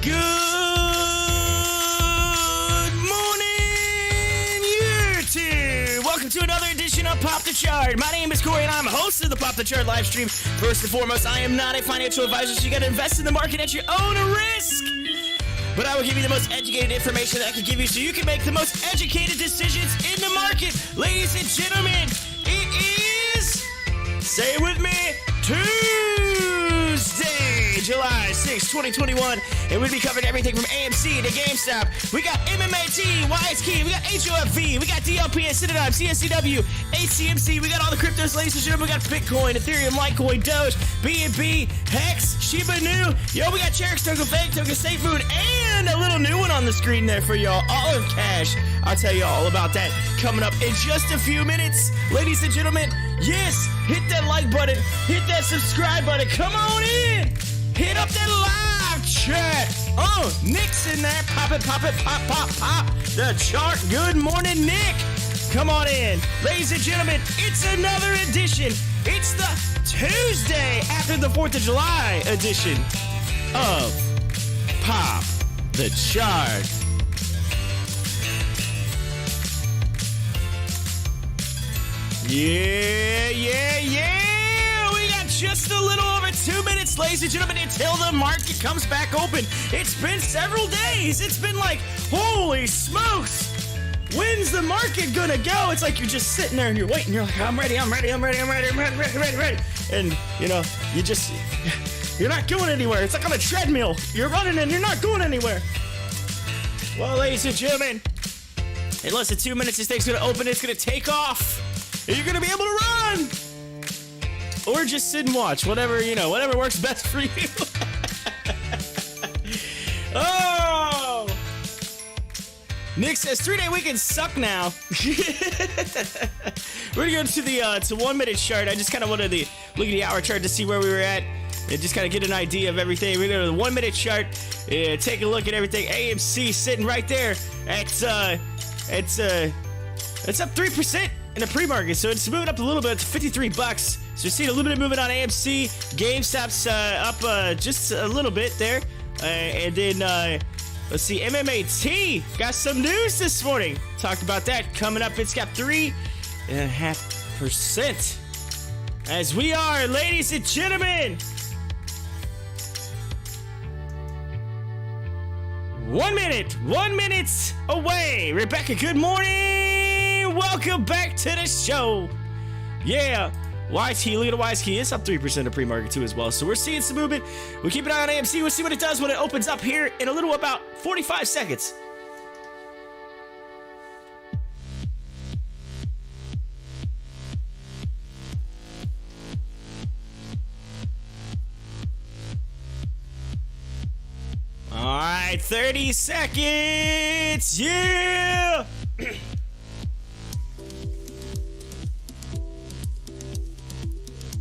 Good morning, YouTube! Welcome to another edition of Pop the Chart. My name is Corey and I'm host of the Pop the Chart live stream. First and foremost, I am not a financial advisor, so you gotta invest in the market at your own risk. But I will give you the most educated information that I can give you so you can make the most educated decisions in the market. Ladies and gentlemen, it is, say it with me, Tuesday, July 6, 2021, and we'll be covering everything from AMC to GameStop. We got MMAT, YSK, we got HOFV, we got DLPN, CCIV, HCMC, we got all the cryptos, ladies and gentlemen. We got Bitcoin, Ethereum, Litecoin, Doge, BNB, Hex, Shiba Inu. Yo, we got Cherix, Token Fake, Token SAFEMOON, and a little new one on the screen there for y'all, Olive Cash. I'll tell you all about that coming up in just a few minutes. Ladies and gentlemen, yes, hit that like button, hit that subscribe button, come on in, hit up that live chat. Oh, Nick's in there, pop it, pop, pop, the chart. Good morning, Nick. Come on in. Ladies and gentlemen, it's another edition. It's the Tuesday after the 4th of July edition of Pop the Chart. Yeah. We got just a little over 2 minutes, ladies and gentlemen, until the market comes back open. It's been several days. It's been like, holy smokes. When's the market gonna go? It's like you're just sitting there and you're waiting. You're like, I'm ready. And, you know, you're not going anywhere. It's like on a treadmill. You're running and you're not going anywhere. Well, ladies and gentlemen, in less than 2 minutes, this thing's gonna open. It's gonna take off. And you're gonna be able to run. Or just sit and watch. Whatever works best for you. Oh! Nick says 3-day weekends suck now. We're gonna go to the 1 minute chart. I just kind of wanted to look at the hour chart to see where we were at and just kind of get an idea of everything. We're gonna go to the 1 minute chart, take a look at everything. AMC sitting right there it's up 3% in the pre-market, so it's moving up a little bit to $53. So you're seeing a little bit of movement on AMC. GameStop's up just a little bit there, and then let's see, MMAT got some news this morning. Talked about that coming up. It's got 3.5%. As we are, ladies and gentlemen, 1 minute away. Rebecca, good morning. Welcome back to the show. Yeah. YT, look at the YT. It's up 3% of pre-market too as well. So we're seeing some movement. We'll keep an eye on AMC. We'll see what it does when it opens up here in a little about 45 seconds. All right, 30 seconds. Yeah.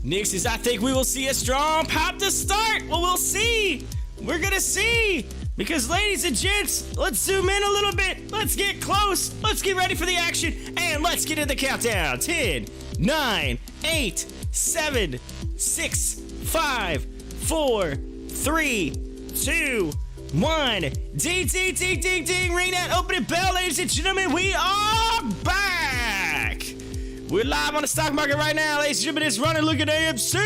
Nick says, I think we will see a strong pop to start. Well, we'll see. We're going to see. Because, ladies and gents, let's zoom in a little bit. Let's get close. Let's get ready for the action. And let's get in the countdown. 10, 9, 8, 7, 6, 5, 4, 3, 2, 1. Ding, ding, ding, ding, ding. Ring that opening bell, ladies and gentlemen. We are back. We're live on the stock market right now, ladies and gentlemen. It's running. Look at AMC.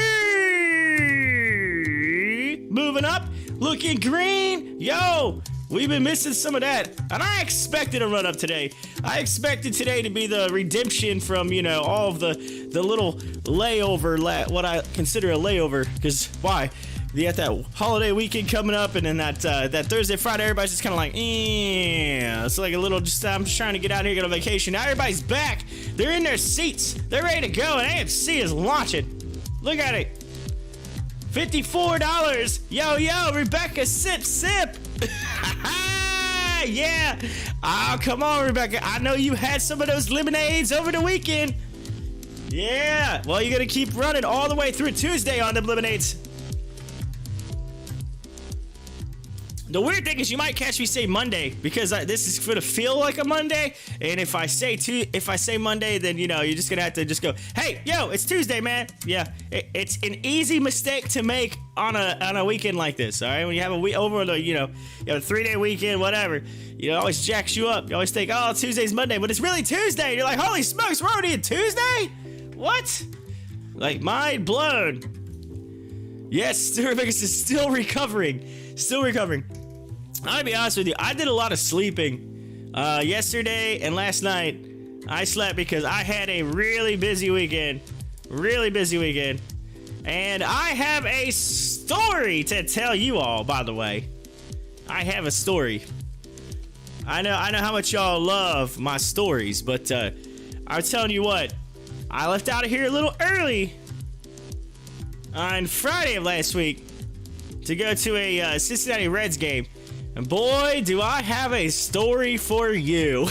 Moving up. Looking green. Yo, we've been missing some of that. And I expected a run up today. I expected today to be the redemption from, you know, all of the little layover, what I consider a layover. Because why? You got that holiday weekend coming up, and then that Thursday, Friday, everybody's just kind of like, it's like a little, I'm just trying to get out here, get on vacation. Now everybody's back. They're in their seats. They're ready to go, and AMC is launching. Look at it. $54. Yo, Rebecca, sip. Yeah. Oh, come on, Rebecca. I know you had some of those lemonades over the weekend. Yeah. Well, you're going to keep running all the way through Tuesday on them lemonades. The weird thing is you might catch me say Monday because this is gonna feel like a Monday, and if I say Monday, then you know you're just gonna have to just go, hey, yo, it's Tuesday, man. Yeah, it's an easy mistake to make on a weekend like this. All right, when you have a week over the you have a 3-day weekend, whatever, it always jacks you up. You always think, oh, Tuesday's Monday, but it's really Tuesday. You're like, holy smokes, we're already at Tuesday. What? Like, mind blown. Yes, Stuart Vegas is still recovering. Still recovering. I'll be honest with you, I did a lot of sleeping yesterday and last night. I slept because I had a really busy weekend. And I have a story to tell you all, by the way. I have a story. I know how much y'all love my stories, but I'm telling you what, I left out of here a little early on Friday of last week to go to a Cincinnati Reds game. And boy, do I have a story for you.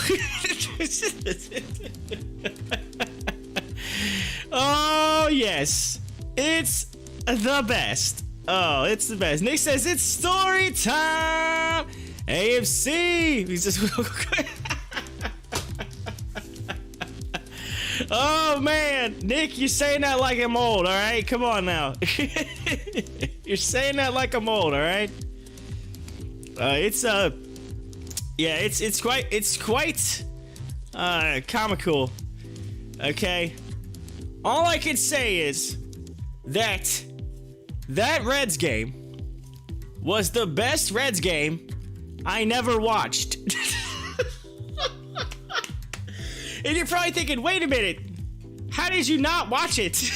Oh, yes. It's the best. Oh, it's the best. Nick says it's story time. AMC. He's just... Oh, man. Nick, you're saying that like I'm old, all right? Come on now. You're saying that like I'm old, all right? It's quite comical. Okay. All I can say is that Reds game was the best Reds game I never watched. And you're probably thinking, wait a minute, how did you not watch it?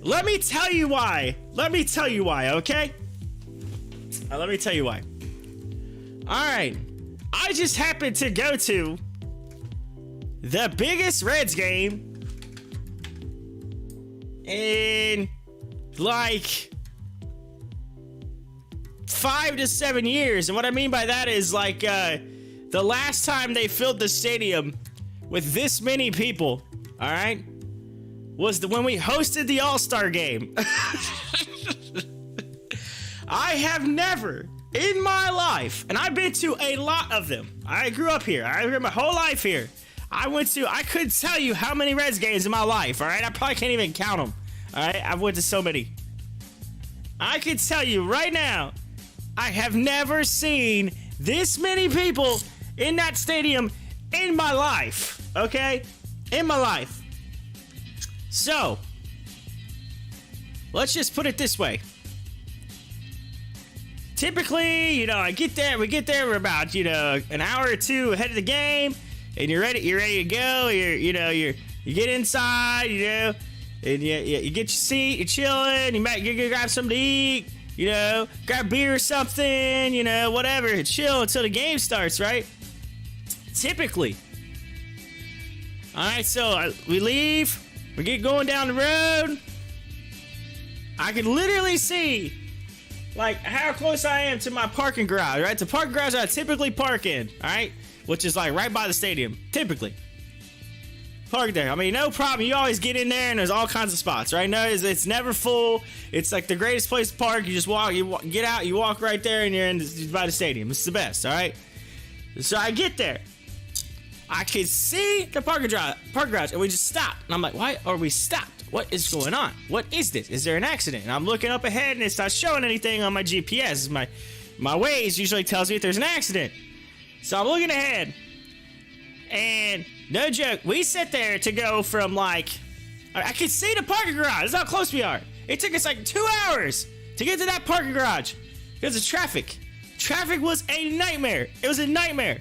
Let me tell you why, okay? Let me tell you why. Alright, I just happened to go to the biggest Reds game in like 5 to 7 years. And what I mean by that is like the last time they filled the stadium with this many people, alright, was when we hosted the All-Star game. I have never in my life, and I've been to a lot of them. I grew up here. I grew my whole life here. I couldn't tell you how many Reds games in my life, all right? I probably can't even count them, all right? I've went to so many. I can tell you right now, I have never seen this many people in that stadium in my life, okay? In my life. So, let's just put it this way. Typically, we get there, we're about, an hour or two ahead of the game, and you're ready to go, you get inside, and you get your seat, you're chilling, you grab something to eat, grab beer or something, whatever, chill until the game starts, right? Typically. Alright, so we leave, we get going down the road, I can literally see like how close I am to my parking garage, right? The parking garage I typically park in, all right? Which is like right by the stadium, typically. Park there. I mean, no problem. You always get in there and there's all kinds of spots, right? No, it's never full. It's like the greatest place to park. You just get out, you walk right there and you're by the stadium. It's the best, all right? So I get there. I can see the parking garage and we just stopped. And I'm like, why are we stopped? What is going on? What is this? Is there an accident? And I'm looking up ahead and it's not showing anything on my GPS. My Waze usually tells me if there's an accident. So I'm looking ahead. And no joke, we sit there to go from like, I can see the parking garage. That's how close we are. It took us like 2 hours to get to that parking garage because of traffic. Traffic was a nightmare. It was a nightmare.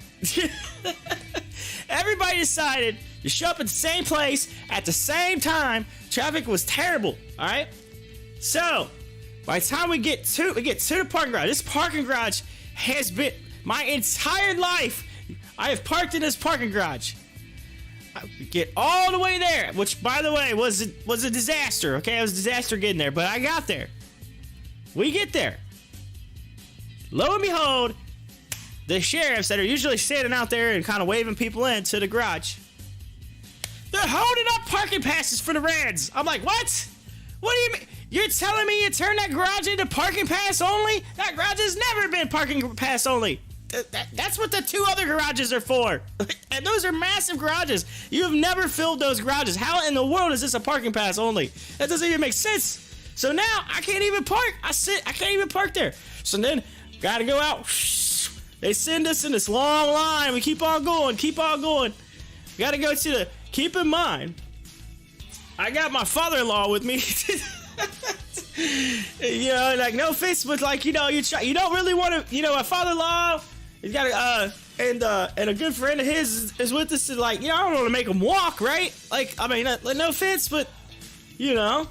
Everybody decided to show up at the same place at the same time. Traffic was terrible, all right? So, by the time we get to the parking garage, this parking garage has been my entire life. I have parked in this parking garage. I get all the way there, which, by the way, was a disaster, okay? It was a disaster getting there, but I got there. We get there. Lo and behold, the sheriffs that are usually standing out there and kind of waving people into the garage, they're holding up parking passes for the Reds. I'm like, what? What do you mean? You're telling me you turned that garage into parking pass only? That garage has never been parking pass only. That's what the 2 other garages are for. And those are massive garages. You have never filled those garages. How in the world is this a parking pass only? That doesn't even make sense. So now I can't even park. I can't even park there. So then gotta go out. They send us in this long line. We keep on going. Gotta go to the, keep in mind, I got my father-in-law with me. You know, like, no offense, but like, you know, you don't really want to, you know, a father-in-law, he's got and a good friend of his is with us, and like, you know, I don't want to make him walk, right? Like, I mean, no offense, but you know,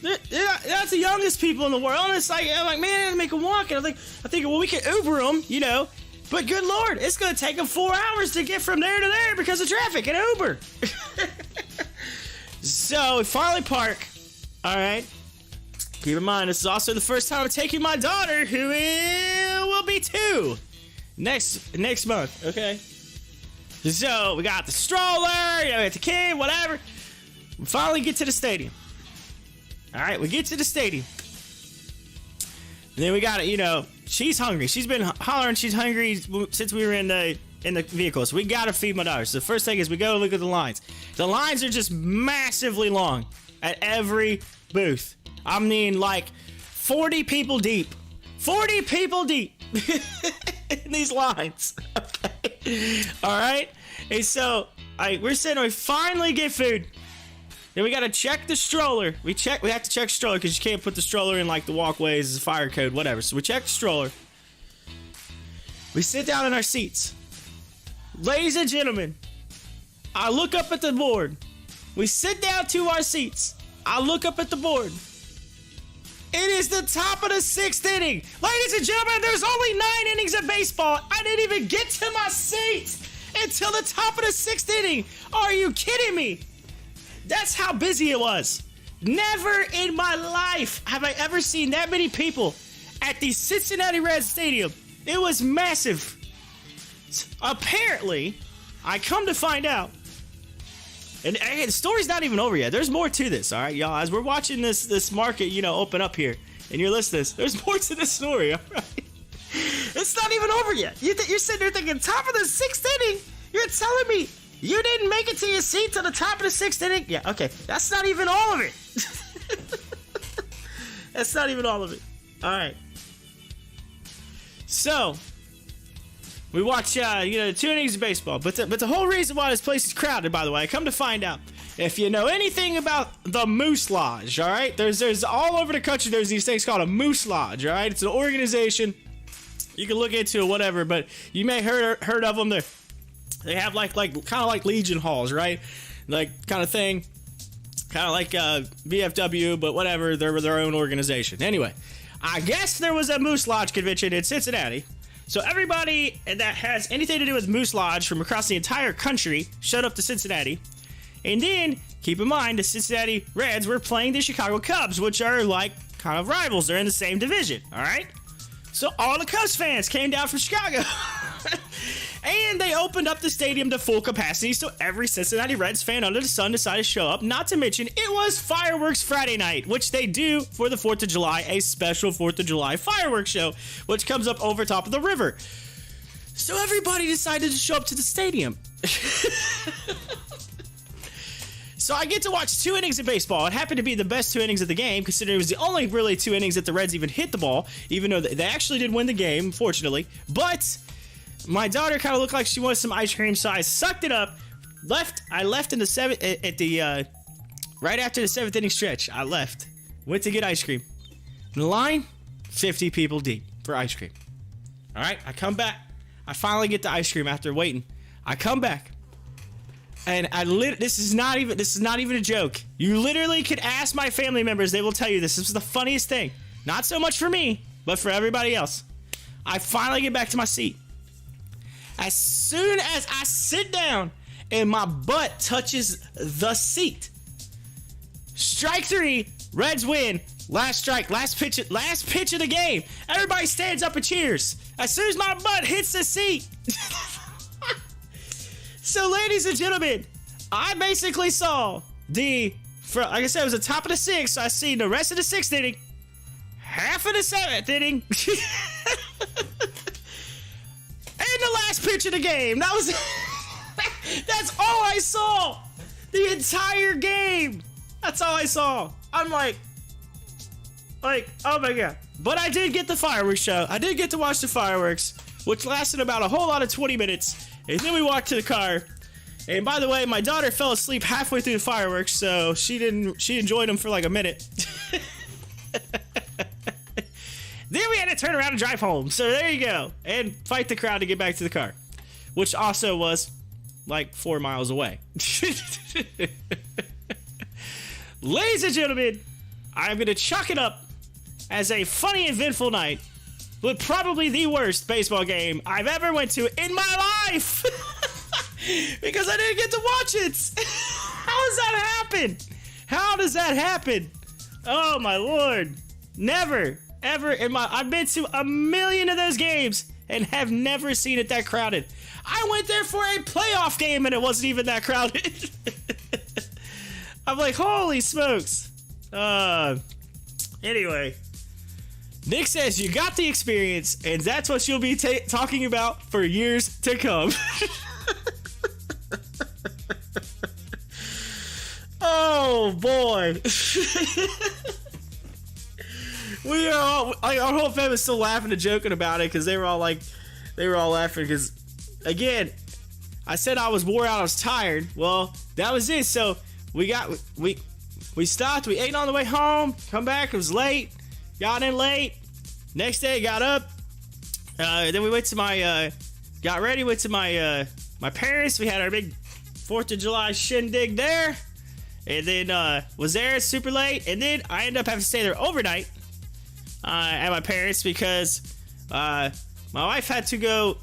that's the youngest people in the world, and it's like, I'm like, man, I gotta make him walk, and I'm thinking, well, we can Uber him, you know, but good Lord, it's gonna take him 4 hours to get from there to there because of traffic and Uber. So we finally park. All right. Keep in mind, this is also the first time I'm taking my daughter, who will be 2 next month. Okay. So we got the stroller, you know, got the kid, whatever. We finally get to the stadium. All right, we get to the stadium. And then we got it. You know, she's hungry. She's been hollering. She's hungry since we were in the vehicle. So we gotta feed my daughter. So the first thing is we go look at the lines. The lines are just massively long at every booth. I mean, like 40 people deep. 40 people deep in these lines. Okay. All right. And so we're sitting. We finally get food. Then we gotta check the stroller. We have to check stroller because you can't put the stroller in like the walkways, the fire code, whatever. So we check the stroller. We sit down in our seats. Ladies and gentlemen, I look up at the board. We sit down to our seats. I look up at the board. It is the top of the 6th inning. Ladies and gentlemen, there's only 9 innings of baseball. I didn't even get to my seat until the top of the 6th inning. Are you kidding me? That's how busy it was. Never in my life have I ever seen that many people at the Cincinnati Reds Stadium. It was massive. Apparently, I come to find out, and the story's not even over yet. There's more to this, all right, y'all. As we're watching this market, you know, open up here, and you're listening, there's more to this story, all right? It's not even over yet. You're sitting there thinking, top of the 6th inning? You're telling me you didn't make it to your seat to the top of the 6th inning? Yeah, okay. That's not even all of it. That's not even all of it. All right. So we watch, you know, 2 innings of baseball. But the whole reason why this place is crowded, by the way, I come to find out, if you know anything about the Moose Lodge, all right? There's all over the country, there's these things called a Moose Lodge, all right? It's an organization. You can look into it, whatever, but you may heard of them. They have like kind of like Legion Halls, right? Like kind of thing. Kind of like VFW, but whatever. They're their own organization. Anyway, I guess there was a Moose Lodge convention in Cincinnati. So everybody that has anything to do with Moose Lodge from across the entire country showed up to Cincinnati. And then, keep in mind, the Cincinnati Reds were playing the Chicago Cubs, which are like kind of rivals. They're in the same division, all right? So all the Cubs fans came down from Chicago. And they opened up the stadium to full capacity, so every Cincinnati Reds fan under the sun decided to show up. Not to mention, it was Fireworks Friday night, which they do for the 4th of July, a special 4th of July fireworks show, which comes up over top of the river. So everybody decided to show up to the stadium. So I get to watch 2 innings of baseball. It happened to be the best 2 innings of the game, considering it was the only really 2 innings that the Reds even hit the ball, even though they actually did win the game, unfortunately. But my daughter kind of looked like she wanted some ice cream, so I sucked it up. I left in the 7th, right after the 7th inning stretch. I left, went to get ice cream. In the line, 50 people deep for ice cream. All right, I come back. I finally get the ice cream after waiting. I come back, and this is not even a joke. You literally could ask my family members; they will tell you this. This was the funniest thing. Not so much for me, but for everybody else. I finally get back to my seat. As soon as I sit down and my butt touches the seat, strike 3, Reds win. Last strike, last pitch of the game. Everybody stands up and cheers as soon as my butt hits the seat. So, ladies and gentlemen, I basically saw the like I said, it was the top of the 6th, so I seen the rest of the 6th inning, half of the 7th inning, and the last pitch of the game. That was that's all I saw the entire game. That's all I saw. I'm like, oh my god. But I did get the fireworks show. I did get to watch the fireworks, which lasted about a whole lot of 20 minutes. And then we walked to the car. And by the way, my daughter fell asleep halfway through the fireworks, so she enjoyed them for like a minute. Then we had to turn around and drive home. So there you go. And fight the crowd to get back to the car, which also was like 4 miles away. Ladies and gentlemen, I'm going to chalk it up as a funny, eventful night with probably the worst baseball game I've ever went to in my life. Because I didn't get to watch it. How does that happen? How does that happen? Oh my lord. Never, ever in my... I've been to a million of those games and have never seen it that crowded. I went there for a playoff game and it wasn't even that crowded. I'm like, holy smokes. Anyway. Nick says you got the experience and that's what you'll be talking about for years to come. Oh boy. We are all, like, our whole family is still laughing and joking about it because they were all laughing because, again, I said I was wore out, I was tired. Well, that was it. So we stopped, we ate on the way home, come back, it was late, got in late. Next day, got up. Then we went to got ready, went to my parents. We had our big 4th of July shindig there. And then was there super late. And then I ended up having to stay there overnight at my parents because my wife had to go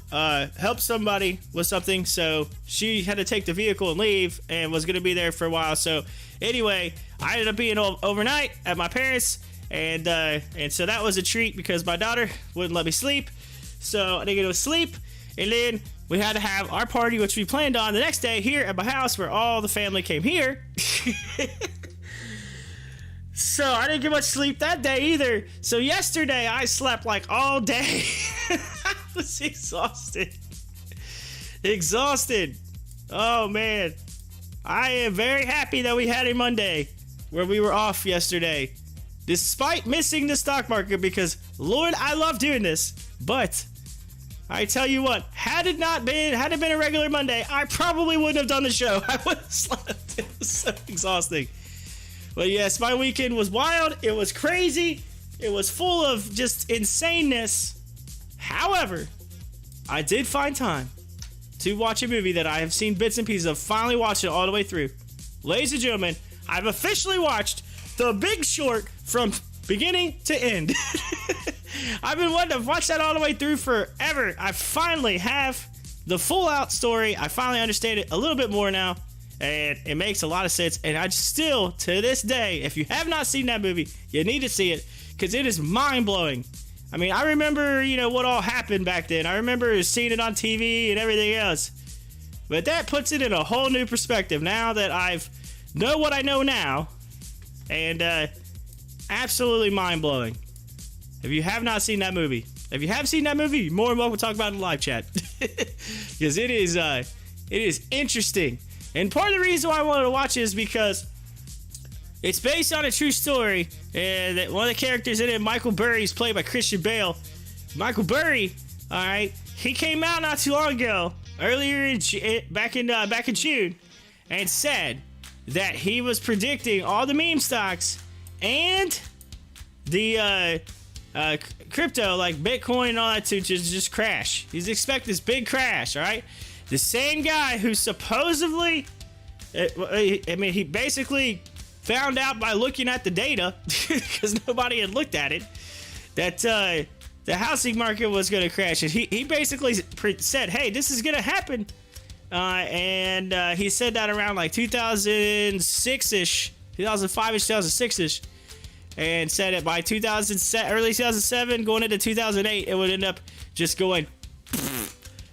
help somebody with something. So she had to take the vehicle and leave and was going to be there for a while. So anyway, I ended up being overnight at my parents. And so that was a treat because my daughter wouldn't let me sleep. So I didn't get to sleep. And then we had to have our party, which we planned on the next day here at my house where all the family came here. So I didn't get much sleep that day either. So yesterday I slept like all day. I was exhausted. Oh man. I am very happy that we had a Monday where we were off yesterday. Despite missing the stock market because, Lord, I love doing this. But I tell you what, had it been a regular Monday, I probably wouldn't have done the show. I would have slept. It was so exhausting. But yes, my weekend was wild. It was crazy. It was full of just insaneness. However, I did find time to watch a movie that I have seen bits and pieces of. Finally watched it all the way through. Ladies and gentlemen, I've officially watched The Big Short from beginning to end. I've been wanting to watch that all the way through forever. I finally have the full out story. I finally understand it a little bit more now, and it makes a lot of sense. And I still, to this day, if you have not seen that movie, you need to see it because it is mind blowing. I mean, I remember, what all happened back then. I remember seeing it on TV and everything else, but that puts it in a whole new perspective now that I've know what I know now. And absolutely mind-blowing. If you have not seen that movie, if you have seen that movie, you're more than welcome to talk about it in the live chat. Because it is interesting. And part of the reason why I wanted to watch it is because it's based on a true story. And one of the characters in it, Michael Burry, is played by Christian Bale. Michael Burry, all right, he came out not too long ago, back in June, and said that he was predicting all the meme stocks and the crypto like Bitcoin and all that to just crash. He's expecting this big crash, all right? The same guy who supposedly, he basically found out by looking at the data, because nobody had looked at it, that the housing market was going to crash. And he basically said, hey, this is going to happen. And he said that around like 2006-ish, 2005-ish, 2006-ish, and said that by early 2007, going into 2008, it would end up just going.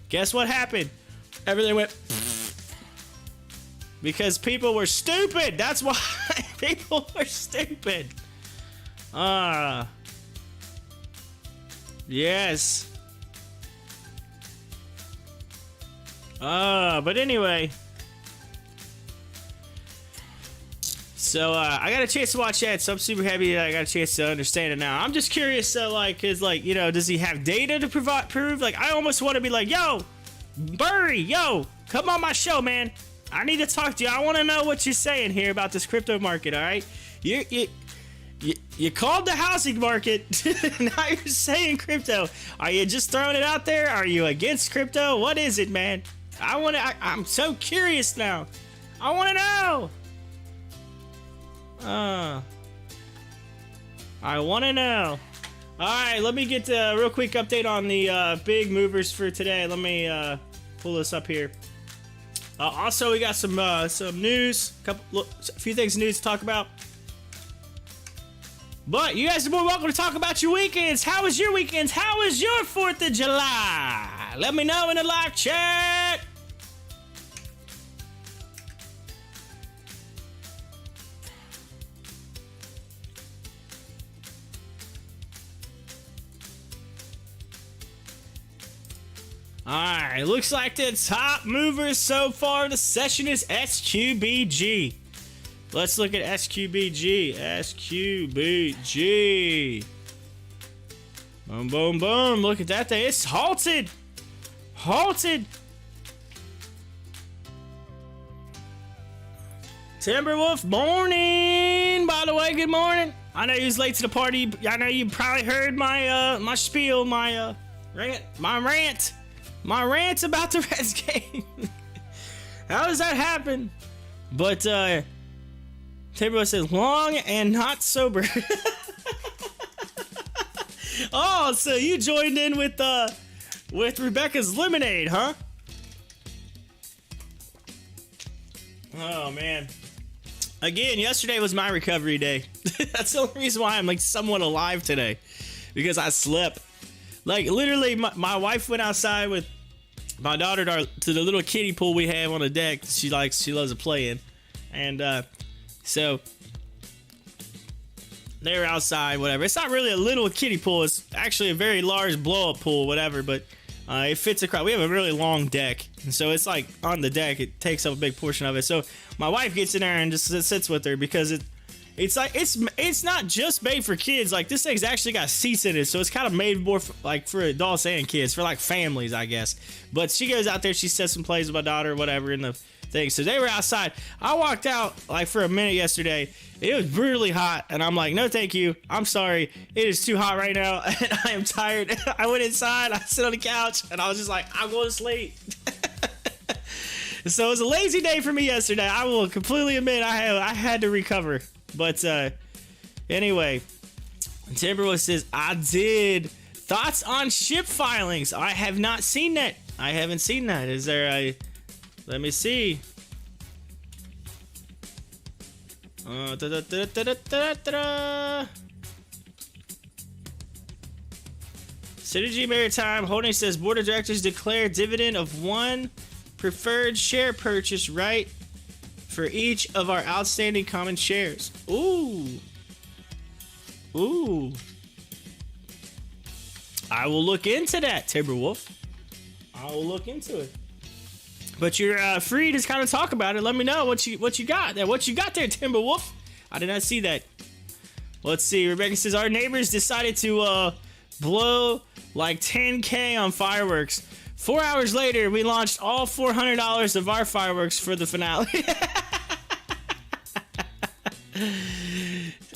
Guess what happened? Everything went because people were stupid. That's why People are stupid. Yes. But anyway. So, I got a chance to watch that, so I'm super happy that I got a chance to understand it now. I'm just curious, does he have data to prove? Like, I almost want to be like, yo, Burry, yo, come on my show, man. I need to talk to you. I want to know what you're saying here about this crypto market, all right? You called the housing market. Now you're saying crypto. Are you just throwing it out there? Are you against crypto? What is it, man? I'm so curious now. I want to know. I want to know. All right, let me get a real quick update on the big movers for today. Let me pull this up here. Also, we got some news, a few things news to talk about. But you guys are more welcome to talk about your weekends. How was your weekends? How was your 4th of July? Let me know in the live chat. Alright, looks like the top movers so far the session is SQBG. Let's look at SQBG. SQBG. Boom, boom, boom. Look at that thing. It's halted. Halted. Timberwolf, morning. By the way, good morning. I know you was late to the party. I know you probably heard my my spiel, my rant. My rant's about the Reds game. How does that happen? But Timberwolf says long and not sober. Oh, so you joined in with Rebecca's lemonade, huh? Oh man. Again, yesterday was my recovery day. That's the only reason why I'm like somewhat alive today, because I slept. Like literally, my wife went outside with my daughter to the little kiddie pool we have on the deck. She loves to play in, and so they were outside. Whatever. It's not really a little kiddie pool. It's actually a very large blow-up pool. Whatever, but it fits across. We have a really long deck, and so it's like on the deck. It takes up a big portion of it. So my wife gets in there and just sits with her because it's like it's not just made for kids. Like this thing's actually got seats in it, so it's kind of made more for adults and kids, for like families, I guess. But she goes out there, she sets and plays with my daughter or whatever in the thing. So they were outside. I walked out like for a minute yesterday. It was brutally hot, and I'm like, no, thank you. I'm sorry. It is too hot right now, and I am tired. I went inside. I sit on the couch, and I was just like, I'm going to sleep. So it was a lazy day for me yesterday. I will completely admit I had to recover. But anyway, Timberwolf says, I did. Thoughts on ship filings? I have not seen that. I haven't seen that. Is there a... Let me see. Synergy Maritime Holding says, Board of Directors declare dividend of 1 preferred share purchase right for each of our outstanding common shares. Ooh. Ooh. I will look into that, Timberwolf. I will look into it. But you're free to kind of talk about it. Let me know what you got there. What you got there, Timberwolf? I did not see that. Let's see. Rebecca says, our neighbors decided to blow like 10K on fireworks. 4 hours later, we launched all $400 of our fireworks for the finale.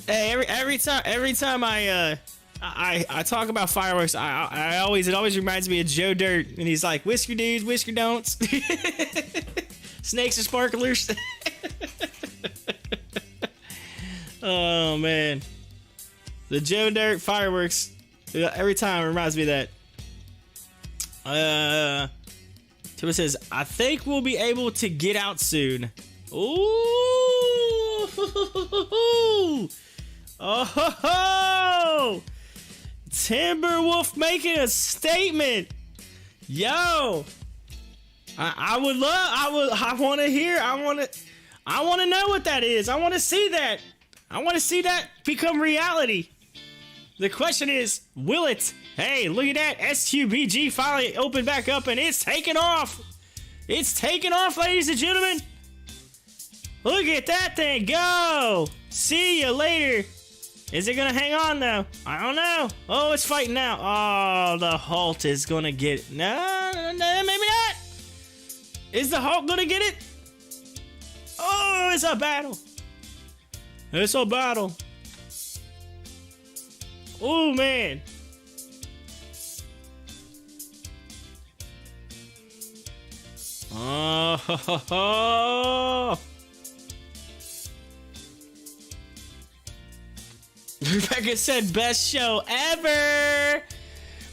Hey, every time I talk about fireworks, it always reminds me of Joe Dirt, and he's like, whisker dudes, whisker don'ts, snakes and sparklers. Oh man, the Joe Dirt fireworks every time reminds me of that. Timber says, I think we'll be able to get out soon. Ooh. Oh, Timberwolf making a statement. Yo, I want to know what that is. I want to see that. I want to see that become reality. The question is, will it? Hey, look at that. SQBG finally opened back up and it's taking off. It's taking off, ladies and gentlemen. Look at that thing go. See you later. Is it going to hang on though? I don't know. Oh, it's fighting now. Oh, the Halt is going to get it. No, maybe not. Is the Halt going to get it? Oh, it's a battle. It's a battle. Oh, man. Oh. Rebecca said best show ever.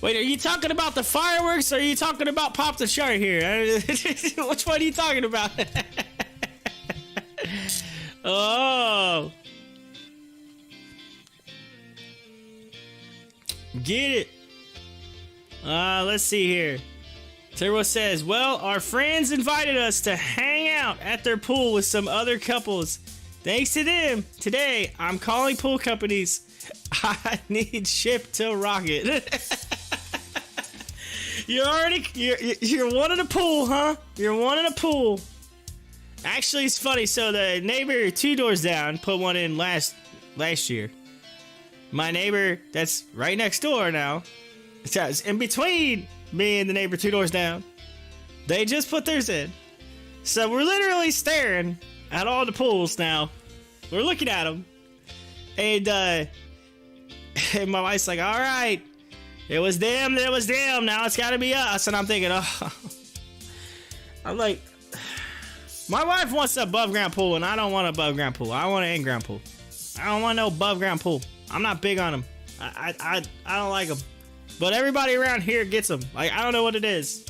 Wait, are you talking about the fireworks or are you talking about Pop the Chart here? Which one are you talking about? Oh. Get it. Let's see here. Turbo says, well, our friends invited us to hang out at their pool with some other couples. Thanks to them, today I'm calling pool companies. I need ship to Rocket. You're wanting a pool, huh? You're wanting a pool. Actually, it's funny. So the neighbor 2 doors down put one in last year. My neighbor that's right next door now, it's in between me and the neighbor 2 doors down, they just put theirs in. So we're literally staring at all the pools now. We're looking at them. And my wife's like, all right, it was them, now it's gotta be us. And I'm thinking, oh, I'm like, my wife wants an above ground pool and I don't want an above ground pool. I want an in ground pool. I don't want no above ground pool. I'm not big on them. I don't like them. But everybody around here gets them. Like, I don't know what it is.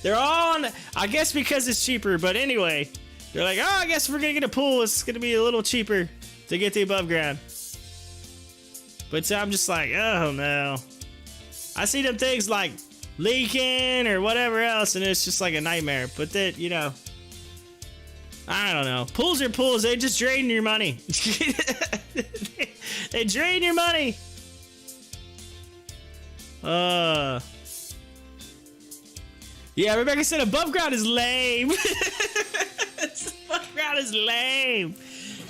They're all on, I guess because it's cheaper. But anyway, they're like, oh, I guess if we're going to get a pool, it's going to be a little cheaper to get the above ground. But so I'm just like, oh no. I see them things like leaking or whatever else, and it's just like a nightmare. But that, you know, I don't know. Pools are pools. They just drain your money. They drain your money. Yeah, Rebecca said above ground is lame. Above ground is lame.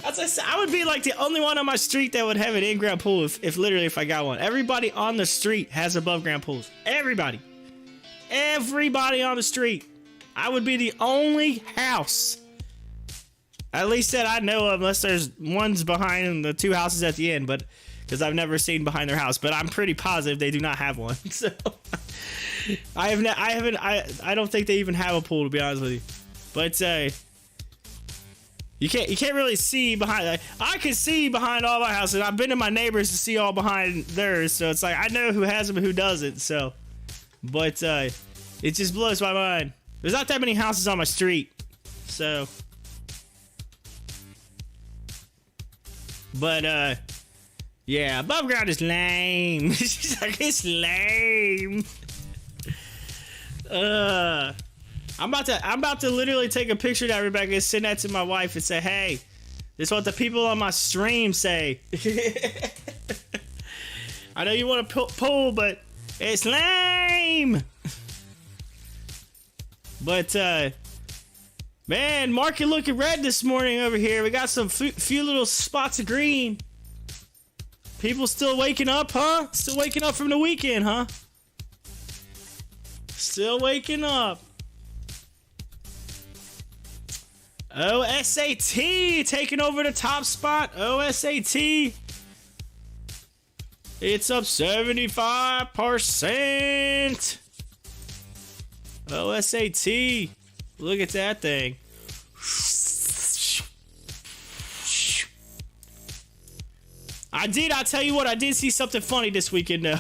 As I said, I would be like the only one on my street that would have an in-ground pool if I got one. Everybody on the street has above ground pools. Everybody on the street. I would be the only house, at least that I know of, unless there's ones behind the 2 houses at the end, but because I've never seen behind their house, but I'm pretty positive they do not have one. So I don't think they even have a pool, to be honest with you. But you can't really see behind. Like, I can see behind all my houses. I've been to my neighbors to see all behind theirs, so it's like I know who has them and who doesn't. So, but it just blows my mind. There's not that many houses on my street, so. But yeah, above ground is lame. She's like, it's lame. I'm about to literally take a picture of that, Rebecca, and send that to my wife and say, hey, this is what the people on my stream say. I know you want to pull, but it's lame. But man, market looking red this morning over here. We got some few little spots of green. People still waking up, huh? Still waking up from the weekend, huh? Still waking up. OSAT taking over the top spot. OSAT. It's up 75%. OSAT. Look at that thing. I'll tell you what, I did see something funny this weekend though.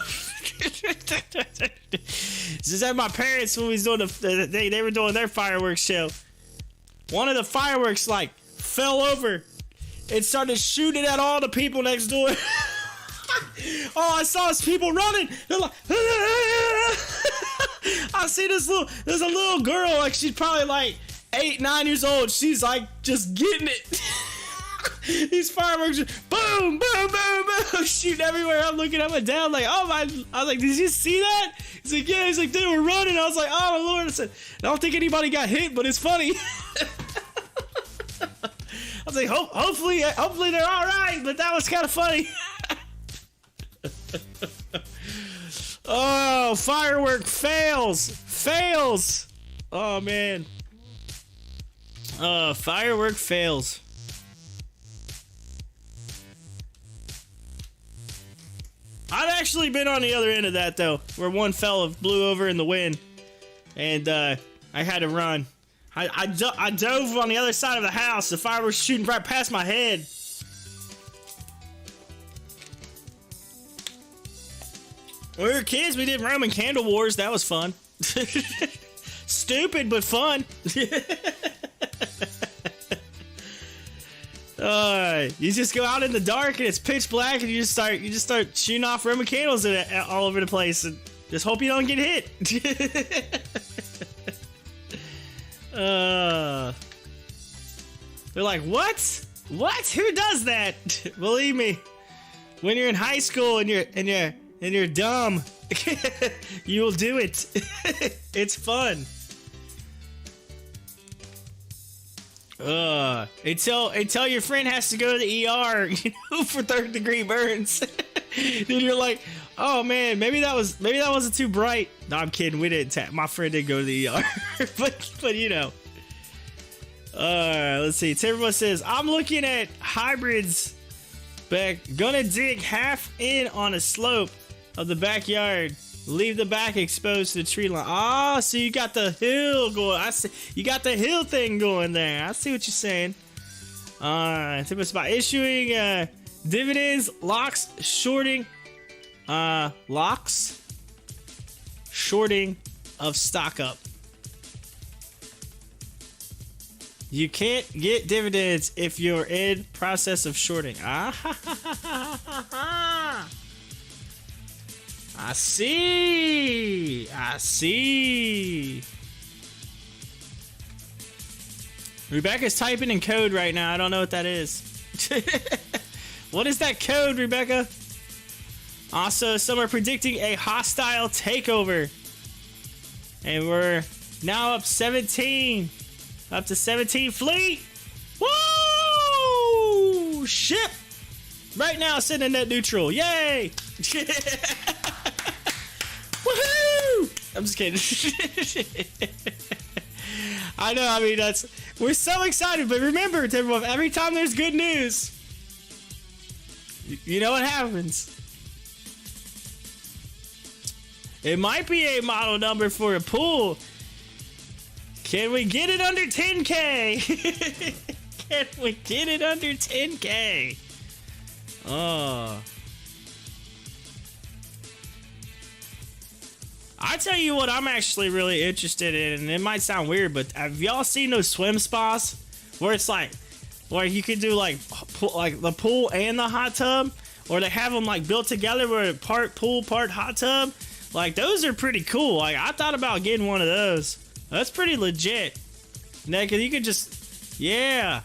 This is at my parents when we was doing they were doing their fireworks show. One of the fireworks like fell over and started shooting at all the people next door. Oh, I saw people running. They're like, I see there's a little girl, like she's probably like 8, 9 years old. She's like just getting it. These fireworks, boom, boom, boom, boom, shooting everywhere. I'm looking up and down like, oh my, I was like, did you see that? He's like, yeah. He's like, they were running. I was like, oh my Lord. I said, I don't think anybody got hit, but it's funny. I was like, hopefully they're all right, but that was kind of funny. Oh, firework fails. Oh man. Firework fails. I've actually been on the other end of that though, where one fella blew over in the wind, and I had to run. I dove on the other side of the house. The fire was shooting right past my head. When we were kids, we did Roman candle wars. That was fun. Stupid but fun. You just go out in the dark and it's pitch black, and you just start shooting off Roman candles all over the place, and just hope you don't get hit. They're like, what? Who does that? Believe me, when you're in high school and you're dumb, you'll do it. It's fun. Until your friend has to go to the ER, for 3rd-degree burns. Then you're like, oh man, maybe that wasn't too bright. No, I'm kidding. We didn't. My friend did go to the ER, but you know. Let's see. Timberman says, I'm looking at hybrids back. Gonna dig half in on a slope of the backyard. Leave the back exposed to the tree line. Ah, so you got the hill going. I see. You got the hill thing going there. I see what you're saying. I think it's about issuing dividends, locks, shorting of stock up. You can't get dividends if you're in process of shorting. I see. Rebecca's typing in code right now. I don't know what that is. What is that code, Rebecca? Also, some are predicting a hostile takeover. And we're now up 17. Up to 17 fleet. Woo! Ship. Right now, sitting in net neutral. Yay! Woohoo! I'm just kidding. I know, I mean, we're so excited, but remember, everyone, every time there's good news, you know what happens. It might be a model number for a pool. Can we get it under 10K? Can we get it under 10K? Oh. I tell you what I'm actually really interested in, and it might sound weird, but have y'all seen those swim spas where it's like, where you could do like the pool and the hot tub, or they have them like built together where part pool, part hot tub? Like, those are pretty cool. Like, I thought about getting one of those. That's pretty legit. Now, cause you could just, yeah.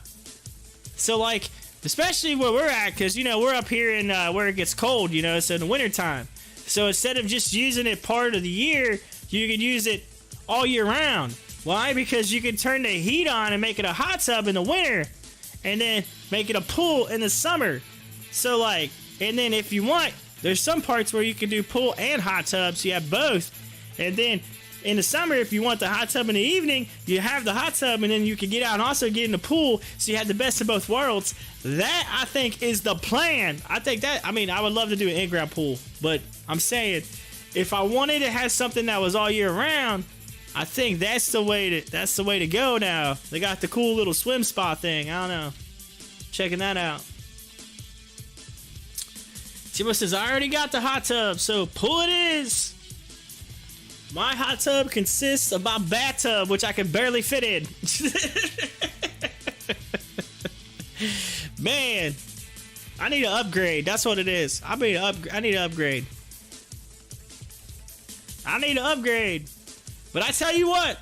So like, especially where we're at, because, you know, we're up here in where it gets cold, you know, so in the wintertime. So instead of just using it part of the year, you could use it all year round. Why? Because you can turn the heat on and make it a hot tub in the winter, and then make it a pool in the summer. So like, and then if you want, there's some parts where you can do pool and hot tub, so you have both. And then in the summer, if you want the hot tub in the evening, you have the hot tub, and then you can get out and also get in the pool, so you have the best of both worlds. That, I think, is the plan. I think that, I mean, I would love to do an in-ground pool, but I'm saying, if I wanted to have something that was all year round, I think that's the way to go now. They got the cool little swim spa thing. I don't know. Checking that out. Timo says, I already got the hot tub, so pool it is. My hot tub consists of my bathtub, which I can barely fit in. Man, I need to upgrade. That's what it is. I need to upgrade. I need to upgrade. But I tell you what,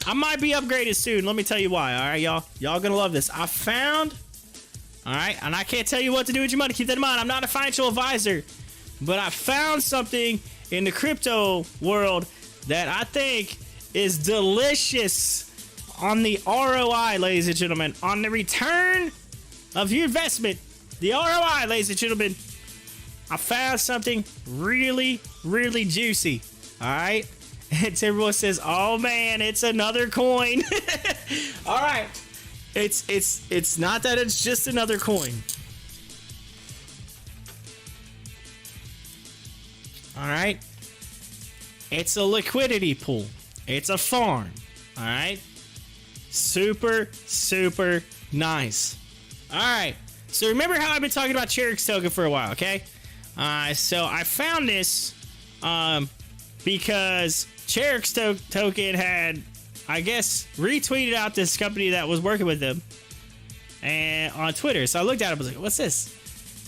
I might be upgraded soon. Let me tell you why. All right, y'all. Y'all gonna love this. I found All right, and I can't tell you what to do with your money. Keep that in mind. I'm not a financial advisor, but I found something in the crypto world that I think is delicious on the ROI, ladies and gentlemen, on the return of your investment. The ROI, ladies and gentlemen. I found something really, really juicy. All right, and everyone says, "Oh man, it's another coin." All right. It's not that it's just another coin. All right. It's a liquidity pool. It's a farm. All right. Super, super nice. All right. So remember how I've been talking about Cherix token for a while, okay? So I found this because Cherix token had, I guess, retweeted out this company that was working with them and on Twitter. So I looked at it, I was like, what's this?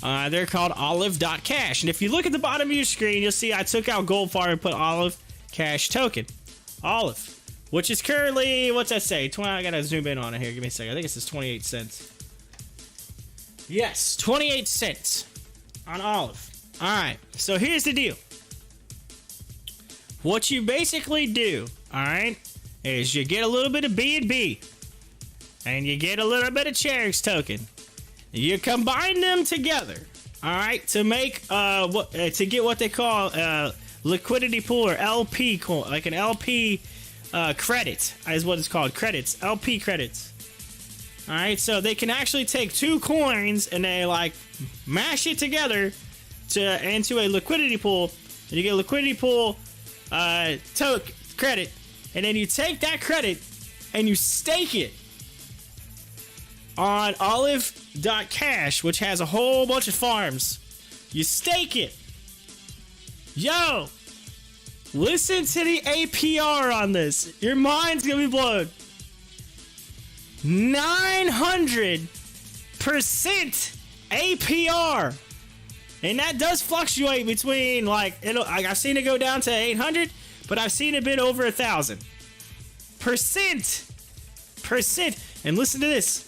They're called Olive.Cash. And if you look at the bottom of your screen, you'll see I took out Gold Farm and put Olive Cash token. Olive, which is currently, what's that say? I gotta zoom in on it here. Give me a second. I think it says 28 cents. Yes, 28 cents on Olive. All right, so here's the deal. What you basically do, all right, is you get a little bit of BNB and you get a little bit of Cherix token. You combine them together, all right, to make to get what they call liquidity pool or LP, like an LP credit is what it's called. Credits, LP credits. All right, so they can actually take two coins and they like mash it together into a liquidity pool, and you get a liquidity pool credit, and then you take that credit and you stake it on Olive.Cash, which has a whole bunch of farms. You stake it. Yo, listen to the APR on this. Your mind's gonna be blown. 900% APR. And that does fluctuate between, like, I've seen it go down to 800, but I've seen it been over 1,000%. And listen to this.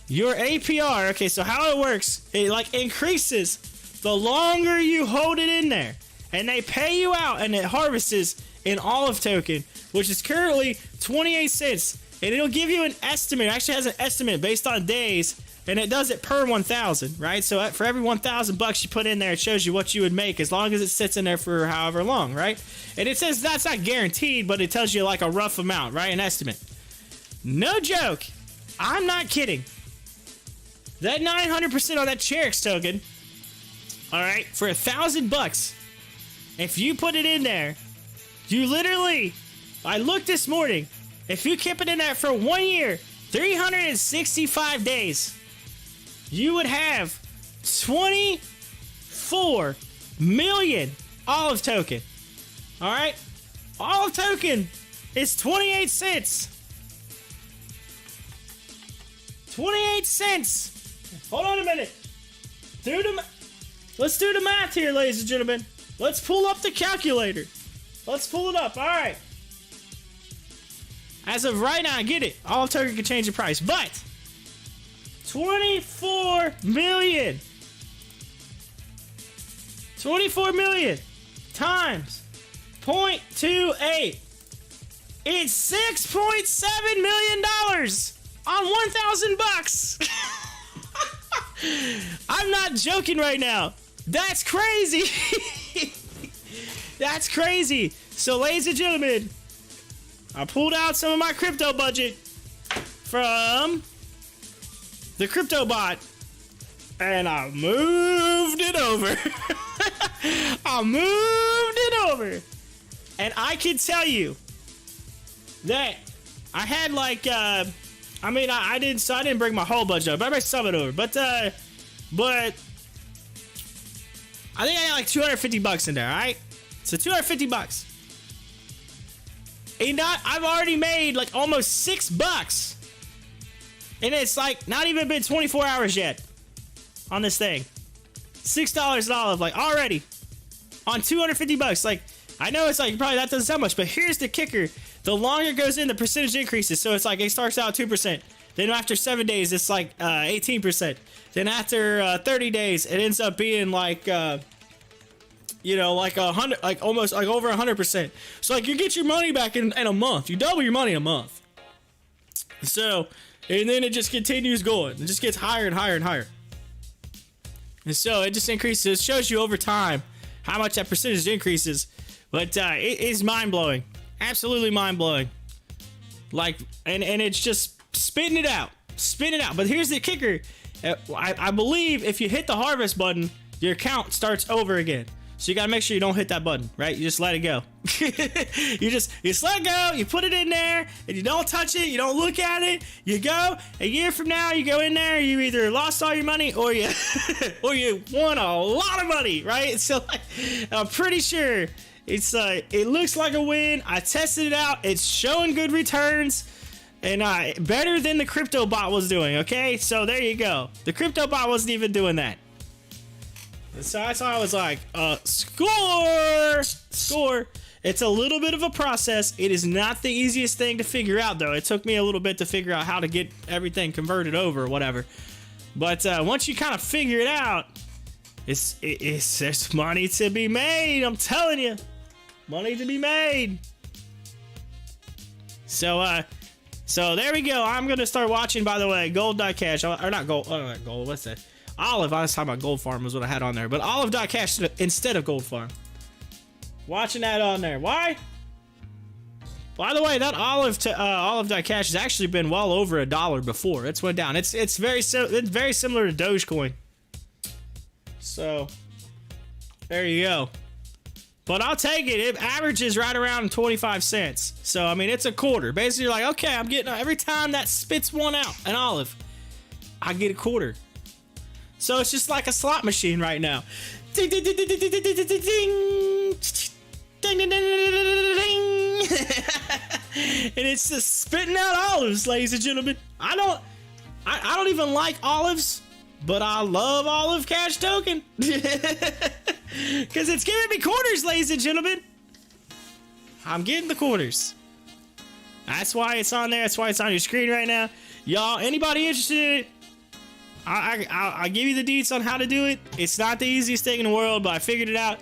Your APR, okay, so how it works, it like increases the longer you hold it in there. And they pay you out, and it harvests in Olive token, which is currently 28 cents. And it'll give you an estimate. It actually has an estimate based on days, and it does it per 1,000, right? So for every 1,000 bucks you put in there, it shows you what you would make as long as it sits in there for however long, right? And it says that's not guaranteed, but it tells you like a rough amount, right? An estimate. No joke. I'm not kidding. That 900% on that Cherix token, all right, for 1,000 bucks, if you put it in there, you literally, I looked this morning, if you keep it in there for 1 year, 365 days, you would have 24 million Olive token. All right? Olive token is 28 cents. 28 cents. Hold on a minute. Let's do the math here, ladies and gentlemen. Let's pull up the calculator. Let's pull it up. All right. As of right now, I get it. Olive token can change the price, but 24 million. 24 million times 0.28. It's $6.7 million on 1,000 bucks. I'm not joking right now. That's crazy. That's crazy. So, ladies and gentlemen, I pulled out some of my crypto budget from the crypto bot, and I moved it over. I moved it over. And I can tell you that I had like, I didn't bring my whole budget up, but I brought some of it over. But I think I got like 250 bucks in there, all right? So 250 bucks. And I've already made like almost $6. And it's like not even been 24 hours yet on this thing. $6 an Olive, like already on 250 bucks. Like, I know it's like probably that doesn't sound much, but here's the kicker. The longer it goes in, the percentage increases. So it's like it starts out 2%. Then after 7 days, it's like 18%. Then after 30 days, it ends up being like, you know, like 100, like almost like over 100%. So like you get your money back in a month. You double your money in a month. So, and then it just continues going. It just gets higher and higher and higher. And so it just increases. It shows you over time how much that percentage increases. But it is mind-blowing. Absolutely mind-blowing. Like, and it's just spitting it out. Spitting it out. But here's the kicker. I believe if you hit the harvest button, your account starts over again. So you gotta make sure you don't hit that button, right? You just let it go. you just let it go, you put it in there, and you don't touch it, you don't look at it, you go, a year from now, you go in there, you either lost all your money or you or you won a lot of money, right? So like, I'm pretty sure it's it looks like a win. I tested it out, it's showing good returns. And better than the crypto bot was doing, okay? So there you go. The crypto bot wasn't even doing that. So that's why I was like, score. It's a little bit of a process. It is not the easiest thing to figure out, though. It took me a little bit to figure out how to get everything converted over or whatever. But once you kind of figure it out, there's money to be made. I'm telling you, money to be made. So there we go. I'm gonna start watching. By the way, Gold.cash or not Gold? Not Gold. What's that? Olive. I was talking about Gold Farm was what I had on there, but Olive.cash instead of Gold Farm. Watching that on there. Why? By the way, that Olive.cash has actually been well over $1 before. It's went down. It's very similar to Dogecoin. So there you go. But I'll take it. It averages right around 25 cents. So I mean, it's a quarter. Basically, you're like, okay, I'm getting every time that spits one out, an olive, I get a quarter. So it's just like a slot machine right now. Ding, ding, ding, ding, ding, ding, ding, ding, ding, ding, ding, ding. And it's just spitting out olives, ladies and gentlemen. I don't even like olives, but I love Olive Cash Token. Because it's giving me quarters, ladies and gentlemen. I'm getting the quarters. That's why it's on there. That's why it's on your screen right now. Y'all, anybody interested in it? I'll give you the deets on how to do it. It's not the easiest thing in the world, but I figured it out.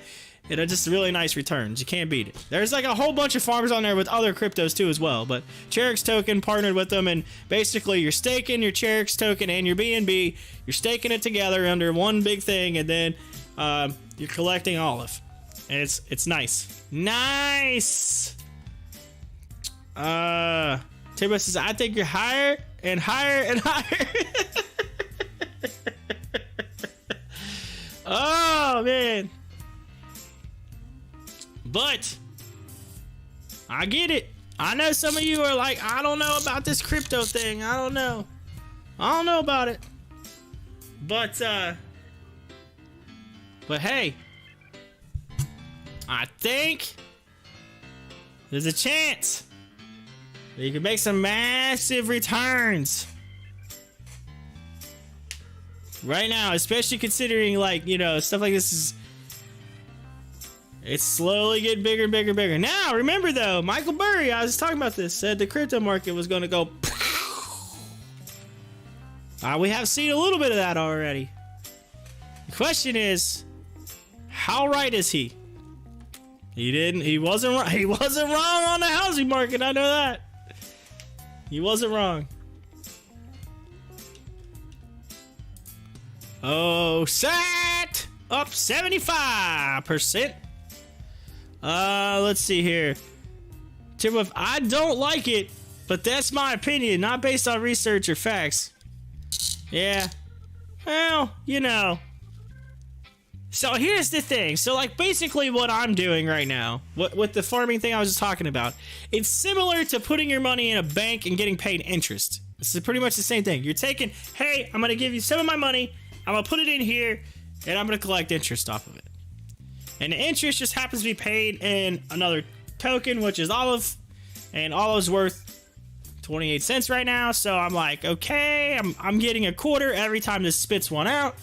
It are just really nice returns. You can't beat it. There's like a whole bunch of farmers on there with other cryptos too as well. But Cherix Token partnered with them, and basically you're staking your Cherix Token and your BNB. You're staking it together under one big thing, and then you're collecting olive. And it's nice. Nice! Timbo says, I think you're higher and higher and higher. Oh, man. But I get it. I know some of you are like, I don't know about this crypto thing. I don't know about it. But hey, I think there's a chance that you can make some massive returns right now, especially considering, like, you know, stuff like this it's slowly getting bigger and bigger and bigger. Now, remember though, Michael Burry, I was talking about this, said the crypto market was going to go. We have seen a little bit of that already. The question is, how right is he? He wasn't wrong on the housing market. I know that. He wasn't wrong. Oh, sat up 75%. Let's see here. Timothy, I don't like it, but that's my opinion, not based on research or facts. Yeah. Well, you know. So here's the thing. So like basically what I'm doing right now, with the farming thing I was just talking about, it's similar to putting your money in a bank and getting paid interest. This is pretty much the same thing. You're taking, hey, I'm going to give you some of my money, I'm going to put it in here, and I'm going to collect interest off of it. And the interest just happens to be paid in another token, which is Olive. And Olive's worth 28 cents right now. So I'm like, okay, I'm getting a quarter every time this spits one out.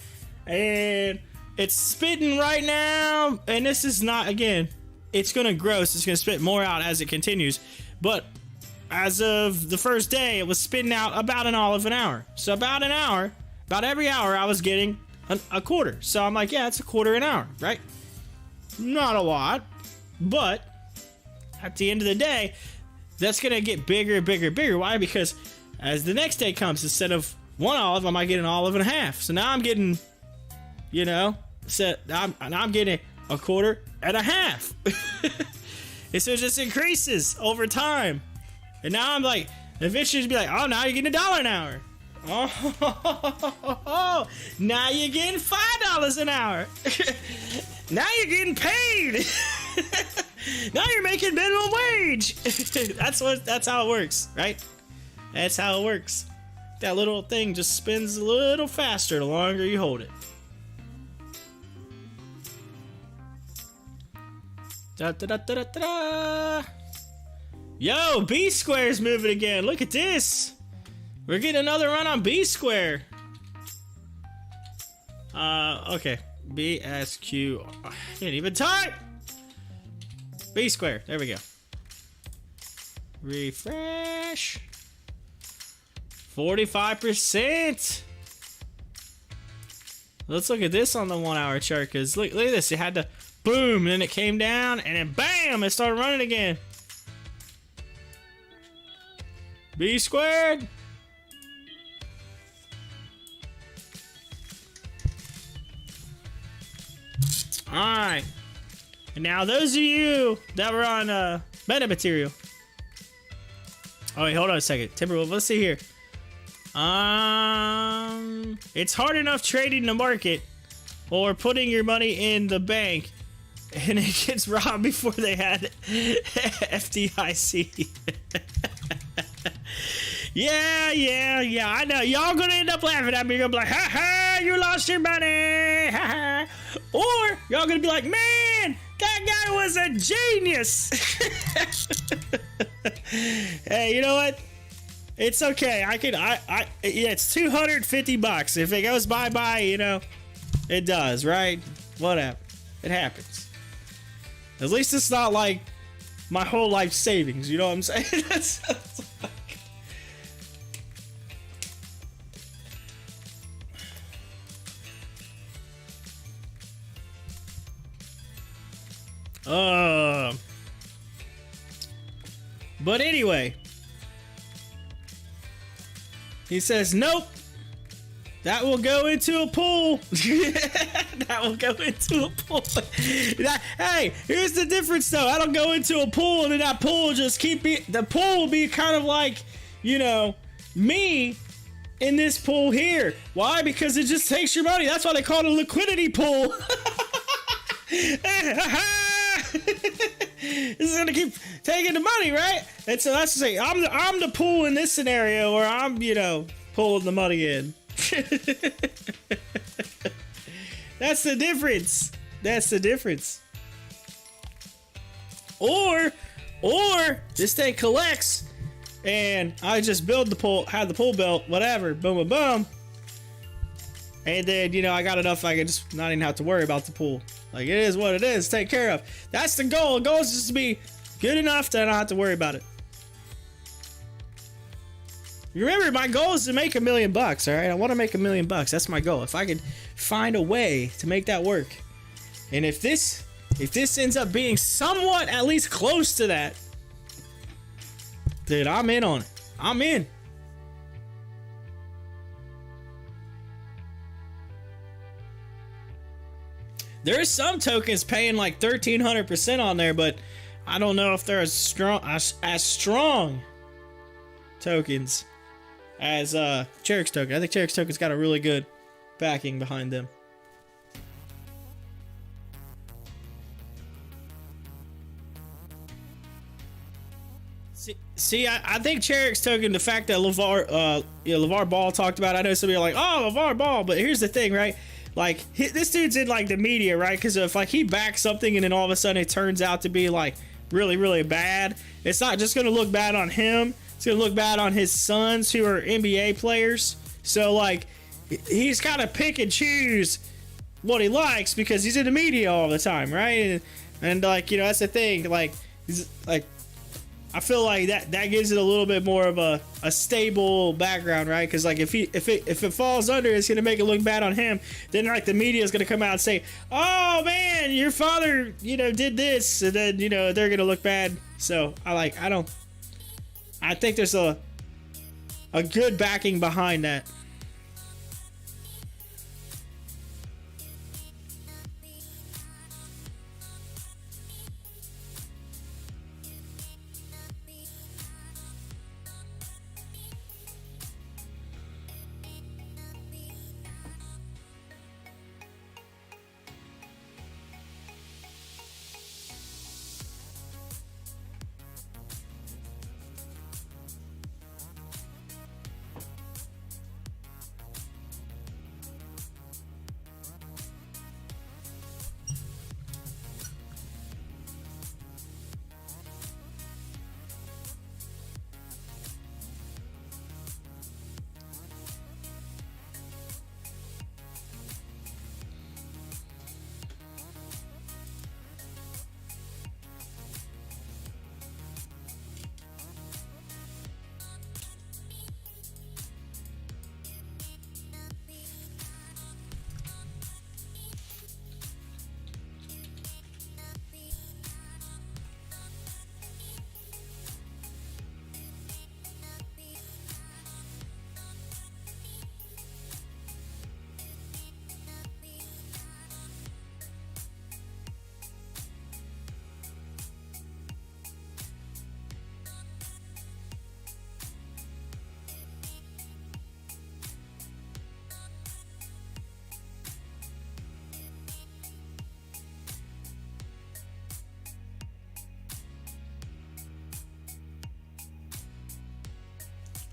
And it's spitting right now. And this is not, again, it's going to grow. So it's going to spit more out as it continues. But as of the first day, it was spitting out about an olive an hour. So about every hour, I was getting a quarter. So I'm like, yeah, it's a quarter an hour, right? Not a lot, but at the end of the day, that's gonna get bigger and bigger and bigger. Why? Because as the next day comes, instead of 1 olive, I might get an olive and a half. So now I'm getting, you know, I'm getting a quarter and a half. And so it just increases over time. And now I'm like, eventually it'll be like, oh, now you're getting $1 an hour. Oh, now you're getting $5 an hour. Now you're getting paid. Now you're making minimum wage. That's how it works, right? That's how it works. That little thing just spins a little faster the longer you hold it. Da, da, da, da, da, da. Yo, B Square's moving again. Look at this. We're getting another run on B Square. Okay. BSQ. I can't even type. B Square. There we go. Refresh. 45%. Let's look at this on the 1 hour chart, because look at this. It had to boom, and then it came down, and then bam, it started running again. B squared. Alright. And now those of you that were on meta material. Oh wait, hold on a second. Timberwolf, let's see here. It's hard enough trading the market or putting your money in the bank, and it gets robbed before they had FDIC. Yeah, I know. Y'all gonna end up laughing at me. You're gonna be like, ha ha, you lost your money. Ha ha. Or y'all gonna be like, man, that guy was a genius. Hey, you know what? It's okay. Yeah, it's $250. If it goes bye-bye, you know, it does, right? Whatever. It happens. At least it's not like my whole life savings, you know what I'm saying? But anyway, he says, nope, that will go into a pool. That will go into a pool. Hey, here's the difference though. I don't go into a pool and then that pool just the pool will be kind of like, you know, me in this pool here. Why? Because it just takes your money. That's why they call it a liquidity pool. This is gonna keep taking the money, right? And so that's to say, I'm the pool in this scenario where I'm, you know, pulling the money in. That's the difference. That's the difference. Or this thing collects, and I just build the pool, have the pool built, whatever, boom, boom, boom, and then, you know, I got enough I can just not even have to worry about the pool. Like, it is what it is. Take care of. That's the goal. The goal is just to be good enough that I don't have to worry about it. Remember, my goal is to make $1 million, all right? I want to make $1 million. That's my goal. If I can find a way to make that work, and if this ends up being somewhat at least close to that, dude, I'm in on it. I'm in. There's some tokens paying like 1,300% on there, but I don't know if they're as strong tokens as Cherix token. I think Cherix token's got a really good backing behind them. See, I think Cherix token, the fact that LeVar Ball talked about, I know some people are like, oh, LeVar Ball, but here's the thing, right? Like, this dude's in, like, the media, right? Because if, like, he backs something and then all of a sudden it turns out to be, like, really, really bad, it's not just going to look bad on him. It's going to look bad on his sons who are NBA players. So, like, he's got to pick and choose what he likes because he's in the media all the time, right? And like, you know, that's the thing. Like, he's, like, I feel like that gives it a little bit more of a stable background, right? Because like if it falls under, it's gonna make it look bad on him. Then like the media is gonna come out and say, "Oh man, your father, did this," and then they're gonna look bad. So I think there's a good backing behind that.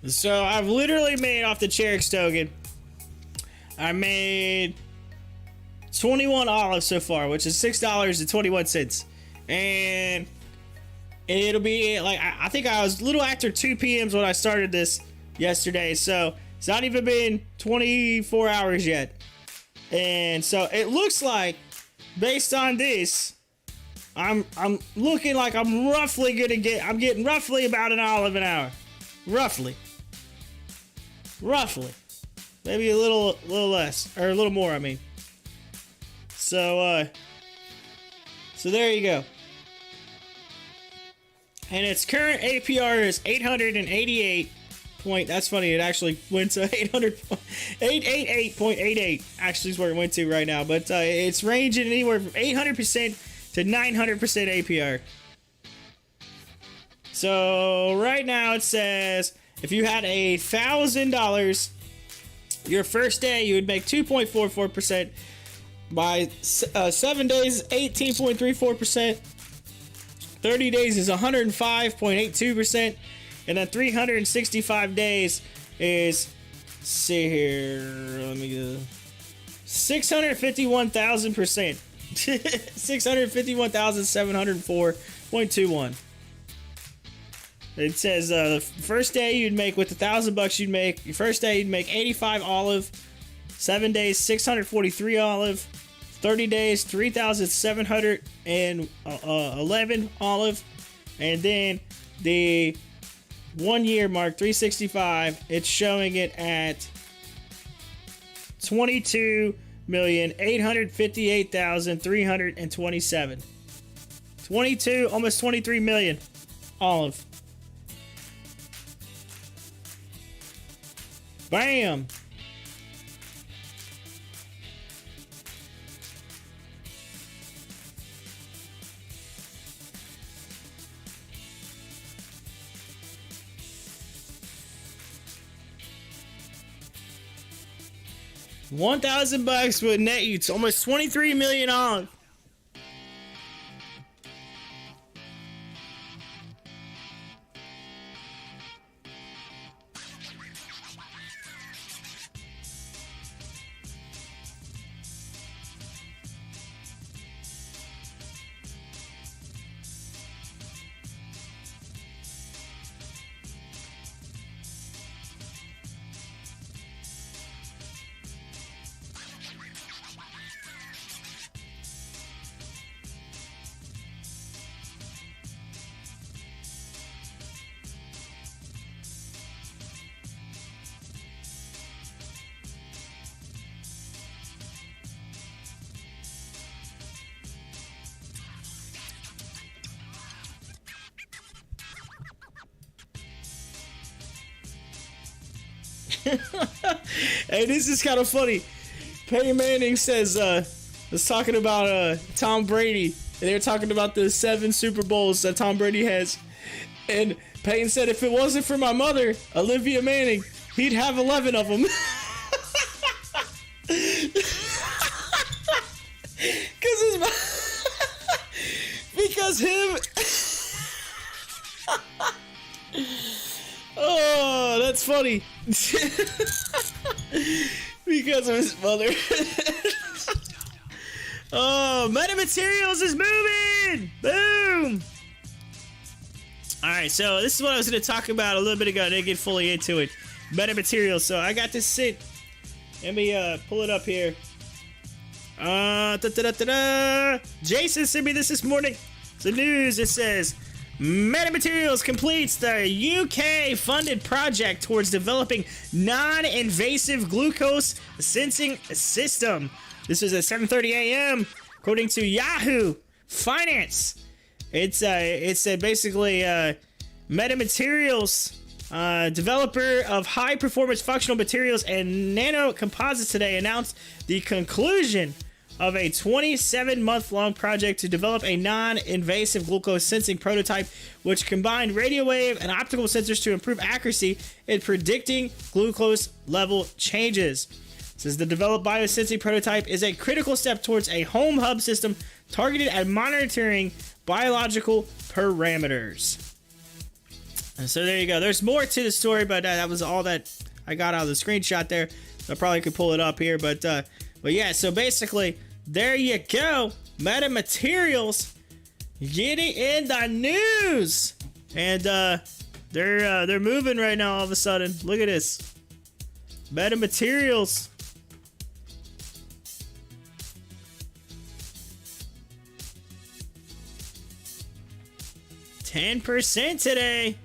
So I've literally made off the Cherok's token. I made 21 olives so far, which is $6.21, and it'll be like I think I was a little after 2 p.m. when I started this yesterday, so it's not even been 24 hours yet. And so it looks like, based on this, I'm looking like I'm getting roughly about an olive an hour, roughly, maybe a little less, or a little more, I mean. So there you go. And its current APR is 888 point. That's funny. It actually went to 888.88. Actually, is where it went to right now. But it's ranging anywhere from 800% to 900% APR. So right now it says if you had $1,000, your first day you would make 2.44%. By 7 days, 18.34%. 30 days is 105.82%. And then 365 days is, see here, let me go, 651,000%. 651,704.21. It says the first day you'd make, with $1,000 you'd make, your first day you'd make 85 olive. 7 days, 643 olive. 30 days, 3,711 olive. And then the 1 year mark, 365, it's showing it at 22,858,327. 22, almost 23 million olive. Bam! $1,000 would net you to almost 23 million olive. Hey, this is kind of funny. Peyton Manning says, was talking about Tom Brady, and they were talking about the 7 Super Bowls that Tom Brady has. And Peyton said, if it wasn't for my mother, Olivia Manning, he'd have 11 of them. Because him. Oh, that's funny. Because of his mother. Oh, Metamaterials is moving! Boom! Alright, so this is what I was going to talk about a little bit ago. I didn't get fully into it. Metamaterials. So I got this sit. Let me pull it up here. Jason sent me this morning. The news, it says, Metamaterials completes the UK-funded project towards developing non-invasive glucose sensing system. This was at 7:30 a.m. according to Yahoo Finance. It's basically Metamaterials, developer of high-performance functional materials and nano composites today announced the conclusion of a 27-month-long project to develop a non-invasive glucose sensing prototype which combined radio wave and optical sensors to improve accuracy in predicting glucose level changes. It says the developed biosensing prototype is a critical step towards a home hub system targeted at monitoring biological parameters. And so there you go. There's more to the story, but that was all that I got out of the screenshot there. I probably could pull it up here, but yeah, so basically, there you go. Metamaterials getting in the news, and they're moving right now. All of a sudden, look at this. Metamaterials. $10% today.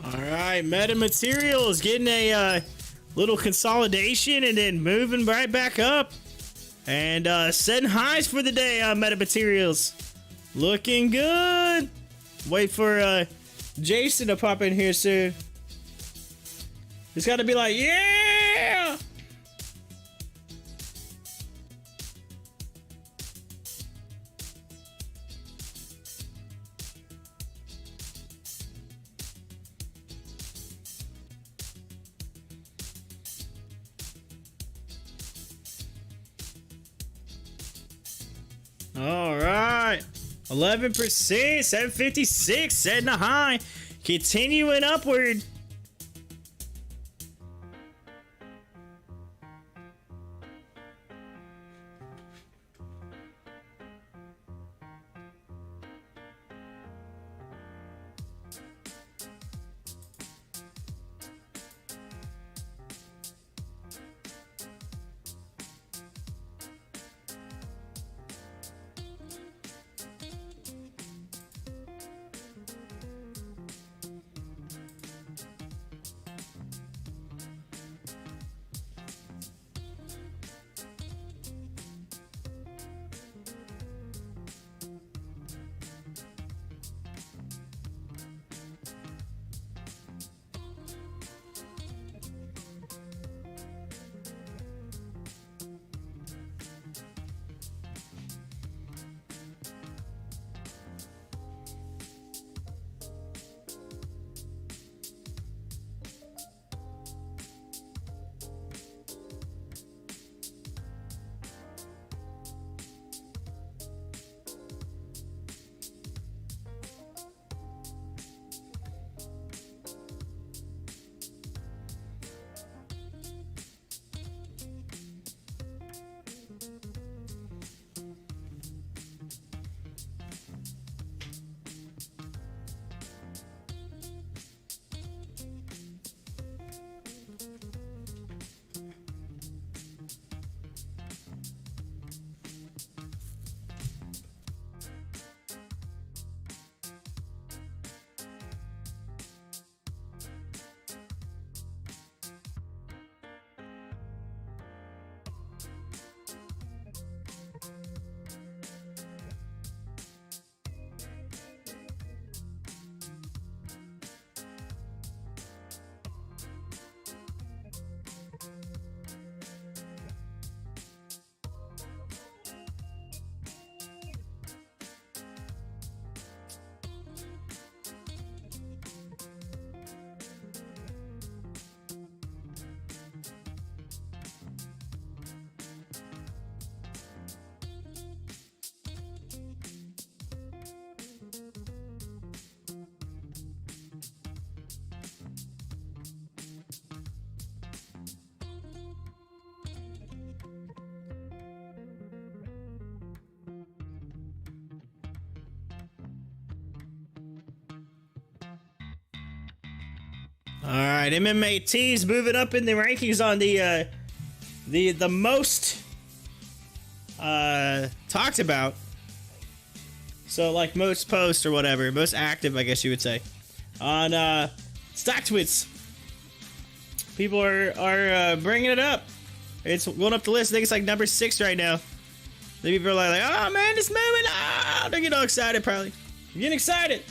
All right, Metamaterials getting a Little consolidation and then moving right back up. And setting highs for the day on metamaterials. Looking good. Wait for Jason to pop in here soon. He's got to be like, yeah! All right, 11%, 756, setting a high, continuing upward. All right, MMAT's moving up in the rankings on the most talked about. So like most posts or whatever, most active, I guess you would say, on Stocktwits. People are bringing it up. It's going up the list. I think it's like number 6 right now. The people are like, oh man, it's moving. Ah, they're getting all excited. Probably getting excited.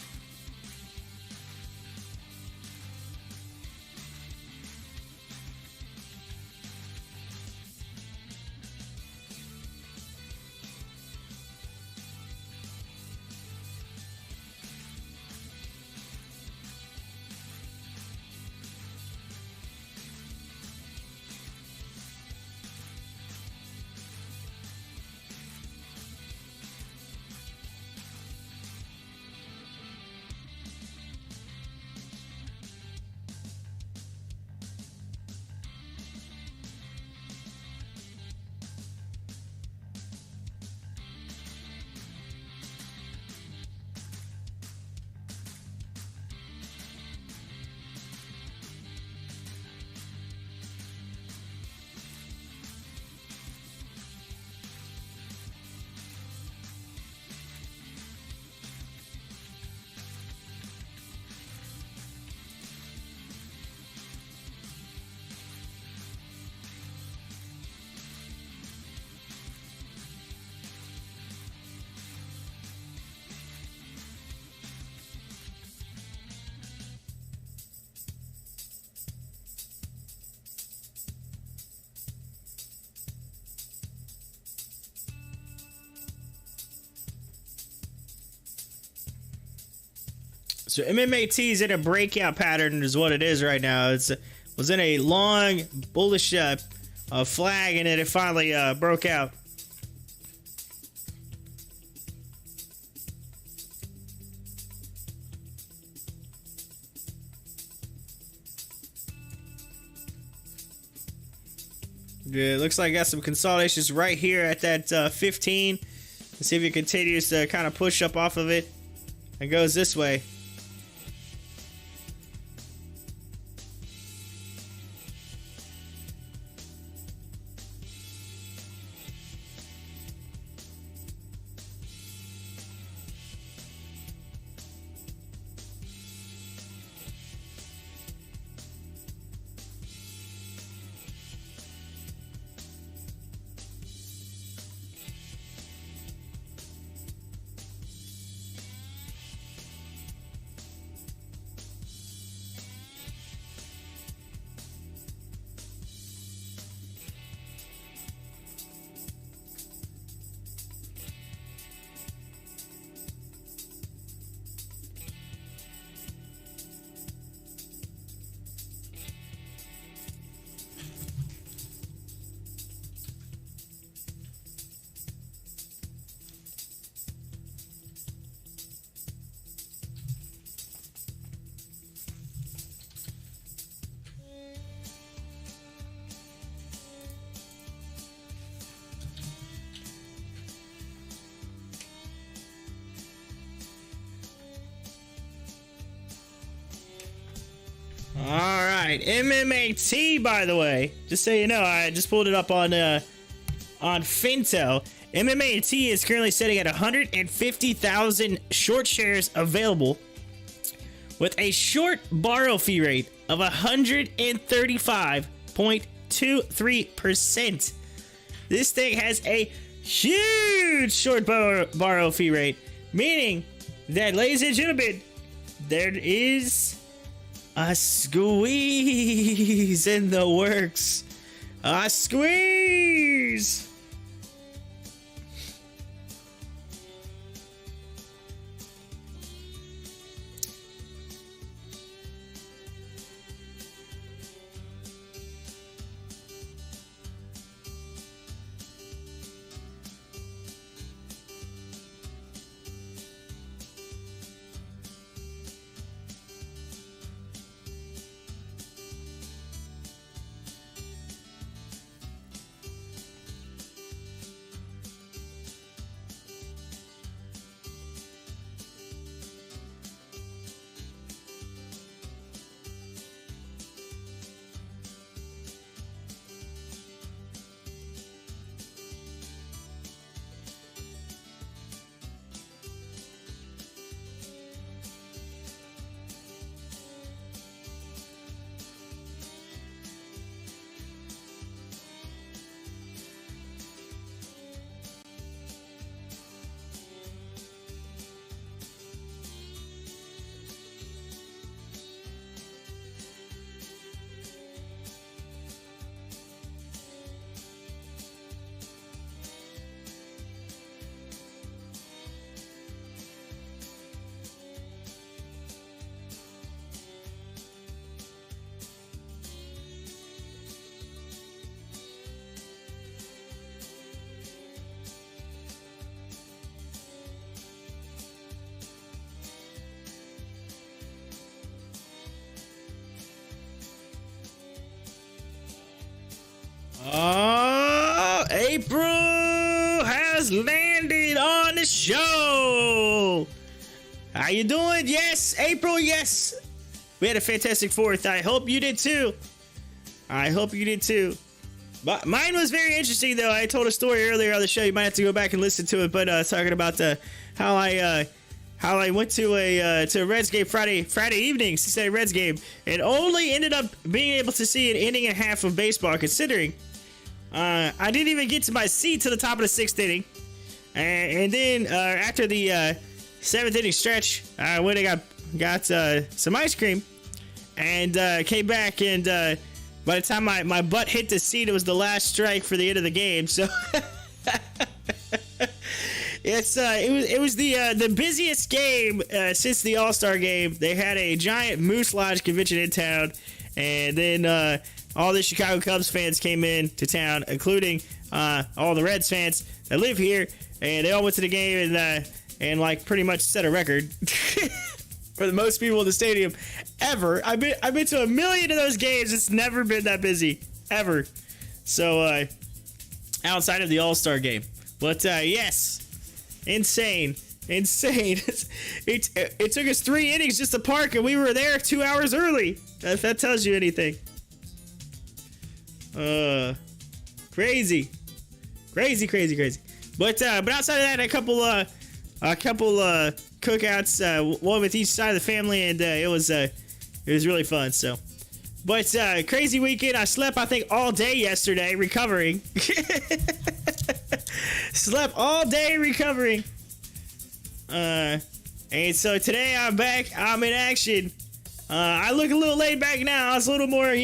So MMAT is in a breakout pattern is what it is right now. It was in a long bullish flag, and then it finally broke out. Yeah, it looks like I got some consolidations right here at that 15. Let's see if it continues to kind of push up off of it and goes this way. All right, MMAT, by the way, just so you know, I just pulled it up on Fintel. MMAT is currently sitting at 150,000 short shares available with a short borrow fee rate of 135.23%. This thing has a huge short borrow fee rate, meaning that, ladies and gentlemen, there is a squeeze in the works. A squeeze. April has landed on the show. How you doing? Yes, April, yes. We had a fantastic 4th. I hope you did too. But mine was very interesting, though. I told a story earlier on the show. You might have to go back and listen to it. But talking about how I went to a Reds game Friday evening, Cincinnati Reds game, and only ended up being able to see an inning and a half of baseball, considering I didn't even get to my seat to the top of the 6th inning. And then after the 7th inning stretch, I went and got some ice cream and came back, and by the time my butt hit the seat, it was the last strike for the end of the game. So It was the busiest game since the All-Star game. They had a giant Moose Lodge convention in town, and then all the Chicago Cubs fans came in to town, including all the Reds fans that live here, and they all went to the game and like pretty much set a record for the most people in the stadium ever. I've been to 1 million of those games. It's never been that busy ever. So outside of the All-Star game, but yes, insane. It took us 3 innings just to park, and we were there 2 hours early. If that tells you anything. Crazy. But outside of that, a couple cookouts, one with each side of the family, and it was really fun. So, but crazy weekend. I slept, I think, all day yesterday recovering. Slept all day recovering. And so today I'm back. I'm in action. I look a little laid back now. I was a little more,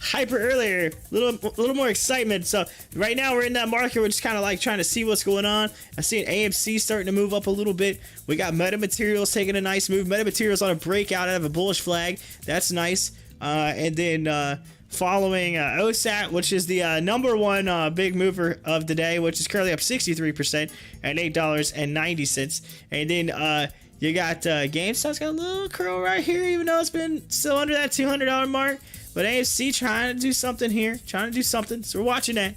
hyper earlier. A little more excitement. So right now we're in that market. We're just kind of like trying to see what's going on. I see an AMC starting to move up a little bit. We got Metamaterials taking a nice move. Metamaterials on a breakout out of a bullish flag. That's nice. And then following OSAT, which is the number one big mover of the day, which is currently up 63% at $8.90. And then you got GameStop's got a little curl right here, even though it's been still under that $200 mark. But AMC trying to do something here, So we're watching that.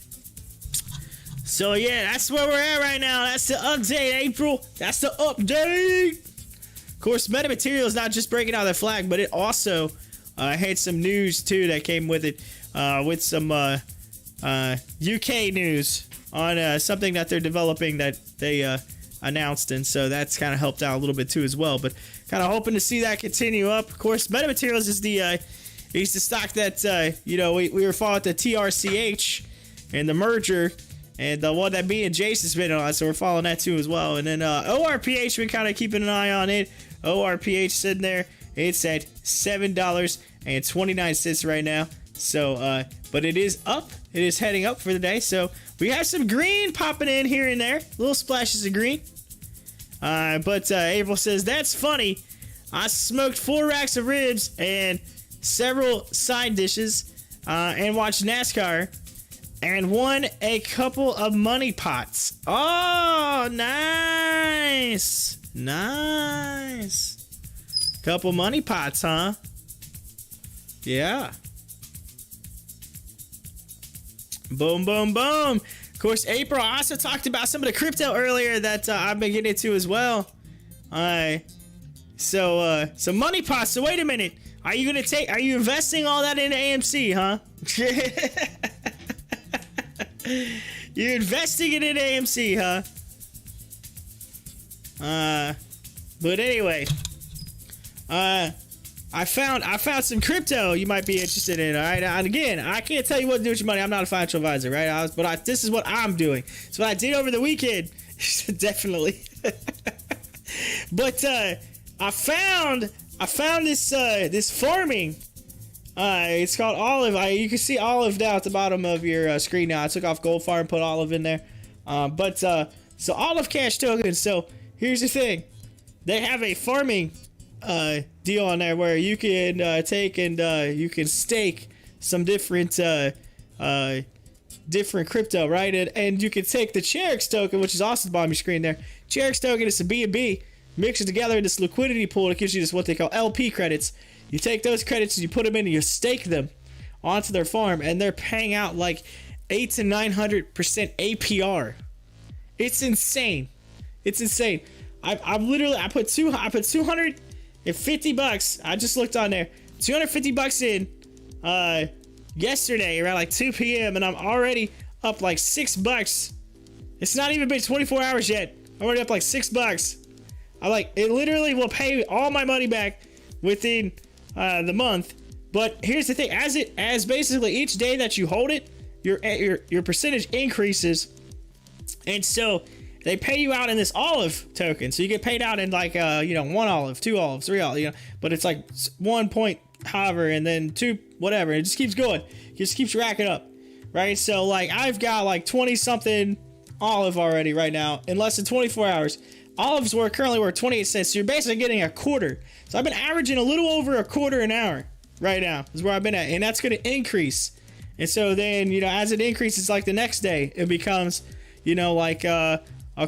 So yeah, that's where we're at right now. That's the update, April. That's the update. Of course, Metamaterial is not just breaking out that flag, but it also had some news too that came with it, with some UK news on something that they're developing that they announced, and so that's kind of helped out a little bit too as well. But kind of hoping to see that continue up. Of course, Metamaterials is the stock that we were following the TRCH and the merger, and the one that me and Jace has been on, so we're following that too as well. And then ORPH, we're kind of keeping an eye on it. ORPH sitting there, it's at $7.29 right now. So but it is up. It is heading up for the day. So we have some green popping in here and there, little splashes of green. But April says, that's funny. I smoked 4 racks of ribs and several side dishes and watched NASCAR and won a couple of money pots. Oh, nice. Couple money pots, huh? Yeah. Boom. Of course, April also talked about some of the crypto earlier that I've been getting into as well. So money pots. So wait a minute. Are you investing all that into AMC, huh? You're investing it in AMC, huh? But anyway, I found some crypto you might be interested in. All right, and again, I can't tell you what to do with your money. I'm not a financial advisor, right? This is what I'm doing. It's what I did over the weekend. Definitely. But I found this farming. It's called Olive. You can see Olive down at the bottom of your screen now. I took off Gold Farm and put Olive in there. So Olive Cash tokens. So here's the thing. They have a farming deal on there where you can take and you can stake some different crypto, right? And you can take the Cherix token, which is also at the bottom of your screen there. Cherix token is a BNB, mix it together in this liquidity pool. It gives you this what they call LP credits. You take those credits and you put them in and you stake them onto their farm, and they're paying out like 800 to 900% APR. It's insane. I put $250. I just looked on there. $250 in yesterday around like 2 p.m. and I'm already up like $6. It's not even been 24 hours yet. I'm already up like $6. It literally will pay all my money back within the month. But here's the thing, as basically each day that you hold it, your percentage increases, and so they pay you out in this olive token. So you get paid out in like 1 olive, 2 olives, 3 olives, but it's like 1 point however, and then 2 whatever. It just keeps going. It just keeps racking up, right? So like I've got like 20 something olive already right now in less than 24 hours. Olives currently worth 28 cents. So you're basically getting a quarter. So I've been averaging a little over a quarter an hour right now is where I've been at. And that's going to increase. And so then, as it increases, like the next day, it becomes, like a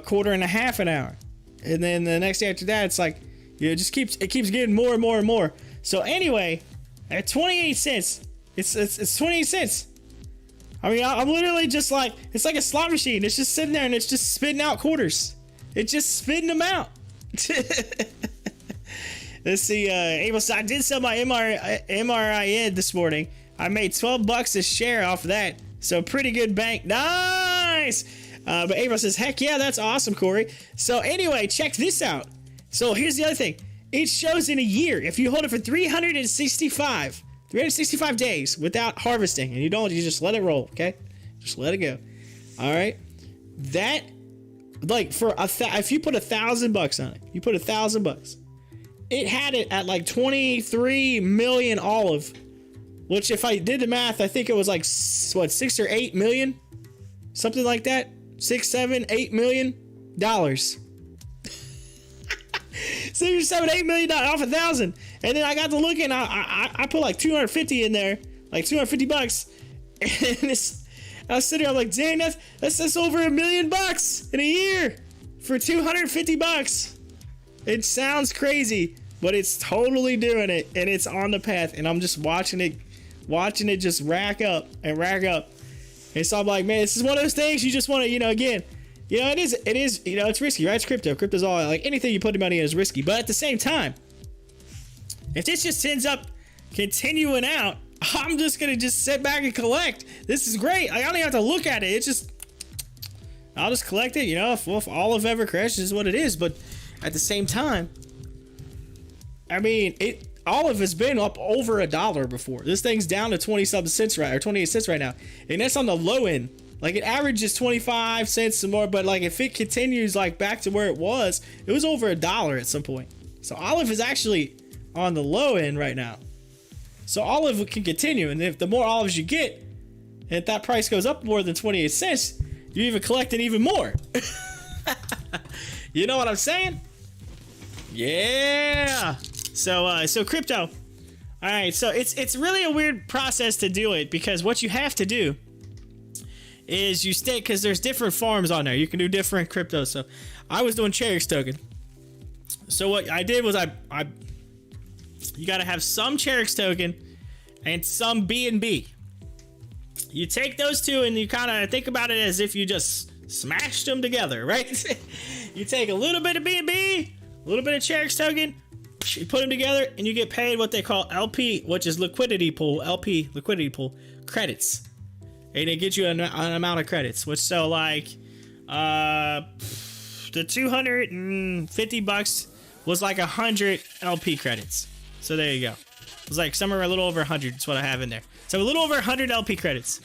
quarter and a half an hour. And then the next day after that, it's like, it keeps getting more and more and more. So anyway, at 28 cents, it's 28 cents. I mean, I'm literally just like, it's like a slot machine. It's just sitting there and it's just spitting out quarters. It's just spitting them out. Let's see. I did sell my MRIN this morning. I made $12 a share off of that. So pretty good bank. Nice. But April says, heck yeah, that's awesome, Corey. So anyway, check this out. So here's the other thing. It shows in a year. If you hold it for 365 days without harvesting, and you just let it roll, okay? Just let it go. All right. That, like, if you put $1,000 on it, you put $1,000. It had it at like 23 million olive, which if I did the math, I think it was like, 6 or 8 million? Something like that. 6, 7, 8 million dollars. 6 or 7, 8 million dollars off 1,000. And then I got to looking, I put like 250 in there, like $250. And I was sitting there, I'm like, dang, that's over $1 million in a year for $250. It sounds crazy, but it's totally doing it, and it's on the path, and I'm just watching it just rack up and rack up. And so I'm like, man, this is one of those things you just want to, again, it is, it's risky, right? It's crypto. Crypto's all, like, anything you put your money in is risky. But at the same time, if this just ends up continuing out, I'm just going to just sit back and collect. This is great. I don't even have to look at it. It's just, I'll just collect it, if olive ever crashes is what it is. But at the same time, I mean, olive has been up over $1 before. This thing's down to 20-something cents or 28 cents right now. And that's on the low end. Like, it averages 25 cents and more, but like if it continues like back to where it was over $1 at some point. So olive is actually on the low end right now. So olive can continue, and if the more olives you get, and if that price goes up more than 28 cents, you're even collecting even more. You know what I'm saying? Yeah. So crypto. All right. So it's really a weird process to do it, because what you have to do is you stake, because there's different farms on there. You can do different cryptos. So I was doing Cherix token. So what I did was you got to have some Cherix token and some BNB. You take those two and you kind of think about it as if you just smashed them together, right? You take a little bit of BNB, a little bit of Cherix token, you put them together, and you get paid what they call LP, which is liquidity pool, LP liquidity pool credits, and it gets you an amount of credits. Which, so like, the $250 was like 100 LP credits. So there you go. It was like somewhere a little over 100. That's what I have in there. So a little over 100 LP credits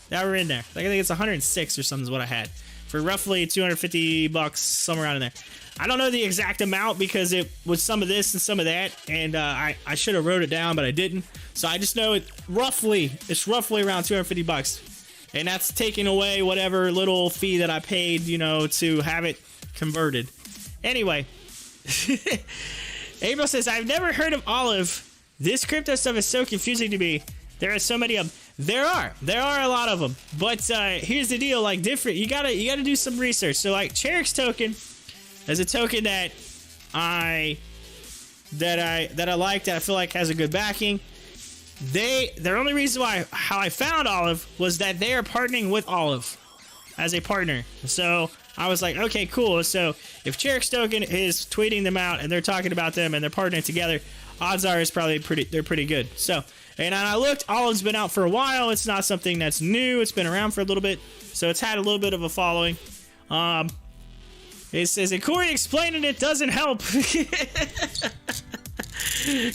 that were in there. Like, I think it's 106 or something is what I had for roughly $250, somewhere around in there. I don't know the exact amount because it was some of this and some of that, and I should have wrote it down, but I didn't. So I just know it's roughly around $250, and that's taking away whatever little fee that I paid, to have it converted. Anyway. April says, I've never heard of olive. This crypto stuff is so confusing to me. There are so many of them. There are a lot of them. But here's the deal, like, different. You gotta do some research. So like Cherix token is a token that I like, that I feel like has a good backing. Their only reason how I found olive was that they are partnering with olive as a partner. So I was like, okay, cool. So if Cherix token is tweeting them out and they're talking about them and they're partnering together, odds are they're pretty good. So, and I looked, olive's been out for a while. It's not something that's new. It's been around for a little bit. So it's had a little bit of a following. It says, and Corey explaining it doesn't help.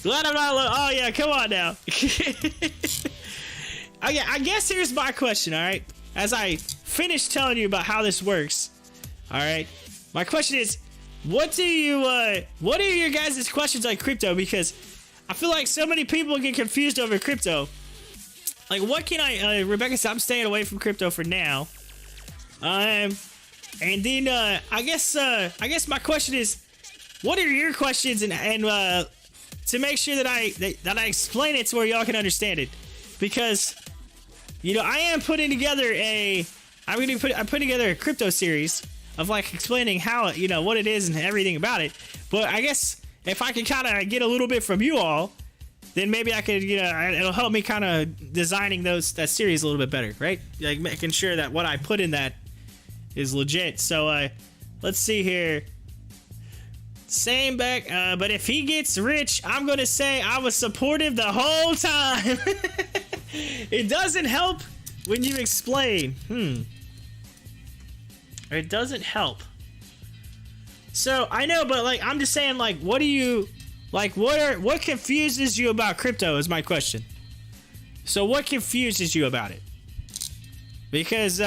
Glad I'm not alone. Oh yeah, come on now. Oh yeah, I guess here's my question, all right? As I finish telling you about how this works, all right, my question is, what are your guys' questions on crypto? Because I feel like so many people get confused over crypto. Like, what can Rebecca said, I'm staying away from crypto for now. And then I guess my question is, what are your questions, and to make sure that I explain it to where y'all can understand it, because I am putting together I'm putting together a crypto series of like explaining how what it is and everything about it. But I guess if I can kind of get a little bit from you all, then maybe I could it'll help me kind of designing that series a little bit better, right? Like making sure that what I put in that is legit. So let's see here. Same back, but if he gets rich, I'm gonna say I was supportive the whole time. It doesn't help when you explain. It doesn't help. So I know, but like I'm just saying, like, what do you like? What confuses you about crypto is my question. So what confuses you about it? Because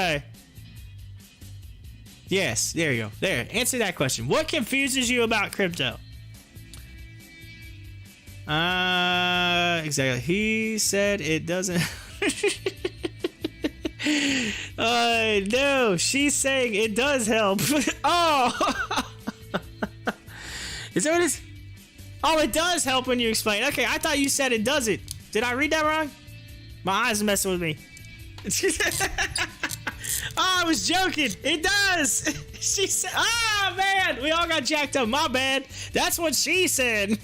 yes, there you go. There, answer that question. What confuses you about crypto? Exactly. He said it doesn't. No, she's saying it does help. Oh, is that what it is? Oh, it does help when you explain. Okay, I thought you said it doesn't. Did I read that wrong? My eyes are messing with me. Oh, I was joking. It does. She said, oh, man. We all got jacked up. My bad. That's what she said.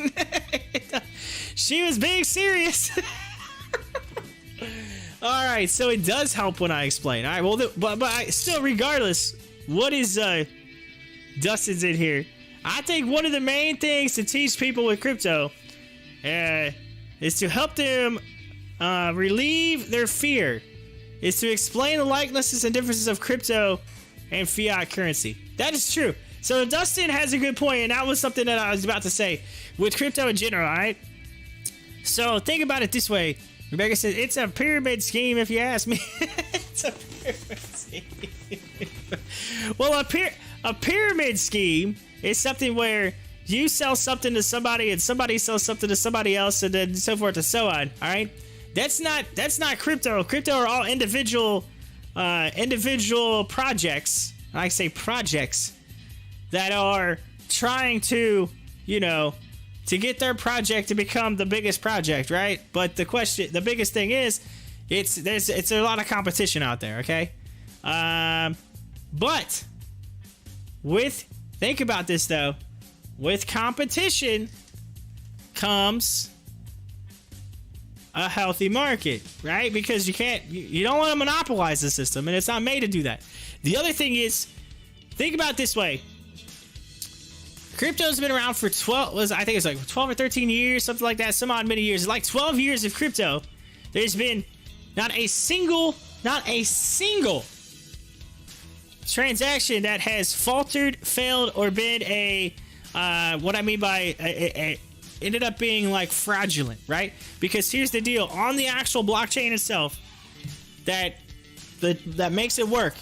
She was being serious. All right. So it does help when I explain. All right. Well, but still, regardless, what is Dustin's in here? I think one of the main things to teach people with crypto is to help them relieve their fear. Is to explain the likenesses and differences of crypto and fiat currency. That is true. So Dustin has a good point, and that was something that I was about to say with crypto in general, all right? So think about it this way. Rebecca said, it's a pyramid scheme, if you ask me. It's a pyramid scheme. Well, a pyramid scheme is something where you sell something to somebody and somebody sells something to somebody else, and then so forth and so on, all right? That's not crypto. Crypto are all individual projects. I say projects that are trying to, to get their project to become the biggest project, right? But the biggest thing is, it's a lot of competition out there, okay? But think about this though, with competition comes a healthy market, right? Because you don't want to monopolize the system, and it's not made to do that. The other thing is, think about it this way. Crypto's been around for 12 or 13 years, something like that, some odd many years. It's like 12 years of crypto. There's been not a single transaction that has faltered, failed, or been what I mean by ended up being like fraudulent, right? Because here's the deal: on the actual blockchain itself, that makes it work,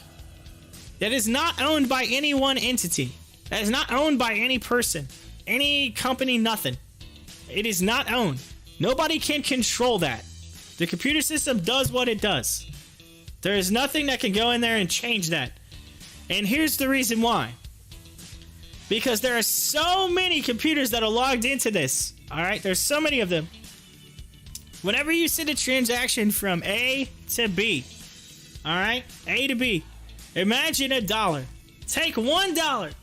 that is not owned by any one entity, that is not owned by any person, any company, nothing. It is not owned. Nobody can control that. The computer system does what it does. There is nothing that can go in there and change that. And here's the reason why. Because there are so many computers that are logged into this. All right, there's so many of them. Whenever you send a transaction from A to B, all right, A to B, imagine $1. Take $1,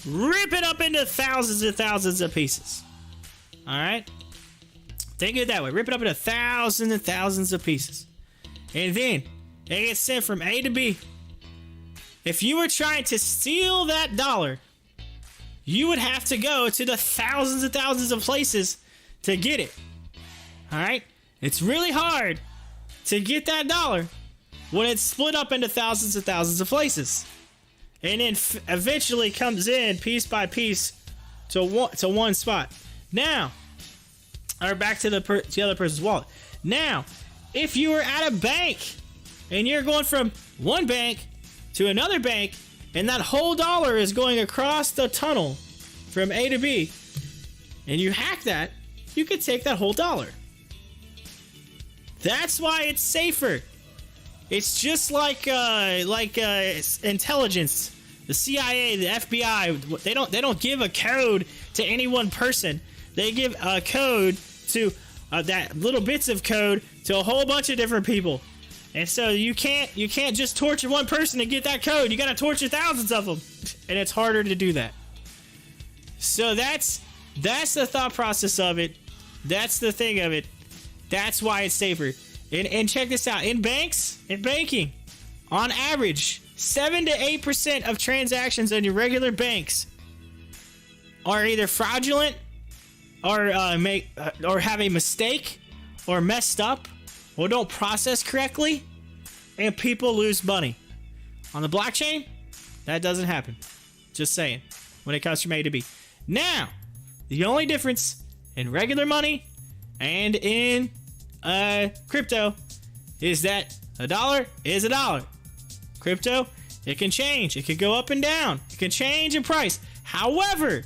rip it up into thousands and thousands of pieces. All right, think of it that way. Rip it up into thousands and thousands of pieces, and then it gets sent from A to B. If you were trying to steal that $1, you would have to go to the thousands and thousands of places to get it. All right? It's really hard to get that $1 when it's split up into thousands and thousands of places. And then eventually comes in piece by piece to one spot. Now, or back to the other person's wallet. Now, if you were at a bank and you're going from one bank to another bank, and that whole $1 is going across the tunnel from A to B, and you hack that, you could take that whole $1. That's why it's safer. It's just like intelligence. the CIA, the FBI, they don't give a code to any one person. They give a code to that little bits of code to a whole bunch of different people. And so you can't just torture one person to get that code. You got to torture thousands of them, and it's harder to do that. So that's the thought process of it. That's the thing of it. That's why it's safer. And check this out. In banking, on average, 7 to 8% of transactions on your regular banks are either fraudulent or have a mistake or messed up or don't process correctly, and people lose money. On the blockchain, that doesn't happen. Just saying. When it comes from A to B. Now, the only difference in regular money and in crypto is that a dollar is a dollar. Crypto, it can change. It can go up and down. It can change in price. However,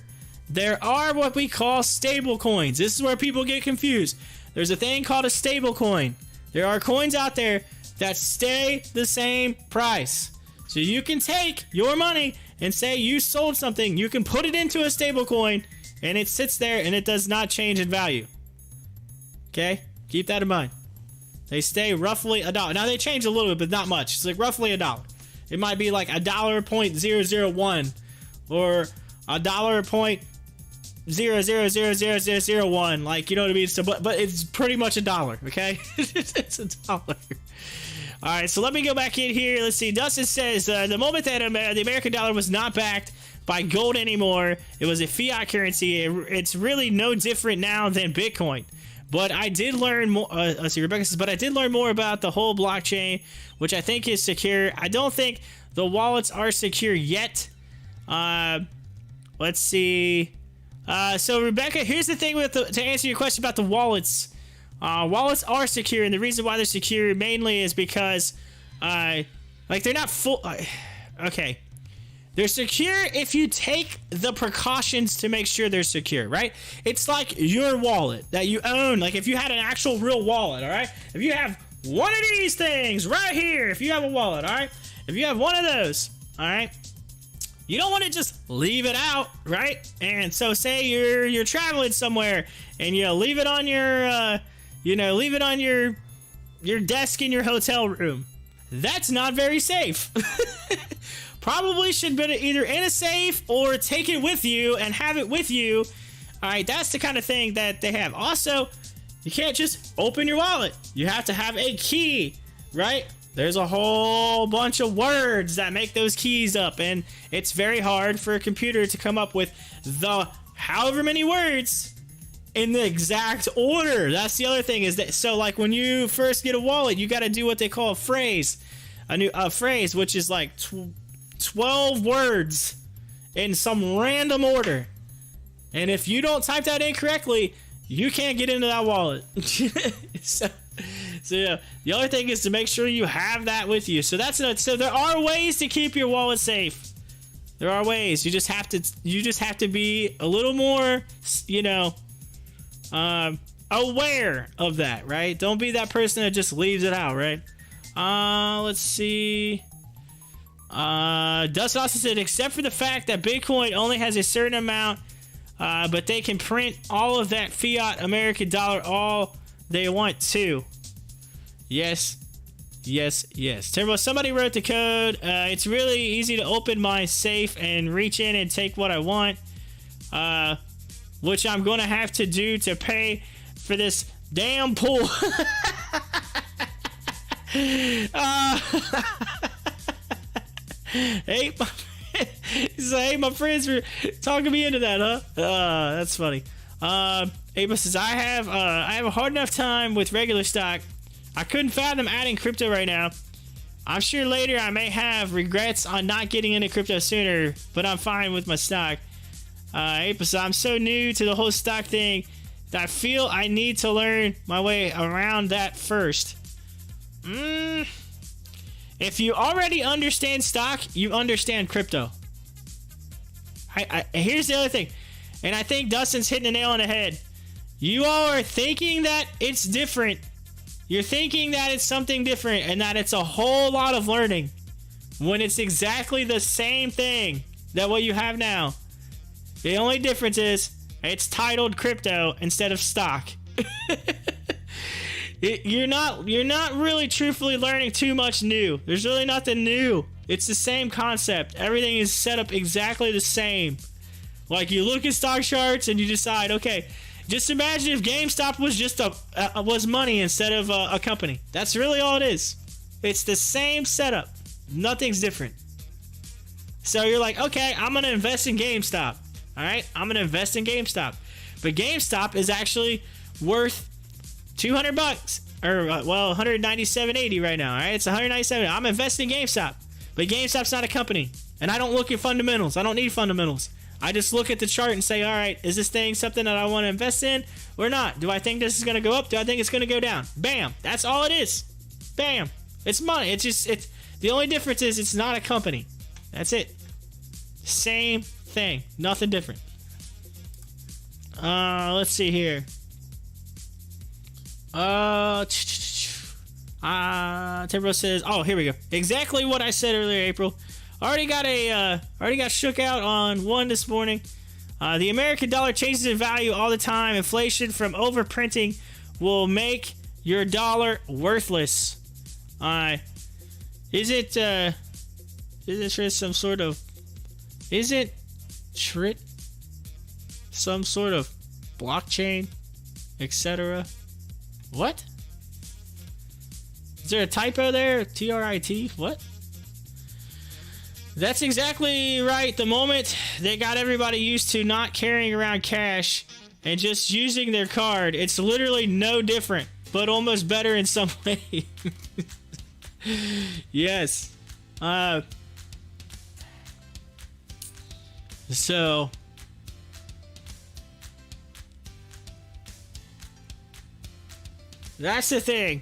there are what we call stable coins. This is where people get confused. There's a thing called a stable coin. There are coins out there that stay the same price. So you can take your money and say you sold something. You can put it into a stable coin and it sits there and it does not change in value. Okay? Keep that in mind. They stay roughly a dollar. Now they change a little bit, but not much. It's like roughly a dollar. It might be like $1.001 or $1.0000001. Like, you know what I mean? So, but it's pretty much a dollar. Okay, it's a dollar. All right, so let me go back in here. Let's see. Dustin says the moment that the American dollar was not backed by gold anymore, it was a fiat currency. It's really no different now than Bitcoin. But I did learn more. Let's see, Rebecca says, but I did learn more about the whole blockchain, which I think is secure. I don't think the wallets are secure yet. Let's see. So Rebecca, here's the thing with to answer your question about the wallets. Wallets are secure, and the reason why they're secure mainly is because, like, they're not full. Okay. They're secure if you take the precautions to make sure they're secure, right? It's like your wallet that you own. Like if you had an actual real wallet, all right? If you have one of these things right here, if you have a wallet, all right? If you have one of those, all right? You don't want to just leave it out, right? And so say you're traveling somewhere and you leave it on your, leave it on your desk in your hotel room. That's not very safe. Probably should be either in a safe or take it with you and have it with you. All right, that's the kind of thing that they have. Also, you can't just open your wallet. You have to have a key, right? There's a whole bunch of words that make those keys up, and it's very hard for a computer to come up with the however many words in the exact order. That's the other thing is that, so like when you first get a wallet, you got to do what they call a phrase, a phrase, which is like 12 words in some random order. And if you don't type that in correctly, you can't get into that wallet. so yeah, the other thing is to make sure you have that with you. So so there are ways to keep your wallet safe. There are ways. You just have to be a little more, aware of that, right? Don't be that person that just leaves it out, right? Let's see. Dustin also said, except for the fact that Bitcoin only has a certain amount, but they can print all of that fiat American dollar all they want to. Yes. Turbo, somebody wrote the code. It's really easy to open my safe and reach in and take what I want, which I'm going to have to do to pay for this damn pool. Hey, my friends were talking me into that, huh? That's funny. Ava says, I have a hard enough time with regular stock. I couldn't fathom adding crypto right now. I'm sure later I may have regrets on not getting into crypto sooner, but I'm fine with my stock. Ava says, I'm so new to the whole stock thing that I feel I need to learn my way around that first. If you already understand stock, you understand crypto. Here's the other thing, and I think Dustin's hitting the nail on the head. You all are thinking that it's different. You're thinking that it's something different and that it's a whole lot of learning. when it's exactly the same thing that what you have now. The only difference is it's titled crypto instead of stock. You're not really truthfully learning too much new. There's really nothing new. It's the same concept. Everything is set up exactly the same. Like, you look at stock charts and you decide, okay, just imagine if GameStop was just was money instead of a company. That's really all it is. It's the same setup. Nothing's different. So you're like, okay, I'm gonna invest in GameStop. All right, I'm gonna invest in GameStop, but GameStop is actually worth $200 or well, 197.80 right now. All right, it's 197. I'm investing in GameStop, but GameStop's not a company, and I don't look at fundamentals. I don't need fundamentals. I just look at the chart and say, all right, is this thing something that I want to invest in or not? Do I think this is going to go up? Do I think it's going to go down? Bam. That's all it is. Bam. It's money. It's the only difference is it's not a company. That's it. Same thing. Nothing different. Let's see here. Timber says, oh, here we go. Exactly what I said earlier, April. Already got shook out on one this morning. The American dollar changes in value all the time. Inflation from overprinting will make your dollar worthless. Is it some sort of blockchain, etc.? What? Is there a typo there? TRIT? What? That's exactly right. The moment they got everybody used to not carrying around cash and just using their card, it's literally no different, but almost better in some way. Yes. So that's the thing.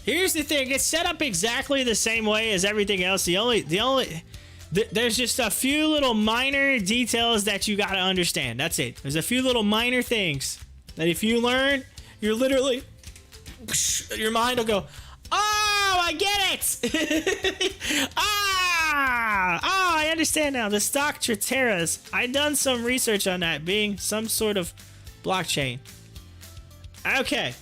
Here's the thing, it's set up exactly the same way as everything else. There's just a few little minor details that you gotta understand. That's it. There's a few little minor things that if you learn, you're literally, your mind will go, oh, I get it. I understand now. The Stocktwits. I done some research on that being some sort of blockchain. Okay.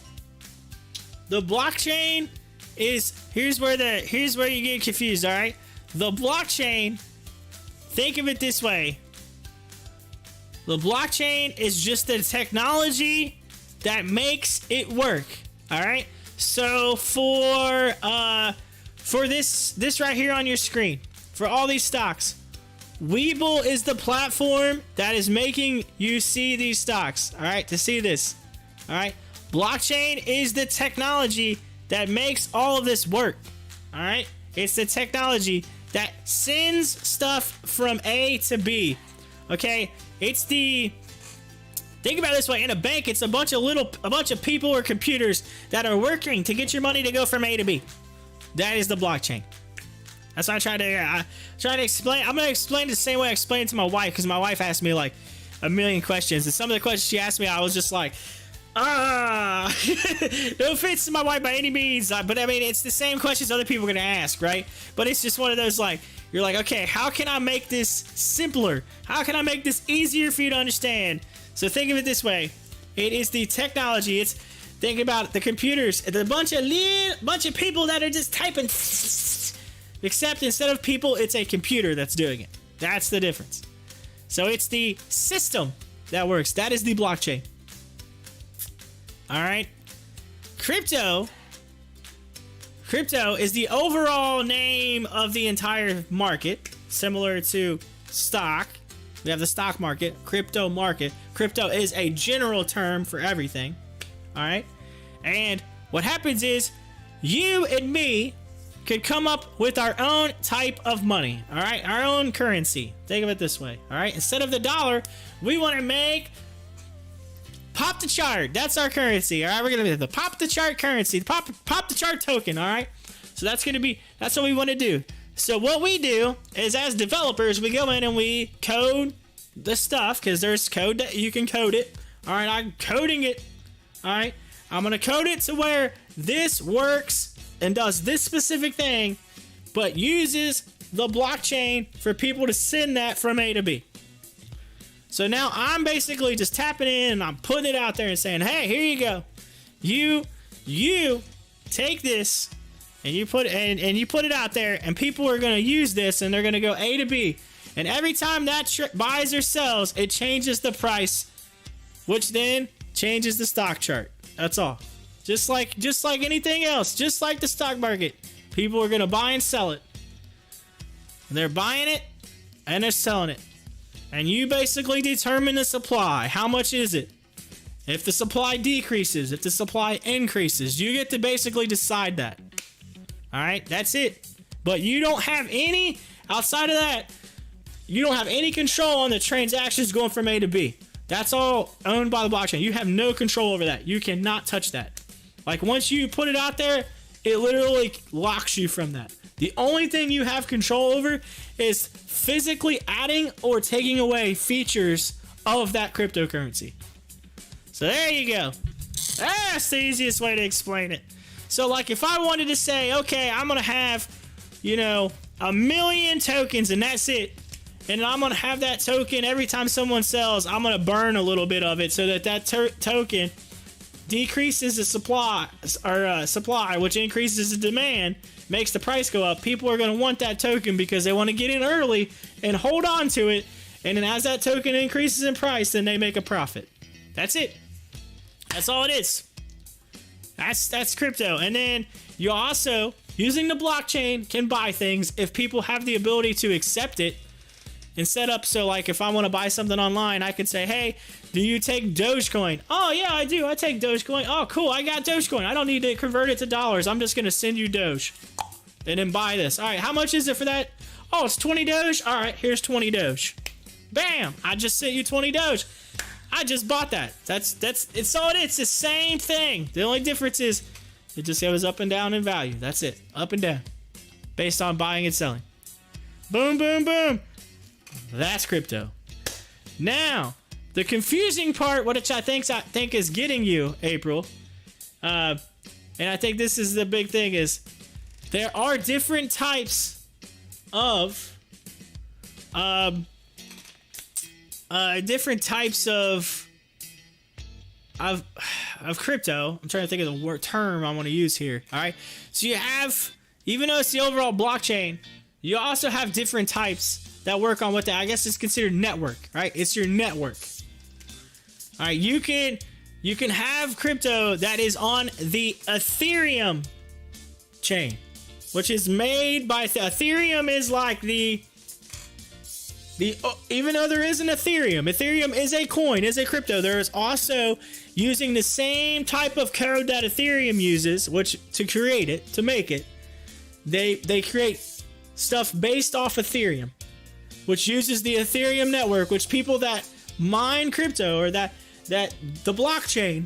The blockchain is here's where you get confused, all right? The blockchain, think of it this way. The blockchain is just the technology that makes it work, all right? So for this right here on your screen, for all these stocks, WEBULL is the platform that is making you see these stocks, all right? To see this, all right? Blockchain is the technology that makes all of this work. All right? It's the technology that sends stuff from A to B. Okay? It's the, think about it this way, in a bank, it's a bunch of people or computers that are working to get your money to go from A to B. That is the blockchain. That's what I try to explain. I'm going to explain it the same way I explained it to my wife, because my wife asked me like a million questions, and some of the questions she asked me, I was just like, no offense to my wife by any means, but I mean, it's the same questions other people are gonna ask, right? But it's just one of those, like, you're like, okay, how can I make this simpler? How can I make this easier for you to understand? So think of it this way. It is the technology. Think about the computers, the bunch of people that are just typing, except instead of people, it's a computer that's doing it. That's the difference. So it's the system that works. That is the blockchain. All right, crypto is the overall name of the entire market, similar to stock. We have the stock market, crypto market. Crypto is a general term for everything. All right, and what happens is you and me could come up with our own type of money. All right, our own currency. Think of it this way. All right, instead of the dollar, we want to make pop the chart. That's our currency. All right, we're gonna be the pop the chart currency, pop the chart token. All right, so that's what we want to do. So what we do is, as developers, we go in and we code the stuff, because there's code that you can code it. All right, I'm coding it. All right, I'm gonna code it to where this works and does this specific thing, but uses the blockchain for people to send that from A to B. So now I'm basically just tapping in and I'm putting it out there and saying, hey, here you go. You take this and you put it out there, and people are going to use this and they're going to go A to B. And every time that buys or sells, it changes the price, which then changes the stock chart. That's all. Just like anything else, just like the stock market, people are going to buy and sell it. And they're buying it and they're selling it. And you basically determine the supply. How much is it? If the supply decreases, if the supply increases, you get to basically decide that. All right, that's it. But you don't have any, outside of that, you don't have any control on the transactions going from A to B. That's all owned by the blockchain. You have no control over that. You cannot touch that. Like, once you put it out there, it literally locks you from that. The only thing you have control over is physically adding or taking away features of that cryptocurrency. So there you go. That's the easiest way to explain it. So like, if I wanted to say, okay, I'm going to have, 1 million tokens and that's it. And I'm going to have that token every time someone sells, I'm going to burn a little bit of it so that token decreases the supply, which increases the demand, makes the price go up. People are going to want that token because they want to get in early and hold on to it. And then as that token increases in price, then they make a profit. That's it. That's all it is. That's crypto. And then you also, using the blockchain, can buy things if people have the ability to accept it and set up. So like, if I want to buy something online, I could say, hey, do you take Dogecoin? Oh yeah, I do. I take Dogecoin. Oh cool, I got Dogecoin. I don't need to convert it to dollars. I'm just going to send you Doge and then buy this. All right, how much is it for that? Oh, it's 20 Doge. All right, here's 20 Doge. Bam, I just sent you 20 Doge. I just bought that. It's all it is. It's the same thing. The only difference is it just goes up and down in value. That's it. Up and down. Based on buying and selling. Boom, boom, boom. That's crypto. Now, the confusing part, which I think is getting you, April, and I think this is the big thing, is there are different types of crypto. I'm trying to think of the term I want to use here. All right. So you have, even though it's the overall blockchain, you also have different types that work on what I guess is considered network, right? It's your network. All right. You can have crypto that is on the Ethereum chain, which is made by Ethereum is like even though there is an Ethereum is a coin, is a crypto. There is also using the same type of code that Ethereum uses, which to create it, to make it, they create stuff based off Ethereum, which uses the Ethereum network, which people that mine crypto or that the blockchain,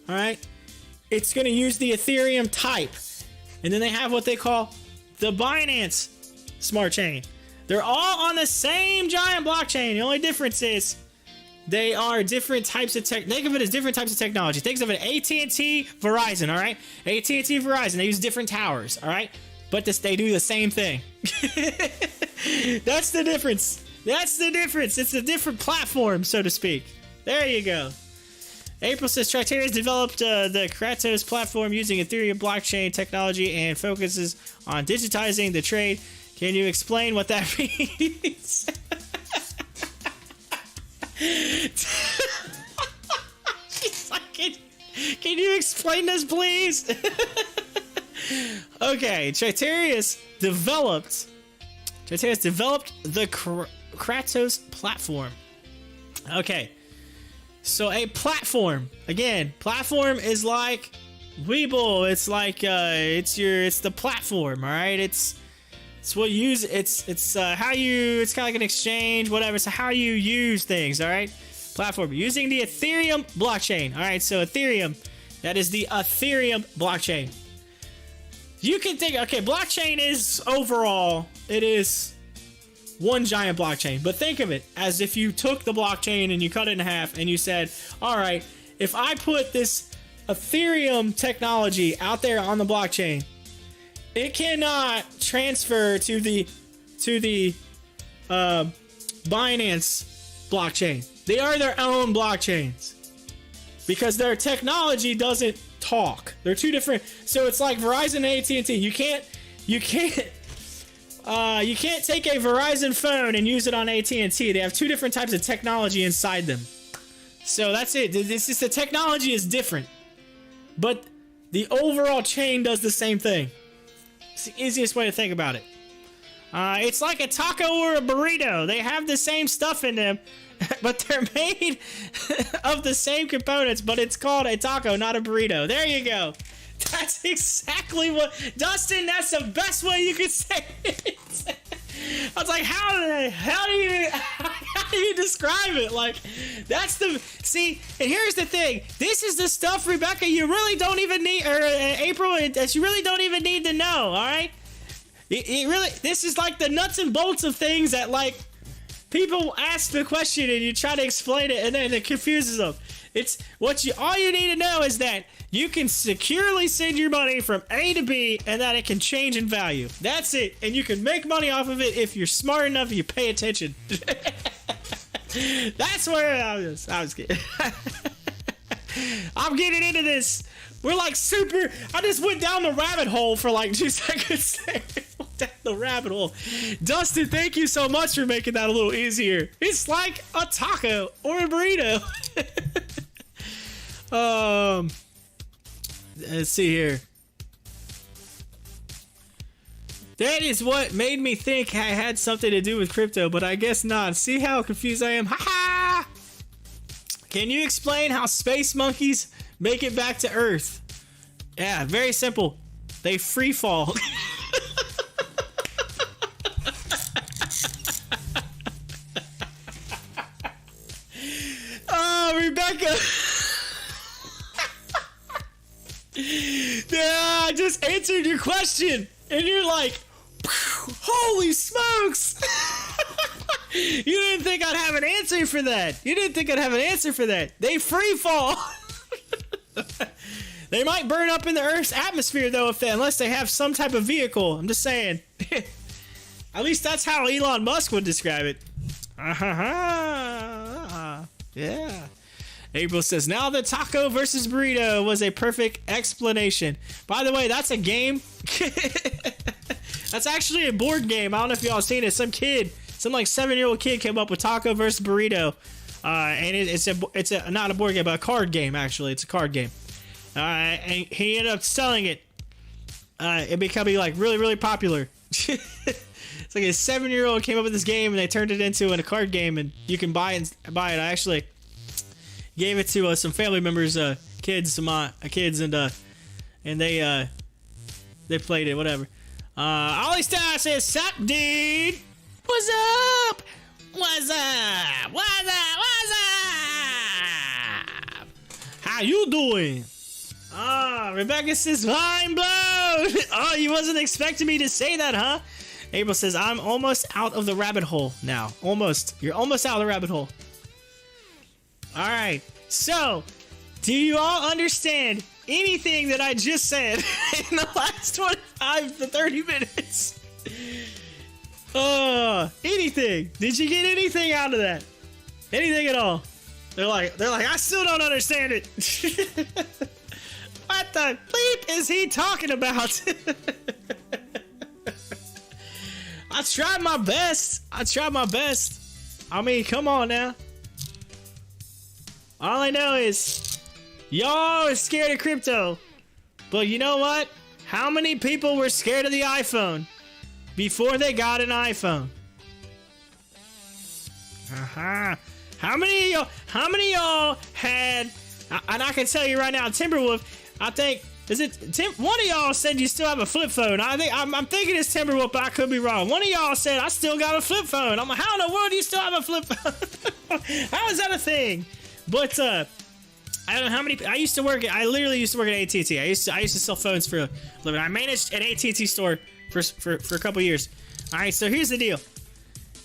all right, it's going to use the Ethereum type. And then they have what they call the Binance Smart Chain. They're all on the same giant blockchain. The only difference is they are different types of tech. Think of it as different types of technology. Think of it AT&T, Verizon, all right? AT&T, Verizon, they use different towers, all right? But they do the same thing. That's the difference. That's the difference. It's a different platform, so to speak. There you go. April says Triteria has developed the Kratos platform using Ethereum blockchain technology and focuses on digitizing the trade. Can you explain what that means? She's like, can you explain this, please? Okay, Triteria developed the Kratos platform. Okay, so a platform, again, platform is like WEBULL. It's like it's the platform, all right? It's what you use. It's how you. It's kind of like an exchange, whatever. So how you use things, all right? Platform using the Ethereum blockchain. All right, so Ethereum, that is the Ethereum blockchain. You can think, okay, blockchain is overall, it is one giant blockchain. But think of it as if you took the blockchain and you cut it in half and you said, all right, if I put this Ethereum technology out there on the blockchain, it cannot transfer to the Binance blockchain. They are their own blockchains because their technology doesn't talk. They're two different. So it's like Verizon and AT&T. You can't take a Verizon phone and use it on AT&T. They have two different types of technology inside them. So that's it. It's just the technology is different, but the overall chain does the same thing. It's the easiest way to think about it. It's like a taco or a burrito. They have the same stuff in them, but they're made of the same components, but it's called a taco, not a burrito. There you go. That's exactly what... Dustin, that's the best way you could say it. I was like, how do you describe it? Like, that's the... See, and here's the thing. This is the stuff, Rebecca, you really don't even need... Or April, that you really don't even need to know, all right? It really... This is like the nuts and bolts of things that, like, people ask the question and you try to explain it and then it confuses them. It's what you... All you need to know is that you can securely send your money from A to B and that it can change in value. That's it. And you can make money off of it if you're smart enough and you pay attention. That's where I was kidding. I'm getting into this. We're like super... I just went down the rabbit hole for like 2 seconds there. Down the rabbit hole. Dustin, thank you so much for making that a little easier. It's like a taco or a burrito. Let's see here. That is what made me think I had something to do with crypto, but I guess not. See how confused I am? Ha ha! Can you explain how space monkeys make it back to Earth? Yeah, very simple. They free fall. Oh, Rebecca. Yeah, I just answered your question, and you're like, holy smokes! You didn't think I'd have an answer for that. They free fall. They might burn up in the Earth's atmosphere, though, unless they have some type of vehicle. I'm just saying. At least that's how Elon Musk would describe it. Yeah. April says, now the taco versus burrito was a perfect explanation. By the way, that's a game. That's actually a board game. I don't know if y'all seen it. Some like 7-year-old kid came up with taco versus burrito. And it's not a board game, but a card game, actually. It's a card game. And he ended up selling it. It becoming like really, really popular. It's like a 7-year-old came up with this game and they turned it into a card game and you can buy it. I actually gave it to some family members, kids and they played it, whatever. Ollie Star says, sup, dude? What's up? What's up? What's up? What's up? How you doing? Rebecca says, mind blown. Oh, you wasn't expecting me to say that, huh? April says, I'm almost out of the rabbit hole now. Almost. You're almost out of the rabbit hole. All right. So, do you all understand anything that I just said in the last 25 to 30 minutes? Anything? Did you get anything out of that? Anything at all? They're like, I still don't understand it. What the bleep is he talking about? I tried my best. I mean, come on now. All I know is y'all are scared of crypto. But you know what? How many people were scared of the iPhone before they got an iPhone? How many of y'all had, and I can tell you right now, Timberwolf, I think, one of y'all said you still have a flip phone. I'm thinking it's Timberwolf, but I could be wrong. One of y'all said I still got a flip phone. I'm like, how in the world do you still have a flip phone? How is that a thing? But I don't know how many. I literally used to work at AT&T. I used to sell phones for a living. I managed an AT&T store for a couple years. All right, so here's the deal.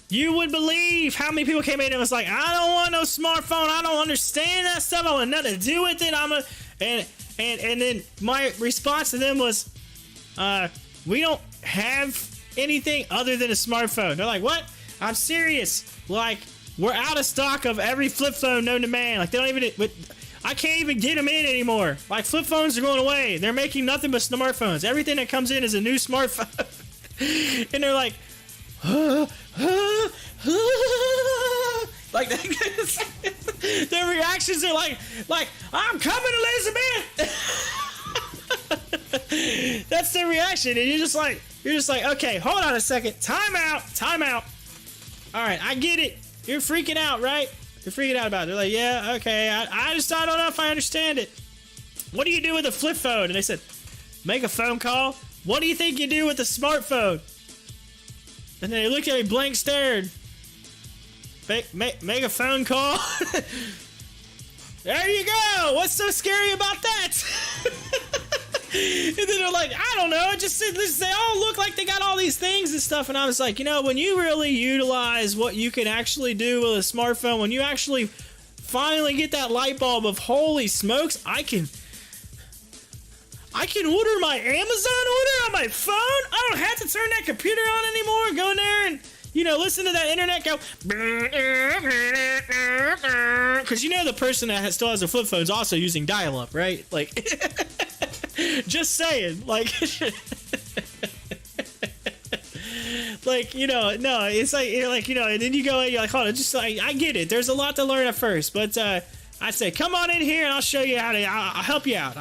You would believe how many people came in and was like, I don't want no smartphone. I don't understand that stuff. I want nothing to do with it. And then my response to them was, we don't have anything other than a smartphone. They're like, what? I'm serious. Like, we're out of stock of every flip phone known to man. Like, they don't even, I can't even get them in anymore. Like, flip phones are going away. They're making nothing but smartphones. Everything that comes in is a new smartphone. And they're like, like, their reactions are like, I'm coming, Elizabeth. That's their reaction. And you're just like, okay, hold on a second. Time out. All right, I get it. You're freaking out, right? You're freaking out about it. They're like, yeah, okay. I don't know if I understand it. What do you do with a flip phone? And they said, make a phone call. What do you think you do with a smartphone? And then they looked at me blank stared. Make a phone call. There you go. What's so scary about that? And then they're like, I don't know. They all look like they got all these things and stuff. And I was like, when you really utilize what you can actually do with a smartphone, when you actually finally get that light bulb of holy smokes, I can order my Amazon order on my phone. I don't have to turn that computer on anymore. Go in there and listen to that internet go. Because the person that still has a flip phone is also using dial-up, right? Like, just saying. Like, like, no, it's like, you're like, and then you go and you're like, hold on, just like, I get it. There's a lot to learn at first, but I say, come on in here and I'll show you how to, I'll help you out.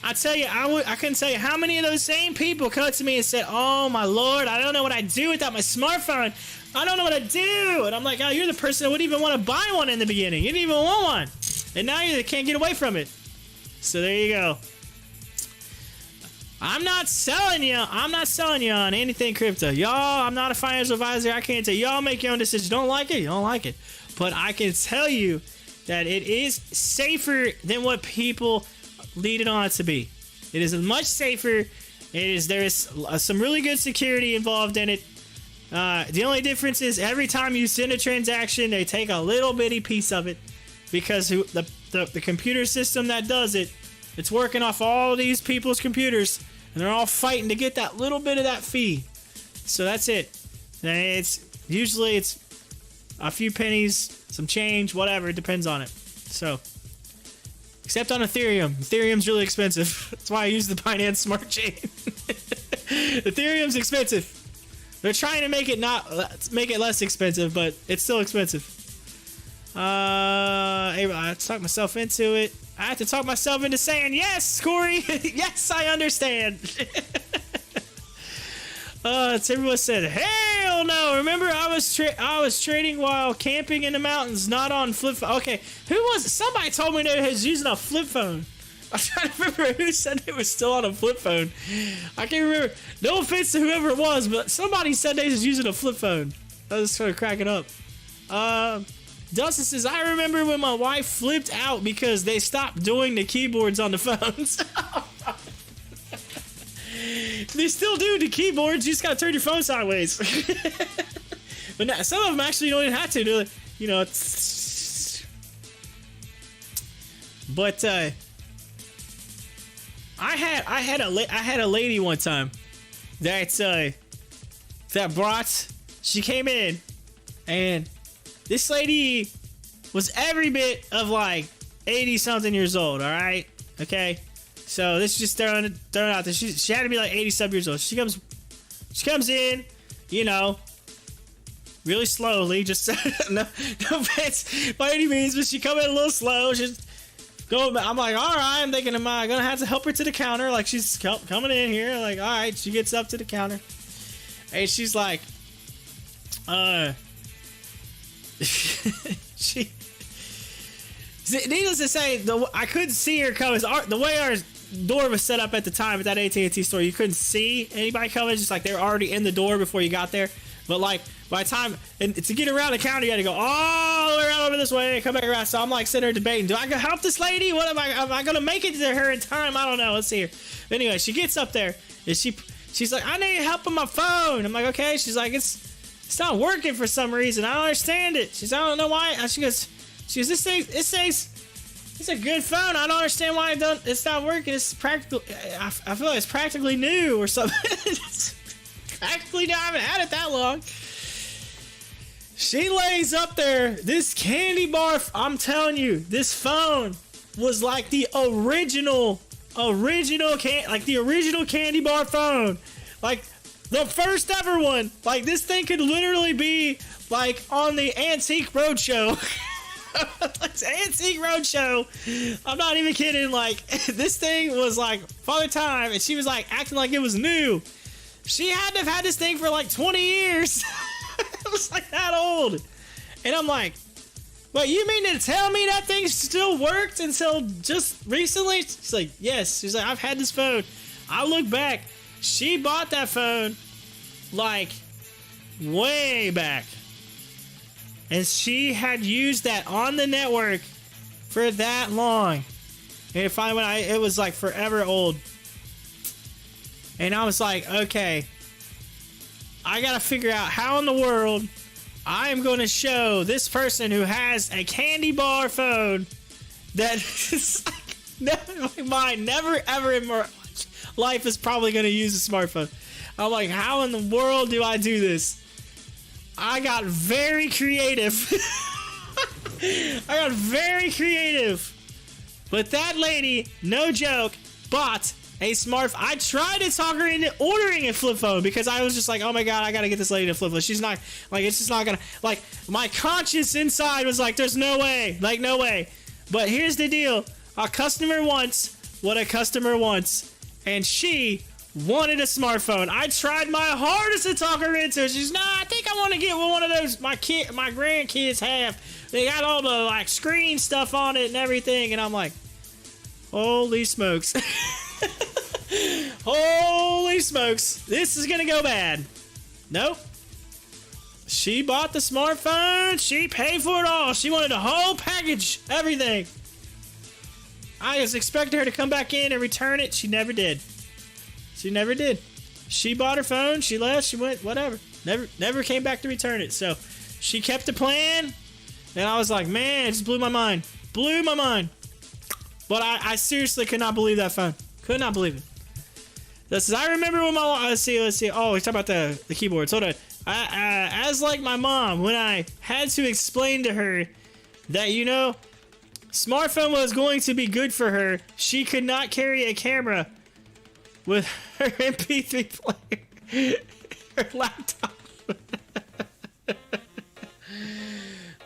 I tell you, I couldn't tell you how many of those same people come to me and said, oh my Lord, I don't know what I'd do without my smartphone. I don't know what I'd do. And I'm like, oh, you're the person that wouldn't even want to buy one in the beginning. You didn't even want one. And now you can't get away from it. So there you go. I'm not selling you on anything crypto. Y'all, I'm not a financial advisor. I can't tell you. Y'all make your own decisions. Don't like it? You don't like it. But I can tell you that it is safer than what people lead it on to be. It is much safer. There is some really good security involved in it. The only difference is every time you send a transaction, they take a little bitty piece of it because the computer system that does it, it's working off all these people's computers, and they're all fighting to get that little bit of that fee. So that's it. And it's usually a few pennies, some change, whatever. It depends on it. So. Except on Ethereum. Ethereum's really expensive. That's why I use the Binance Smart Chain. Ethereum's expensive. They're trying to make it less expensive, but it's still expensive. I have to talk myself into it. I have to talk myself into saying yes, Corey. Yes, I understand. Everyone said, hell no. Remember, I was trading while camping in the mountains, not on flip phone. Okay, who was it? Somebody told me they was using a flip phone. I'm trying to remember who said they were still on a flip phone. I can't remember. No offense to whoever it was, but somebody said they was using a flip phone. I was sort of cracking up. Dustin says, I remember when my wife flipped out because they stopped doing the keyboards on the phones. They still do the keyboards. You just gotta turn your phone sideways. But now, some of them actually don't even have to do it. But I had a lady one time that brought. She came in, and this lady was every bit of like 80 something years old. All right, okay. So this is just throwing it out there. She had to be like 80-some years old. She comes in, really slowly. Just no offense by any means, but she come in a little slow. I'm like, all right. I'm thinking, am I gonna have to help her to the counter? Like she's coming in here. Like, all right. She gets up to the counter, and she's like, needless to say, I couldn't see her coming. The way our door was set up at the time at that AT&T store, you couldn't see anybody coming. Just like they were already in the door before you got there. But like by the time, and to get around the counter, you had to go all the way around over this way and come back around. So I'm like sitting there debating: do I go help this lady? Am I gonna make it to her in time? I don't know. Let's see her. But anyway, she gets up there and she's like, I need help on my phone. I'm like, okay. She's like, it's not working for some reason. I don't understand it. She's, I don't know why. She goes, this says It's a good phone. I don't understand why it's not working. It's practical. I feel like it's practically new or something. It's practically new. I haven't had it that long. She lays up there. This candy bar. I'm telling you, this phone was like the original candy bar phone. Like the first ever one. Like this thing could literally be like on the Antique Roadshow. Antique Roadshow. I'm not even kidding. Like this thing was like Father Time, and she was like acting like it was new. She had to have had this thing for like 20 years. It was like that old. And I'm like, wait, you mean to tell me that thing still worked until just recently? She's like, yes. She's like, I've had this phone. I look back. She bought that phone like way back. And she had used that on the network for that long. And finally, it was like forever old. And I was like, okay, I gotta figure out how in the world I am going to show this person who has a candy bar phone that is like mine, never ever in my life is probably going to use a smartphone. I'm like, how in the world do I do this? I got very creative. But that lady, no joke, bought a smartphone. I tried to talk her into ordering a flip phone because I was just like, oh my god, I gotta get this lady a flip phone. She's not, like, it's just not gonna, like, my conscience inside was like, there's no way, like, no way. But here's the deal. A customer wants what a customer wants, and she wanted a smartphone. I tried my hardest to talk her into it. She's, nah, I think I want to get one of those my grandkids have. They got all the, like, screen stuff on it and everything, and I'm like, holy smokes. Holy smokes, this is gonna go bad. Nope. She bought the smartphone. She paid for it all. She wanted the whole package, everything. I was expecting her to come back in and return it. She never did. She never did. She bought her phone. She left. She went. Whatever. Never came back to return it. So she kept the plan, and I was like, man, it just blew my mind. Blew my mind. But I seriously could not believe that phone. Could not believe it. This is, I remember when my, let's see. Oh, we're talking about the keyboards. Hold on. As like my mom, when I had to explain to her that, you know, smartphone was going to be good for her, she could not carry a camera with her MP3 player, her laptop.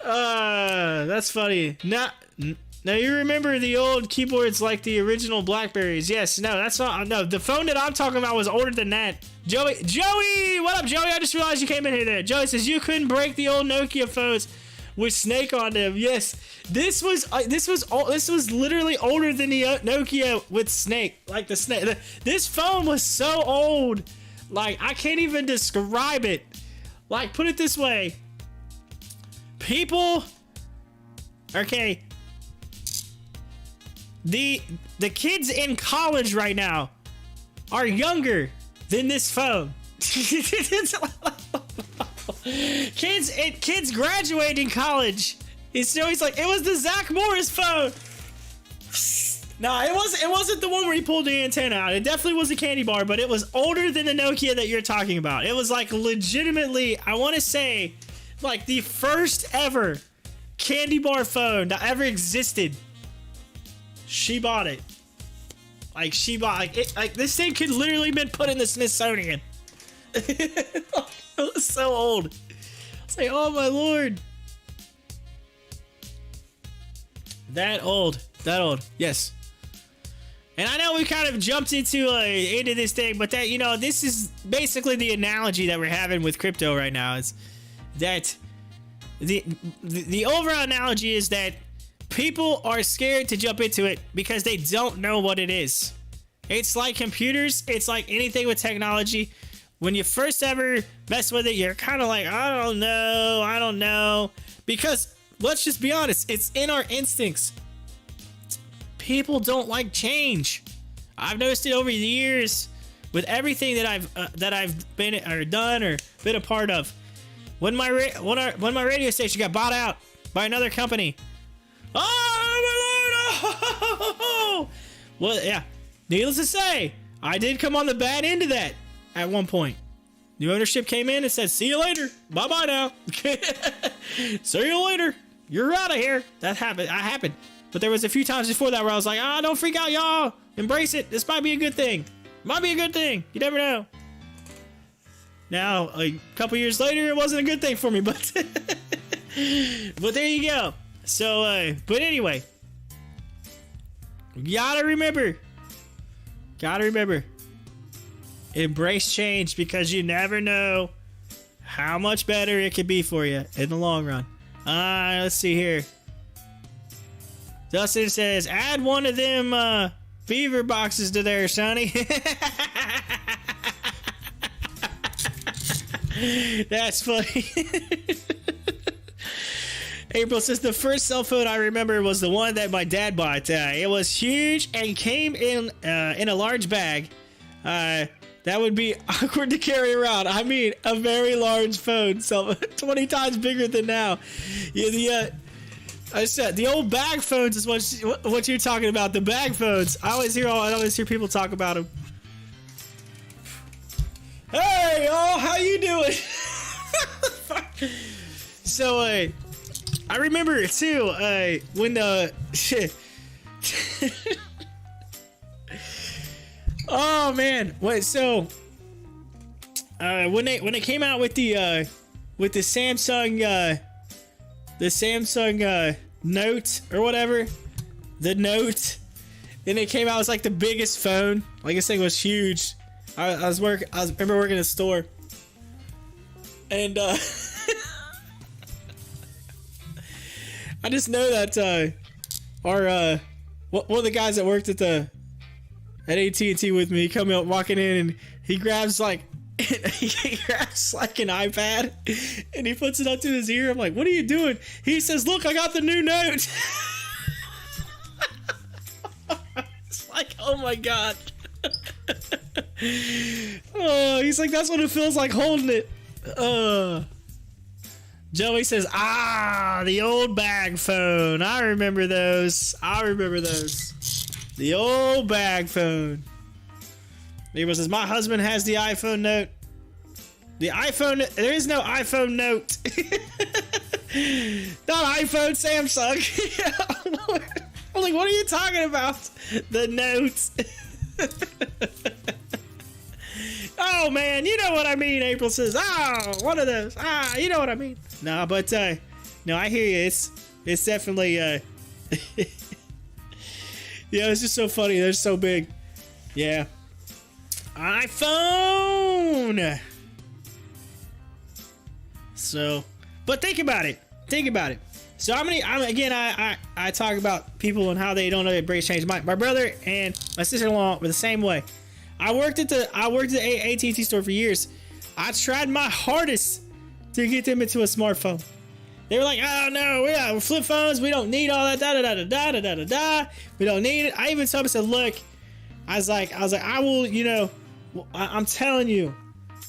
That's funny. Now you remember the old keyboards like the original Blackberries? Yes. No, that's not. No, the phone that I'm talking about was older than that. Joey, what up, Joey? I just realized you came in here there. Joey says you couldn't break the old Nokia phones with Snake on them. Yes, this was literally older than the Nokia with Snake. Like the Snake. This phone was so old, like I can't even describe it. Like, put it this way, people. Okay. The kids in college right now are younger than this phone. Kids graduating college. It's always like, it was the Zach Morris phone. No, it wasn't the one where he pulled the antenna out. It definitely was a candy bar, but it was older than the Nokia that you're talking about. It was like legitimately, I want to say, like the first ever candy bar phone that ever existed. She bought it. Like, she bought, like, it, like, this thing could literally been put in the Smithsonian. It was so old. It's like, oh my lord. That old. Yes. And I know we kind of jumped into this thing, but that, you know, this is basically the analogy that we're having with crypto right now. Is that the overall analogy is that people are scared to jump into it because they don't know what it is. It's like computers. It's like anything with technology. When you first ever mess with it, you're kind of like, I don't know. Because let's just be honest, it's in our instincts. People don't like change. I've noticed it over the years with everything that I've been or done or been a part of. When my radio station got bought out by another company. Oh my lord! Oh, well, yeah. Needless to say, I did come on the bad end of that at one point. New ownership came in and said, "See you later. Bye-bye now." See you later. You're out of here. That happened. But there was a few times before that where I was like, don't freak out, y'all. Embrace it. This might be a good thing. Might be a good thing. You never know. Now, a couple years later, it wasn't a good thing for me, but but there you go. So, but anyway, gotta remember, embrace change, because you never know how much better it could be for you in the long run. Let's see here. Dustin says, add one of them beaver boxes to there, Sonny. That's funny. April says, the first cell phone I remember was the one that my dad bought. It was huge and came in a large bag. That would be awkward to carry around. I mean, a very large phone, so 20 times bigger than now. Yeah, I said the old bag phones is what you're talking about. The bag phones. I always hear people talk about them. Hey, y'all, how you doing? So, I remember too when the shit. Oh man, wait. So, when they came out with the Samsung Note or whatever, the Note, then it came out, it was like the biggest phone. Like, this thing was huge. I remember working in a store, and I just know that our one of the guys that worked at AT&T with me, come out walking in, and he grabs like an iPad and he puts it up to his ear. I'm like, what are you doing? He says, look, I got the new Note. It's like, oh my god. Oh, he's like, that's what it feels like holding it. Joey says, the old bag phone. I remember those. The old bag phone. Neighbor says, my husband has the iPhone Note. The iPhone, there is no iPhone Note. Not iPhone, Samsung. I'm like, what are you talking about? The Note. Oh man, you know what I mean, April says. One of those. You know what I mean. No, but no, I hear you. It's definitely yeah, it's just so funny. They're so big. Yeah. iPhone. So, but think about it. So I talk about people and how they don't know they embrace change. My brother and my sister-in-law were the same way. I worked at the AT&T store for years. I tried my hardest to get them into a smartphone. They were like, oh no, we're flip phones. We don't need all that. We don't need it. I even told them, I said, look, I was like, I will, I'm telling you,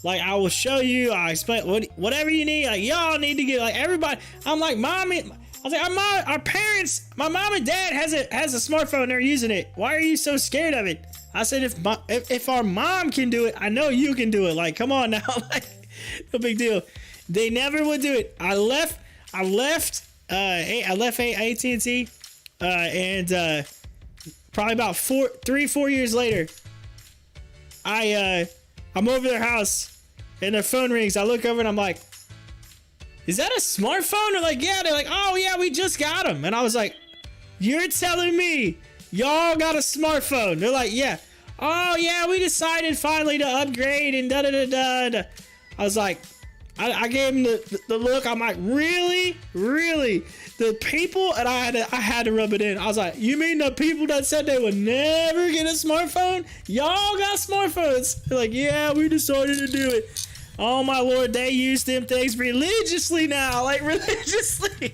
like, I will show you. I explain whatever you need. Like, y'all need to get, like, everybody. I'm like, mommy. I was like, our parents, my mom and dad has a smartphone. They're using it. Why are you so scared of it? I said, if our mom can do it, I know you can do it. Like, come on now. Like, no big deal. They never would do it. I left AT&T, and probably about 3-4 years later, I'm over their house and their phone rings. I look over and I'm like, is that a smartphone? They're like, yeah. They're like, oh yeah, we just got them. And I was like, you're telling me y'all got a smartphone? They're like, yeah. Oh yeah, we decided finally to upgrade and da. I was like, I gave him the look. I'm like, really? The people, and I had to rub it in. I was like, you mean the people that said they would never get a smartphone? Y'all got smartphones? They're like, yeah, we decided to do it. Oh my Lord, they use them things religiously now, like religiously.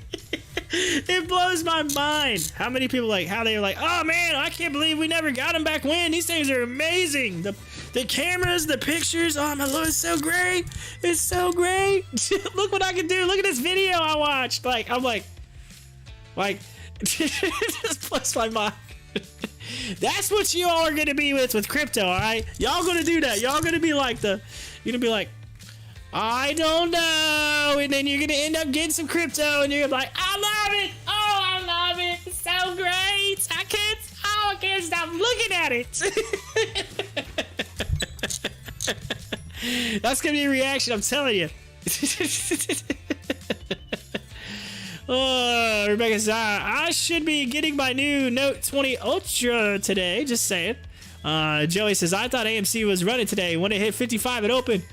It blows my mind. How many people how they were like, oh man, I can't believe we never got them back when. These things are amazing. The cameras, the pictures, oh my Lord, it's so great. It's so great. Look what I can do. Look at this video I watched. I'm like, Just plus my mind. That's what you all are going to be with crypto, all right? Y'all going to do that. Y'all going to be like you're going to be like, I don't know. And then you're going to end up getting some crypto and you're going to be like, I love it. Oh, I love it. It's so great. I can't stop looking at it. That's going to be a reaction, I'm telling you. Rebecca says, I should be getting my new Note 20 Ultra today. Just saying. Joey says, I thought AMC was running today. When it hit 55, it opened.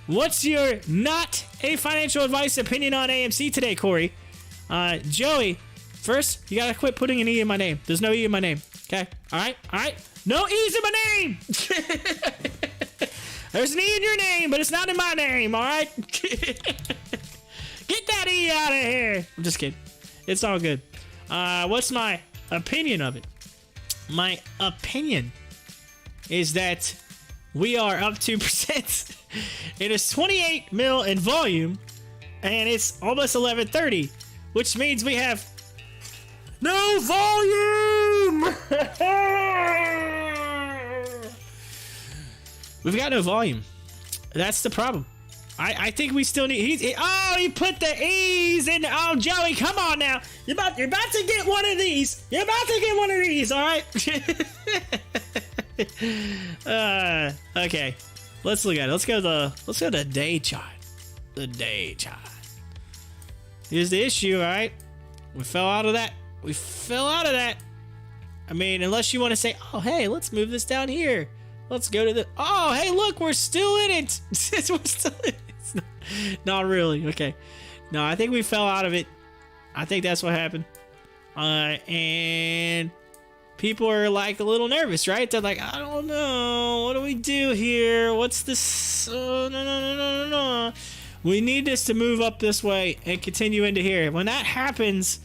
What's your not a financial advice opinion on AMC today, Corey? Joey, first, you gotta quit putting an E in my name. There's no E in my name. Okay? Alright? No E's in my name! There's an E in your name, but it's not in my name, alright? Get that E out of here! I'm just kidding. It's all good. What's my opinion of it? My opinion is that we are up 2%. It is 28 mil in volume, and it's almost 11:30, which means we have no volume. We've got no volume. That's the problem. I think we still need. He put the E's in. Oh, Joey, come on now. You're about to get one of these. You're about to get one of these. All right. Okay. Let's look at it. Let's go to the day chart. The day chart. Here's the issue, all right? We fell out of that. I mean, unless you want to say, oh, hey, let's move this down here. Let's go to the. Oh, hey, look, we're still in it. We're still in it. Not really. Okay. No, I think we fell out of it. I think that's what happened. And people are like a little nervous, right? They're like, I don't know. What do we do here? What's this? No. We need this to move up this way and continue into here. When that happens,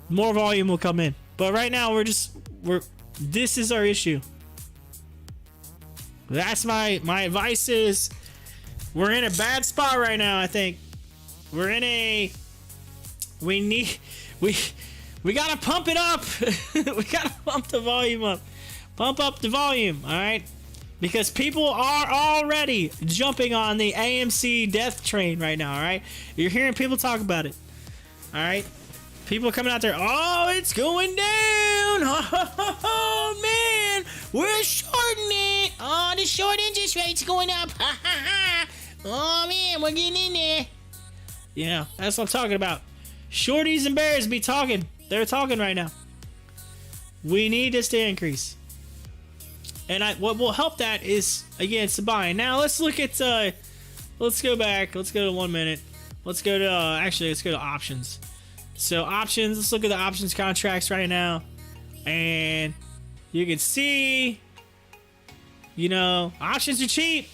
more volume will come in. But right now, this is our issue. That's my advice is we're in a bad spot right now, I think. We gotta pump it up. We gotta pump the volume up. Pump up the volume, all right? Because people are already jumping on the AMC death train right now, all right? You're hearing people talk about it, all right? People coming out there, oh, it's going down. Oh, man, we're shorting it. Oh, the short interest rate's going up. Oh, man, we're getting in there. Yeah, that's what I'm talking about. Shorties and bears be talking. They're talking right now. We need this to increase. And what will help that is, again, it's the buying. Now, let's look at, let's go back. Let's go to 1 minute. Let's go to, let's go to options. So, options, let's look at the options contracts right now. And you can see, you know, options are cheap.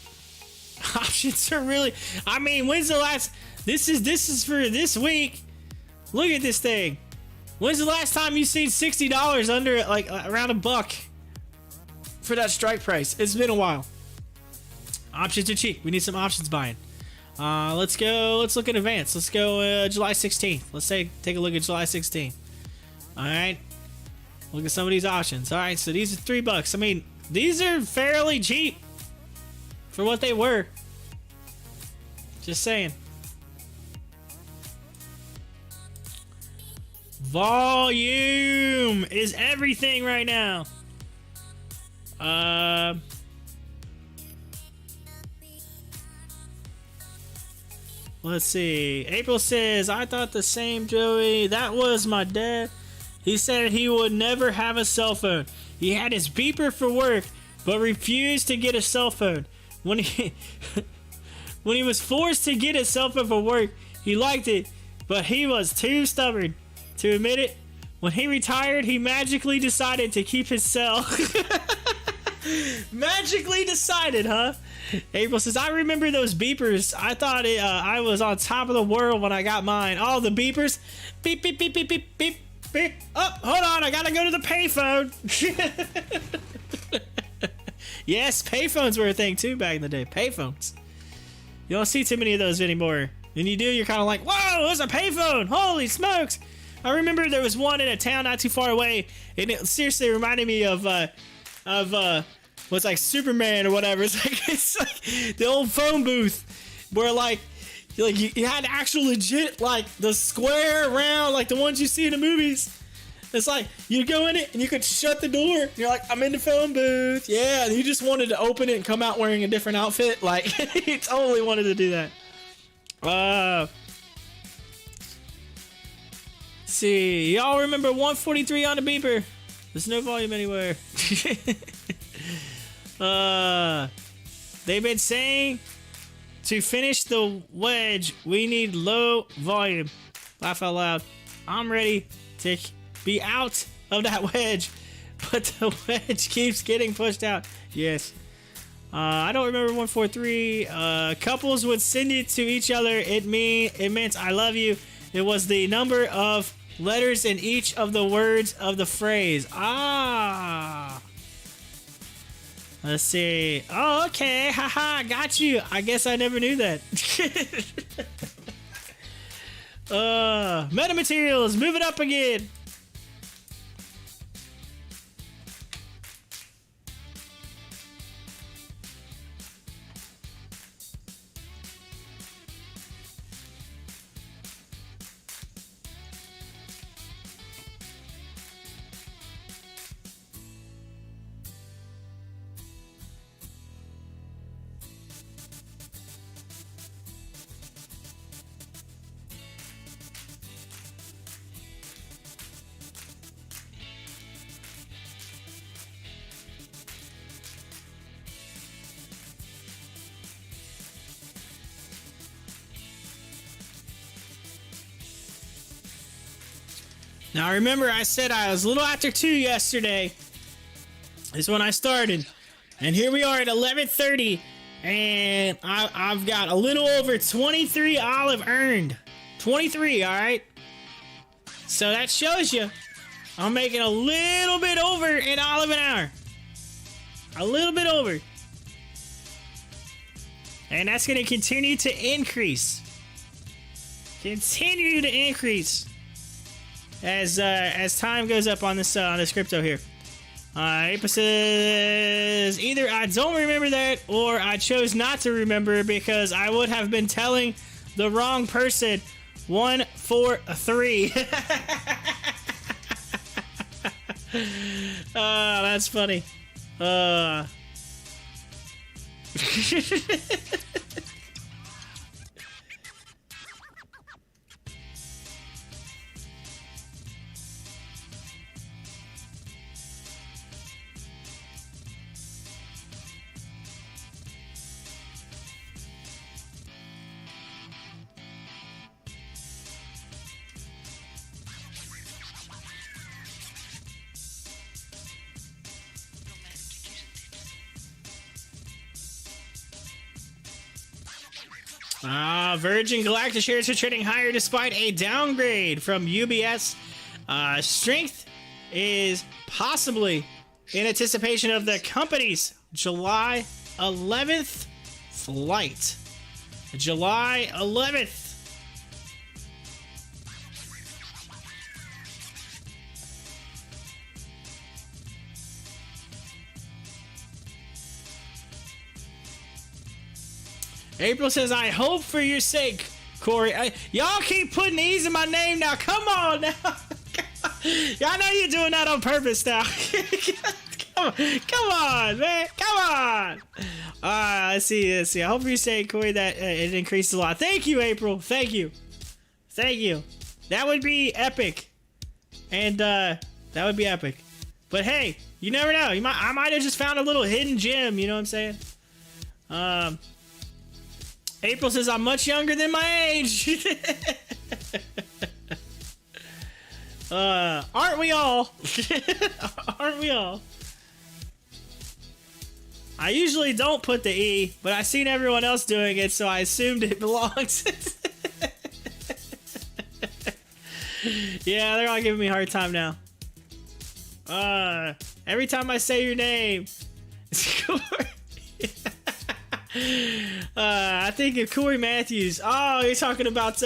Options are really, I mean, when's the last, this is for this week. Look at this thing. When's the last time you seen $60 under, like, around $1 for that strike price? It's been a while. Options are cheap. We need some options buying. Let's look at advance. Let's go July 16th. Let's take a look at July 16th. All right. Look at some of these options. All right, so these are $3. I mean, these are fairly cheap for what they were. Just saying. Volume is everything right now. Let's see. April says, I thought the same, Joey. That was my dad. He said he would never have a cell phone. He had his beeper for work, but refused to get a cell phone. When he was forced to get a cell phone for work, he liked it, but he was too stubborn to admit it. When he retired, he magically decided to keep his cell. Magically decided, huh? April says, I remember those beepers. I thought I was on top of the world when I got mine. Oh, the beepers. Beep, beep, beep, beep, beep, beep, beep. Oh, hold on. I gotta go to the payphone. Yes, payphones were a thing too back in the day. Payphones. You don't see too many of those anymore. When you do, you're kind of like, whoa, there's a payphone. Holy smokes. I remember there was one in a town not too far away, and it seriously reminded me of what's like Superman or whatever. It's like the old phone booth where like you had actual legit like the square round like the ones you see in the movies. It's like you go in it and you could shut the door. You're like, I'm in the phone booth. Yeah, and you just wanted to open it and come out wearing a different outfit. Like he totally wanted to do that. See, y'all remember 143 on the beeper? There's no volume anywhere. They've been saying to finish the wedge, we need low volume. Laugh out loud. I'm ready to be out of that wedge, but the wedge keeps getting pushed out. Yes. I don't remember 143. Couples would send it to each other. It meant I love you. It was the number of letters in each of the words of the phrase. Ah. Let's see. Oh, okay. Haha, got you. I guess I never knew that. Metamaterials, move it up again. Now, remember I said I was a little after 2 yesterday is when I started. And here we are at 11:30, and I've got a little over 23 olive earned. 23, all right? So that shows you I'm making a little bit over an olive an hour. A little bit over. And that's going to continue to increase. Continue to increase. As time goes up on this crypto here. April says either I don't remember that or I chose not to remember because I would have been telling the wrong person 143. That's funny. Virgin Galactic shares are trading higher despite a downgrade from UBS. Strength is possibly in anticipation of the company's July 11th flight. July 11th. April says, I hope for your sake, Corey. Y'all keep putting E's in my name now. Come on now. Y'all know you're doing that on purpose now. Come on, man. Come on. Let's see. I hope for your sake, Corey, that it increased a lot. Thank you, April. Thank you. That would be epic. And that would be epic. But hey, you never know. I might have just found a little hidden gem. You know what I'm saying? April says, I'm much younger than my age. Aren't we all? Aren't we all? I usually don't put the E, but I seen everyone else doing it, so I assumed it belongs. Yeah, they're all giving me a hard time now. Every time I say your name, I think of Corey Matthews. Oh, you're talking about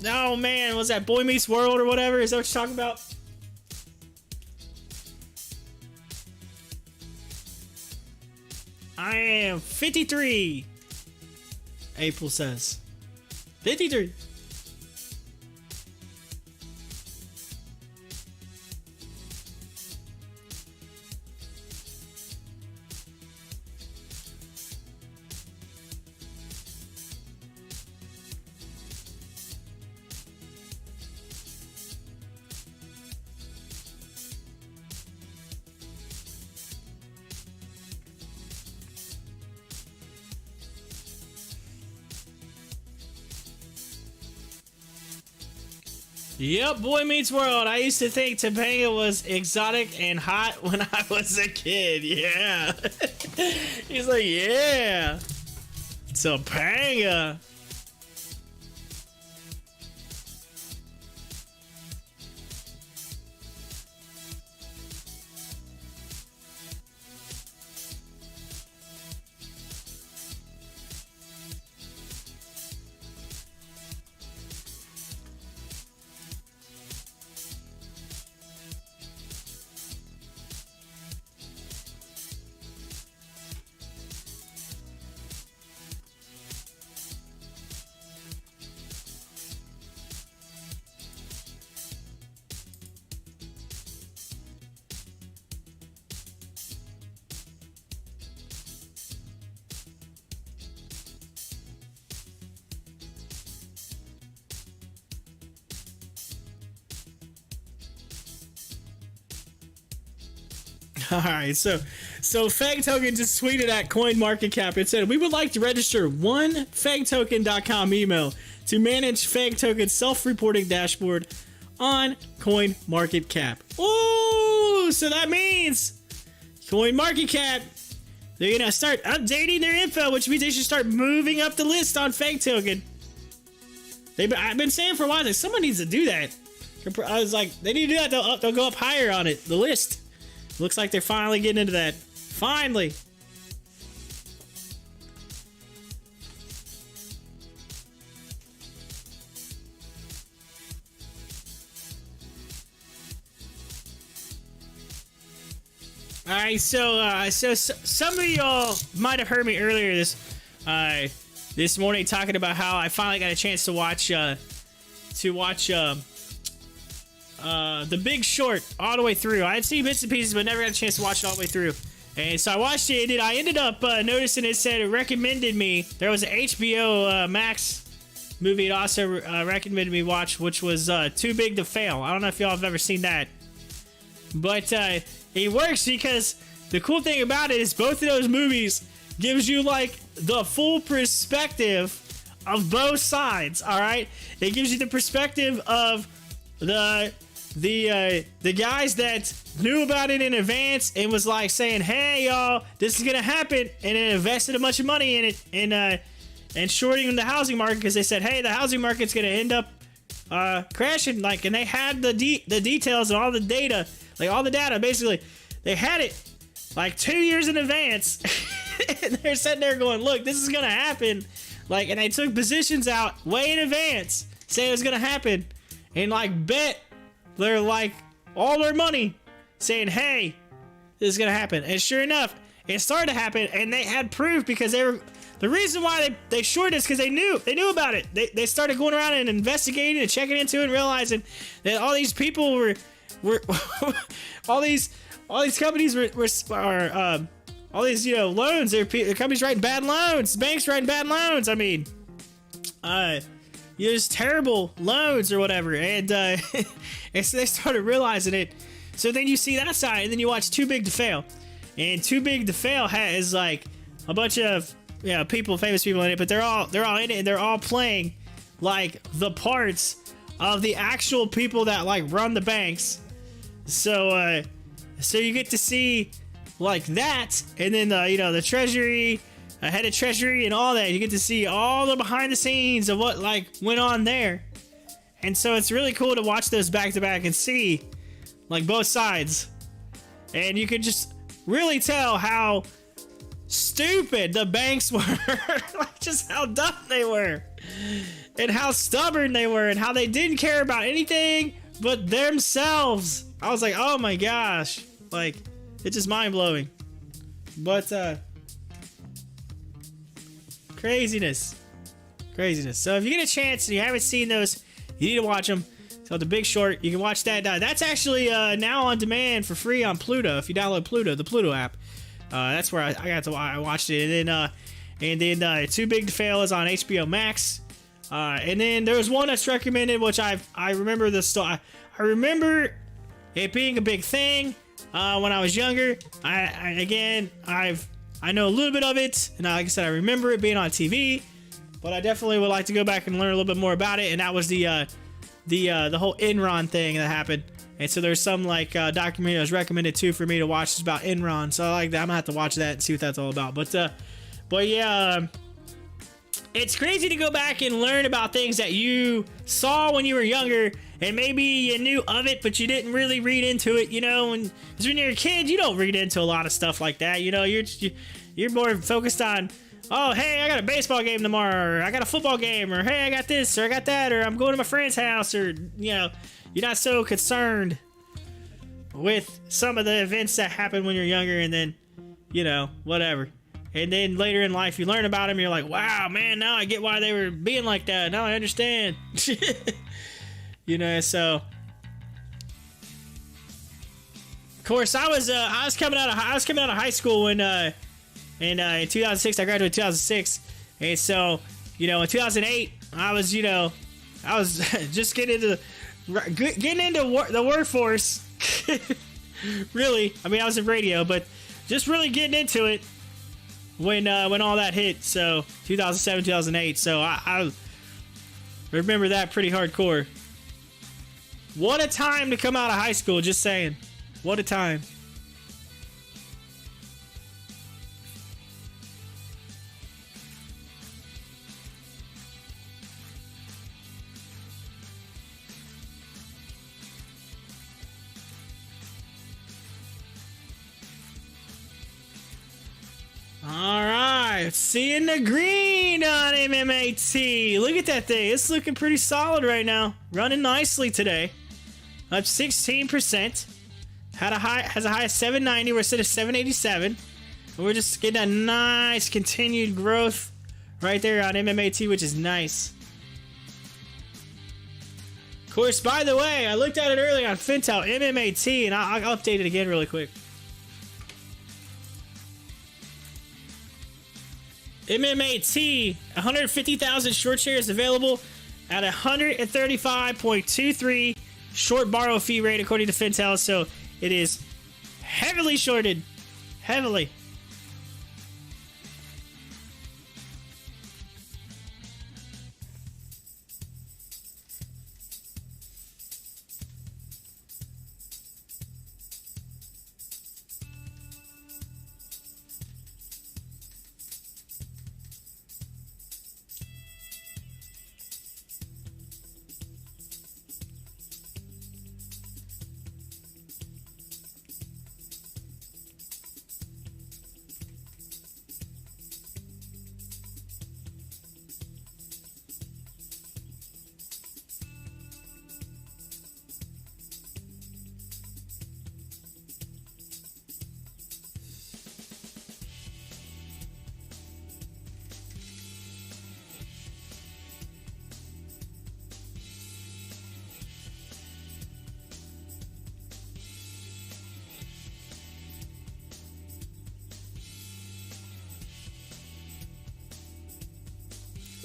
Oh man, was that Boy Meets World or whatever? Is that what you're talking about? I am 53. April says 53. Yep, Boy Meets World. I used to think Topanga was exotic and hot when I was a kid. Yeah. He's like, yeah. Topanga. All right, so Fag Token just tweeted at CoinMarketCap. It said, we would like to register one FagToken.com email to manage Fag Token's self-reporting dashboard on CoinMarketCap. Oh, so that means CoinMarketCap, they're gonna start updating their info, which means they should start moving up the list on Fag Token. I've been saying for a while that someone needs to do that. I was like, they need to do that. They'll go up higher on it, the list. Looks like they're finally getting into that. Finally. All right, so some of y'all might have heard me earlier this morning talking about how I finally got a chance to watch The Big Short all the way through. I had seen bits and pieces, but never had a chance to watch it all the way through. And so I watched it, and I ended up noticing it said it recommended me. There was an HBO Max movie it also recommended me watch, which was Too Big to Fail. I don't know if y'all have ever seen that. But it works because the cool thing about it is both of those movies gives you like the full perspective of both sides, all right? It gives you the perspective of the guys that knew about it in advance and was like saying, hey y'all, this is gonna happen, and then invested a bunch of money in it and shorting the housing market because they said, hey, the housing market's gonna end up crashing, like, and they had the details and all the data, like all the data, basically they had it like 2 years in advance. And they're sitting there going, look, this is gonna happen, like, and they took positions out way in advance saying it was gonna happen, and like bet they're like all their money saying, hey, this is gonna happen. And sure enough, it started to happen, and they had proof because the reason why they shorted is because they knew about it. They started going around and investigating and checking into it and realizing that all these people were all these companies were all these, you know, loans, the companies writing bad loans, banks writing bad loans. I mean, just terrible loans or whatever, and and so they started realizing it. So then you see that side, and then you watch Too Big to Fail, and Too Big to Fail has like a bunch of, you know, famous people in it, but they're all in it, and they're all playing like the parts of the actual people that like run the banks. So you get to see like that, and then you know, the treasury, head of treasury and all that. You get to see all the behind the scenes of what like went on there. And so it's really cool to watch those back to back and see like both sides, and you can just really tell how stupid the banks were. Like, just how dumb they were. and how stubborn they were and how they didn't care about anything but themselves. I was like, oh my gosh. Like, it's just mind-blowing. But, craziness. So if you get a chance and you haven't seen those, you need to watch them. So The Big Short, you can watch that. That's actually now on demand for free on Pluto. If you download Pluto, the Pluto app, that's where I watched it. And then Too Big to Fail is on HBO Max. And then there was one that's recommended, which I remember the story. I remember it being a big thing when I was younger. I know a little bit of it, and like I said, I remember it being on TV. But I definitely would like to go back and learn a little bit more about it. And that was the whole Enron thing that happened. And so there's some like documentary that was recommended too for me to watch. It's about Enron. So I like that. I'm gonna have to watch that and see what that's all about. But yeah, it's crazy to go back and learn about things that you saw when you were younger, and maybe you knew of it, but you didn't really read into it. You know, because when you're a kid, you don't read into a lot of stuff like that. You know, you're more focused on, oh, hey, I got a baseball game tomorrow, or I got a football game, or hey, I got this, or I got that, or I'm going to my friend's house, or, you know, you're not so concerned with some of the events that happen when you're younger, and then, you know, whatever. And then later in life, you learn about them, and you're like, wow, man, now I get why they were being like that. Now I understand. You know, so. Of course, I was coming out of high school when in 2006, I graduated in 2006, and so, you know, in 2008, I was just getting into the workforce. Really, I mean, I was in radio, but just really getting into it when all that hit. So 2007, 2008. So I remember that pretty hardcore. What a time to come out of high school! Just saying, what a time. Alright, seeing the green on MMAT. Look at that thing. It's looking pretty solid right now. Running nicely today. Up 16%. Has a high of 790. We're set at 787. And we're just getting a nice continued growth right there on MMAT, which is nice. Of course, by the way, I looked at it earlier on Fintel, MMAT, and I'll update it again really quick. MMAT, 150,000 short shares available at 135.23 short borrow fee rate according to Fintel. So it is heavily shorted. Heavily.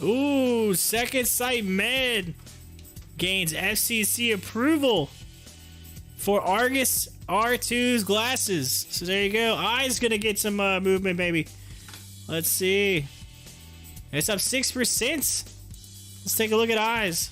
Ooh, Second Sight Med gains FCC approval for Argus R2's glasses. So there you go. Eye's gonna get some movement, baby. Let's see. It's up 6%. Let's take a look at Eyes.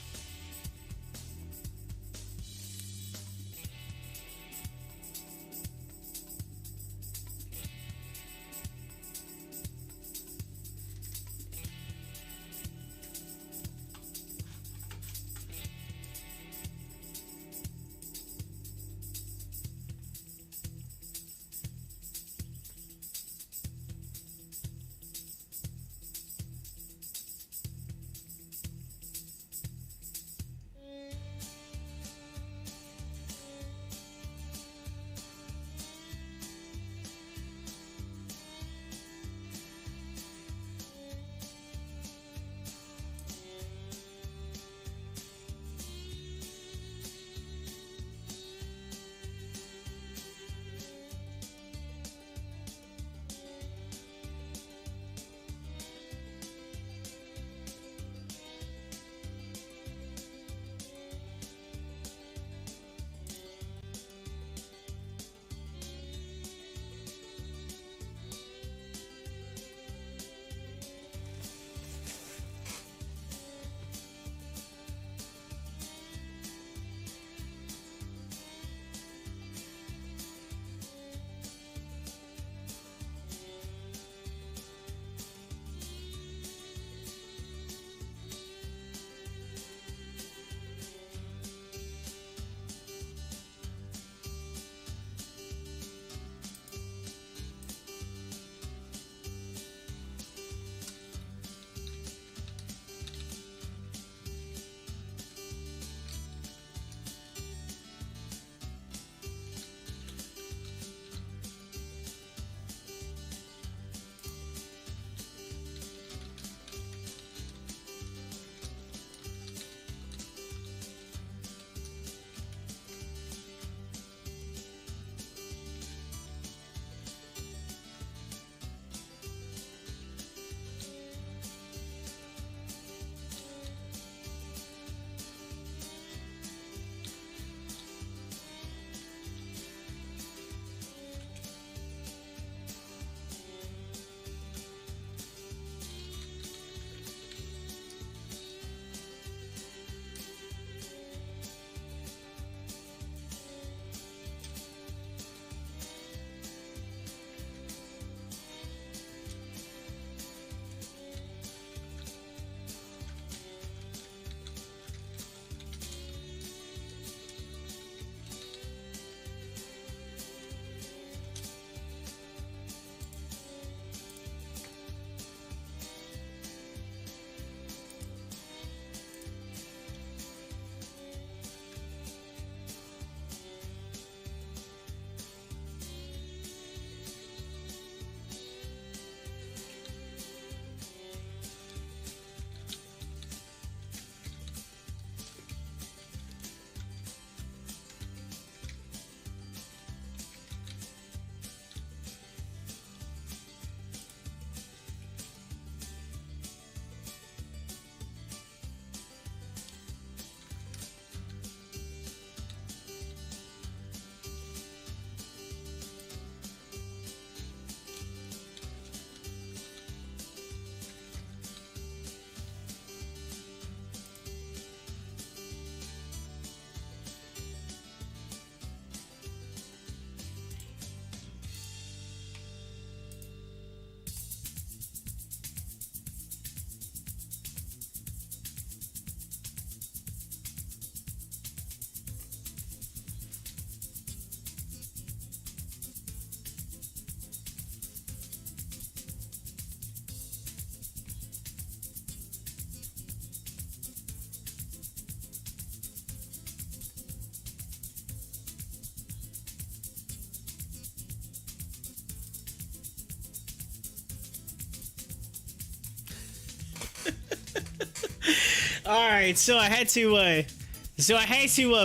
All right, so I had to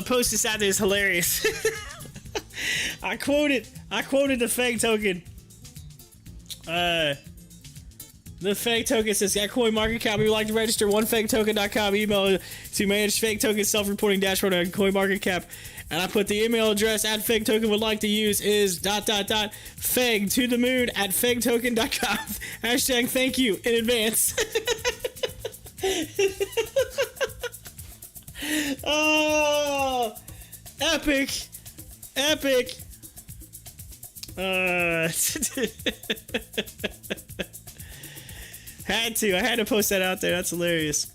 post this out there. It's hilarious. I quoted the fake token. The fake token says, at CoinMarketCap, we would like to register onefaketoken.com email to manage fake token self-reporting dashboard on CoinMarketCap. And I put the email address at fake token would like to use is ... fake to the moon at faketoken.com. Hashtag thank you in advance. Oh, epic. I had to post that out there. That's hilarious.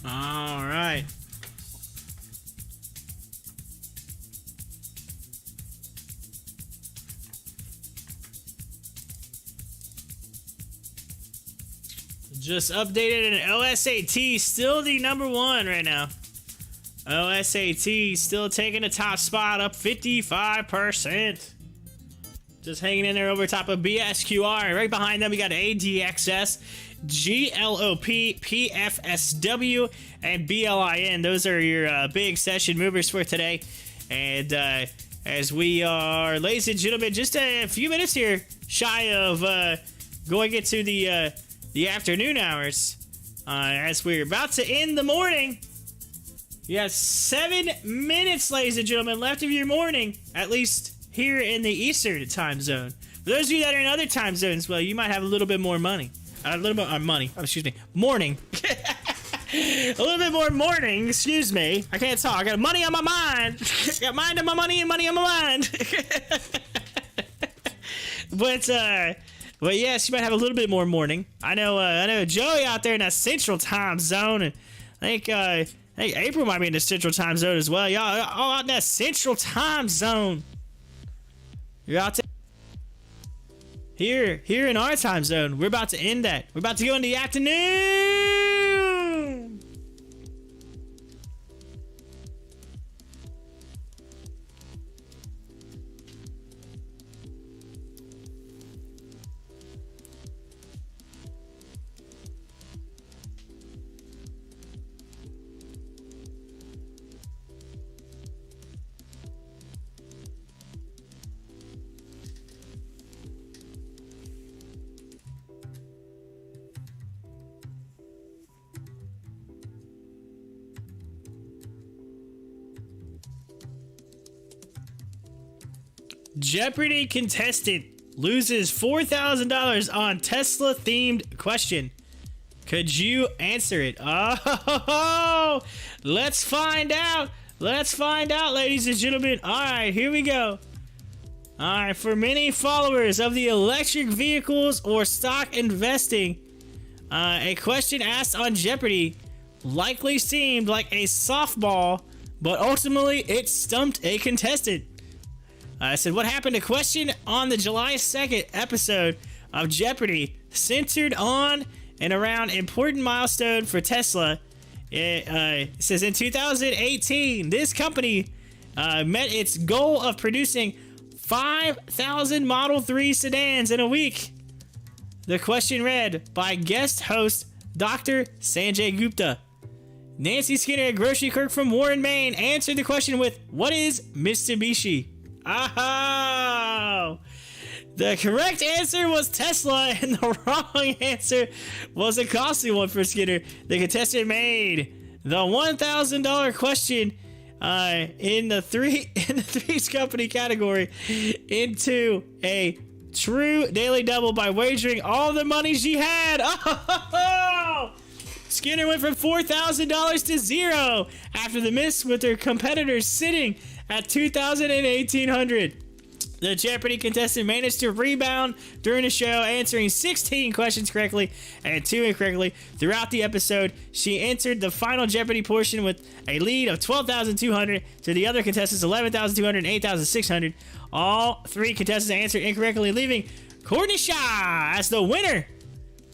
All right. Just updated an OSAT, still the number one right now. OSAT still taking the top spot, up 55%. Just hanging in there over top of BSQR. Right behind them, we got ADXS, GLOP, PFSW, and BLIN. Those are your big session movers for today. And as we are, ladies and gentlemen, just a few minutes here shy of going into the afternoon hours, as we're about to end the morning. You have 7 minutes, ladies and gentlemen, left of your morning, at least here in the Eastern time zone. For those of you that are in other time zones, well, you might have a little bit more money. A little bit morning. A little bit more morning, excuse me. I can't talk. I got money on my mind. Got mind on my money and money on my mind. But yes, you might have a little bit more morning. I know Joey out there in that Central time zone, and I think April might be in the Central time zone as well. Y'all all out in that Central time zone. You're out here in our time zone. We're about to end that. We're about to go in the afternoon. Jeopardy contestant loses $4,000 on Tesla themed question. Could you answer it? Oh, let's find out. Let's find out, ladies and gentlemen. All right, here we go. All right, for many followers of the electric vehicles or stock investing, a question asked on Jeopardy likely seemed like a softball, but ultimately it stumped a contestant. I said, what happened? A question on the July 2nd episode of Jeopardy centered on and around important milestone for Tesla. It says in 2018, this company met its goal of producing 5,000 Model 3 sedans in a week. The question read by guest host Dr. Sanjay Gupta. Nancy Skinner, a grocery clerk from Warren, Maine, answered the question with, what is Mitsubishi? Oh! The correct answer was Tesla, and the wrong answer was a costly one for Skinner. The contestant made the $1,000 question in the Three's Company category into a true daily double by wagering all the money she had. Oh! Skinner went from $4,000 to zero after the miss, with her competitors sitting at $2,000 and $1,800. The Jeopardy contestant managed to rebound during the show, answering 16 questions correctly and 2 incorrectly throughout the episode. She entered the final Jeopardy portion with a lead of $12,200 to the other contestants' $11,200 and $8,600. All 3 contestants answered incorrectly, leaving Courtney Shaw as the winner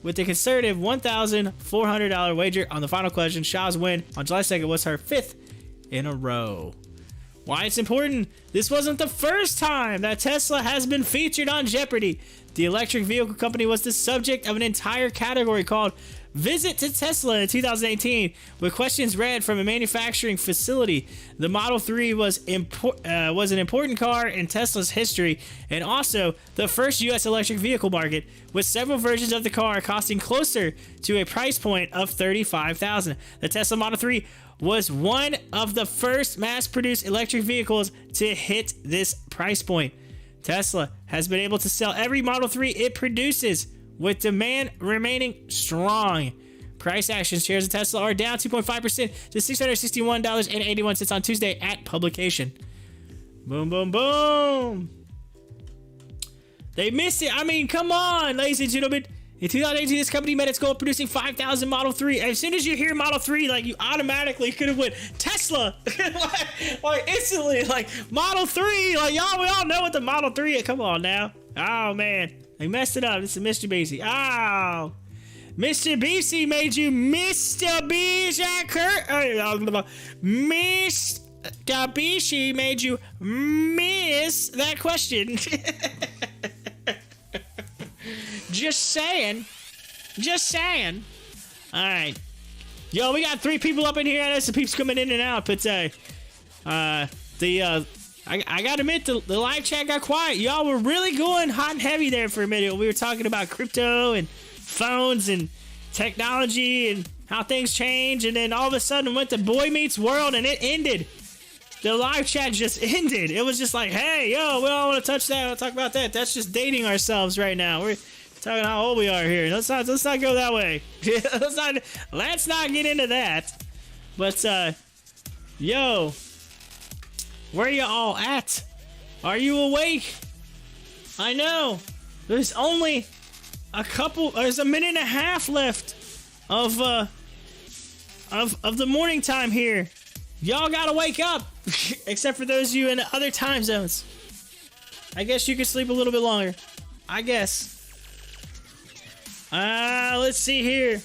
with the conservative $1,400 wager on the final question. Shaw's win on July 2nd was her 5th in a row. Why it's important: this wasn't the first time that Tesla has been featured on Jeopardy. The electric vehicle company was the subject of an entire category called Visit to Tesla in 2018, with questions read from a manufacturing facility. The Model 3 was an important car in Tesla's history, and also the first U.S. electric vehicle market, with several versions of the car costing closer to a price point of $35,000. The Tesla Model 3 was one of the first mass-produced electric vehicles to hit this price point. Tesla has been able to sell every Model 3 it produces, with demand remaining strong. Price action shares of Tesla are down 2.5% to $661.81 on Tuesday at publication. Boom, boom, boom. They missed it. I mean, come on, ladies and gentlemen. In 2018, this company met its goal of producing 5,000 Model 3. As soon as you hear Model 3, like, you automatically could have went Tesla. like instantly, like, Model 3. Like, we all know what the Model 3 is. Come on now. Oh, man. They messed it up. This is Mr. BC. Oh. Mr. BC made you Mr. BC. Mr. BC made you miss that question. Just saying. All right. Yo, we got 3 people up in here. I know some peeps coming in and out, but I gotta admit, the live chat got quiet. Y'all were really going hot and heavy there for a minute. We were talking about crypto and phones and technology and how things change, and then all of a sudden went to Boy Meets World, and it ended. The live chat just ended. It was just like, hey, yo, we don't want to touch that. We'll talk about that. That's just dating ourselves right now. We're talking how old we are here. Let's not go that way. let's not get into that. But yo, where you all at? Are you awake? I know there's only there's a minute and a half left of the morning time here. Y'all gotta wake up. Except for those of you in the other time zones. I guess you could sleep a little bit longer. I guess. Let's see here.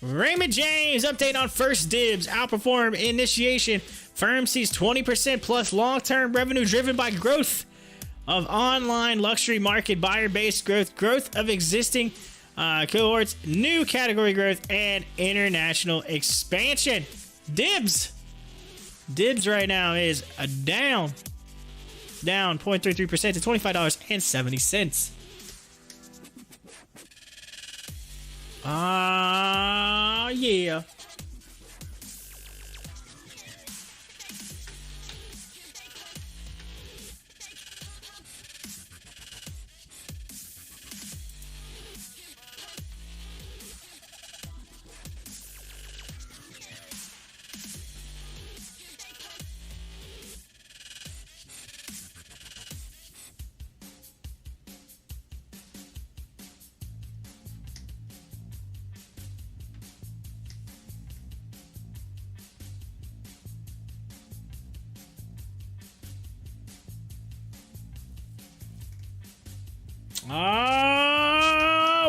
Raymond James update on First Dibs. Outperform initiation. Firm sees 20% plus long-term revenue driven by growth of online luxury market, buyer-based growth of existing cohorts, new category growth, and international expansion. Dibs right now is down 0.33% to $25.70. Yeah.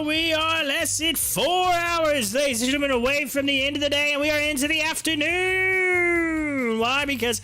We are less than 4 hours, ladies and gentlemen, away from the end of the day, and we are into the afternoon. Why? Because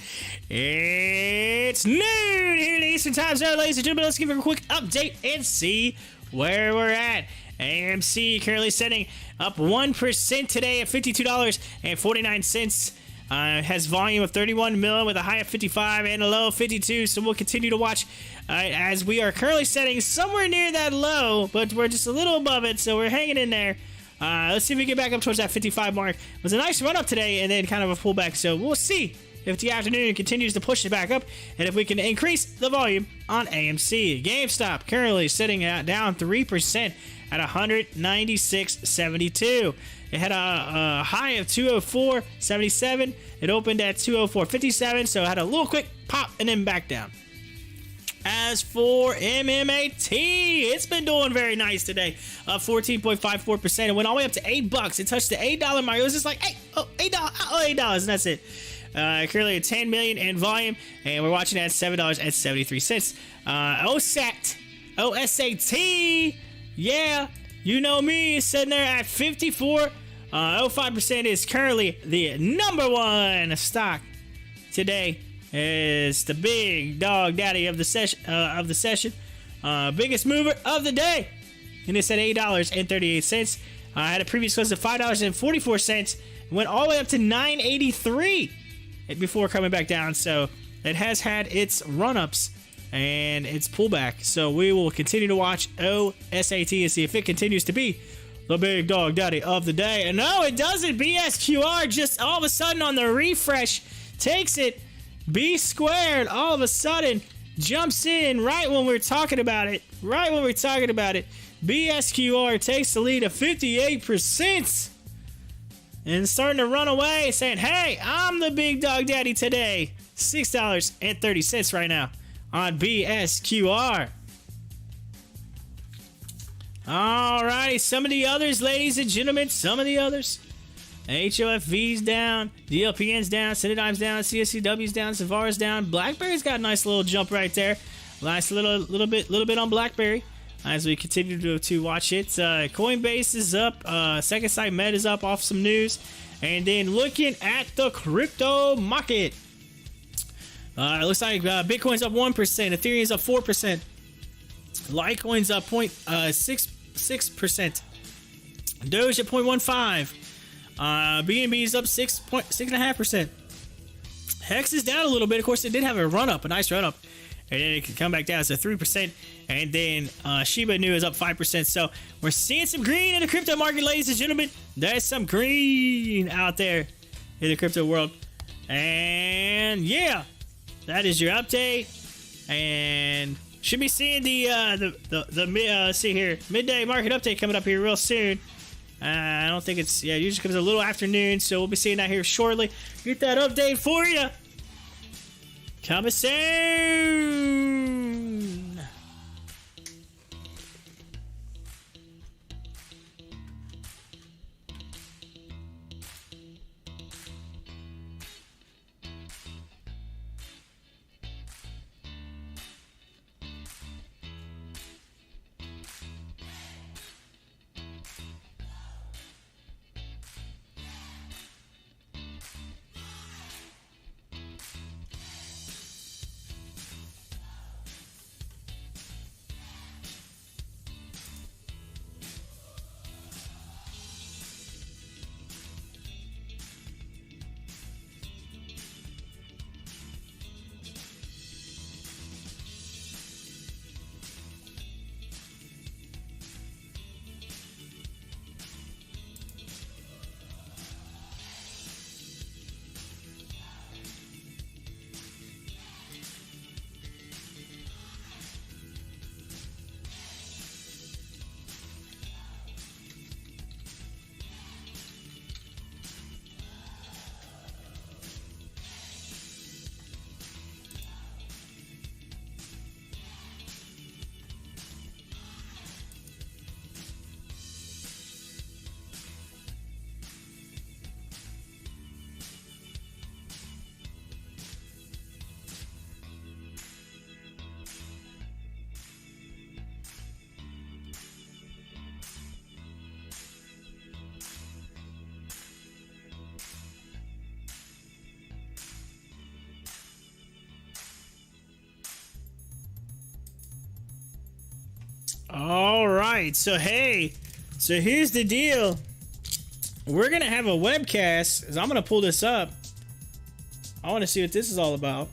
it's noon here in the Eastern Time Zone, ladies and gentlemen. Let's give you a quick update and see where we're at. AMC currently setting up 1% today at $52.49. Has volume of 31 million with a high of 55 and a low of 52. So we'll continue to watch as we are currently setting somewhere near that low, but we're just a little above it, so we're hanging in there. Let's see if we get back up towards that 55 mark. It was a nice run up today and then kind of a pullback, so we'll see if the afternoon continues to push it back up and if we can increase the volume on AMC. GameStop currently sitting down 3% at 196.72. It had a high of 204.77. It opened at 204.57, so it had a little quick pop and then back down. As for MMAT, it's been doing very nice today, up 14.54%. It went all the way up to $8. It touched the $8 mark. It was just like, hey, oh, $8, oh, $8, and that's it. Currently at 10 million in volume, and we're watching at $7.73. OSAT, yeah, you know me, it's sitting there at 54. 05% is currently the number one stock today. Is the big dog daddy of the session. Biggest mover of the day, and it's at $8.38. Had a previous close of $5.44. Went all the way up to $9.83 before coming back down. So it has had its run-ups and its pullback. So we will continue to watch OSAT and see if it continues to be the big dog daddy of the day. And no, it doesn't. BSQR just all of a sudden on the refresh takes it. B squared all of a sudden jumps in right when we're talking about it. BSQR takes the lead of 58% and starting to run away, saying, hey, I'm the big dog daddy today. $6.30 right now on BSQR. Alrighty, some of the others, ladies and gentlemen, HOFV's down, DLPN's down, CIDM's down, CSCW's down, Savara's down. BlackBerry's got a nice little jump right there. Nice little bit on BlackBerry as we continue to watch it. Coinbase is up. Second Sight Med is up off some news. And then looking at the crypto market, it looks like Bitcoin's up 1%, Ethereum's up 4%, Litecoin's up 0.66%, Doge at 0.15%. BNB is up 6.5%. Hex is down a little bit. Of course, it did have a nice run up, and then it can come back down to 3%. And then Shiba Inu is up 5%. So we're seeing some green in the crypto market, ladies and gentlemen. There's some green out there in the crypto world. And yeah, that is your update. And should be seeing the midday market update coming up here real soon. I don't think it's, it usually comes a little afternoon, so we'll be seeing that here shortly. Get that update for you. Coming soon. right, so hey, so here's the deal. We're gonna have a webcast. I'm gonna pull this up. I want to see what this is all about.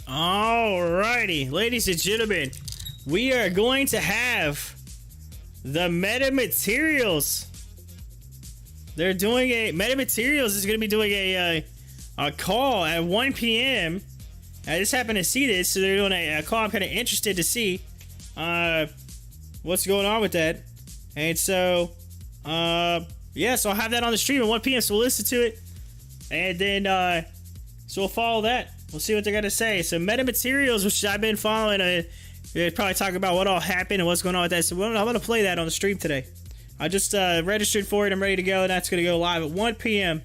Alrighty, ladies and gentlemen, we are going to have the metamaterials. They're doing a metamaterials is going to be doing a call at 1 p.m. I just happened to see this, so they're doing a call. I'm kind of interested to see what's going on with that. And so, yeah, so I'll have that on the stream at 1 p.m. So we'll listen to it, and then so we'll follow that. We'll see what they're gonna say. So metamaterials, which I've been following, they probably talk about what all happened and what's going on with that. So I'm gonna play that on the stream today. I just registered for it. I'm ready to go. That's gonna go live at 1 p.m.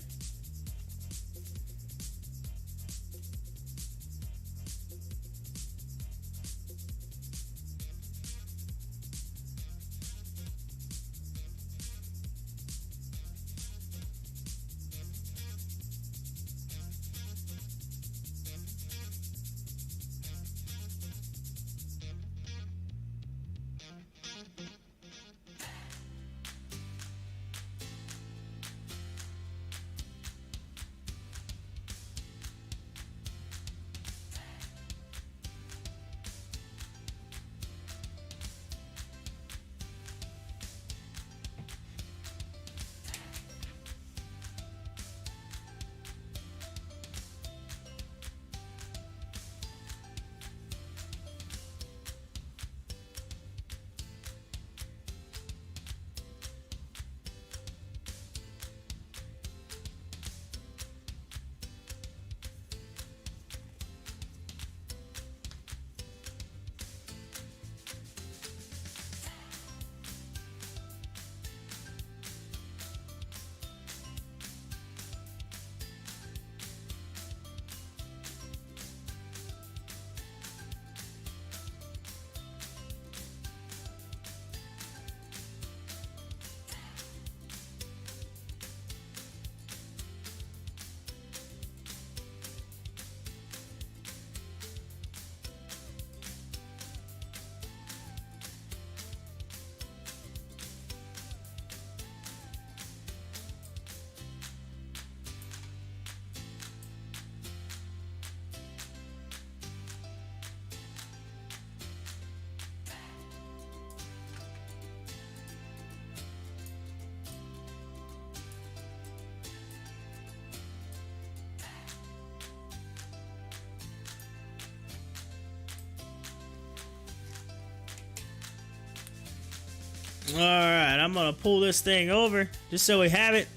All right, I'm gonna pull this thing over just so we have it.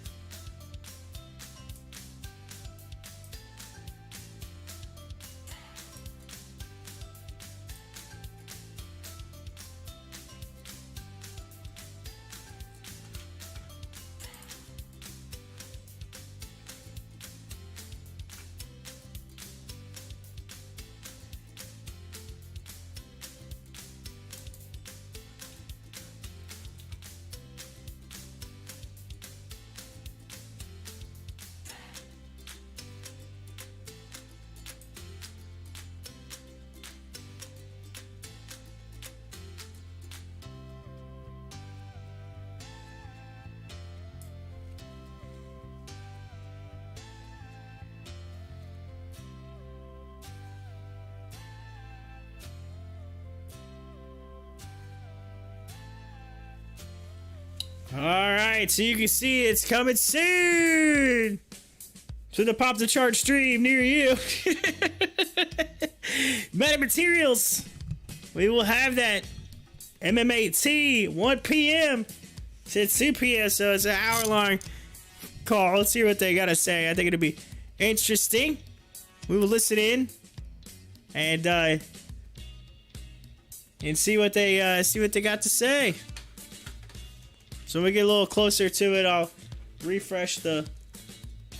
All right, so you can see it's coming soon to the Pop the Chart stream near you. Metamaterials. We will have that MMAT 1 p.m. to 2 p.m. So it's an hour-long call. Let's see what they got to say. I think it'll be interesting. We will listen in and see what they got to say. So when we get a little closer to it, I'll refresh the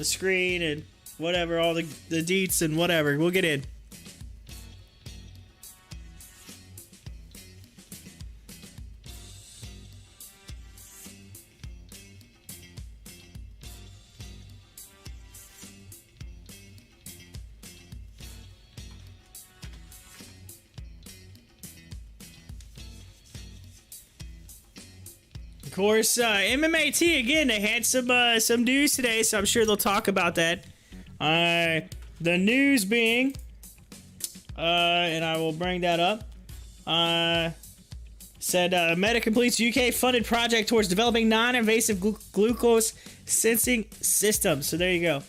screen and whatever, all the deets and whatever. We'll get in. Of course, MMAT again. They had some news today, so I'm sure they'll talk about that. The news being, and I will bring that up. Said Meta completes UK-funded project towards developing non-invasive glucose sensing systems. So there you go.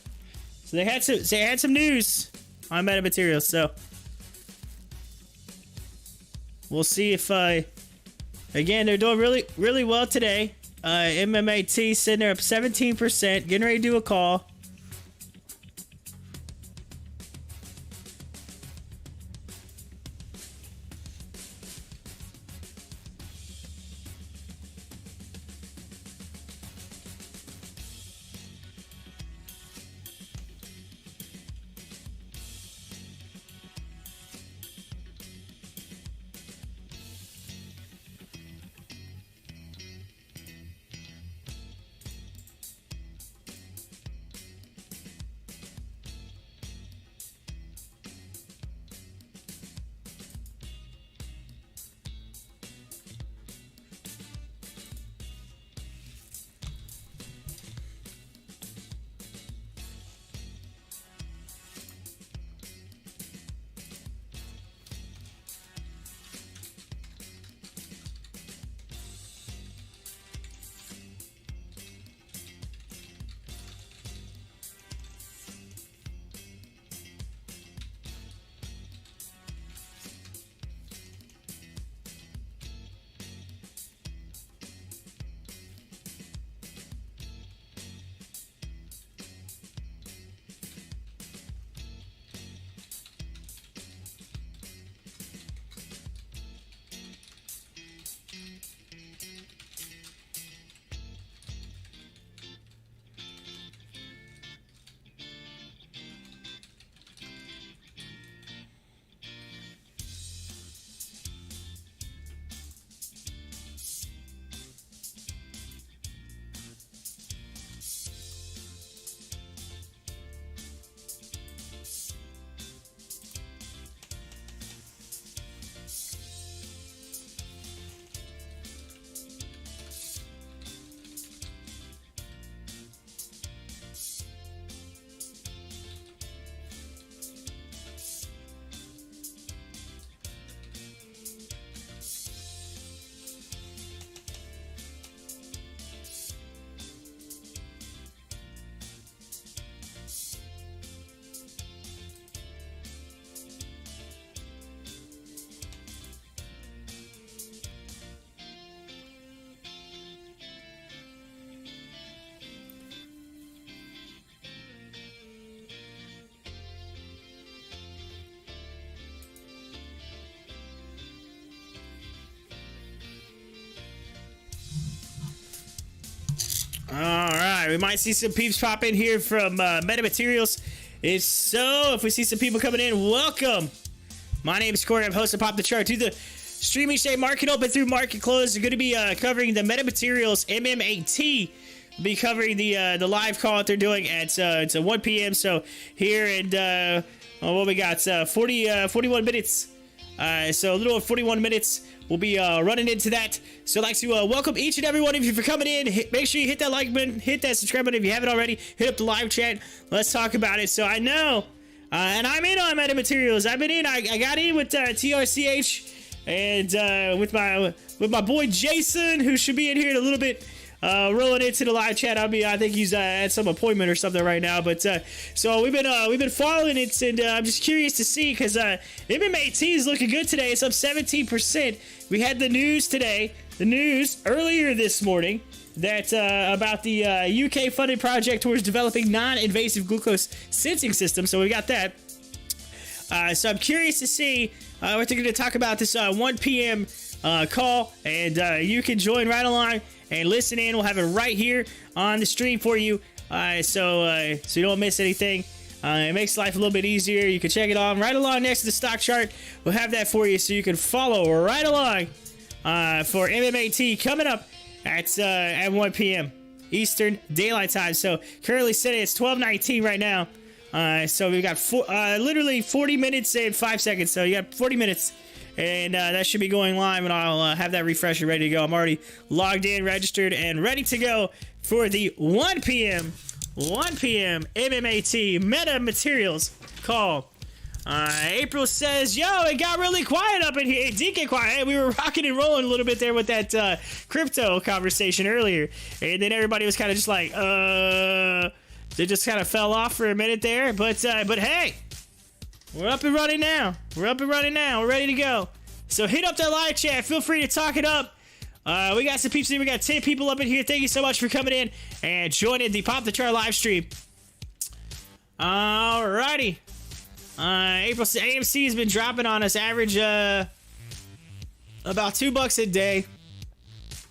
So they had some news on Meta Materials. So we'll see if again, they're doing really well today. MMAT sitting there up 17%, getting ready to do a call. All right, we might see some peeps pop in here from Meta Materials. If so, if we see some people coming in, welcome. My name is Corey. I'm host of Pop the Chart. To the streaming each day, market open through market close. We're going to be covering the Meta Materials MMAT. We'll be covering the live call that they're doing at it's 1 p.m. So here and what we got 41 minutes. So a little over 41 minutes. We'll be running into that. So I'd like to welcome each and every one of you for coming in. Make sure you hit that like button, hit that subscribe button if you haven't already. Hit up the live chat. Let's talk about it. So I know, and I'm in on Meta Materials. I've been in. I got in with TRCH and with my boy Jason, who should be in here in a little bit. Rolling into the live chat. I think he's at some appointment or something right now. But so we've been following it, and I'm just curious to see because MMAT is looking good today. It's up 17%. We had the news today, earlier this morning, that about the UK funded project towards developing non-invasive glucose sensing system. So we got that. So I'm curious to see what they're going to talk about this 1 p.m. Call, and you can join right along and listen in. We'll have it right here on the stream for you, so you don't miss anything. It makes life a little bit easier. You can check it on right along next to the stock chart. We'll have that for you so you can follow right along for MMAT coming up at 1 p.m. Eastern Daylight Time. So currently sitting it's 12:19 right now. So we've got literally 40 minutes and 5 seconds. So you got 40 minutes. And that should be going live, and I'll have that refresher ready to go. I'm already logged in, registered, and ready to go for the 1 p.m. MMAT Meta Materials call. April says, yo, it got really quiet up in here. It did get quiet. Hey, we were rocking and rolling a little bit there with that crypto conversation earlier. And then everybody was kind of just like, they just kind of fell off for a minute there. But hey, we're up and running now. We're ready to go. So hit up that live chat. Feel free to talk it up. We got some peeps here. We got 10 people up in here. Thank you so much for coming in and joining the Pop the Chart live stream. Alrighty. April AMC has been dropping on us average about $2 a day.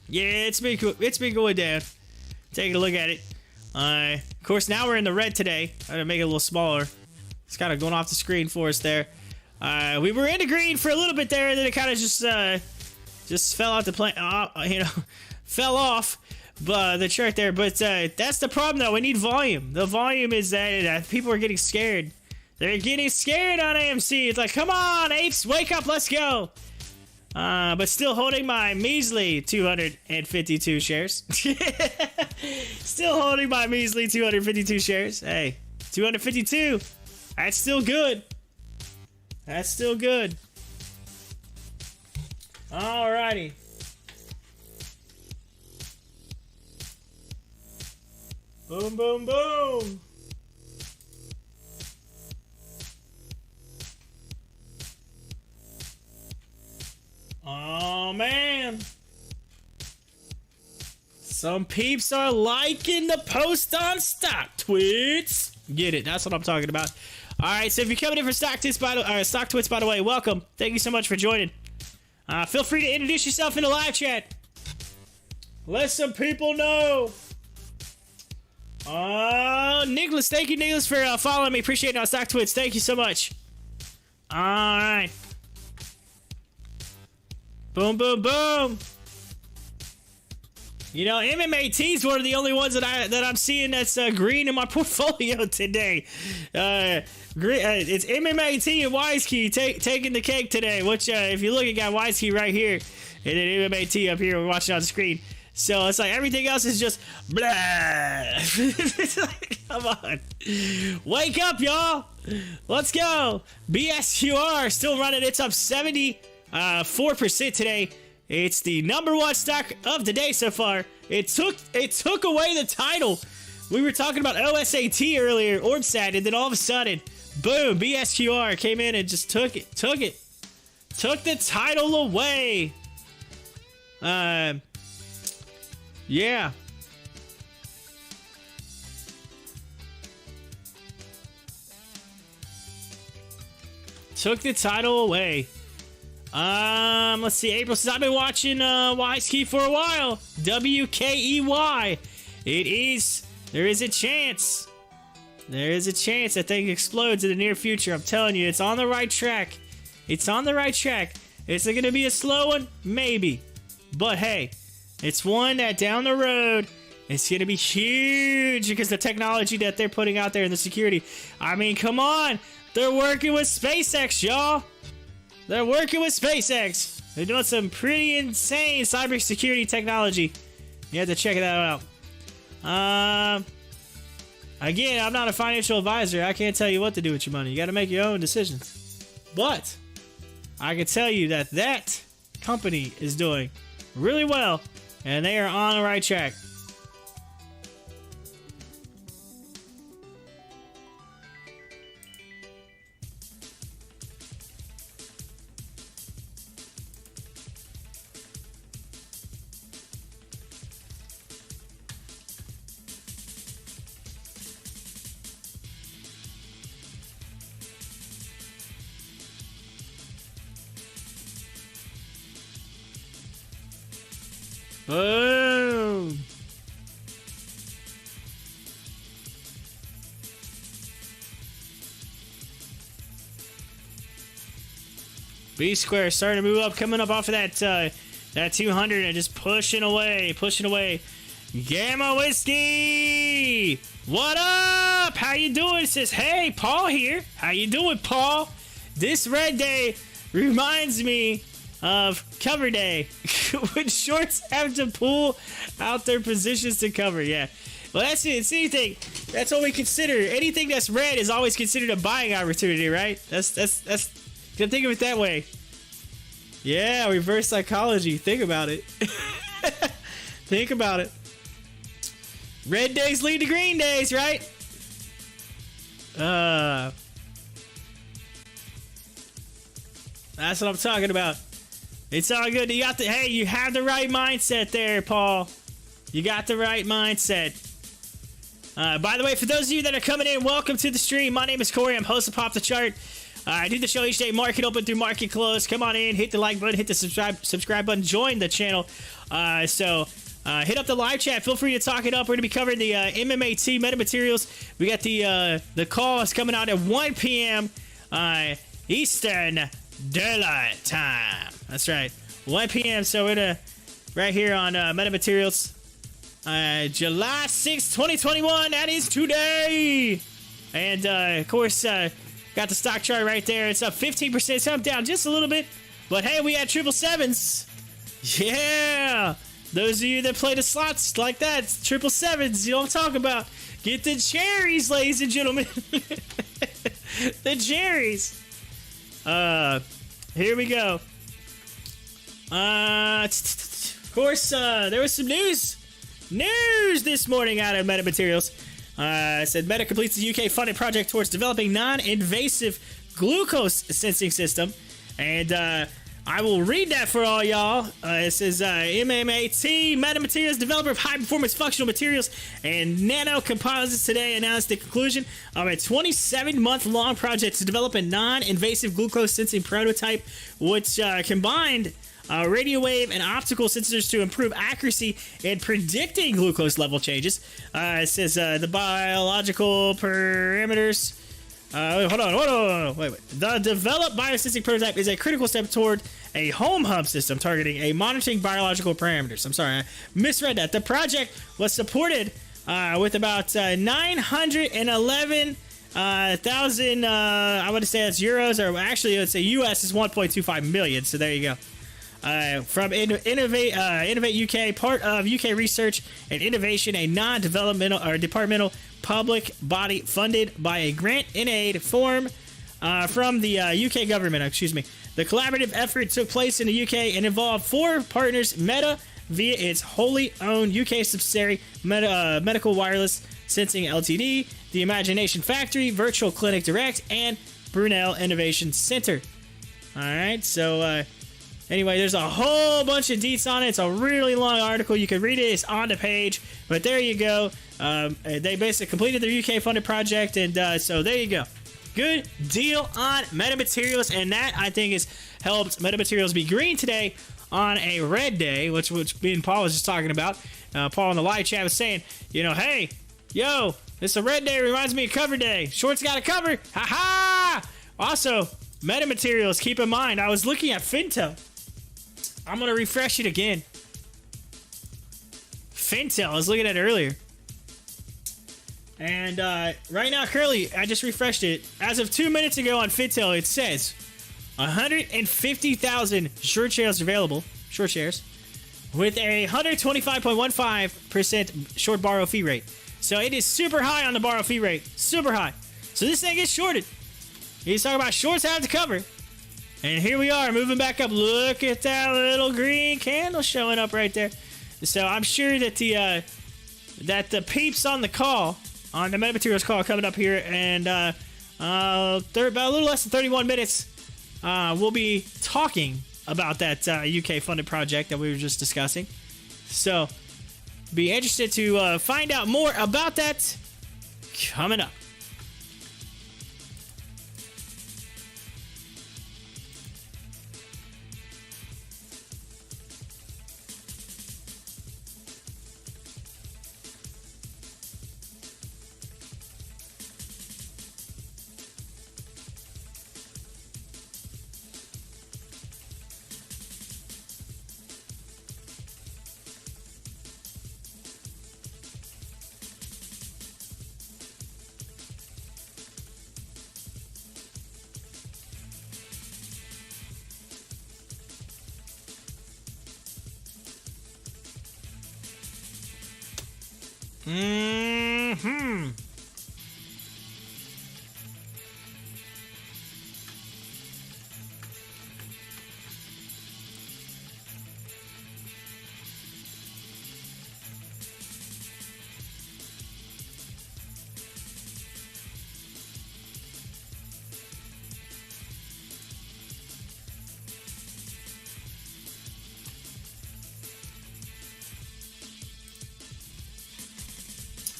Yeah, it's been going down. Taking a look at it. Of course, now we're in the red today. I'm gonna make it a little smaller. It's kind of going off the screen for us there. We were in the green for a little bit there, and then it kind of just fell out the plane. Fell off. But the chart there. But that's the problem, though. We need volume. The volume is that people are getting scared. They're getting scared on AMC. It's like, come on, apes, wake up, let's go. But still holding my measly 252 shares. Still holding my measly 252 shares. Hey, 252. That's still good. That's still good. Alrighty. Boom, boom, boom. Oh, man. Some peeps are liking the post on Stocktwits. Get it. That's what I'm talking about. All right, so if you're coming in for Stocktwits, by the way, welcome. Thank you so much for joining. Feel free to introduce yourself in the live chat. Let some people know. Nicholas, thank you, Nicholas, for following me. Appreciate it on Stocktwits. Thank you so much. All right. Boom, boom, boom. You know, MMAT is one of the only ones that I'm seeing that's green in my portfolio today. It's MMAT and WiseKey taking the cake today. Which, if you look, you got WiseKey right here, and then MMAT up here. We're watching on the screen. So it's like everything else is just blah. It's like, come on, wake up, y'all. Let's go. BSQR still running. It's up 74% today. It's the #1 stock of the day so far. It took away the title. We were talking about OSAT earlier, Orbsat, and then all of a sudden, boom, BSQR came in and just took the title away. Yeah. Took the title away. Let's see. April says, I've been watching WiseKey for a while. WKEY. There is a chance. There is a chance that thing explodes in the near future. I'm telling you, it's on the right track. It's on the right track. Is it going to be a slow one? Maybe. But hey, it's one that down the road, it's going to be huge because the technology that they're putting out there and the security. I mean, come on. They're working with SpaceX, y'all. They're working with SpaceX. They're doing some pretty insane cybersecurity technology. You have to check that out. Again, I'm not a financial advisor. I can't tell you what to do with your money. You got to make your own decisions. But I can tell you that that company is doing really well, and they are on the right track. Boom! B square starting to move up, coming up off of that 200 and just pushing away. Gamma Whiskey! What up? How you doing? It says, hey, Paul here. How you doing, Paul? This red day reminds me of cover day when shorts have to pull out their positions to cover. Yeah, Well, that's it. It's anything. That's what we consider. Anything that's red is always considered a buying opportunity, right? That's. Think of it that way. Yeah, reverse psychology. Think about it. Think about it. Red days lead to green days, right? That's what I'm talking about. It's all good. You have the right mindset there, Paul. You got the right mindset. By the way, for those of you that are coming in, welcome to the stream. My name is Corey. I'm host of Pop the Chart. I do the show each day, market open through market close. Come on in, hit the like button, hit the subscribe button, join the channel. Hit up the live chat. Feel free to talk it up. We're going to be covering the MMAT metamaterials. We got the call is coming out at 1 p.m. Eastern Daylight Time. That's right, 1 p.m. So we're gonna right here on metamaterials. July 6th, 2021. That is today. And of course, got the stock chart right there. It's up 15%. It's up down just a little bit. But hey, we had 777s. Yeah. Those of you that play the slots like that, 777s, you don't talk about. Get the cherries, ladies and gentlemen. The cherries. Here we go. Of course, there was some news this morning out of metamaterials. It said Meta completes the UK funded project towards developing non-invasive glucose sensing system. And I will read that for all y'all. It says MMAT, metamaterials developer of high-performance functional materials and nanocomposites, today announced the conclusion of a 27-month-long project to develop a non-invasive glucose sensing prototype, which combined radio wave and optical sensors to improve accuracy in predicting glucose level changes. It says the biological parameters. Hold on. Wait. The developed biosensing prototype is a critical step toward a home hub system targeting a monitoring biological parameters. I'm sorry, I misread that. The project was supported with about 911,000. I would say that's euros, or actually, let's say US is 1.25 million. So there you go. From Innovate UK, part of UK Research and Innovation, a non-developmental or departmental public body funded by a grant in aid form from the UK government. The collaborative effort took place in the UK and involved 4 partners: Meta via its wholly owned UK subsidiary Medical Wireless Sensing Ltd, the Imagination Factory, Virtual Clinic Direct, and Brunel Innovation Center. All right, so anyway, there's a whole bunch of deets on it. It's a really long article. You can read it. It's on the page. But there you go. They basically completed their UK-funded project, and so there you go. Good deal on metamaterials, and that, I think, has helped metamaterials be green today on a red day, which me and Paul was just talking about. Paul in the live chat was saying, hey, yo, it's a red day. Reminds me of cover day. Shorts got a cover. Ha-ha! Also, metamaterials, keep in mind, I was looking at Fintel. I'm going to refresh it again. Fintel, I was looking at it earlier. And right now, currently, I just refreshed it. As of 2 minutes ago on Fintel, it says 150,000 short shares available, with a 125.15% short borrow fee rate. So it is super high on the borrow fee rate. Super high. So this thing gets shorted. He's talking about shorts have to cover. And here we are, moving back up. Look at that little green candle showing up right there. So I'm sure that the peeps on the call, on the metamaterials call coming up here, and about a little less than 31 minutes, we'll be talking about that UK-funded project that we were just discussing. So be interested to find out more about that coming up.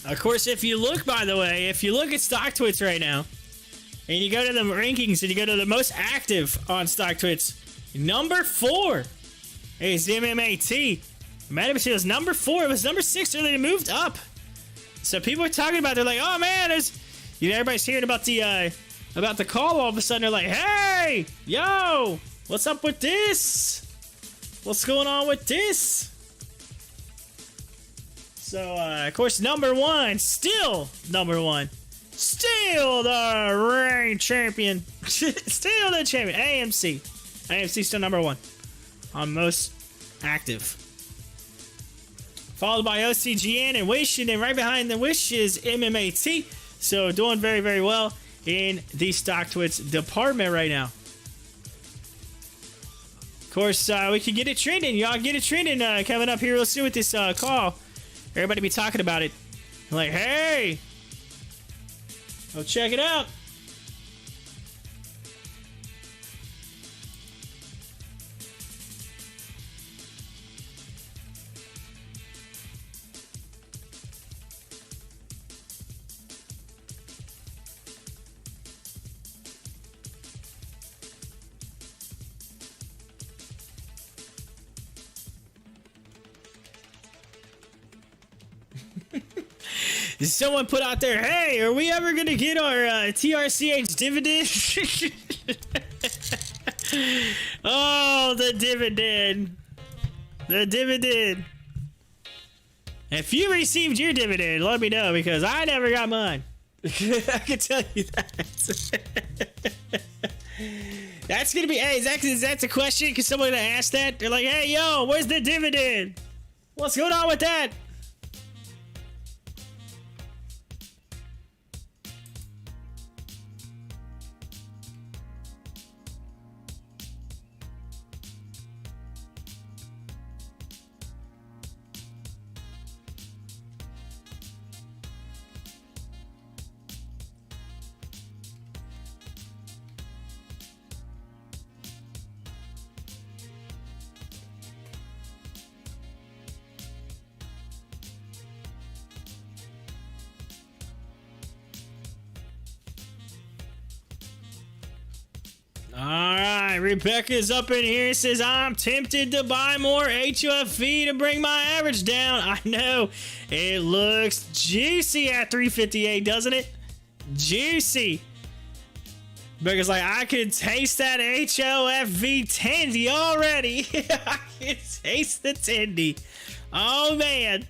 Of course, if you look, by the way, if you look at Stocktwits right now, and you go to the rankings, and you go to the most active on Stocktwits, number 4 is MMAT. Man, it was number 4. It was number 6 earlier. It moved up. So people are talking about, they're like, oh man, there's, you know, everybody's hearing about the call. All of a sudden, they're like, hey, yo, what's up with this? What's going on with this? So, of course, number 1, still number 1. Still the reigning champion. Still the champion. AMC. AMC still number 1 on most active. Followed by OCGN and Wish, and then right behind the Wish is MMAT. So, doing very, very well in the Stocktwits department right now. Of course, we can get it trending. Y'all get it trending coming up here real soon with this call. Everybody be talking about it. Like, hey, go check it out. Someone put out there, hey, are we ever going to get our TRCH dividend? Oh, the dividend. The dividend. If you received your dividend, let me know, because I never got mine. I can tell you that. That's going to be, hey, is that the question? Because someone going to ask that? They're like, hey, yo, where's the dividend? What's going on with that? Alright, Rebecca's up in here, says, I'm tempted to buy more HOFV to bring my average down. I know, it looks juicy at 358, doesn't it? Juicy. Rebecca's like, I can taste that HOFV tendy already. I can taste the tendy. Oh, man.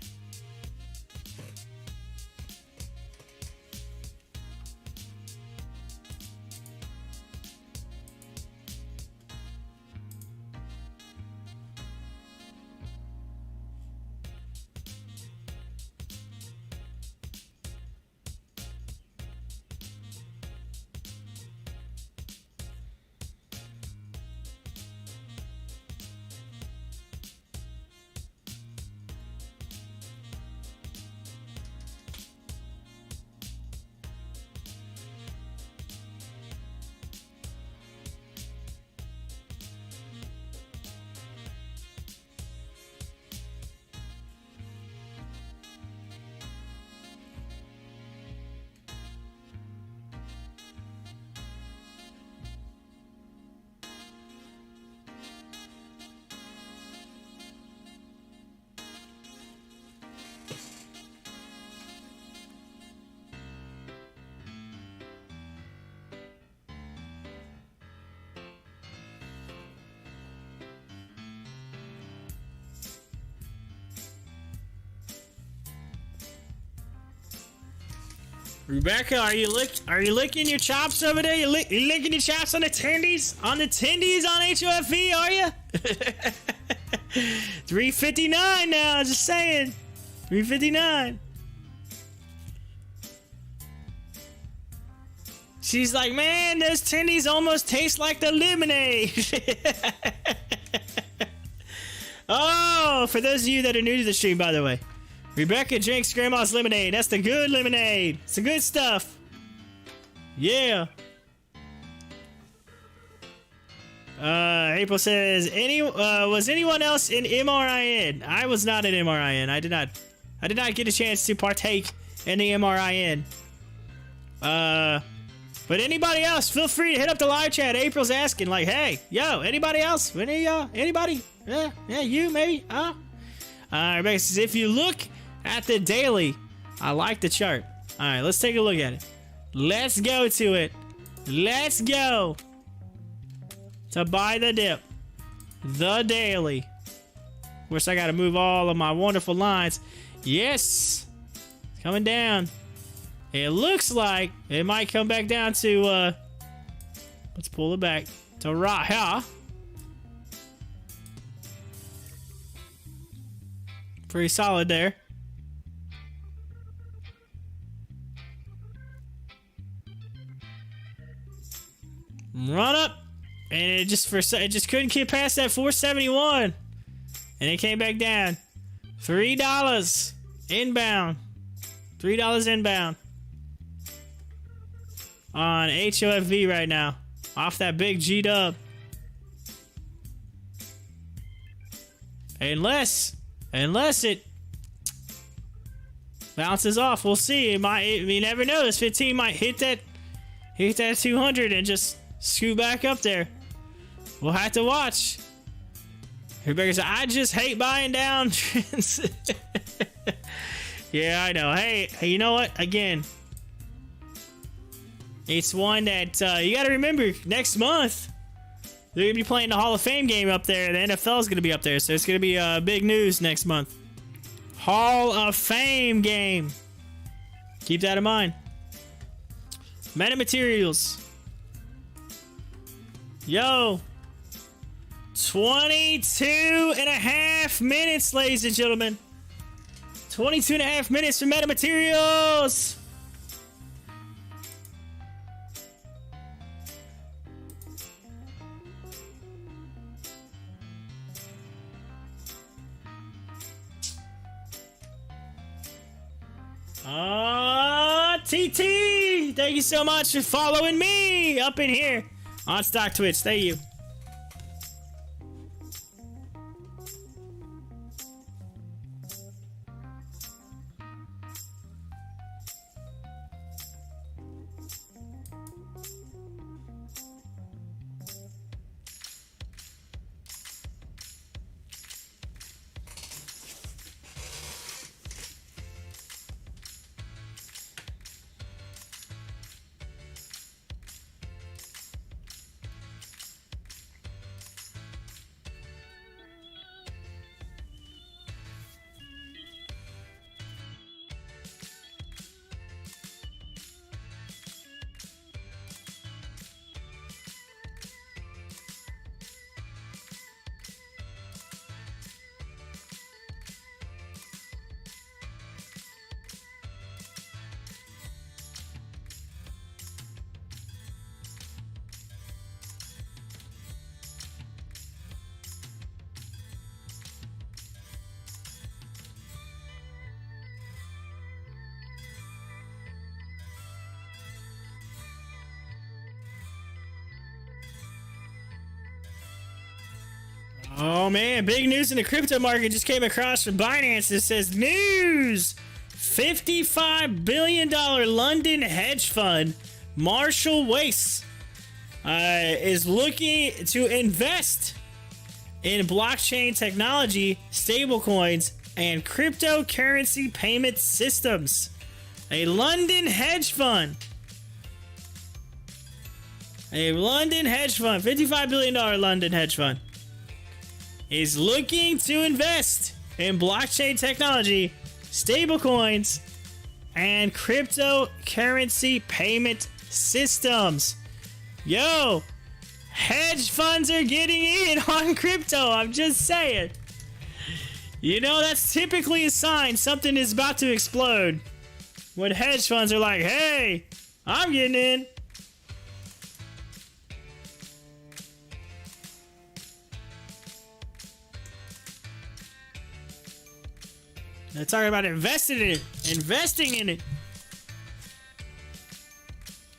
Rebecca, are you licking your chops over there? You licking your chops on the tendies? On the tendies on HOFV, are you? 359 now, just saying. 359. She's like, man, those tendies almost taste like the lemonade. Oh, for those of you that are new to the stream, by the way, Rebecca drinks grandma's lemonade. That's the good lemonade. It's the good stuff. Yeah. April says, was anyone else in MRIN? I was not in MRIN. I did not get a chance to partake in the MRIN. But anybody else, feel free to hit up the live chat. April's asking, like, hey, yo, anybody else? Any of y'all? Anybody? Yeah, you, maybe? Rebecca says, if you look at the daily, I like the chart. All right, let's take a look at it. Let's go to it. Let's go to buy the dip. The daily. Of course, I got to move all of my wonderful lines. Yes. It's coming down. It looks like it might come back down to, let's pull it back to Raha. Pretty solid there. Run up. And it just couldn't get past that 471. And it came back down. $3 inbound. $3 inbound. On HOFV right now. Off that big G-dub. Unless it bounces off. We'll see. You never know. This 15 might hit that 200 and just scoot back up there. We'll have to watch. Rebecca said, I just hate buying down trends. Yeah, I know. Hey, you know what? Again, it's one that you got to remember. Next month, they're going to be playing the Hall of Fame game up there. The NFL is going to be up there, so it's going to be big news next month. Hall of Fame game. Keep that in mind. Metamaterials. Yo. 22 and a half minutes, ladies and gentlemen. 22 and a half minutes for metamaterials. TT, thank you so much for following me up in here on Stocktwits. Thank you. Oh man, big news in the crypto market just came across from Binance that says news! $55 billion London hedge fund, Marshall Wace, is looking to invest in blockchain technology, stablecoins, and cryptocurrency payment systems. A London hedge fund. A London hedge fund, $55 billion London hedge fund, is looking to invest in blockchain technology, stablecoins, and cryptocurrency payment systems. Yo, hedge funds are getting in on crypto. I'm just saying. You know, that's typically a sign something is about to explode. When hedge funds are like, hey, I'm getting in. They're talking about investing in it. Investing in it.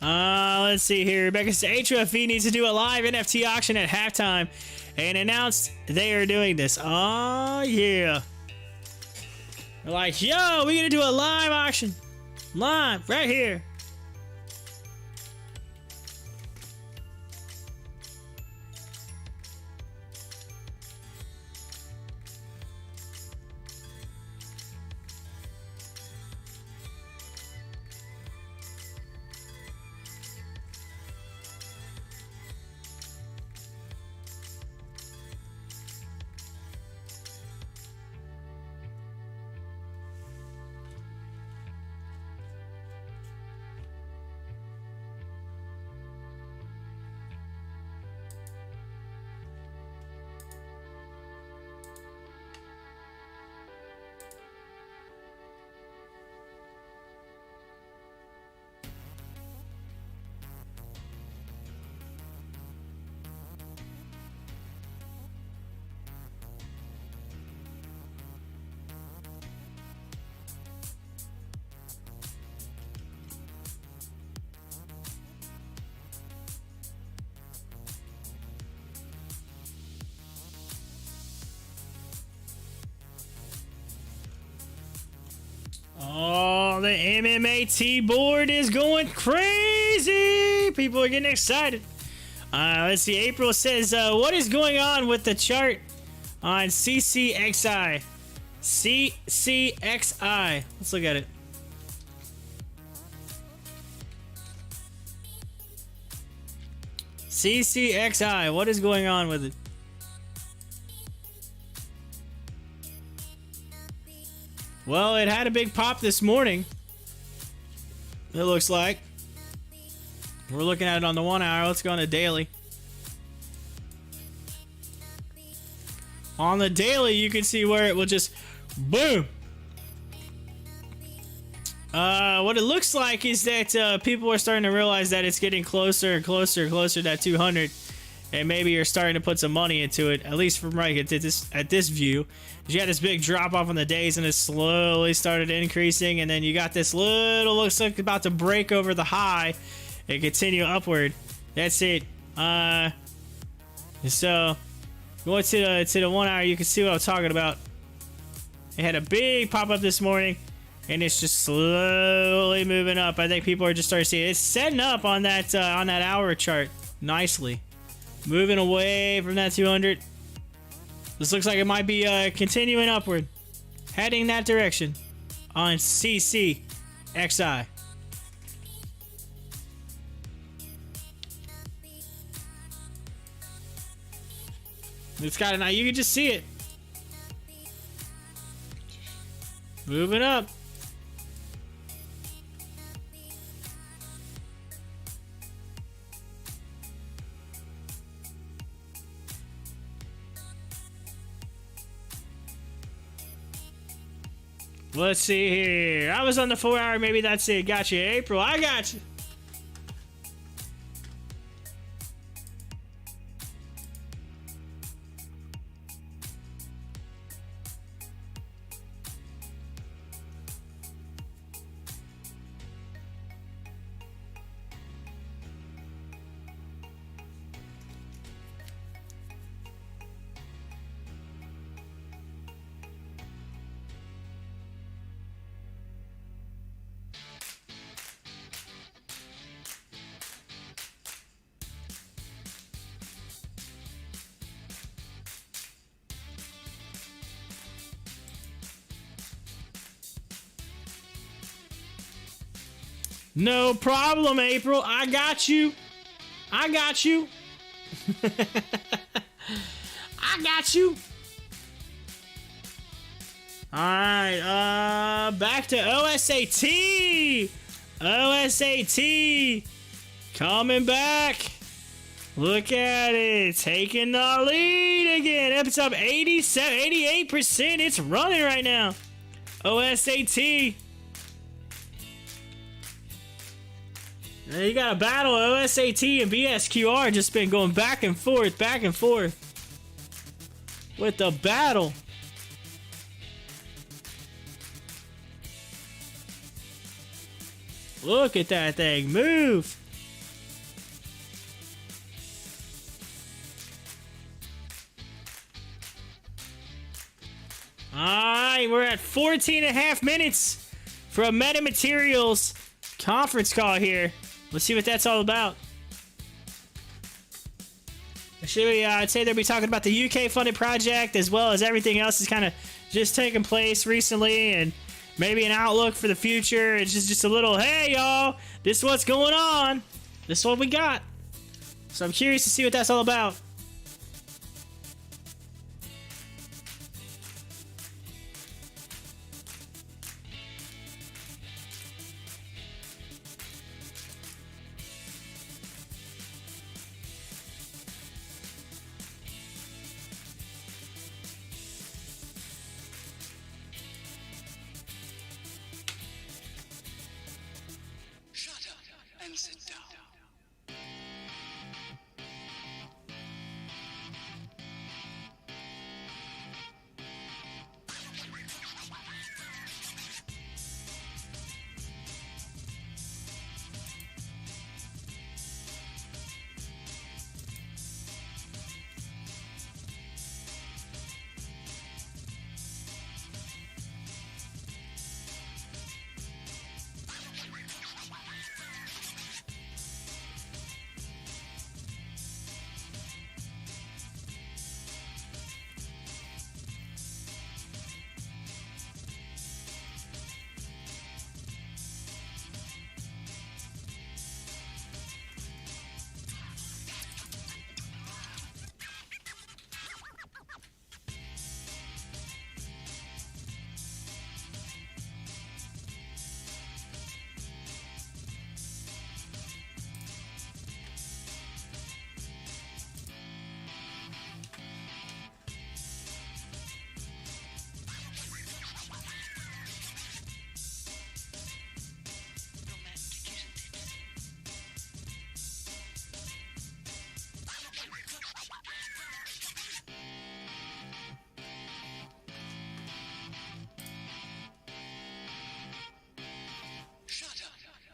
Let's see here. Rebecca says HOFV needs to do a live NFT auction at halftime and announced they are doing this. Oh, yeah. They're like, yo, we're going to do a live auction. Live, right here. Oh, the MMAT board is going crazy. People are getting excited. Let's see. April says, what is going on with the chart on CCXI? CCXI. Let's look at it. CCXI. What is going on with it? Well, it had a big pop this morning. It looks like. We're looking at it on the 1 hour. Let's go on the daily. On the daily, you can see where it will just boom. What it looks like is that people are starting to realize that it's getting closer and closer and closer to that 200. And maybe you're starting to put some money into it, at least from right at this view. You had this big drop off on the days and it slowly started increasing, and then you got this little, looks like about to break over the high and continue upward. That's it. So going to the 1 hour, you can see what I'm talking about. It had a big pop up this morning and it's just slowly moving up. I think people are just starting to see it. It's setting up on that hour chart nicely. Moving away from that 200. This looks like it might be continuing upward. Heading that direction on CCXI. It's got now. You can just see it. Moving up. Let's see here. I was on the 4 hour. Maybe that's it. Got you, April. I got you. No problem, April. I got you. I got you. I got you. All right. Back to OSAT. OSAT. Coming back. Look at it. Taking the lead again. It's up 87, 88%. It's running right now. OSAT. You got a battle. OSAT and BSQR just been going back and forth with the battle. Look at that thing move. Alright, we're at 14.5 minutes for a metamaterials conference call here. Let's see what that's all about. I'd say they'll be talking about the UK funded project as well as everything else is kind of just taking place recently and maybe an outlook for the future. It's just a little, hey y'all, this is what's going on. This is what we got. So I'm curious to see what that's all about. And sit down.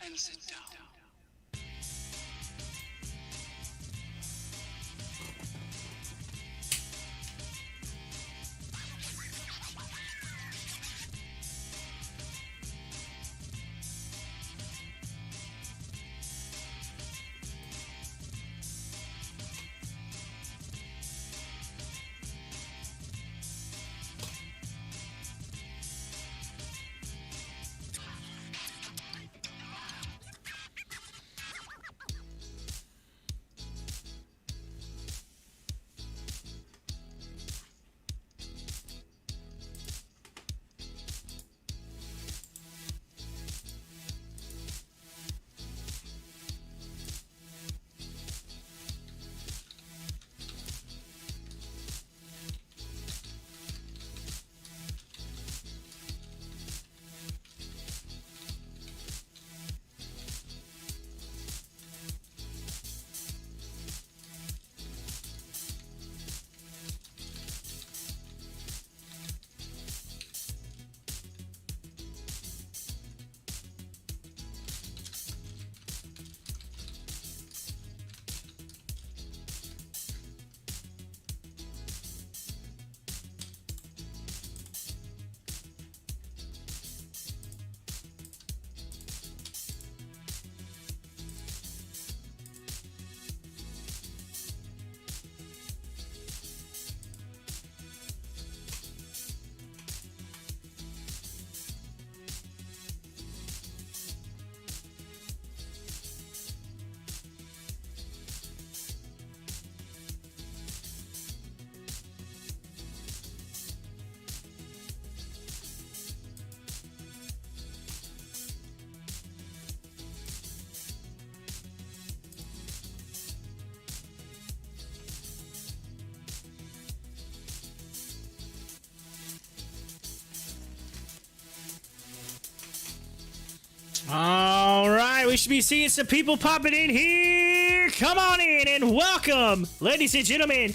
And sit down. All right, we should be seeing some people popping in here. Come on in and welcome, ladies and gentlemen,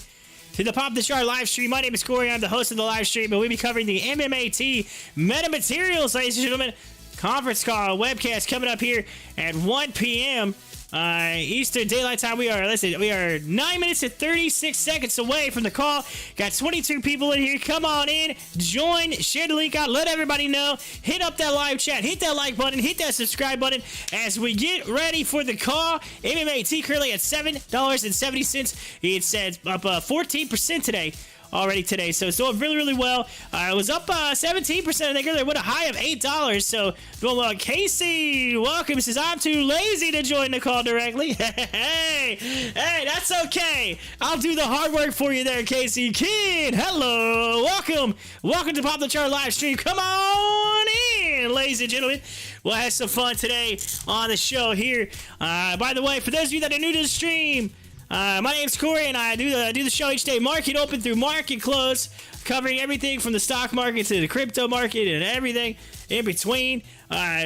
to the Pop the Chart live stream. My name is Corey. I'm the host of the live stream, and we'll be covering the MMAT metamaterials, ladies and gentlemen. conference call webcast coming up here at 1 p.m. Eastern Daylight Time. We are 9 minutes and 36 seconds away from the call. Got 22 people in here. Come on in, join, share the link out, let everybody know. Hit up that live chat, hit that like button, hit that subscribe button as we get ready for the call. MMAT currently at $7.70. It says up 14% today. Already today, so it's doing really well. It was up 17%, I think, earlier with a high of $8, so doing well. Casey, welcome. Says, I'm too lazy to join the call directly. Hey, that's okay. I'll do the hard work for you there, Casey. Kid, hello, welcome to Pop the Chart live stream. Come on in, ladies and gentlemen. We'll have some fun today on the show here. By the way, for those of you that are new to the stream, my name's Corey, and I do the show each day, market open through market close, covering everything from the stock market to the crypto market and everything in between.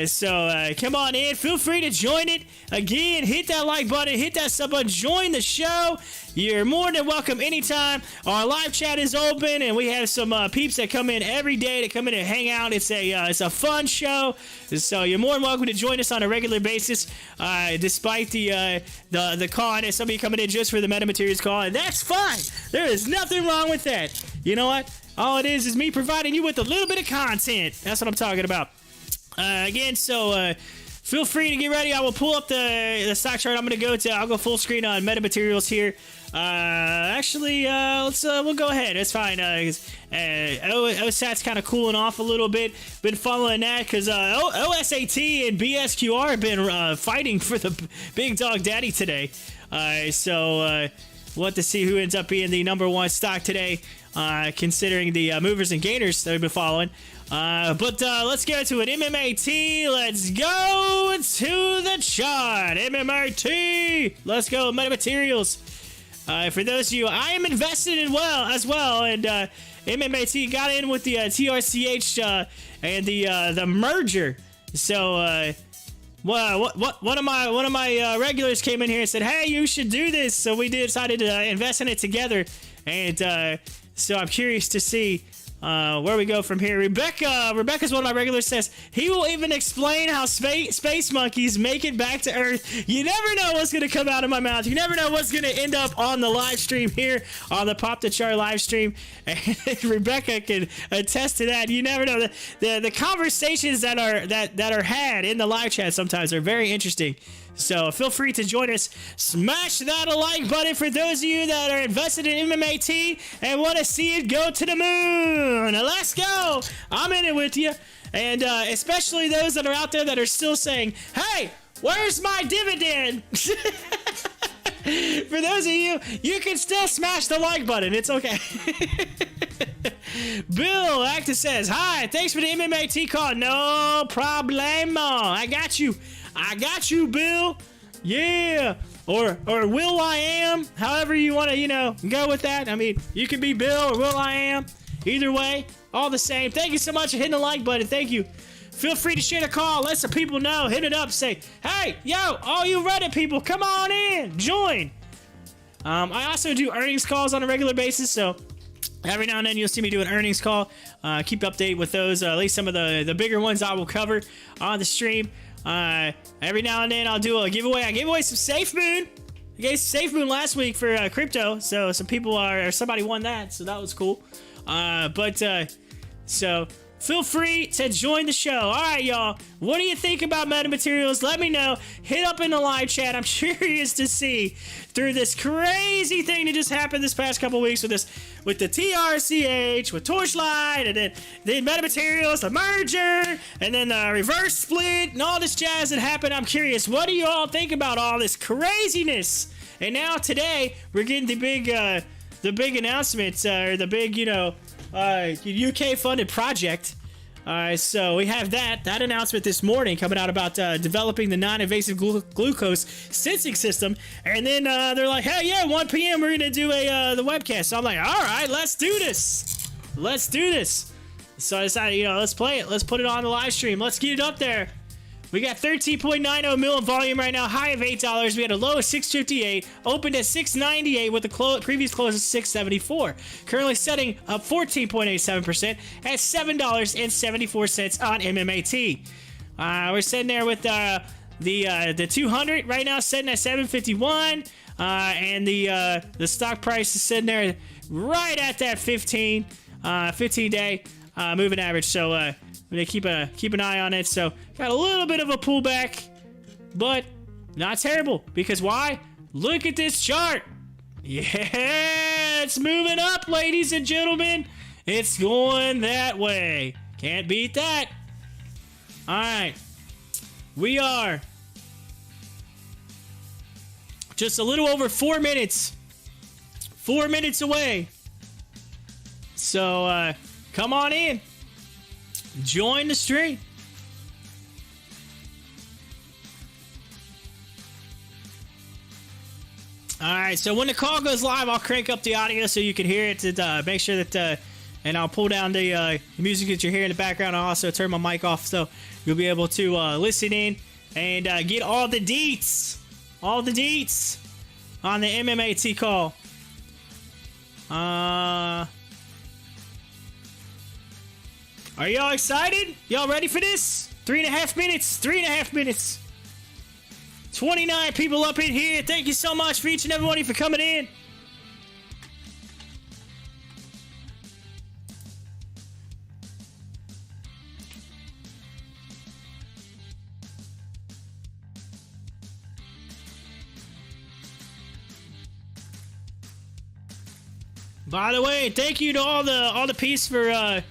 So come on in. Feel free to join it. Again, hit that like button, hit that sub button, join the show. You're more than welcome anytime. Our live chat is open, and we have some peeps that come in every day to come in and hang out. It's a fun show, so you're more than welcome to join us on a regular basis. Despite the call, and some of you coming in just for the metamaterials call, and that's fine. There is nothing wrong with that. You know what? All it is me providing you with a little bit of content. That's what I'm talking about. Again, so feel free to get ready. I will pull up the stock chart. I'll go full screen on metamaterials here. We'll go ahead. It's fine. OSAT's kind of cooling off a little bit. Been following that because OSAT and BSQR have been fighting for the big dog daddy today. We'll have to see who ends up being the number one stock today, considering the movers and gainers that we've been following. But let's go to it. MMAT. Let's go to the chart. MMAT. Let's go. Metamaterials. For those of you, I am invested in as well, and MMAT got in with the TRCH and the merger. So one of my regulars came in here and said, "Hey, you should do this." So we decided to invest in it together, and so I'm curious to see where we go from here. Rebecca's one of my regulars, says he will even explain how space monkeys make it back to Earth. You never know what's going to come out of my mouth. You never know what's going to end up on the live stream here on the Pop the Chart live stream. And Rebecca can attest to that. You never know. The conversations that are had in the live chat sometimes are very interesting. So feel free to join us. Smash that like button for those of you that are invested in MMAT and want to see it go to the moon. Let's go. I'm in it with you. And especially those that are out there that are still saying, "Hey, where's my dividend?" For those of you, you can still smash the like button. It's okay. Bill Actus says, "Hi, thanks for the MMAT call." No problemo. I got you, Bill. Yeah. Or Will I Am, however you want to, go with that. I mean, you can be Bill or Will I Am. Either way, all the same. Thank you so much for hitting the like button. Thank you. Feel free to share the call. Let some people know. Hit it up. Say, "Hey, yo, all you Reddit people, come on in. Join." I also do earnings calls on a regular basis, so every now and then you'll see me do an earnings call. Keep update with those. At least some of the bigger ones I will cover on the stream. Every now and then I'll do a giveaway. I gave away some SAFEMOON. I gave SAFEMOON last week for crypto, so some people somebody won that, so that was cool. So feel free to join the show. All right, y'all. What do you think about metamaterials? Let me know. Hit up in the live chat. I'm curious to see through this crazy thing that just happened this past couple weeks with the TRCH, with Torchlight, and then metamaterials, the merger, and then the reverse split, and all this jazz that happened. I'm curious. What do you all think about all this craziness? And now today we're getting the big announcements, or the big, UK funded project. So we have that announcement this morning coming out about developing the non-invasive glucose sensing system, and then they're like, "Hey, yeah, 1 p.m. we're gonna do the webcast." So I'm like, "All right, let's do this. So I decided, let's play it. Let's put it on the live stream. Let's get it up there. We got 13.90 mil in volume right now, high of $8. We had a low of $6.58, opened at $6.98 with the previous close of $6.74. Currently setting up 14.87% at $7.74 on MMAT. We're sitting there with the 200 right now, sitting at 751, and the stock price is sitting there right at that 15 day moving average. So I'm gonna keep an eye on it. So got a little bit of a pullback, but not terrible, because why? Look at this chart. Yeah, it's moving up, ladies and gentlemen. It's going that way. Can't beat that. All right, we are just a little over 4 minutes. 4 minutes away. So come on in. Join the stream. All right, so when the call goes live, I'll crank up the audio so you can hear it. To make sure that, and I'll pull down the music that you're hearing in the background. I'll also turn my mic off so you'll be able to listen in and get all the deets on the MMAT call. Are y'all excited? Y'all ready for this? 3.5 minutes. 3.5 minutes. 29 people up in here. Thank you so much for each and every one of you for coming in. By the way, thank you to all the peeps for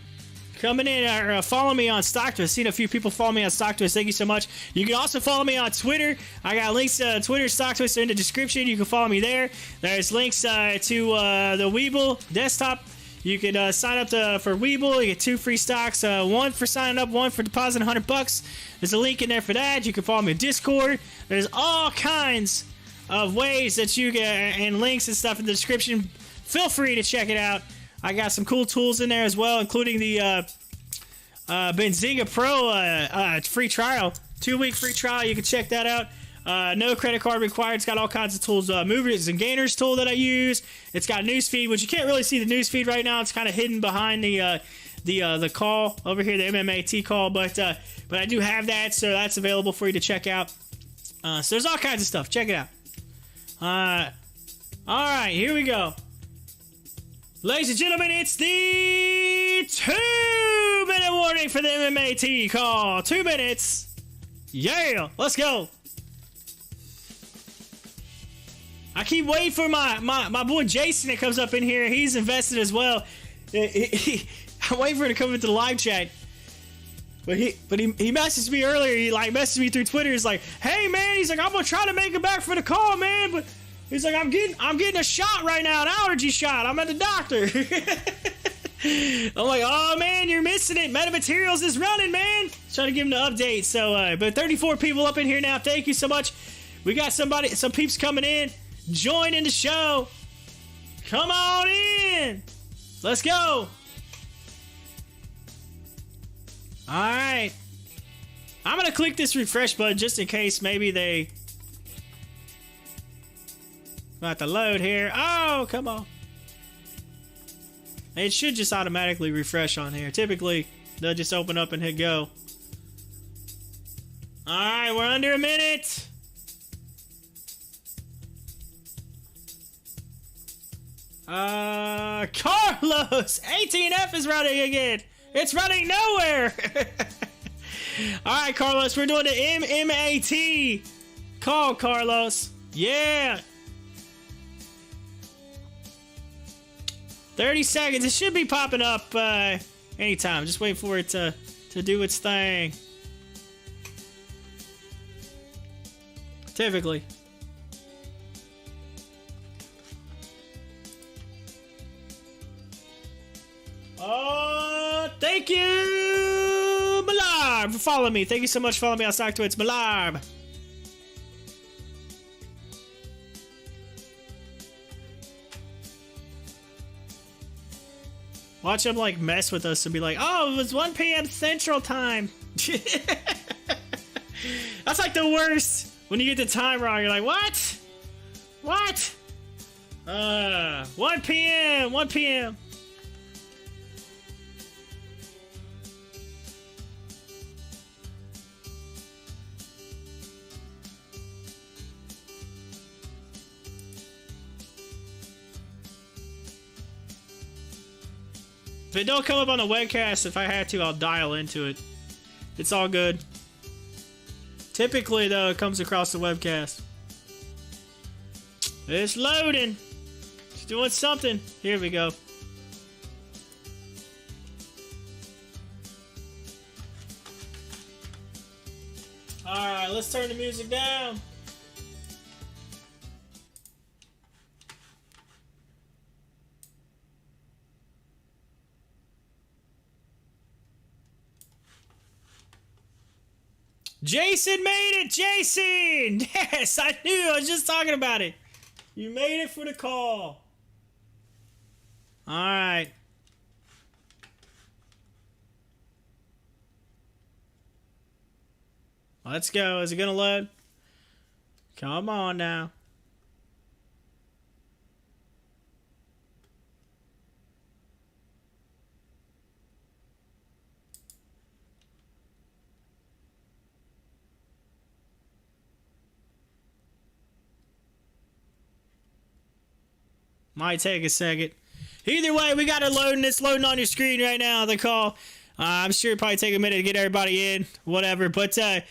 coming in or following me on Stocktwits. Seen a few people follow me on Stocktwits. Thank you so much. You can also follow me on Twitter. I got links to Twitter, Stocktwits are in the description. You can follow me there. There's links to the WEBULL desktop. You can sign up for WEBULL. You get 2 free stocks. One for signing up, one for depositing $100. There's a link in there for that. You can follow me on Discord. There's all kinds of ways that you get, and links and stuff in the description. Feel free to check it out. I got some cool tools in there as well, including the Benzinga Pro free trial. 2-week free trial. You can check that out. No credit card required. It's got all kinds of tools. Movers and gainers tool that I use. It's got newsfeed, which you can't really see the newsfeed right now. It's kind of hidden behind the call over here, the MMAT call. But I do have that, so that's available for you to check out. So there's all kinds of stuff. Check it out. All right, here we go. Ladies and gentlemen, it's the 2-minute warning for the MMAT call. 2 minutes. Yeah, let's go. I keep waiting for my boy Jason that comes up in here. He's invested as well. I'm waiting for him to come into the live chat. But he messaged me earlier. He messaged me through Twitter. He's like, "Hey man," he's like, "I'm gonna try to make it back for the call, man, but." He's like, I'm getting a shot right now, an allergy shot. I'm at the doctor. I'm like, oh man, you're missing it. Metamaterials is running, man. Trying to give him the update. So, but 34 people up in here now. Thank you so much. We got some peeps coming in, joining the show. Come on in. Let's go. All right. I'm gonna click this refresh button just in case maybe they. About to load here. Oh, come on. It should just automatically refresh on here. Typically, they'll just open up and hit go. Alright, we're under a minute. Carlos! 18F is running again. It's running nowhere. Alright, Carlos, we're doing the MMAT call, Carlos. Yeah. 30 seconds. It should be popping up anytime. Just wait for it to do its thing. Typically. Oh, thank you, Malarb, for following me. Thank you so much for following me on Stocktwits, Malarb. Watch him like mess with us and be like, "Oh, it was 1 p.m. Central Time." That's like the worst when you get the time wrong. You're like, "What? What?" 1 p.m. 1 p.m. If it don't come up on the webcast, if I had to, I'll dial into it. It's all good. Typically, though, it comes across the webcast. It's loading. It's doing something. Here we go. Alright, let's turn the music down. Jason made it! Jason! Yes, I knew. I was just talking about it. You made it for the call. Alright. Let's go. Is it gonna load? Come on now. Might take a second. Either way, we got it loading. It's loading on your screen right now, the call. I'm sure it'll probably take a minute to get everybody in, whatever. But so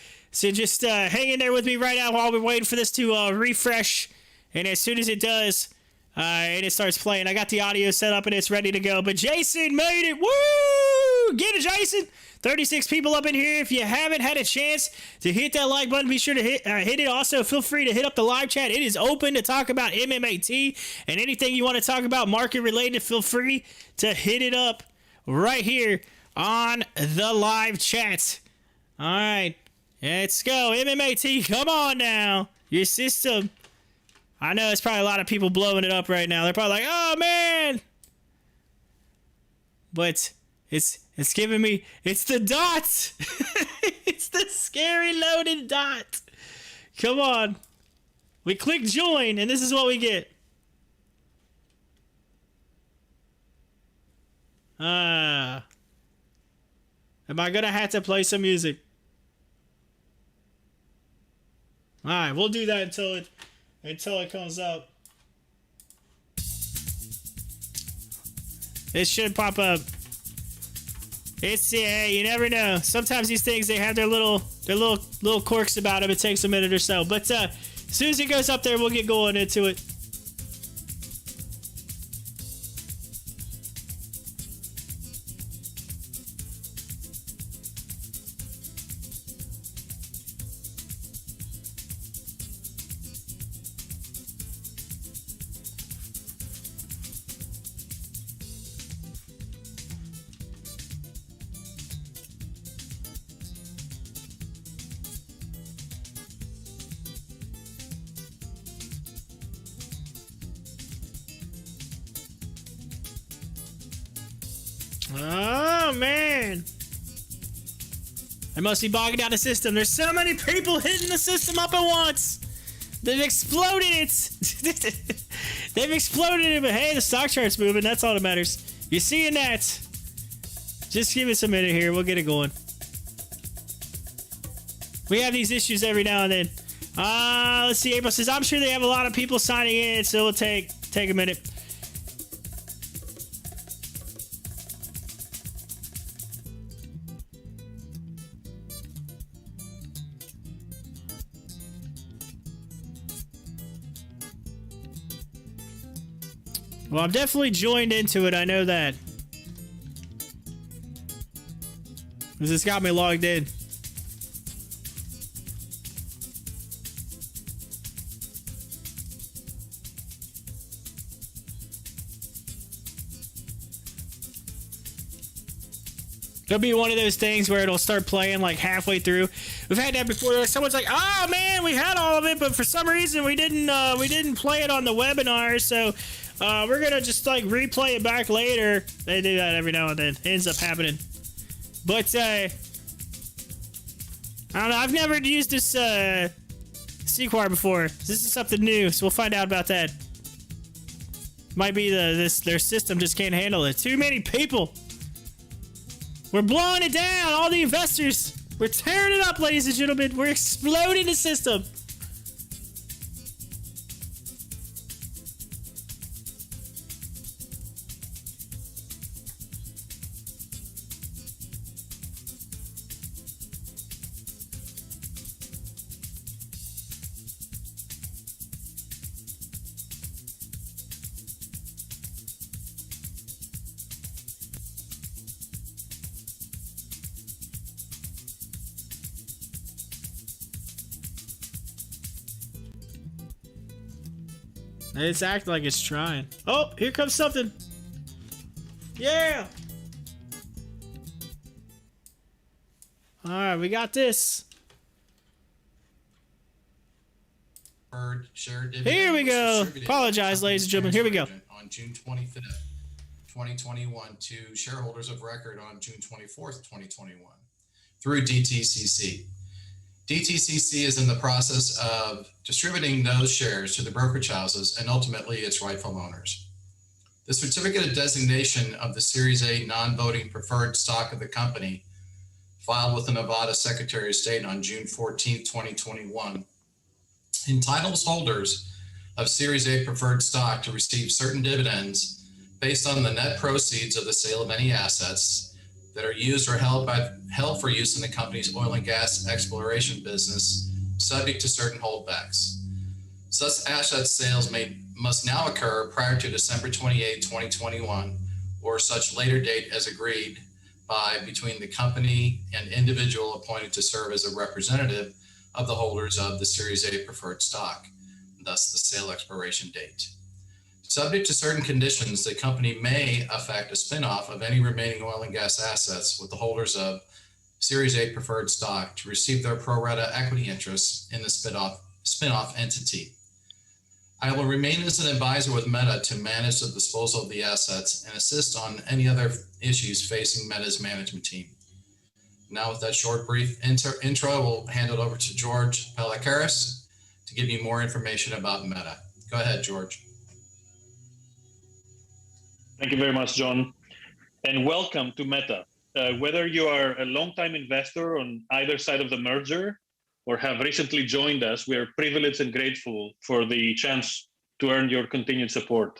just hang in there with me right now while we're waiting for this to refresh. And as soon as it does, and it starts playing, I got the audio set up and it's ready to go. But Jason made it. Woo! Get it, Jason. 36 people up in here. If you haven't had a chance to hit that like button, be sure to hit it. Also, feel free to hit up the live chat. It is open to talk about MMAT and anything you want to talk about market related. Feel free to hit it up right here on the live chat. All right, let's go. MMAT, come on now. Your system. I know it's probably a lot of people blowing it up right now. They're probably like, oh, man. But it's giving me, it's the dot. It's the scary loaded dot. Come on. We click join, and this is what we get. Am I going to have to play some music? All right, we'll do that until it comes up. It should pop up. It's, yeah, you never know. Sometimes these things, they have their little quirks about them. It takes a minute or so. But as soon as it goes up there, we'll get going into it. Oh, man. I must be bogging down the system. There's so many people hitting the system up at once. They've exploded it. They've exploded it, but hey, the stock chart's moving. That's all that matters. You seeing that? Just give us a minute here. We'll get it going. We have these issues every now and then. Let's see. April says, I'm sure they have a lot of people signing in, so it'll take a minute. Well, I'm definitely joined into it. I know that. Because it's got me logged in. It'll be one of those things where it'll start playing like halfway through. We've had that before. Someone's like, "Oh man, we had all of it, but for some reason we didn't play it on the webinar, so we're gonna just like replay it back later." They do that every now and then. It ends up happening. But I don't know. I've never used this CQuar before. This is something new, so we'll find out about that. Might be their system just can't handle it. Too many people. We're blowing it down. All the investors. We're tearing it up, ladies and gentlemen. We're exploding the system. It's acting like it's trying. Oh, here comes something. Yeah. All right, we got this. Here we go. Apologize, ladies and gentlemen. Here we go. On June 25th, 2021 to shareholders of record on June 24th, 2021 through DTCC. DTCC is in the process of distributing those shares to the brokerage houses and ultimately its rightful owners. The certificate of designation of the Series A non-voting preferred stock of the company filed with the Nevada Secretary of State on June 14, 2021, entitles holders of Series A preferred stock to receive certain dividends based on the net proceeds of the sale of any assets that are used or held for use in the company's oil and gas exploration business, subject to certain holdbacks. Such asset sales must now occur prior to December 28, 2021, or such later date as agreed by between the company and individual appointed to serve as a representative of the holders of the Series A preferred stock, thus the sale expiration date. Subject to certain conditions, the company may effect a spinoff of any remaining oil and gas assets with the holders of Series A preferred stock to receive their pro rata equity interests in the spinoff entity. I will remain as an advisor with Meta to manage the disposal of the assets and assist on any other issues facing Meta's management team. Now with that short, brief intro, we'll hand it over to George Pelikaris to give you more information about Meta. Go ahead, George. Thank you very much, John, and welcome to Meta. Whether you are a long-time investor on either side of the merger or have recently joined us, we are privileged and grateful for the chance to earn your continued support.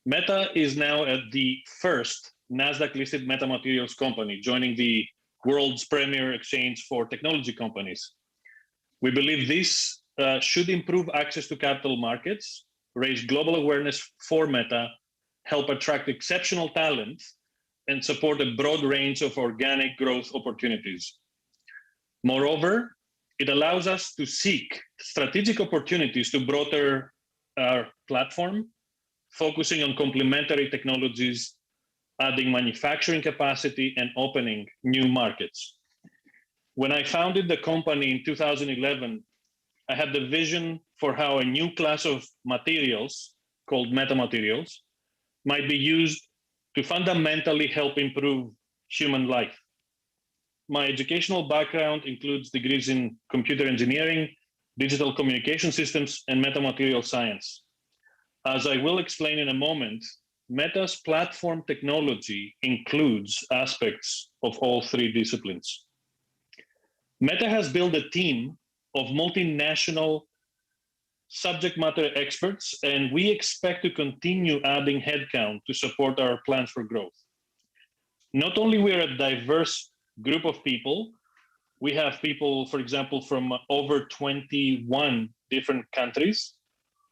Meta is now at the first NASDAQ-listed metamaterials company, joining the world's premier exchange for technology companies. We believe this should improve access to capital markets, raise global awareness for Meta, help attract exceptional talent, and support a broad range of organic growth opportunities. Moreover, it allows us to seek strategic opportunities to broaden our platform, focusing on complementary technologies, adding manufacturing capacity, and opening new markets. When I founded the company in 2011, I had the vision for how a new class of materials called metamaterials might be used to fundamentally help improve human life. My educational background includes degrees in computer engineering, digital communication systems, and metamaterial science. As I will explain in a moment, Meta's platform technology includes aspects of all three disciplines. Meta has built a team of multinational subject matter experts, and we expect to continue adding headcount to support our plans for growth. Not only we are a diverse group of people, we have people, for example, from over 21 different countries,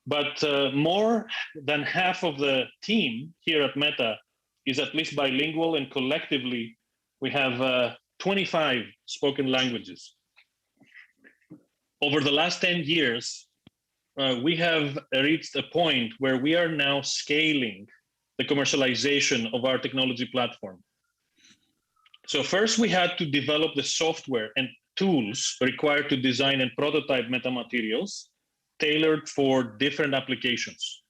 but more than half of the team here at Meta is at least bilingual, and collectively we have 25 spoken languages. Over the last 10 years, we have reached a point where we are now scaling the commercialization of our technology platform. So first we had to develop the software and tools required to design and prototype metamaterials tailored for different applications.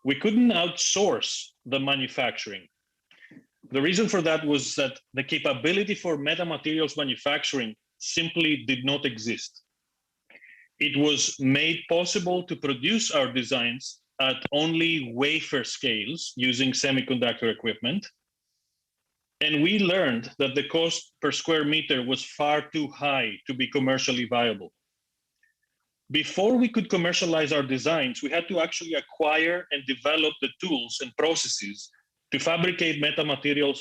We couldn't outsource the manufacturing. The reason for that was that the capability for metamaterials manufacturing simply did not exist. It was made possible to produce our designs at only wafer scales using semiconductor equipment. And we learned that the cost per square meter was far too high to be commercially viable. Before we could commercialize our designs, we had to actually acquire and develop the tools and processes to fabricate metamaterials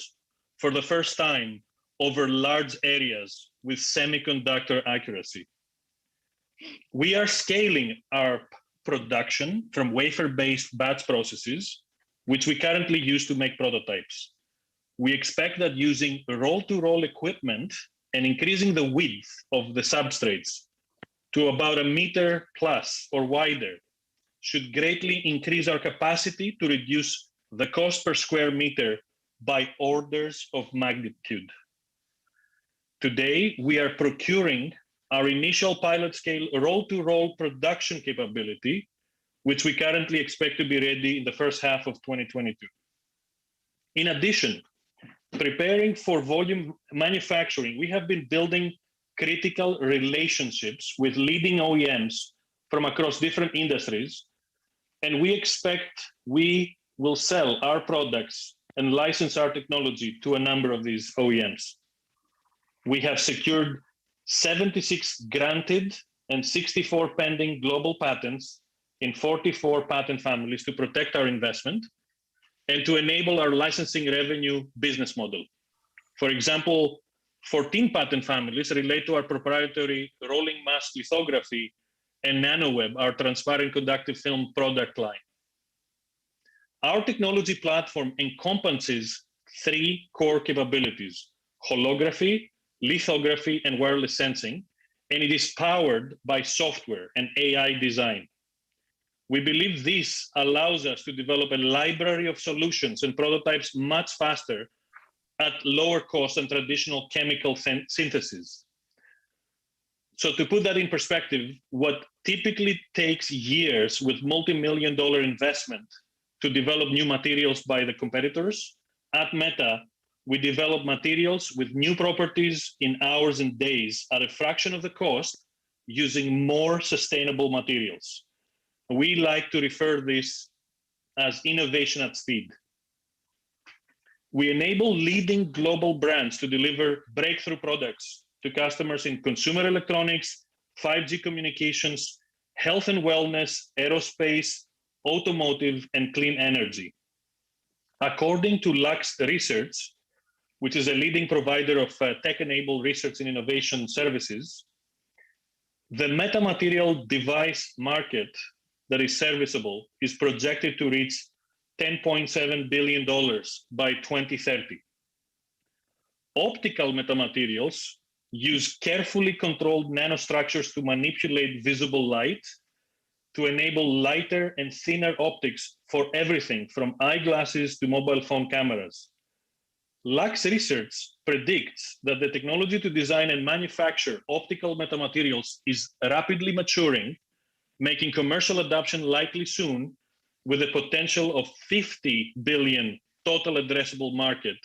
for the first time over large areas with semiconductor accuracy. We are scaling our production from wafer-based batch processes, which we currently use to make prototypes. We expect that using roll-to-roll equipment and increasing the width of the substrates to about 1 meter plus or wider, should greatly increase our capacity to reduce the cost per square meter by orders of magnitude. Today, we are procuring our initial pilot scale roll-to-roll production capability, which we currently expect to be ready in the first half of 2022. In addition, preparing for volume manufacturing, we have been building critical relationships with leading OEMs from across different industries, and we expect we will sell our products and license our technology to a number of these OEMs. We have secured 76 granted and 64 pending global patents in 44 patent families to protect our investment and to enable our licensing revenue business model. For example, 14 patent families relate to our proprietary rolling mask lithography and NanoWeb, our transparent conductive film product line. Our technology platform encompasses 3 core capabilities: holography, lithography, and wireless sensing, and it is powered by software and AI design. We believe this allows us to develop a library of solutions and prototypes much faster at lower cost than traditional chemical synthesis. So to put that in perspective, what typically takes years with multi-million-dollar investment to develop new materials by the competitors, at Meta, we develop materials with new properties in hours and days at a fraction of the cost using more sustainable materials. We like to refer this as innovation at speed. We enable leading global brands to deliver breakthrough products to customers in consumer electronics, 5G communications, health and wellness, aerospace, automotive, and clean energy. According to Lux Research, which is a leading provider of tech-enabled research and innovation services, the metamaterial device market that is serviceable is projected to reach $10.7 billion by 2030. Optical metamaterials use carefully controlled nanostructures to manipulate visible light to enable lighter and thinner optics for everything from eyeglasses to mobile phone cameras. Lux Research predicts that the technology to design and manufacture optical metamaterials is rapidly maturing, making commercial adoption likely soon, with a potential of 50 billion total addressable market,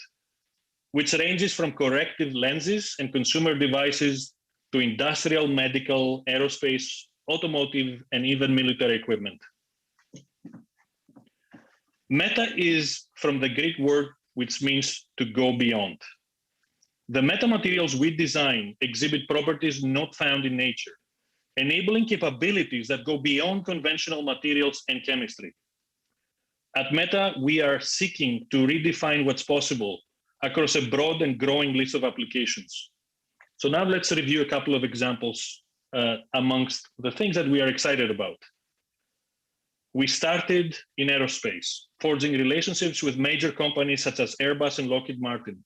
which ranges from corrective lenses and consumer devices to industrial, medical, aerospace, automotive, and even military equipment. Meta is from the Greek word which means to go beyond. The metamaterials we design exhibit properties not found in nature, enabling capabilities that go beyond conventional materials and chemistry. At Meta, we are seeking to redefine what's possible across a broad and growing list of applications. So now let's review a couple of examples amongst the things that we are excited about. We started in aerospace, forging relationships with major companies such as Airbus and Lockheed Martin.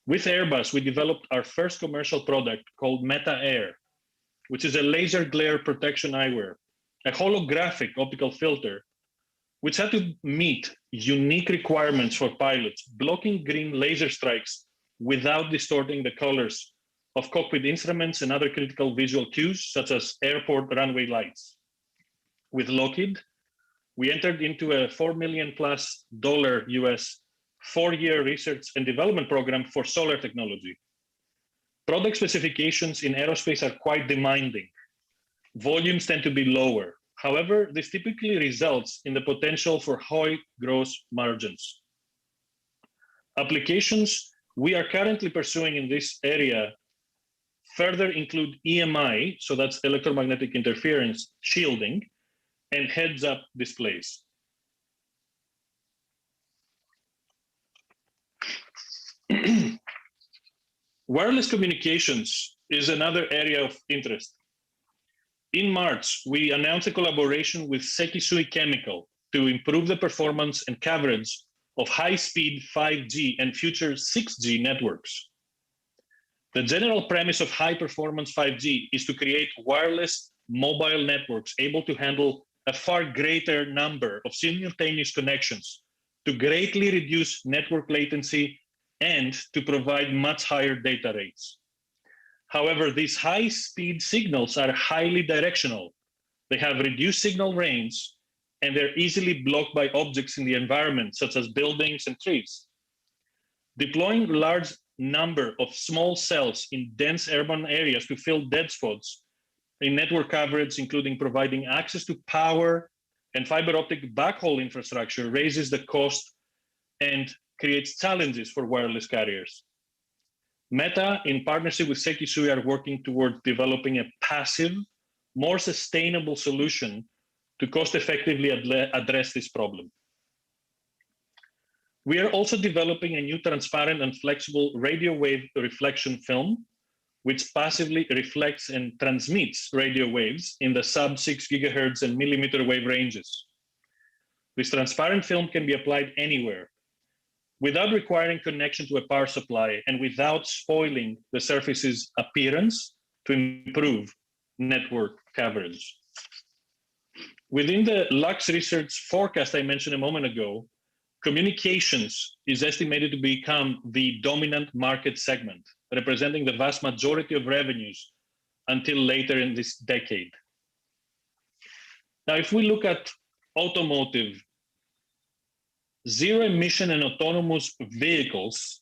With Airbus, we developed our first commercial product called Meta Air, which is a laser glare protection eyewear, a holographic optical filter, which had to meet unique requirements for pilots, blocking green laser strikes without distorting the colors of cockpit instruments and other critical visual cues, such as airport runway lights. With Lockheed, we entered into a $4 million+ US 4-year research and development program for solar technology. Product specifications in aerospace are quite demanding. Volumes tend to be lower. However, this typically results in the potential for high gross margins. Applications we are currently pursuing in this area further include EMI, so that's electromagnetic interference shielding, and heads-up displays. Wireless communications is another area of interest. In March, we announced a collaboration with Sekisui Chemical to improve the performance and coverage of high-speed 5G and future 6G networks. The general premise of high-performance 5G is to create wireless mobile networks able to handle a far greater number of simultaneous connections to greatly reduce network latency and to provide much higher data rates. However, these high-speed signals are highly directional. They have reduced signal range, and they're easily blocked by objects in the environment, such as buildings and trees. Deploying large number of small cells in dense urban areas to fill dead spots in network coverage, including providing access to power and fiber optic backhaul infrastructure, raises the cost and creates challenges for wireless carriers. Meta, in partnership with Sekisui, are working towards developing a passive, more sustainable solution to cost-effectively address this problem. We are also developing a new transparent and flexible radio wave reflection film, which passively reflects and transmits radio waves in the sub-6 gigahertz and millimeter wave ranges. This transparent film can be applied anywhere, without requiring connection to a power supply and without spoiling the surface's appearance to improve network coverage. Within the Lux Research forecast I mentioned a moment ago, communications is estimated to become the dominant market segment, representing the vast majority of revenues until later in this decade. Now, if we look at automotive, zero emission and autonomous vehicles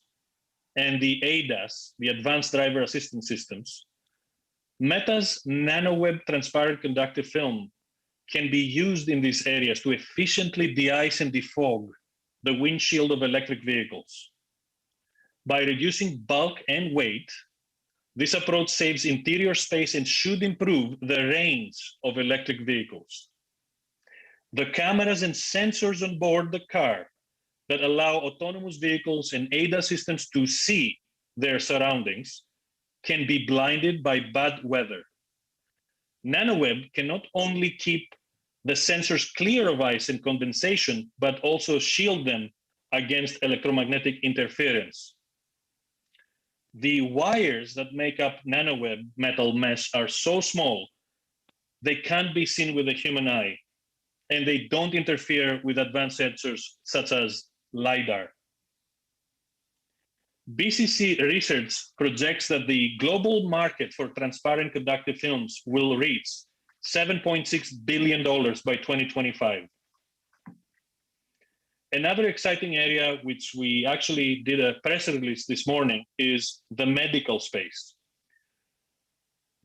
and the ADAS, the advanced driver assistance systems, Meta's nanoweb transparent conductive film can be used in these areas to efficiently de-ice and defog the windshield of electric vehicles. By reducing bulk and weight, this approach saves interior space and should improve the range of electric vehicles. The cameras and sensors on board the car that allow autonomous vehicles and ADAS systems to see their surroundings can be blinded by bad weather. NanoWeb can not only keep the sensors clear of ice and condensation, but also shield them against electromagnetic interference. The wires that make up NanoWeb metal mesh are so small, they can't be seen with the human eye, and they don't interfere with advanced sensors such as LiDAR. BCC Research projects that the global market for transparent conductive films will reach $7.6 billion by 2025. Another exciting area, which we actually did a press release this morning, is the medical space.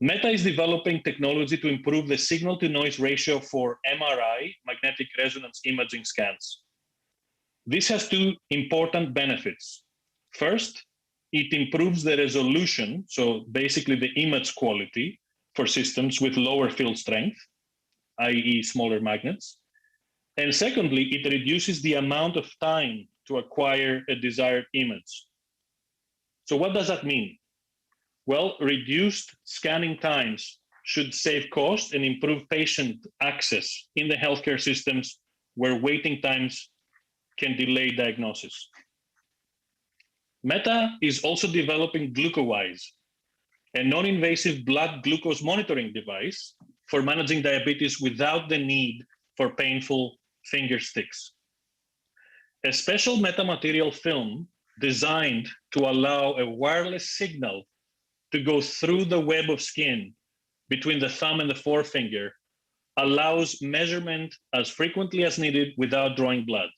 Meta is developing technology to improve the signal-to-noise ratio for MRI, magnetic resonance imaging scans. This has two important benefits. First, it improves the resolution, so basically the image quality for systems with lower field strength, i.e. smaller magnets. And secondly, it reduces the amount of time to acquire a desired image. So what does that mean? Well, reduced scanning times should save cost and improve patient access in the healthcare systems where waiting times can delay diagnosis. Meta is also developing GlucoWise, a non-invasive blood glucose monitoring device for managing diabetes without the need for painful finger sticks. A special metamaterial film designed to allow a wireless signal to go through the web of skin between the thumb and the forefinger allows measurement as frequently as needed without drawing blood.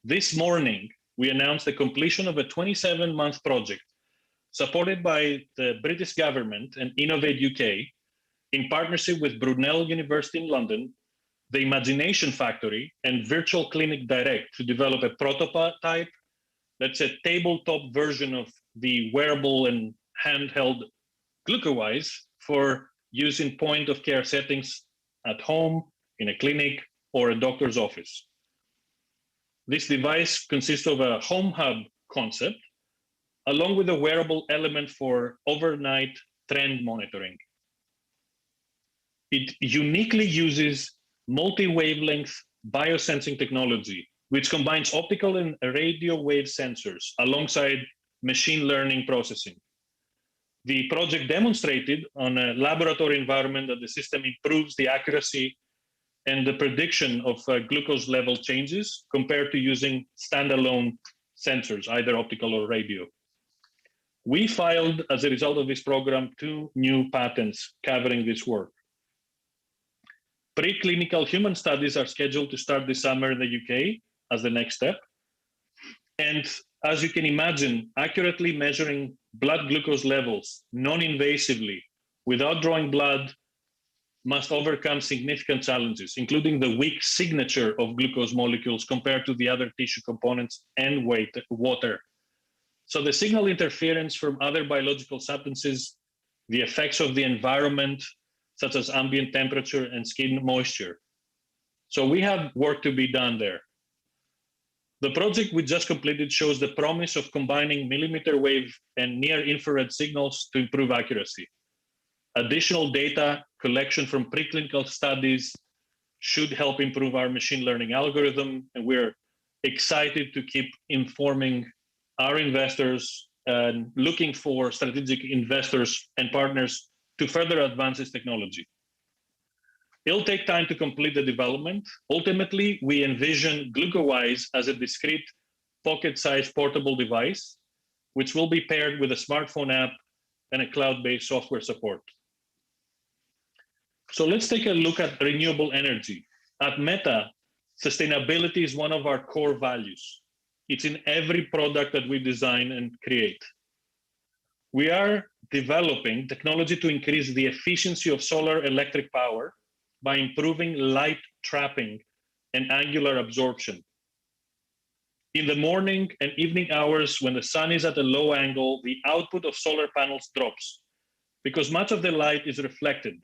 This morning, we announced the completion of a 27-month project supported by the British government and Innovate UK in partnership with Brunel University in London, the Imagination Factory, and Virtual Clinic Direct to develop a prototype that's a tabletop version of the wearable and handheld GlucoWise for use in point-of-care settings at home, in a clinic, or a doctor's office. This device consists of a home hub concept, along with a wearable element for overnight trend monitoring. It uniquely uses multi-wavelength biosensing technology, which combines optical and radio wave sensors alongside machine learning processing. The project demonstrated on a laboratory environment that the system improves the accuracy and the prediction of glucose level changes compared to using standalone sensors, either optical or radio. We filed, as a result of this program, 2 new patents covering this work. Preclinical human studies are scheduled to start this summer in the UK as the next step. And as you can imagine, accurately measuring blood glucose levels non-invasively without drawing blood must overcome significant challenges, including the weak signature of glucose molecules compared to the other tissue components and water. So the signal interference from other biological substances, the effects of the environment, such as ambient temperature and skin moisture. So we have work to be done there. The project we just completed shows the promise of combining millimeter wave and near-infrared signals to improve accuracy. Additional data collection from preclinical studies should help improve our machine learning algorithm, and we're excited to keep informing our investors and looking for strategic investors and partners to further advance this technology. It'll take time to complete the development. Ultimately, we envision GlucoWise as a discrete pocket-sized portable device, which will be paired with a smartphone app and a cloud-based software support. So let's take a look at renewable energy. At Meta, sustainability is one of our core values. It's in every product that we design and create. We are developing technology to increase the efficiency of solar electric power by improving light trapping and angular absorption. In the morning and evening hours, when the sun is at a low angle, the output of solar panels drops because much of the light is reflected,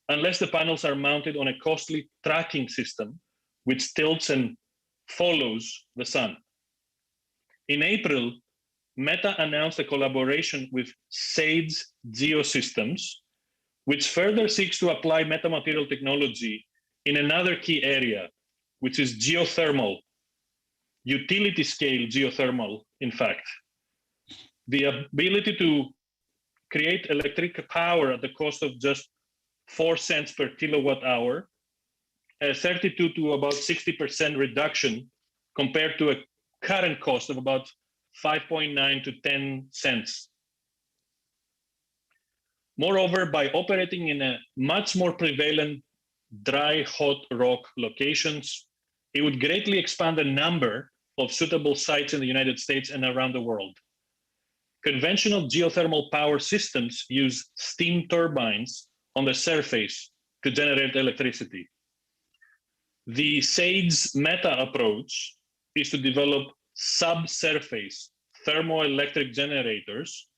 unless the panels are mounted on a costly tracking system which tilts and follows the sun. In April, Meta announced a collaboration with SAFEMOON Geosystems, which further seeks to apply metamaterial technology in another key area, which is geothermal, utility scale geothermal, in fact. The ability to create electric power at the cost of just 4 cents per kilowatt hour, a 32 to about 60% reduction compared to a current cost of about 5.9 to 10 cents. Moreover, by operating in a much more prevalent dry, hot rock locations, it would greatly expand the number of suitable sites in the United States and around the world. Conventional geothermal power systems use steam turbines on the surface to generate electricity. The SAFEMOON Meta approach is to develop subsurface thermoelectric generators,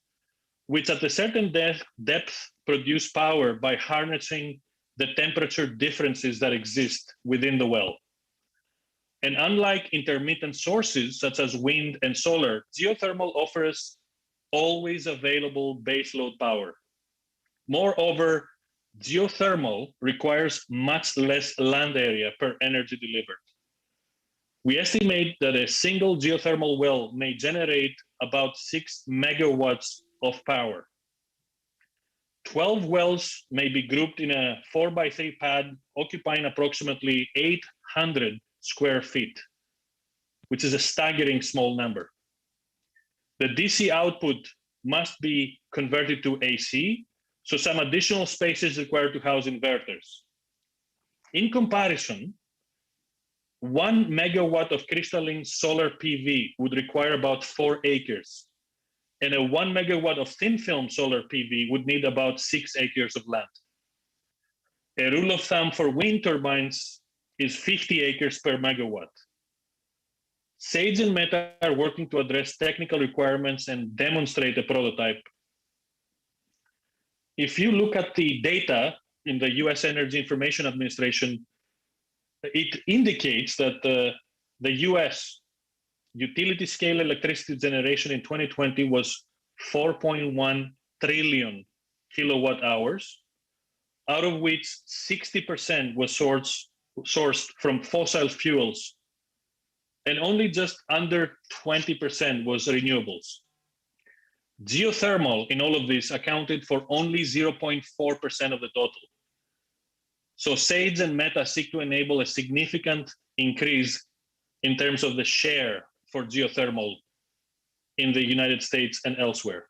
which at a certain depth produce power by harnessing the temperature differences that exist within the well. And unlike intermittent sources such as wind and solar, geothermal offers always available baseload power. Moreover, geothermal requires much less land area per energy delivered. We estimate that a single geothermal well may generate about 6 megawatts of power. 12 wells may be grouped in a 4x3 pad occupying approximately 800 square feet, which is a staggering small number. The DC output must be converted to AC, so some additional space is required to house inverters. In comparison, 1 megawatt of crystalline solar PV would require about 4 acres, and a 1 megawatt of thin film solar PV would need about 6 acres of land. A rule of thumb for wind turbines is 50 acres per megawatt. Sage and Meta are working to address technical requirements and demonstrate a prototype. If you look at the data in the US Energy Information Administration, it indicates that the US utility scale electricity generation in 2020 was 4.1 trillion kilowatt hours, out of which 60% was sourced from fossil fuels, and only just under 20% was renewables. Geothermal in all of this accounted for only 0.4% of the total. So SAIDS and Meta seek to enable a significant increase in terms of the share for geothermal in the United States and elsewhere.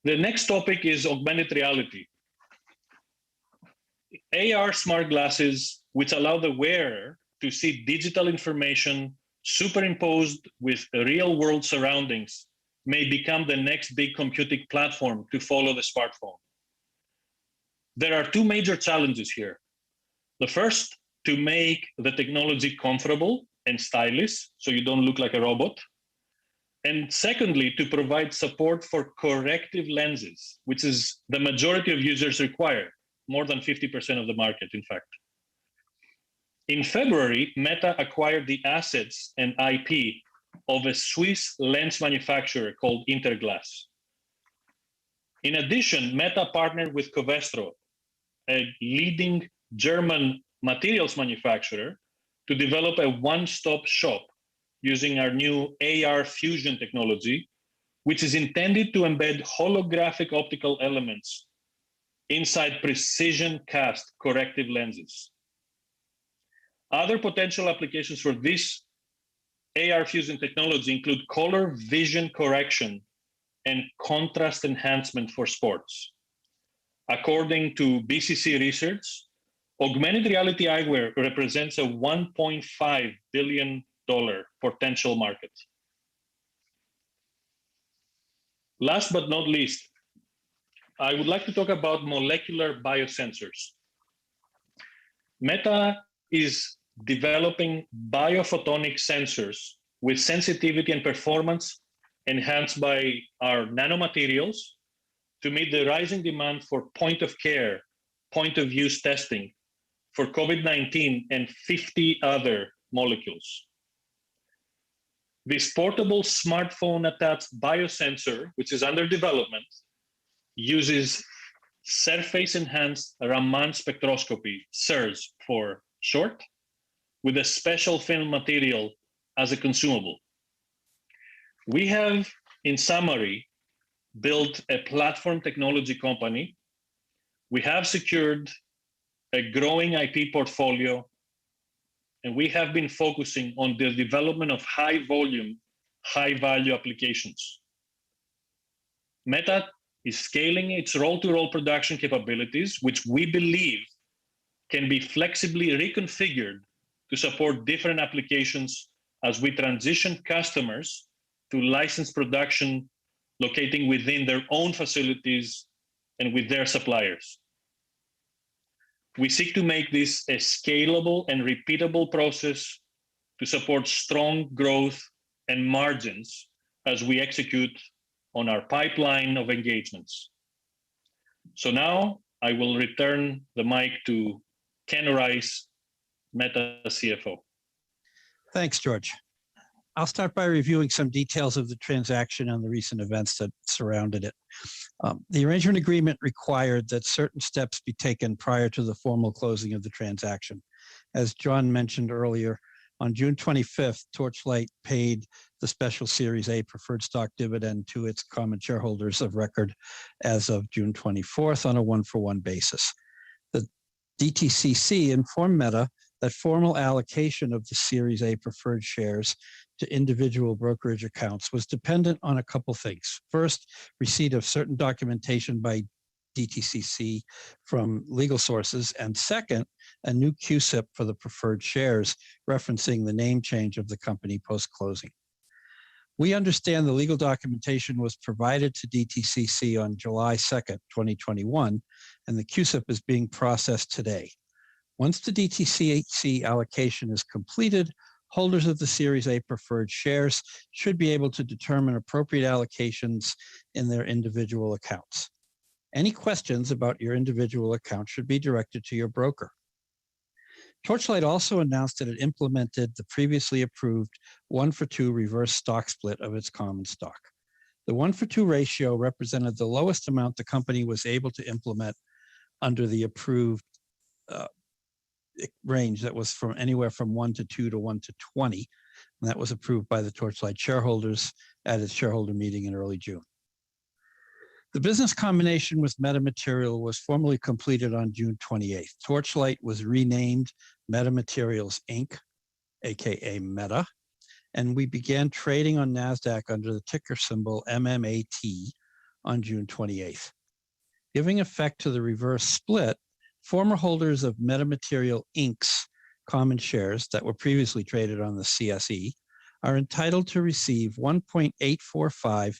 The next topic is augmented reality. AR smart glasses, which allow the wearer to see digital information superimposed with real-world surroundings, may become the next big computing platform to follow the smartphone. There are two major challenges here. The first, to make the technology comfortable and stylish, so you don't look like a robot. And secondly, to provide support for corrective lenses, which is the majority of users require, more than 50% of the market, in fact. In February, Meta acquired the assets and IP of a Swiss lens manufacturer called Interglass. In addition, Meta partnered with Covestro, a leading German materials manufacturer, to develop a one-stop shop using our new AR fusion technology, which is intended to embed holographic optical elements inside precision cast corrective lenses. Other potential applications for this AR fusion technology include color vision correction and contrast enhancement for sports. According to BCC research, augmented reality eyewear represents a $1.5 billion potential market. Last but not least, I would like to talk about molecular biosensors. Meta is developing biophotonic sensors with sensitivity and performance enhanced by our nanomaterials to meet the rising demand for point-of-care, point-of-use testing for COVID-19 and 50 other molecules. This portable smartphone-attached biosensor, which is under development, uses surface-enhanced Raman spectroscopy, SIRS for short, with a special film material as a consumable. We have, in summary, built a platform technology company. We have secured a growing IP portfolio, and we have been focusing on the development of high volume, high value applications. Meta is scaling its roll-to-roll production capabilities, which we believe can be flexibly reconfigured to support different applications as we transition customers to licensed production locating within their own facilities and with their suppliers. We seek to make this a scalable and repeatable process to support strong growth and margins as we execute on our pipeline of engagements. So now I will return the mic to Ken Rice, Meta CFO. Thanks, George. I'll start by reviewing some details of the transaction and the recent events that surrounded it. The arrangement agreement required that certain steps be taken prior to the formal closing of the transaction. As John mentioned earlier, on June 25th, Torchlight paid the special Series A preferred stock dividend to its common shareholders of record as of June 24th on a one-for-one basis. The DTCC informed Meta that formal allocation of the Series A preferred shares to individual brokerage accounts was dependent on a couple things. First, receipt of certain documentation by DTCC from legal sources, and second, a new QSIP for the preferred shares referencing the name change of the company post-closing. We understand the legal documentation was provided to DTCC on July 2nd, 2021, and the QSIP is being processed today. Once the DTCC allocation is completed, holders of the Series A preferred shares should be able to determine appropriate allocations in their individual accounts. Any questions about your individual account should be directed to your broker. Torchlight also announced that it implemented the previously approved 1-for-2 reverse stock split of its common stock. The 1-for-2 ratio represented the lowest amount the company was able to implement under the approved range that was from anywhere from 1-to-2 to 1-to-20. And that was approved by the Torchlight shareholders at its shareholder meeting in early June. The business combination with Metamaterial was formally completed on June 28th. Torchlight was renamed Metamaterials Inc., aka Meta, and we began trading on NASDAQ under the ticker symbol MMAT on June 28th. Giving effect to the reverse split, former holders of Metamaterial Inc.'s common shares that were previously traded on the CSE are entitled to receive 1.845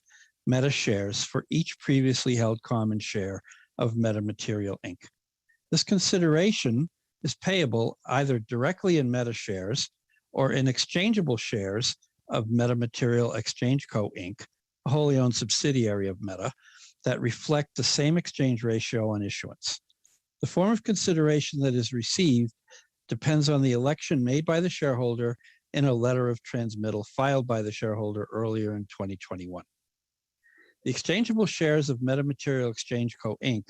Meta shares for each previously held common share of Metamaterial Inc. This consideration is payable either directly in Meta shares or in exchangeable shares of Metamaterial Exchange Co. Inc., a wholly owned subsidiary of Meta, that reflect the same exchange ratio on issuance. The form of consideration that is received depends on the election made by the shareholder in a letter of transmittal filed by the shareholder earlier in 2021. The exchangeable shares of Metamaterial Exchange Co. Inc.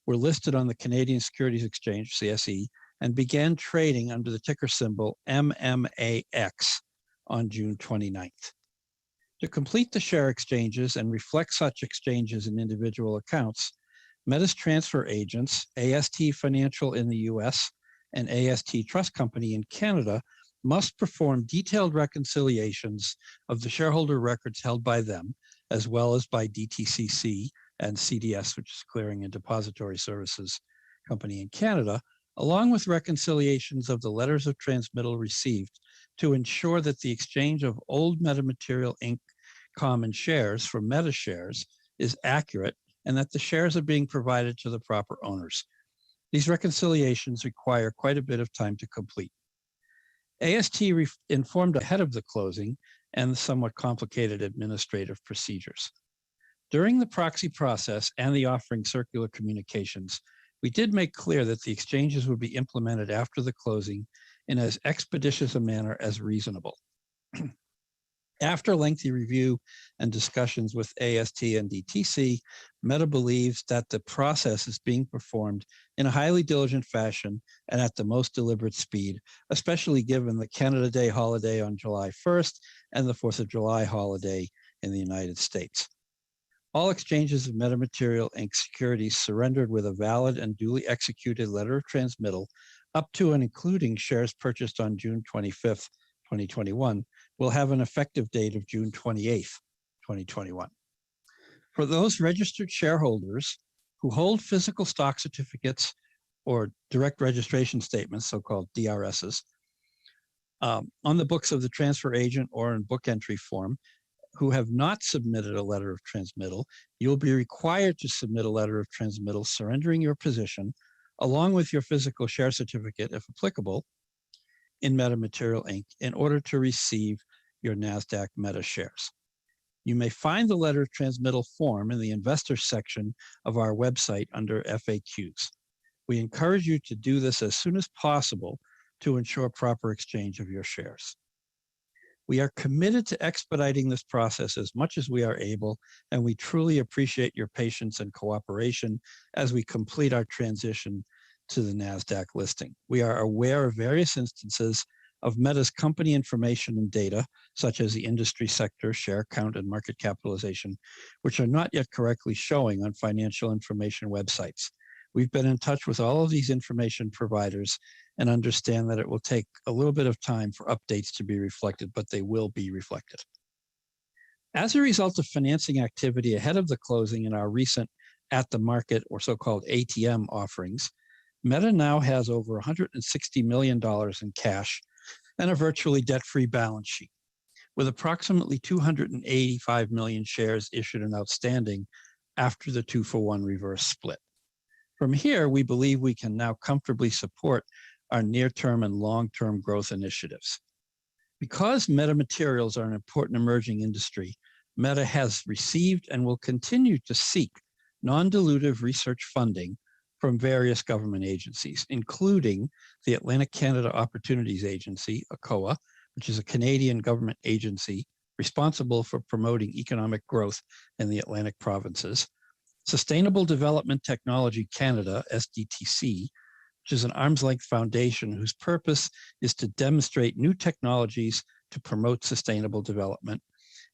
were listed on the Canadian Securities Exchange, CSE, and began trading under the ticker symbol MMAX on June 29th. To complete the share exchanges and reflect such exchanges in individual accounts, Meta's transfer agents, AST Financial in the US and AST Trust Company in Canada, must perform detailed reconciliations of the shareholder records held by them, as well as by DTCC and CDS, which is Clearing and Depository Services Company in Canada, along with reconciliations of the letters of transmittal received to ensure that the exchange of old Metamaterial Inc. common shares for Meta shares is accurate and that the shares are being provided to the proper owners. These reconciliations require quite a bit of time to complete. AST informed ahead of the closing and the somewhat complicated administrative procedures. During the proxy process and the offering circular communications, we did make clear that the exchanges would be implemented after the closing in as expeditious a manner as reasonable. After lengthy review and discussions with AST and DTC, Meta believes that the process is being performed in a highly diligent fashion and at the most deliberate speed, especially given the Canada Day holiday on July 1st and the 4th of July holiday in the United States. All exchanges of Metamaterial Inc. securities surrendered with a valid and duly executed letter of transmittal up to and including shares purchased on June 25th, 2021, will have an effective date of June 28th, 2021. For those registered shareholders who hold physical stock certificates or direct registration statements, so-called DRSs, on the books of the transfer agent or in book entry form, who have not submitted a letter of transmittal, you'll be required to submit a letter of transmittal surrendering your position along with your physical share certificate, if applicable, in Metamaterial Inc. in order to receive your NASDAQ Meta shares. You may find the letter of transmittal form in the investor section of our website under FAQs. We encourage you to do this as soon as possible to ensure proper exchange of your shares. We are committed to expediting this process as much as we are able, and we truly appreciate your patience and cooperation as we complete our transition to the NASDAQ listing. We are aware of various instances of Meta's company information and data, such as the industry sector, share count, and market capitalization, which are not yet correctly showing on financial information websites. We've been in touch with all of these information providers and understand that it will take a little bit of time for updates to be reflected, but they will be reflected. As a result of financing activity ahead of the closing in our recent at-the-market or so-called ATM offerings, Meta now has over $160 million in cash and a virtually debt-free balance sheet, with approximately 285 million shares issued and outstanding after the 2-for-1 reverse split. From here, we believe we can now comfortably support our near-term and long-term growth initiatives. Because metamaterials are an important emerging industry, Meta has received and will continue to seek non-dilutive research funding from various government agencies, including the Atlantic Canada Opportunities Agency, ACOA, which is a Canadian government agency responsible for promoting economic growth in the Atlantic provinces, Sustainable Development Technology Canada, SDTC, which is an arm's-length foundation whose purpose is to demonstrate new technologies to promote sustainable development,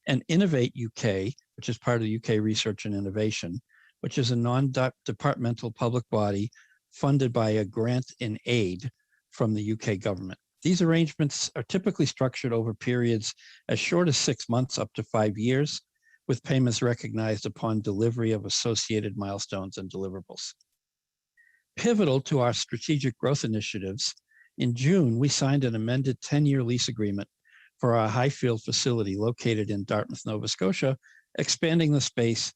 and Innovate UK, which is part of the UK Research and Innovation, which is a non-departmental public body funded by a grant in aid from the UK government. These arrangements are typically structured over periods as short as 6 months up to 5 years, with payments recognized upon delivery of associated milestones and deliverables. Pivotal to our strategic growth initiatives, in June, we signed an amended 10-year lease agreement for our Highfield facility located in Dartmouth, Nova Scotia, expanding the space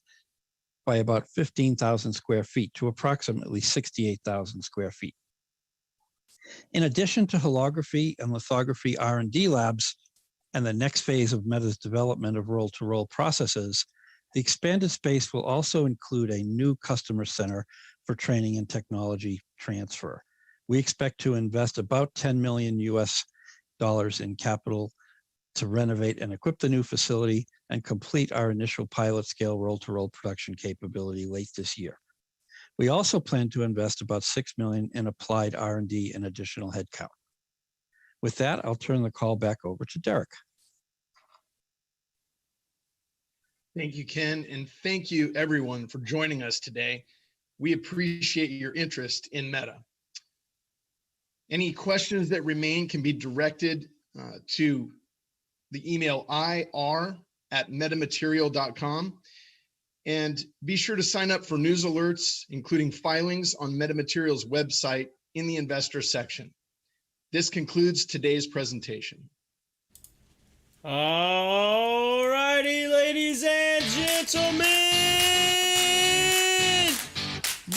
by about 15,000 square feet to approximately 68,000 square feet. In addition to holography and lithography R&D labs and the next phase of Meta's development of roll-to-roll processes, the expanded space will also include a new customer center for training and technology transfer. We expect to invest about $10 million in capital to renovate and equip the new facility and complete our initial pilot scale roll-to-roll production capability late this year. We also plan to invest about $6 million in applied R&D and additional headcount. With that, I'll turn the call back over to Derek. Thank you, Ken, and thank you everyone for joining us today. We appreciate your interest in Meta. Any questions that remain can be directed to the email ir@metamaterial.com. And be sure to sign up for news alerts, including filings on Metamaterial's website in the investor section. This concludes today's presentation. All righty, ladies and gentlemen.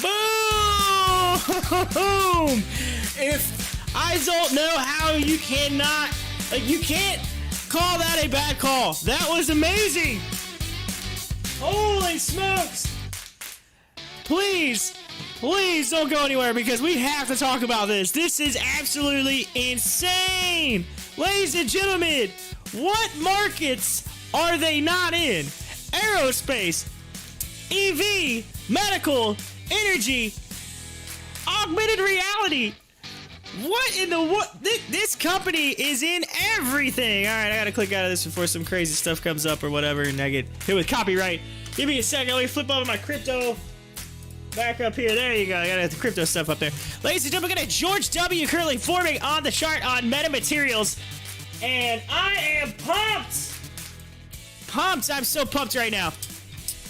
Boom! If I don't know how you cannot, you can't call that a bad call. That was amazing. Holy smokes. Please don't go anywhere because we have to talk about this. This is absolutely insane. Ladies and gentlemen, what markets are they not in? Aerospace, EV, medical, energy, augmented reality. What in the what? This company is in everything. All right, I gotta click out of this before some crazy stuff comes up or whatever, and I get hit with copyright. Give me a second. Let me flip over my crypto back up here. There you go. I gotta have the crypto stuff up there. Ladies and gentlemen, we got a George W. currently forming on the chart on Metamaterials, and I am pumped. I'm so pumped right now.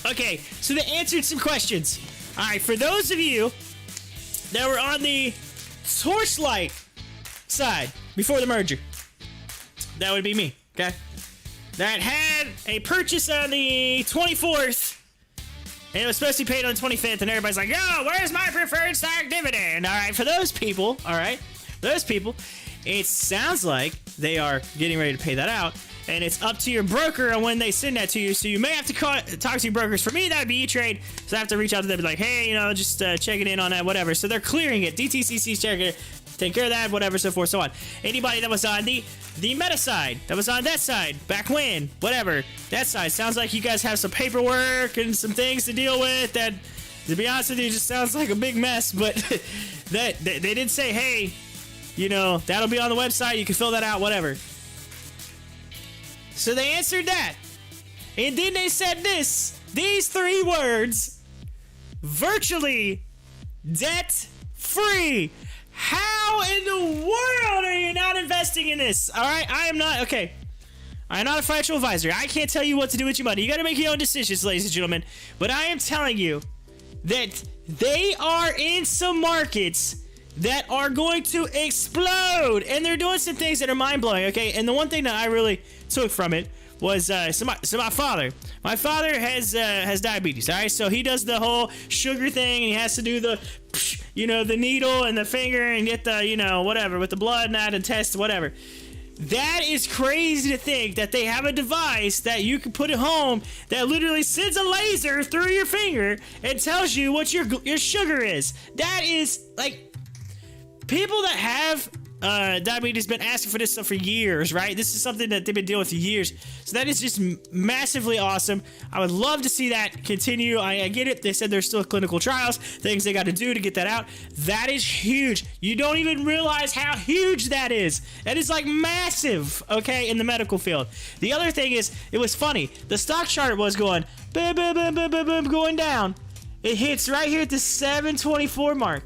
Okay, so they answered some questions. All right, for those of you that were on the Torchlight side before the merger, that would be me, okay? That had a purchase on the 24th, and it was supposed to be paid on the 25th, and everybody's like, yo, where's my preferred stock dividend? All right, for those people, it sounds like they are getting ready to pay that out, and it's up to your broker on when they send that to you, so you may have to talk to your brokers. For me, that would be E-Trade, so I have to reach out to them and be like, hey, just checking in on that, whatever. So they're clearing it. DTCC's checking it, take care of that, whatever, so forth, so on. Anybody that was on the Meta side, that was on that side, back when, whatever, that side, sounds like you guys have some paperwork and some things to deal with that, to be honest with you, just sounds like a big mess, but they did say, hey, that'll be on the website, you can fill that out, whatever. So they answered that. And then they said these three words: virtually debt free. How in the world are you not investing in this? All right, I am not a financial advisor. I can't tell you what to do with your money. You got to make your own decisions, ladies and gentlemen. But I am telling you that they are in some markets that are going to explode, and they're doing some things that are mind-blowing, okay? And the one thing that I really took from it was my father has diabetes, all right? So he does the whole sugar thing, and he has to do the the needle and the finger and get the whatever with the blood and that and test whatever. That is crazy to think that they have a device that you can put at home that literally sends a laser through your finger and tells you what your sugar is. That is like, people that have diabetes been asking for this stuff for years, right? This is something that they've been dealing with for years. So that is just massively awesome. I would love to see that continue. I get it. They said there's still clinical trials, things they got to do to get that out. That is huge. You don't even realize how huge that is. That is like massive, okay, in the medical field. The other thing is, it was funny. The stock chart was going boom, boom, boom, boom, boom, boom, going down. it hits right here at the 724 mark.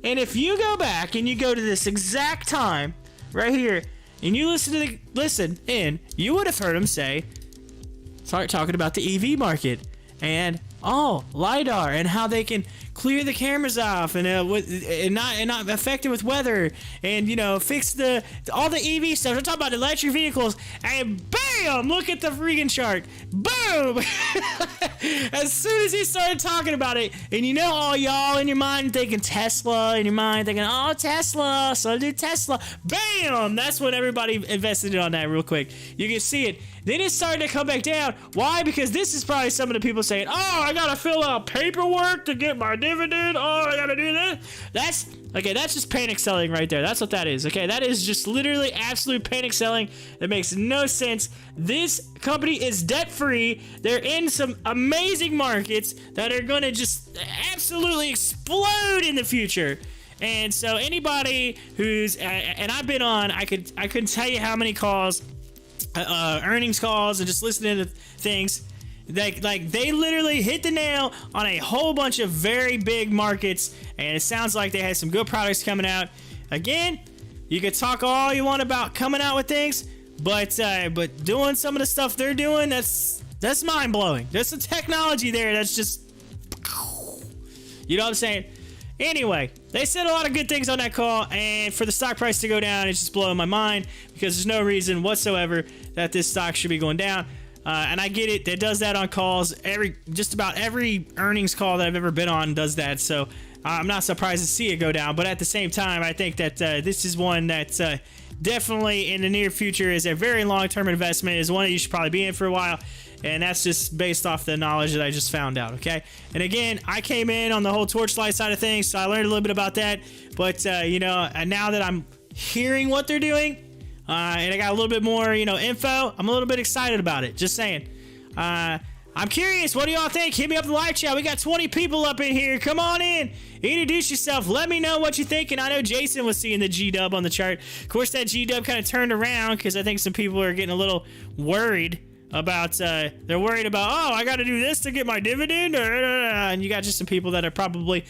And if you go back and you go to this exact time right here and you listen in, you would have heard him start talking about the EV market and LiDAR and how they can clear the cameras off and not affect it with weather and fix all the EV stuff. I'm talking about electric vehicles, and bam! Look at the freaking chart. Boom! As soon as he started talking about it, and all y'all in your mind thinking Tesla, in your mind thinking, oh, Tesla, so I do Tesla. Bam! That's when everybody invested on that real quick. You can see it. Then it started to come back down. Why? Because this is probably some of the people saying, oh, I gotta fill out paperwork to get my dividend. Oh, I gotta do this. That's just panic selling right there. That's what that is. Okay, that is just literally absolute panic selling. That makes no sense. This company is debt free. They're in some amazing markets that are gonna just absolutely explode in the future. And so anybody who's and I've been on, I couldn't tell you how many calls. Earnings calls and just listening to things like they literally hit the nail on a whole bunch of very big markets, and it sounds like they had some good products coming out. Again, you could talk all you want about coming out with things, but doing some of the stuff they're doing, that's mind-blowing. There's some technology there that's just, you know what I'm saying? Anyway, they said a lot of good things on that call, and for the stock price to go down, it's just blowing my mind because there's no reason whatsoever that this stock should be going down. And I get it. It does that on calls. Just about every earnings call that I've ever been on does that. So I'm not surprised to see it go down. But at the same time, I think that this is one that definitely in the near future is a very long-term investment. Is one that you should probably be in for a while. And that's just based off the knowledge that I just found out, okay? And again, I came in on the whole Torchlight side of things, so I learned a little bit about that. But, and now that I'm hearing what they're doing, and I got a little bit more, info, I'm a little bit excited about it. Just saying. I'm curious. What do y'all think? Hit me up in the live chat. We got 20 people up in here. Come on in. Introduce yourself. Let me know what you think. And I know Jason was seeing the G-dub on the chart. Of course, that G-dub kind of turned around because I think some people are getting a little worried about they're worried about, oh, I got to do this to get my dividend, and you got just some people that are probably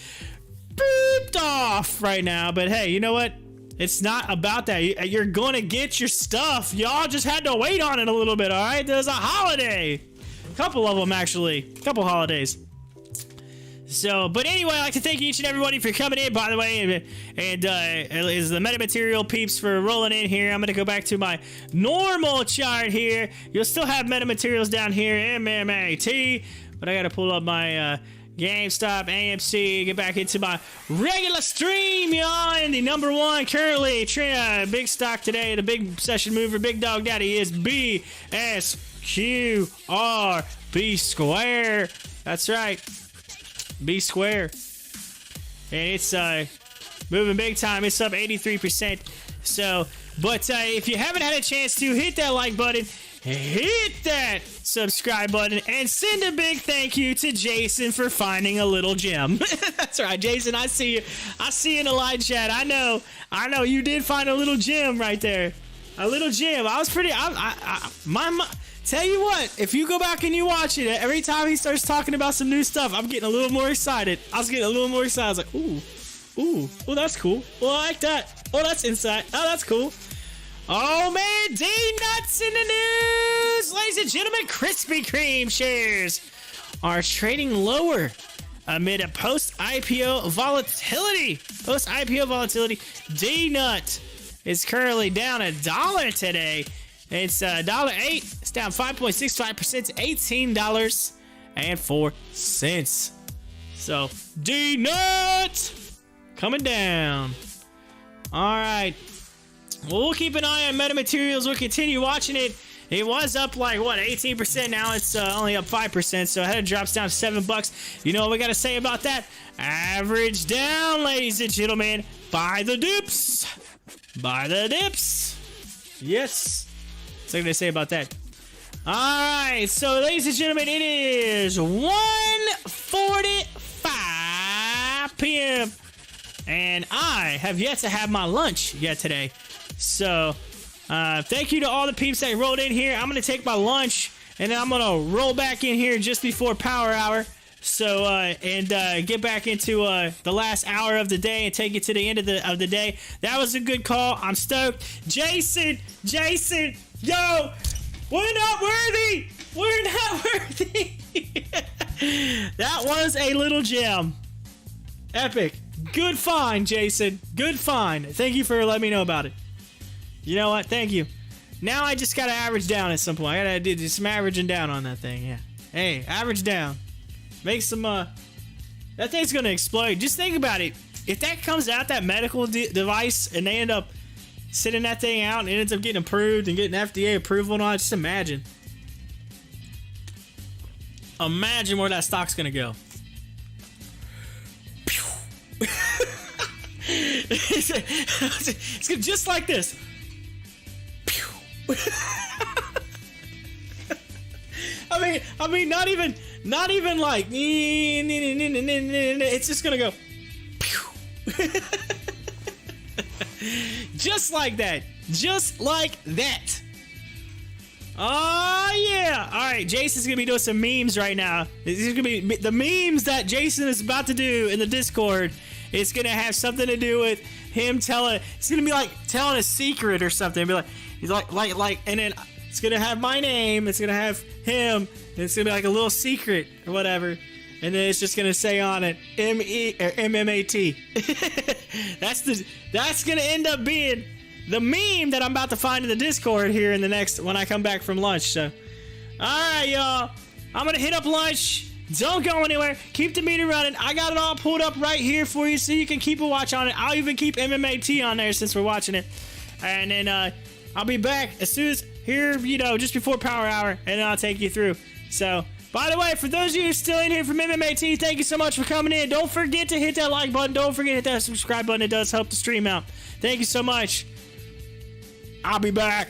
booped off right now. But hey, you know what? It's not about that. You're gonna get your stuff. Y'all just had to wait on it a little bit. All right, there's a holiday, a couple of them actually, a couple holidays. So, but anyway, I'd like to thank each and everybody for coming in, by the way, and is the metamaterial peeps for rolling in here. I'm going to go back to my normal chart here. You'll still have metamaterials down here, MMAT, but I got to pull up my GameStop, AMC, get back into my regular stream, y'all, and the number one currently, big stock today, the big session mover, big dog daddy is BSQR, B square. That's right. B square, and it's moving big time. It's up 83%. So, but if you haven't had a chance to hit that like button, hit that subscribe button, and send a big thank you to Jason for finding a little gem. That's right, Jason. I see you. I see you in the live chat. I know you did find a little gem right there. A little gem. I was pretty. Tell you what, if you go back and you watch it, every time he starts talking about some new stuff, I'm getting a little more excited. I was like, ooh, that's cool. Oh, I like that. Oh, that's insight. Oh, that's cool. Oh, man, D-Nuts in the news. Ladies and gentlemen, Krispy Kreme shares are trading lower amid a post-IPO volatility. D-Nut is currently down $1 today. It's $1.08. It's down 5.65% to $18.04. So D-Nut coming down. All right. Well, we'll keep an eye on metamaterials. We'll continue watching it. It was up like 18%. Now it's only up 5%. So it drops down to $7. You know what we got to say about that? Average down, ladies and gentlemen. Buy the dips. Buy the dips. Yes. What's I going to say about that? All right, so ladies and gentlemen, it is 1:45 p.m. and I have yet to have my lunch yet today. So thank you to all the peeps that rolled in here. I'm going to take my lunch, and then I'm going to roll back in here just before power hour. So and get back into the last hour of the day and take it to the end of the day. That was a good call. I'm stoked. Jason, yo, we're not worthy. We're not worthy. That was a little gem. Epic. Good find, Jason. Good find. Thank you for letting me know about it. You know what? Thank you. Now I just gotta average down at some point. I gotta do some averaging down on that thing. Yeah. Hey, average down. Make some. That thing's gonna explode. Just think about it. If that comes out, that medical device, and they end up sitting that thing out and it ends up getting approved and getting FDA approval and all, just imagine. Imagine where that stock's gonna go. It's gonna just like this. I mean, not even like. It's just gonna go. Just like that. Just like that. Oh yeah! All right, Jason's gonna be doing some memes right now. This is gonna be the memes that Jason is about to do in the Discord. It's gonna have something to do with him telling. It's gonna be like telling a secret or something. It'll be like he's like, and then it's gonna have my name. It's gonna have him. And it's gonna be like a little secret or whatever. And then it's just gonna say on it M-E or M-M-A-T. That's gonna end up being the meme that I'm about to find in the Discord here in the next when I come back from lunch. So, all right, y'all. I'm gonna hit up lunch. Don't go anywhere. Keep the meter running. I got it all pulled up right here for you, so you can keep a watch on it. I'll even keep MMAT on there since we're watching it. And then I'll be back as soon as here, just before Power Hour, and then I'll take you through. So, by the way, for those of you still in here from MMAT, thank you so much for coming in. Don't forget to hit that like button. Don't forget to hit that subscribe button. It does help the stream out. Thank you so much. I'll be back.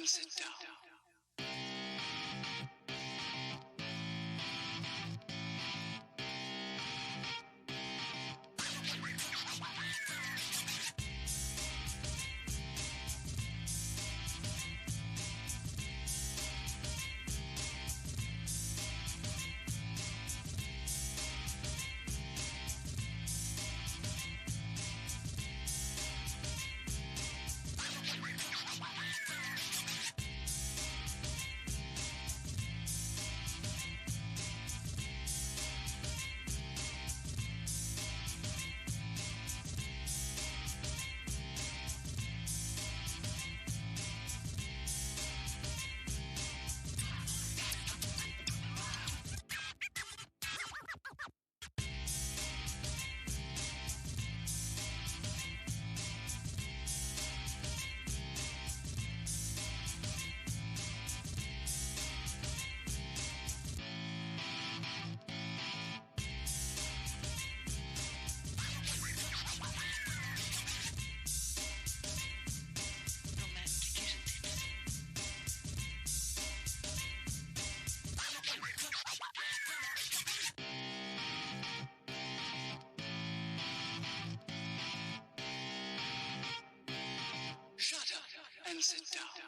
and sit down. Shut up and sit down.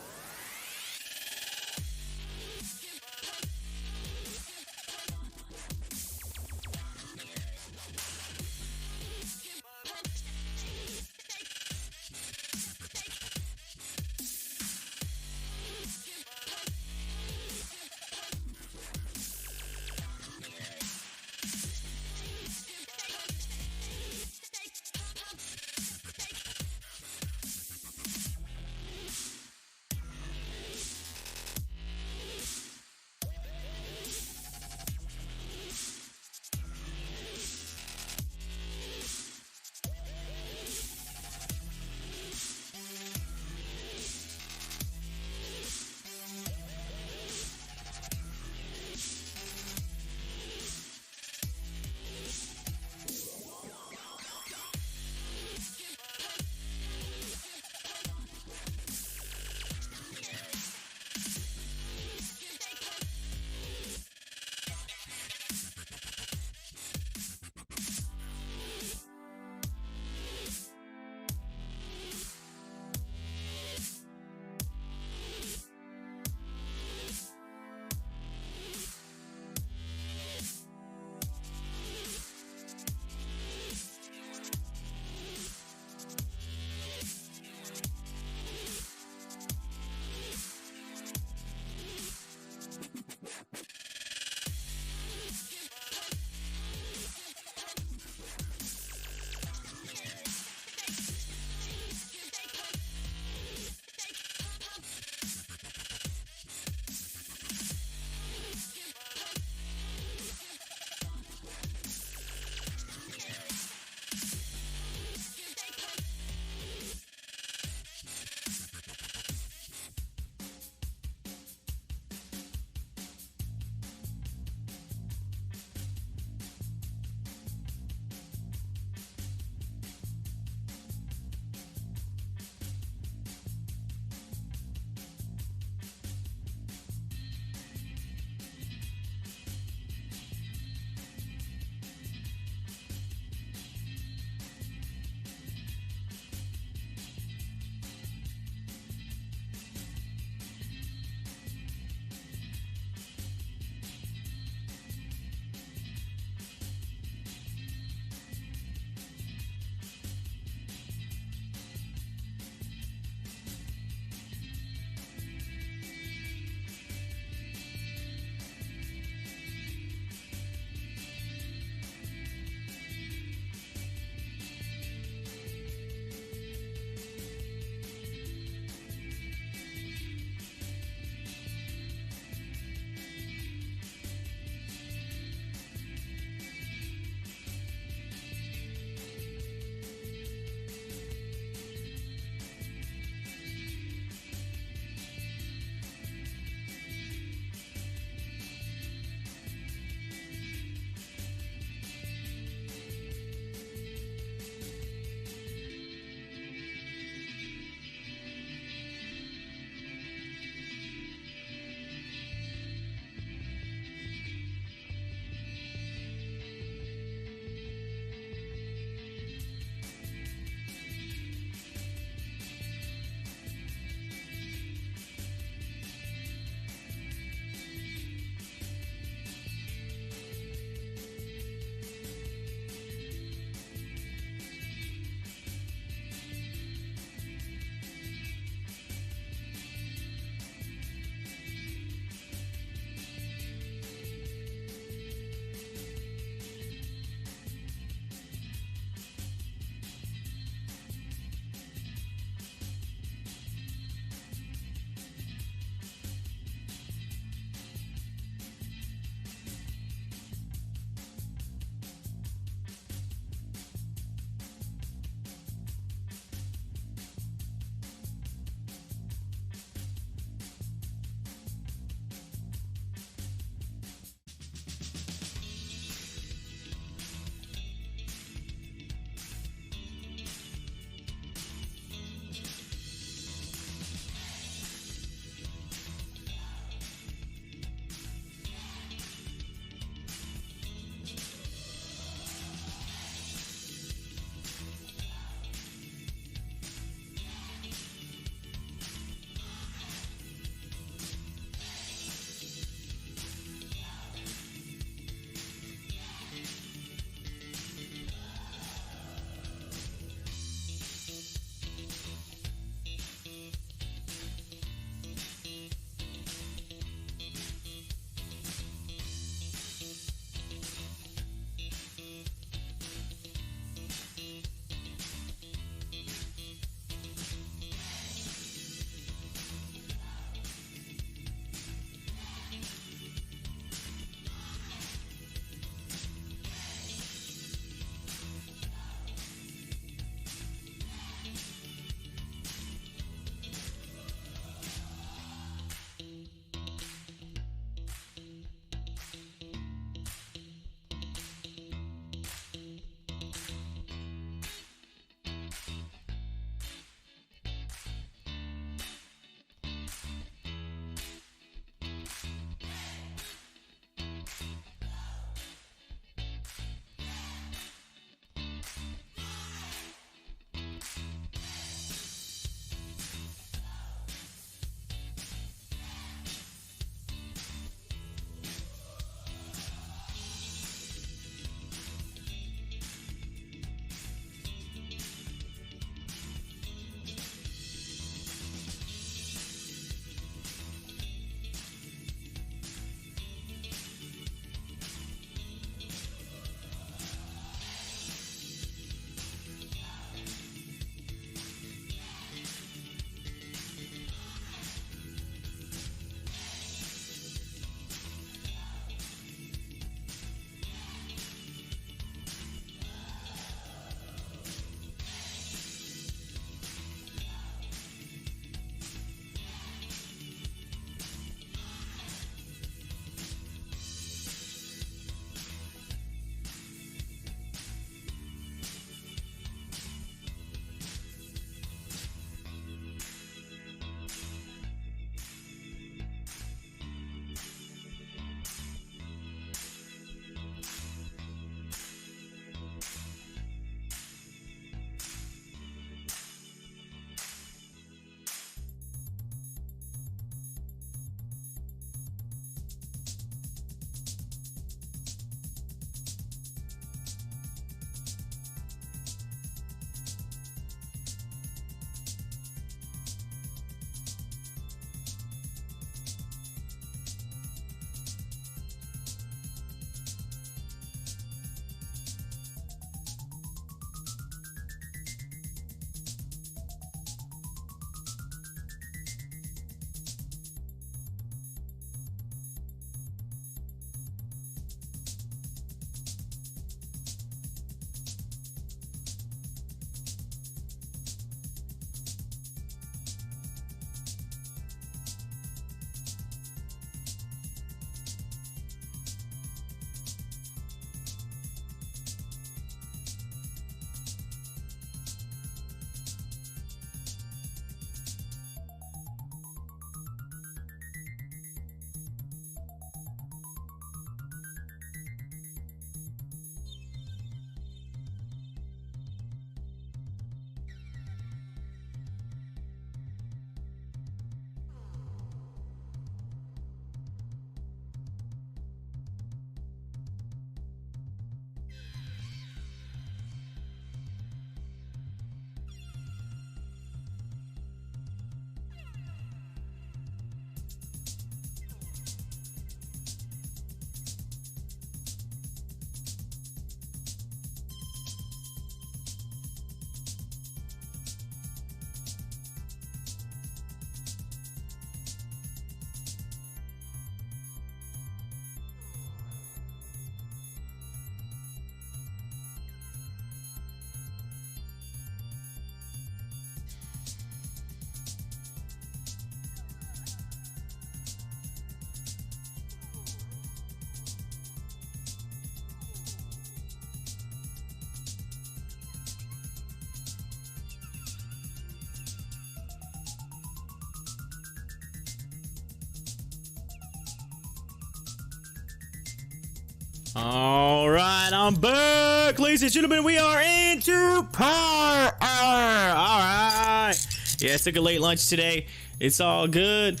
All right, I'm back, ladies and gentlemen. We are into power hour. All right. Yeah, I took a late lunch today. It's all good.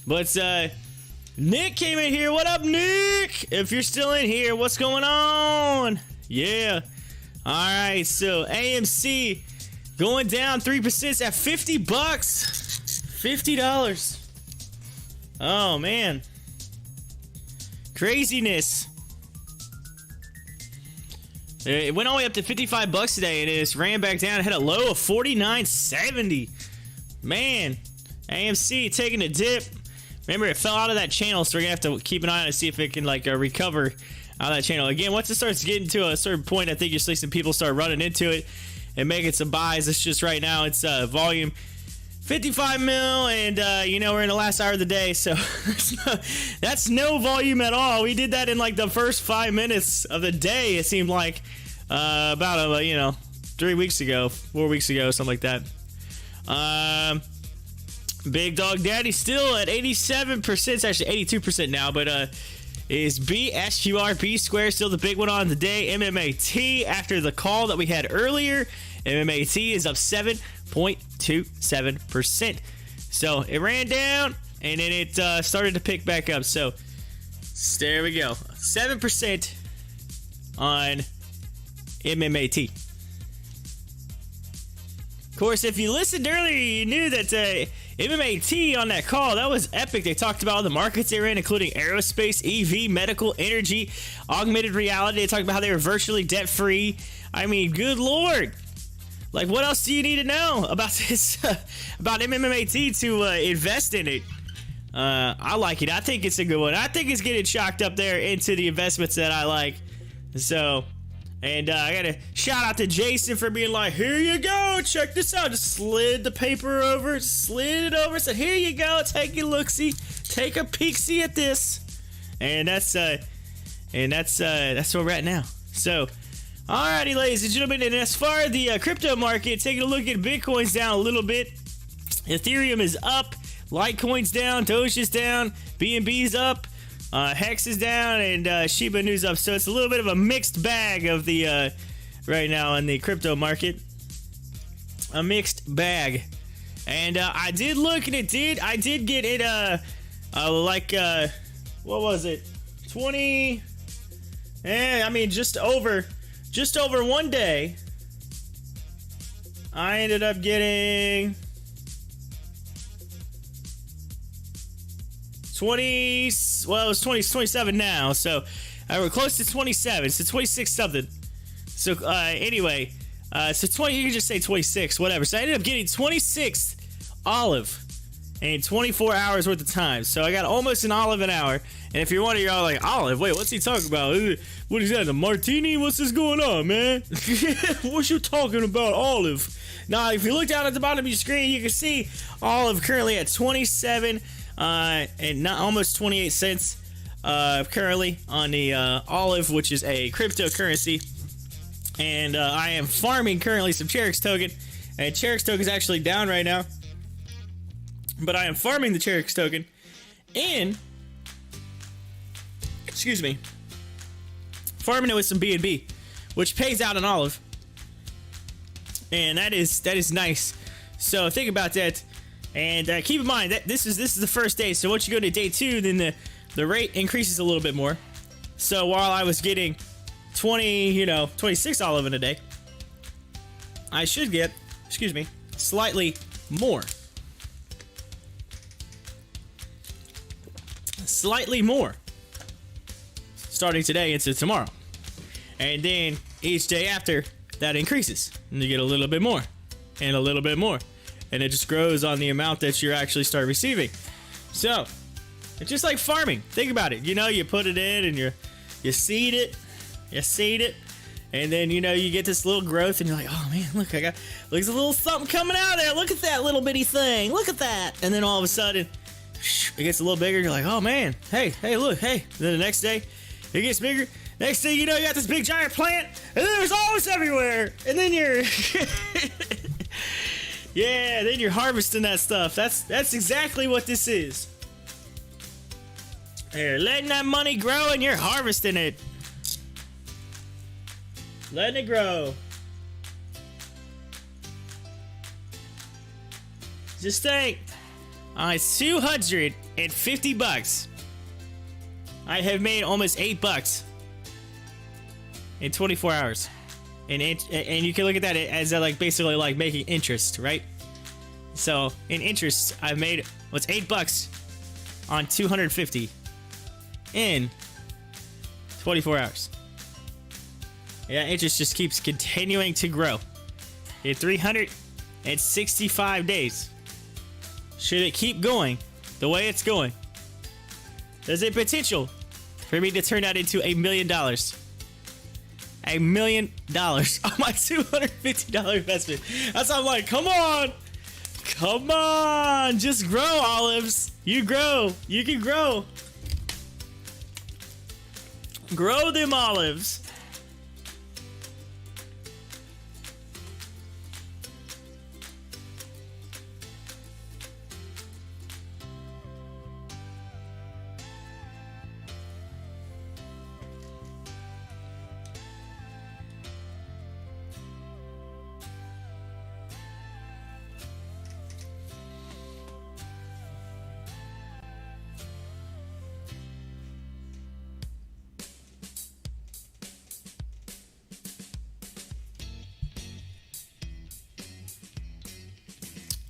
But Nick came in here. What up, Nick? If you're still in here, what's going on? Yeah. All right. So AMC going down 3% at $50. $50. Oh man. Craziness. It went all the way up to $55 today, and it just ran back down. It had a low of $49.70. Man, AMC taking a dip. Remember, it fell out of that channel, so we're gonna have to keep an eye on it to see if it can recover out of that channel. Again, once it starts getting to a certain point, I think you'll see some people start running into it and making some buys. It's just right now, it's volume 55 mil, and we're in the last hour of the day, so that's no volume at all. We did that in like the first 5 minutes of the day. It seemed like about 3 weeks ago, 4 weeks ago, something like that. Big Dog Daddy still at 87%. It's actually 82% now, but is BSQRP Square still the big one on the day? MMAT, after the call that we had earlier, MMAT is up 7.27%. So it ran down and then it started to pick back up. So there we go, 7% on MMAT. Of course, if you listened earlier, you knew that MMAT on that call, that was epic. They talked about all the markets they were in, including aerospace, EV, medical, energy, augmented reality. They talked about how they were virtually debt-free. I mean, good Lord. Like, what else do you need to know about this, about MMAT to invest in it? I like it. I think it's a good one. I think it's getting chalked up there into the investments that I like. So, and I got to shout out to Jason for being like, here you go, check this out. Just slid the paper over, slid it over, said, here you go, take a look-see, take a peek-see at this. And that's where we're at now. So, alrighty, ladies and gentlemen, and as far as the crypto market, taking a look at Bitcoin's down a little bit. Ethereum is up, Litecoin's down, Doge is down, BNB's up, Hex is down, and Shiba Inu's up. So it's a little bit of a mixed bag of the right now in the crypto market. A mixed bag. And I did look, and I did get it what was it? 20 just over 1 day. I ended up getting 20, well, it was 27 now, so we're close to 27, so 26 something. So anyway, so 20, you can just say 26, whatever. So I ended up getting 26 olive in 24 hours worth of time. So I got almost an olive an hour. And if you're wondering, you're all like, olive, wait, what's he talking about? What is that, a martini? What's this going on, man? What you talking about, olive? Now, if you look down at the bottom of your screen, you can see olive currently at 27 and not almost 28 cents currently on the olive, which is a cryptocurrency. And I am farming currently some Cherix token, and Cherix token is actually down right now. But I am farming the Cherix token and farming it with some BNB, which pays out an olive, and that is nice. So think about that, and keep in mind that this is the first day. So once you go to day 2, then the rate increases a little bit more. So while I was getting 26 olive in a day, I should get slightly more. Slightly more starting today into tomorrow, and then each day after that increases, and you get a little bit more and a little bit more, and it just grows on the amount that you actually start receiving. So it's just like farming. Think about it. You put it in and you seed it, And then, you get this little growth and you're like, oh man, look, there's a little something coming out there. Look at that little bitty thing. Look at that. And then all of a sudden, it gets a little bigger. You're like, oh man, hey, look, hey. And then the next day, it gets bigger. Next thing you know, you got this big giant plant, and then there's always everywhere. And then you're, then you're harvesting that stuff. That's exactly what this is. You're letting that money grow, and you're harvesting it. Letting it grow. Just think, on $250, I have made almost $8 in 24 hours. And you can look at that as basically like making interest, right? So in interest, I've made what's $8 on 250 in 24 hours. Yeah, interest just keeps continuing to grow. In 365 days, should it keep going the way it's going, there's a potential for me to turn that into $1 million. $1 million on my $250 investment. That's why I'm like, come on, just grow, olives. You grow, you can grow. Grow them olives.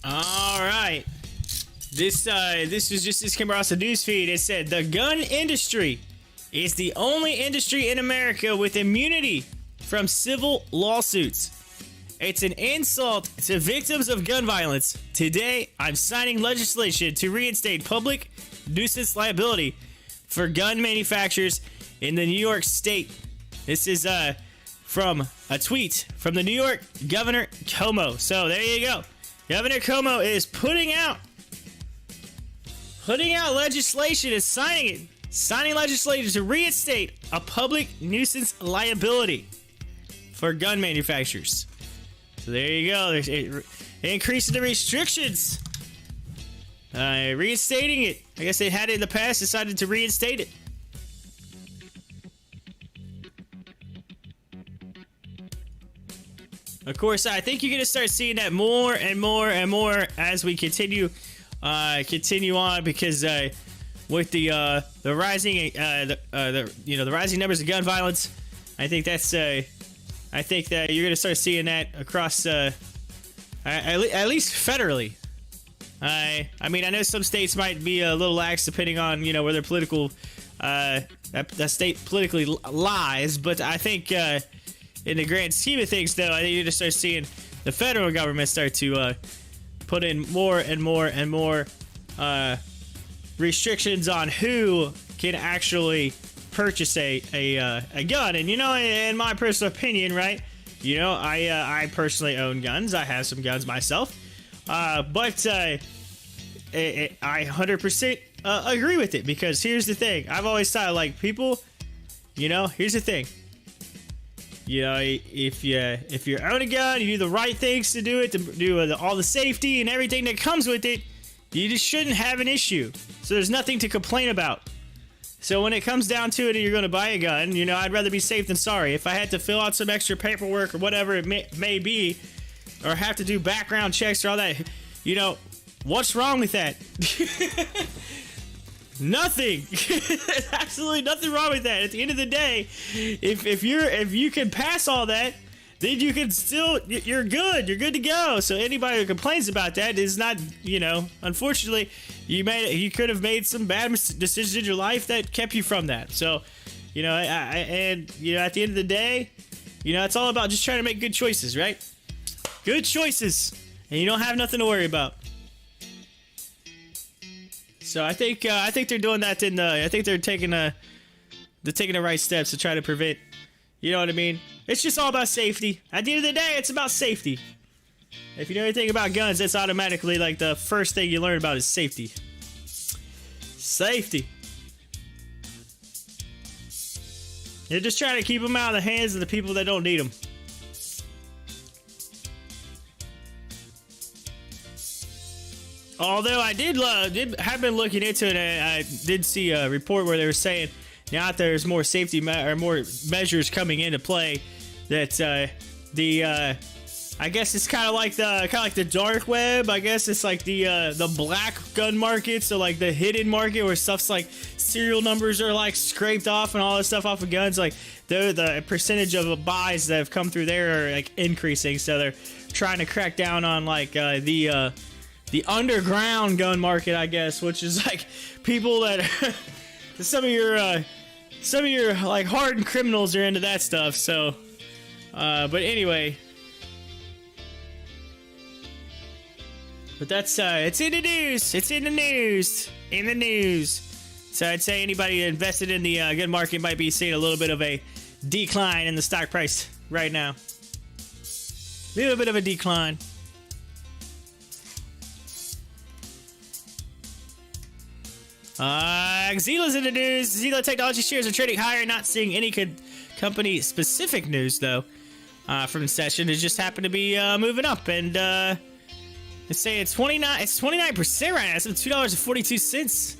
All right. This came across the news feed. It said the gun industry is the only industry in America with immunity from civil lawsuits. It's an insult to victims of gun violence. Today, I'm signing legislation to reinstate public nuisance liability for gun manufacturers in the New York State. This is from a tweet from the New York Governor Cuomo. So there you go. Governor Cuomo is putting out legislation and signing legislation to reinstate a public nuisance liability for gun manufacturers. So there you go. There's increasing the restrictions. Reinstating it. I guess they had it in the past, decided to reinstate it. Of course, I think you're gonna start seeing that more and more and more as we continue on, because with the rising the rising numbers of gun violence, I think that you're gonna start seeing that across at least federally. I mean, I know some states might be a little lax depending on where their political that state politically lies, but I think. In the grand scheme of things, though, I think you're going to start seeing the federal government start to put in more and more and more restrictions on who can actually purchase a gun. And, in my personal opinion, right, I personally own guns. I have some guns myself. But I 100% agree with it, because here's the thing. I've always thought, like, people, here's the thing. If you own a gun, you do the right things to do it, to do all the safety and everything that comes with it, you just shouldn't have an issue. So there's nothing to complain about. So when it comes down to it and you're going to buy a gun, I'd rather be safe than sorry. If I had to fill out some extra paperwork or whatever it may be, or have to do background checks or all that, what's wrong with that? Nothing. There's absolutely nothing wrong with that. At the end of the day, if you can pass all that, then you can still, you're good. You're good to go. So anybody who complains about that is not, unfortunately, you could have made some bad decisions in your life that kept you from that. So, at the end of the day, it's all about just trying to make good choices, right? Good choices, and you don't have nothing to worry about. So I think they're doing that I think they're taking the right steps to try to prevent, you know what I mean? It's just all about safety. At the end of the day, it's about safety. If you know anything about guns, that's automatically like the first thing you learn about is safety. Safety. You're just trying to keep them out of the hands of the people that don't need them. Although I have been looking into it, and I did see a report where they were saying now that there's more safety more measures coming into play, that I guess it's kind of like the dark web. I guess it's like the black gun market, so like the hidden market where stuff's like serial numbers are like scraped off and all this stuff off of guns. Like the percentage of buys that have come through there are like increasing. So they're trying to crack down on like the underground gun market, I guess, which is like people that some of your like hardened criminals are into that stuff. So, but anyway. But that's, it's in the news. It's in the news. In the news. So I'd say anybody that invested in the gun market might be seeing a little bit of a decline in the stock price right now. A little bit of a decline. Zila's in the news. Zila Technology shares are trading higher, not seeing any company-specific news, though, from the session. It just happened to be moving up, and they say it's 29% right now. It's $2.42.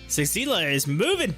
So Zila is moving.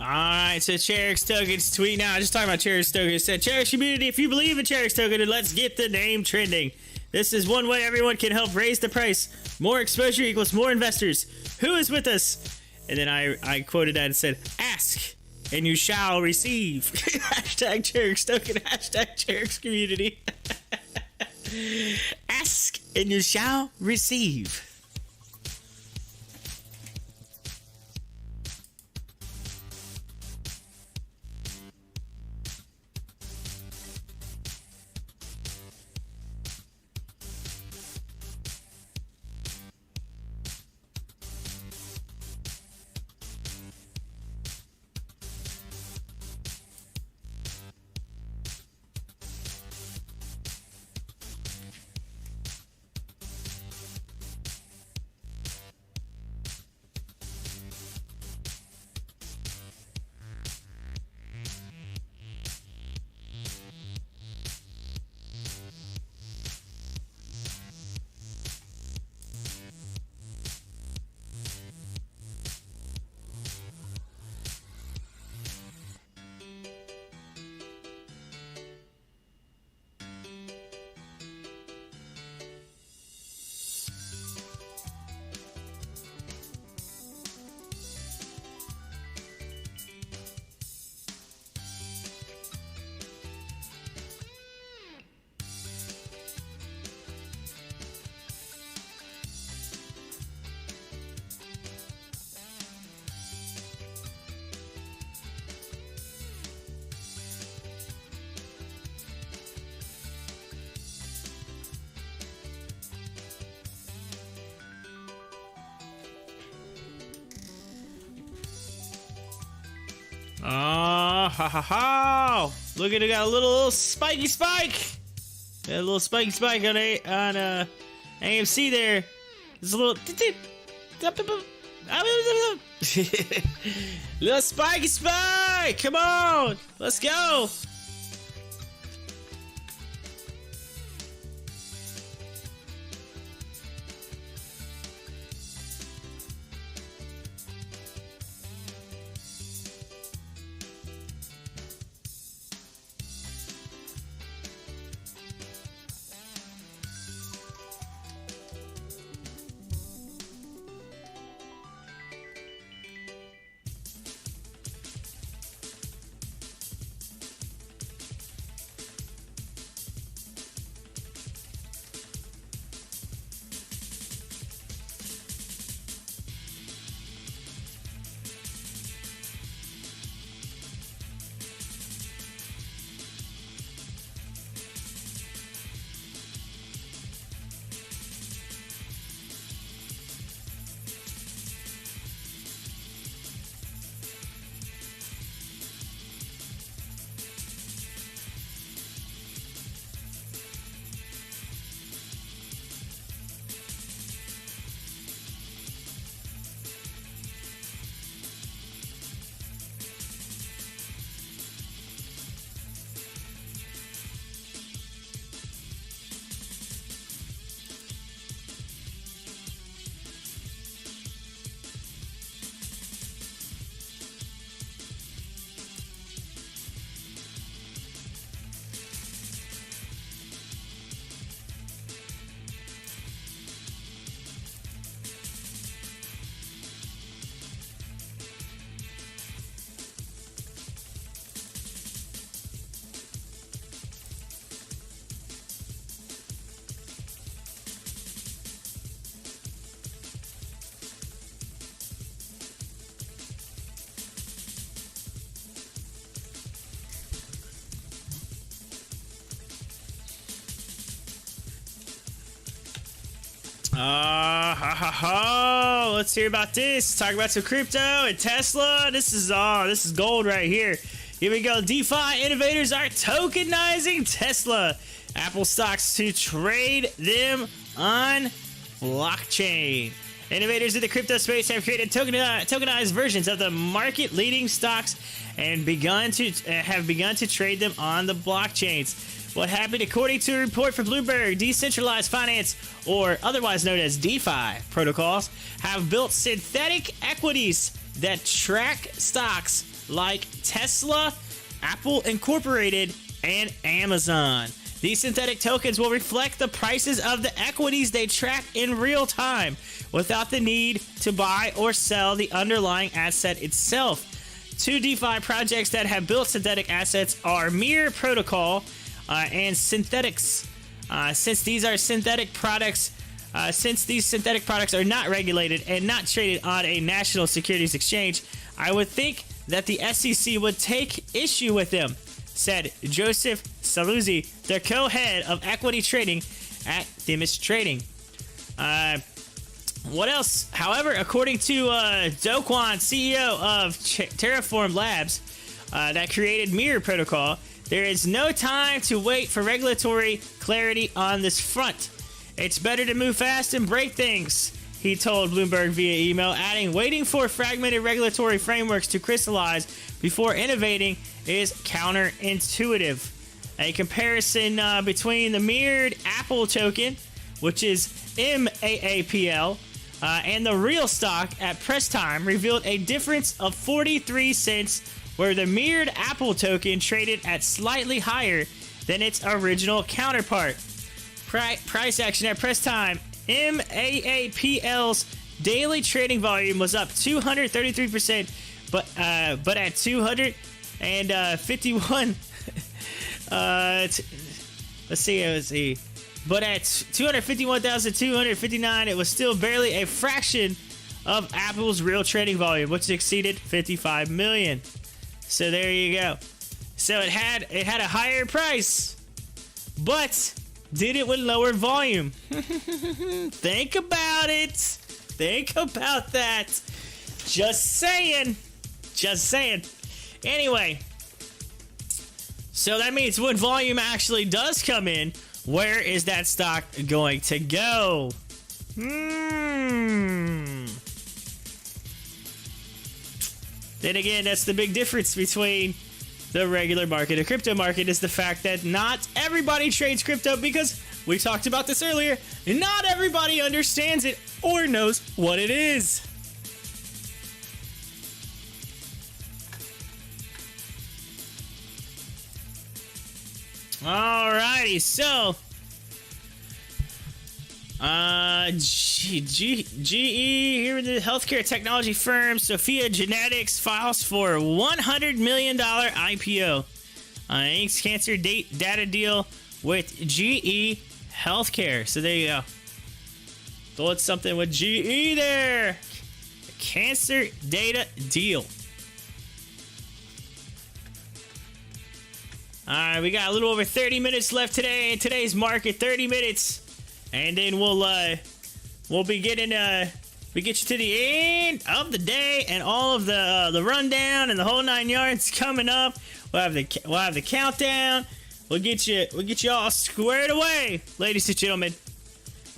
Alright, so Cherick's Token's tweet now. Just talking about Cherick's Token. It said, Cherick's community, if you believe in Cherick's Token, then let's get the name trending. This is one way everyone can help raise the price. More exposure equals more investors. Who is with us? And then I quoted that and said, ask and you shall receive. Hashtag Cherick's Token, hashtag Cherick's community. Ask and you shall receive. Oh, ha ha ha! Look at it, got a little spiky spike. Got a little spiky spike on AMC there. There's a little little spiky spike. Come on, let's go. Ha ha ha! Let's hear about this. Talk about some crypto and Tesla. This is gold right here. Here we go. DeFi innovators are tokenizing Tesla Apple stocks to trade them on blockchain. Innovators in the crypto space have created tokenized versions of the market-leading stocks and have begun to trade them on the blockchains. What happened? According to a report from Bloomberg, decentralized finance, or otherwise known as DeFi protocols, have built synthetic equities that track stocks like Tesla, Apple Incorporated, and Amazon. These synthetic tokens will reflect the prices of the equities they track in real time without the need to buy or sell the underlying asset itself. Two DeFi projects that have built synthetic assets are Mirror Protocol and Synthetics. Since these synthetic products are not regulated and not traded on a national securities exchange, I would think that the SEC would take issue with them, said Joseph Saluzzi, the co-head of equity trading at Themis Trading. What else? However, according to Do Kwon, CEO of Terraform Labs, that created Mirror Protocol, there is no time to wait for regulatory clarity on this front. It's better to move fast and break things, he told Bloomberg via email, adding, waiting for fragmented regulatory frameworks to crystallize before innovating is counterintuitive. A comparison between the mirrored Apple token, which is MAAPL, and the real stock at press time revealed a difference of 43 cents, where the mirrored Apple token traded at slightly higher than its original counterpart. Price action at press time, MAAPL's daily trading volume was up 233%, but at 251. Let's see. But at 251,259, it was still barely a fraction of Apple's real trading volume, which exceeded 55 million. So there you go. So it had a higher price, but did it with lower volume. Think about it. Think about that. Just saying. Anyway, so that means when volume actually does come in, where is that stock going to go? Then again, that's the big difference between the regular market and crypto market, is the fact that not everybody trades crypto, because we talked about this earlier. Not everybody understands it or knows what it is. Alrighty, so GE, here in the healthcare technology firm, Sophia Genetics files for $100 million IPO. Inks cancer data deal with GE Healthcare. So there you go. Thought something with GE there. Cancer data deal. All right, we got a little over 30 minutes left today in today's market. 30 minutes, and then we'll be getting we get you to the end of the day and all of the rundown and the whole 9 yards coming up. We'll have the countdown. We'll get you all squared away, ladies and gentlemen.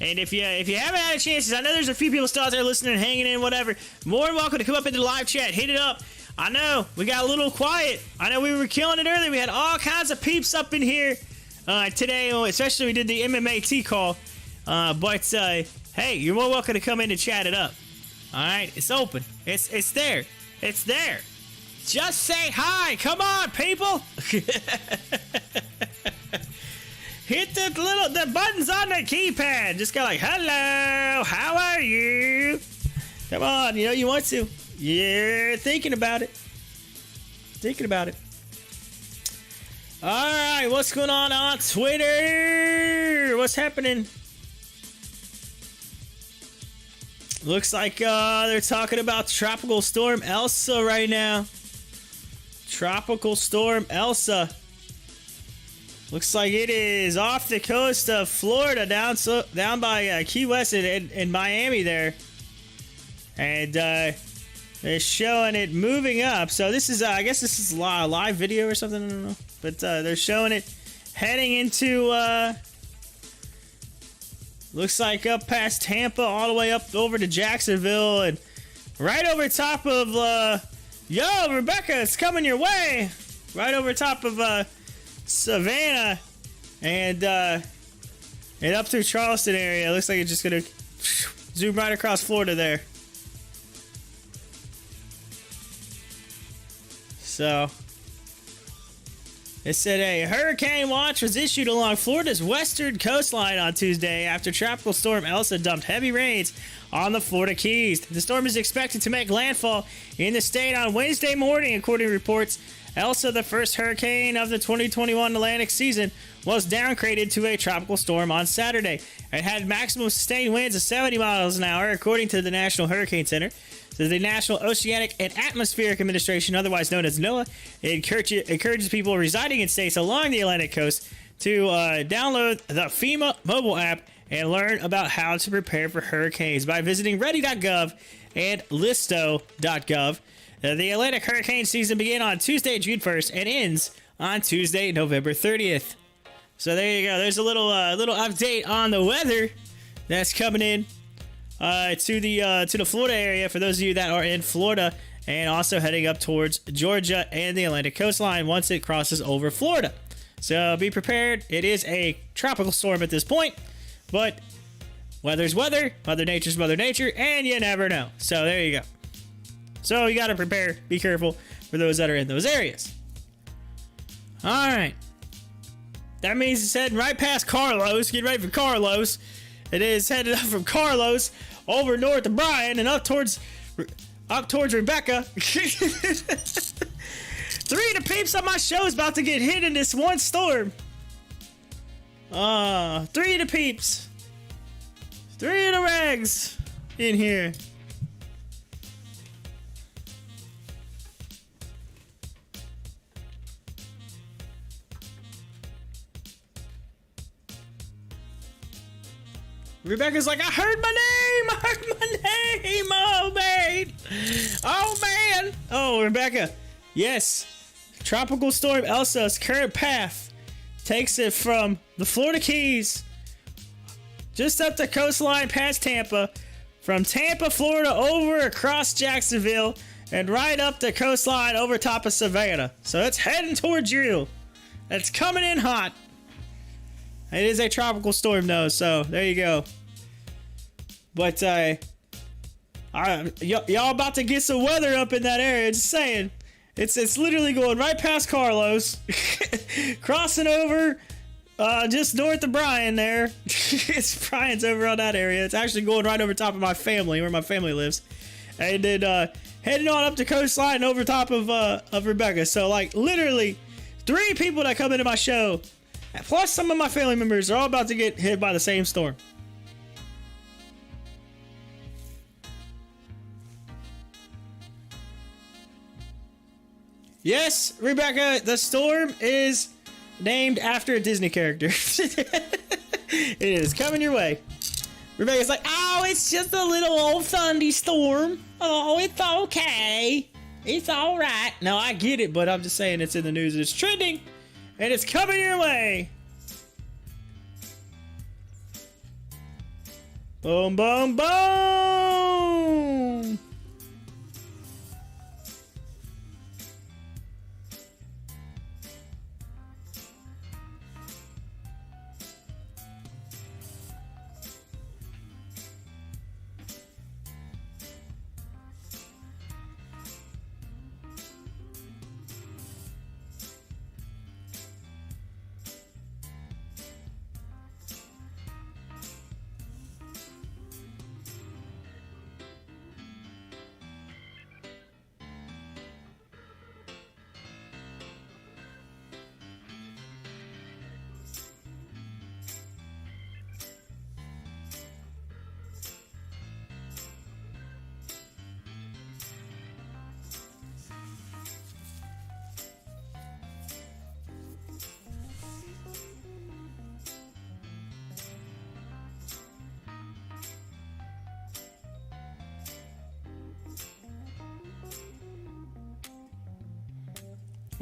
And if you haven't had a chance, I know there's a few people still out there listening and hanging in, whatever. More than welcome to come up into the live chat. Hit it up. I know we got a little quiet. I know we were killing it earlier. We had all kinds of peeps up in here today, especially we did the MMAT call. But hey, you're more welcome to come in and chat it up. All right, it's open. It's there. It's there. Just say hi. Come on, people. Hit the buttons on the keypad. Just go like, hello, how are you? Come on, you want to. You're thinking about it. All right, what's going on Twitter? What's happening? Looks like they're talking about Tropical Storm Elsa right now. Tropical Storm Elsa. Looks like it is off the coast of Florida, down by Key West and Miami there. And they're showing it moving up. So this is, I guess this is a live video or something. I don't know. But they're showing it heading into, looks like up past Tampa, all the way up over to Jacksonville, and right over top of, yo, Rebecca, it's coming your way. Right over top of Savannah and up through Charleston area. It looks like it's just going to zoom right across Florida there. So, it said a hurricane watch was issued along Florida's western coastline on Tuesday after Tropical Storm Elsa dumped heavy rains on the Florida Keys. The storm is expected to make landfall in the state on Wednesday morning, according to reports. Elsa, the first hurricane of the 2021 Atlantic season, was downgraded to a tropical storm on Saturday. It had maximum sustained winds of 70 miles an hour, according to the National Hurricane Center. So the National Oceanic and Atmospheric Administration, otherwise known as NOAA, encourages people residing in states along the Atlantic coast to download the FEMA mobile app and learn about how to prepare for hurricanes by visiting ready.gov and listo.gov. The Atlantic hurricane season began on Tuesday, June 1st, and ends on Tuesday, November 30th. So there you go. There's a little update on the weather that's coming in to the Florida area for those of you that are in Florida, and also heading up towards Georgia and the Atlantic coastline once it crosses over Florida. So be prepared. It is a tropical storm at this point, but weather's weather, Mother Nature's Mother Nature, and you never know. So there you go. So you got to prepare, be careful for those that are in those areas. All right. That means it's heading right past Carlos. Get ready for Carlos. It is headed up from Carlos over north of Bryan and up towards Rebecca. 3 of the peeps on my show is about to get hit in this one storm. 3 of the peeps. 3 of the rags in here. Rebecca's like, I heard my name, oh man, oh Rebecca, yes, Tropical Storm Elsa's current path takes it from the Florida Keys just up the coastline past Tampa, from Tampa, Florida, over across Jacksonville, and right up the coastline over top of Savannah. So it's heading towards you. It's coming in hot. It is a tropical storm though, so there you go. But y'all about to get some weather up in that area. Just saying, it's literally going right past Carlos, crossing over just north of Bryan there. It's Bryan's over on that area. It's actually going right over top of my family, where my family lives, and then heading on up the coastline and over top of Rebecca. So like literally 3 people that come into my show, plus some of my family members, are all about to get hit by the same storm. Yes, Rebecca, the storm is named after a Disney character. It is coming your way. Rebecca's like, oh, it's just a little old thunderstorm. Oh, it's okay. It's all right. No, I get it, but I'm just saying it's in the news and it's trending and it's coming your way. Boom, boom, boom.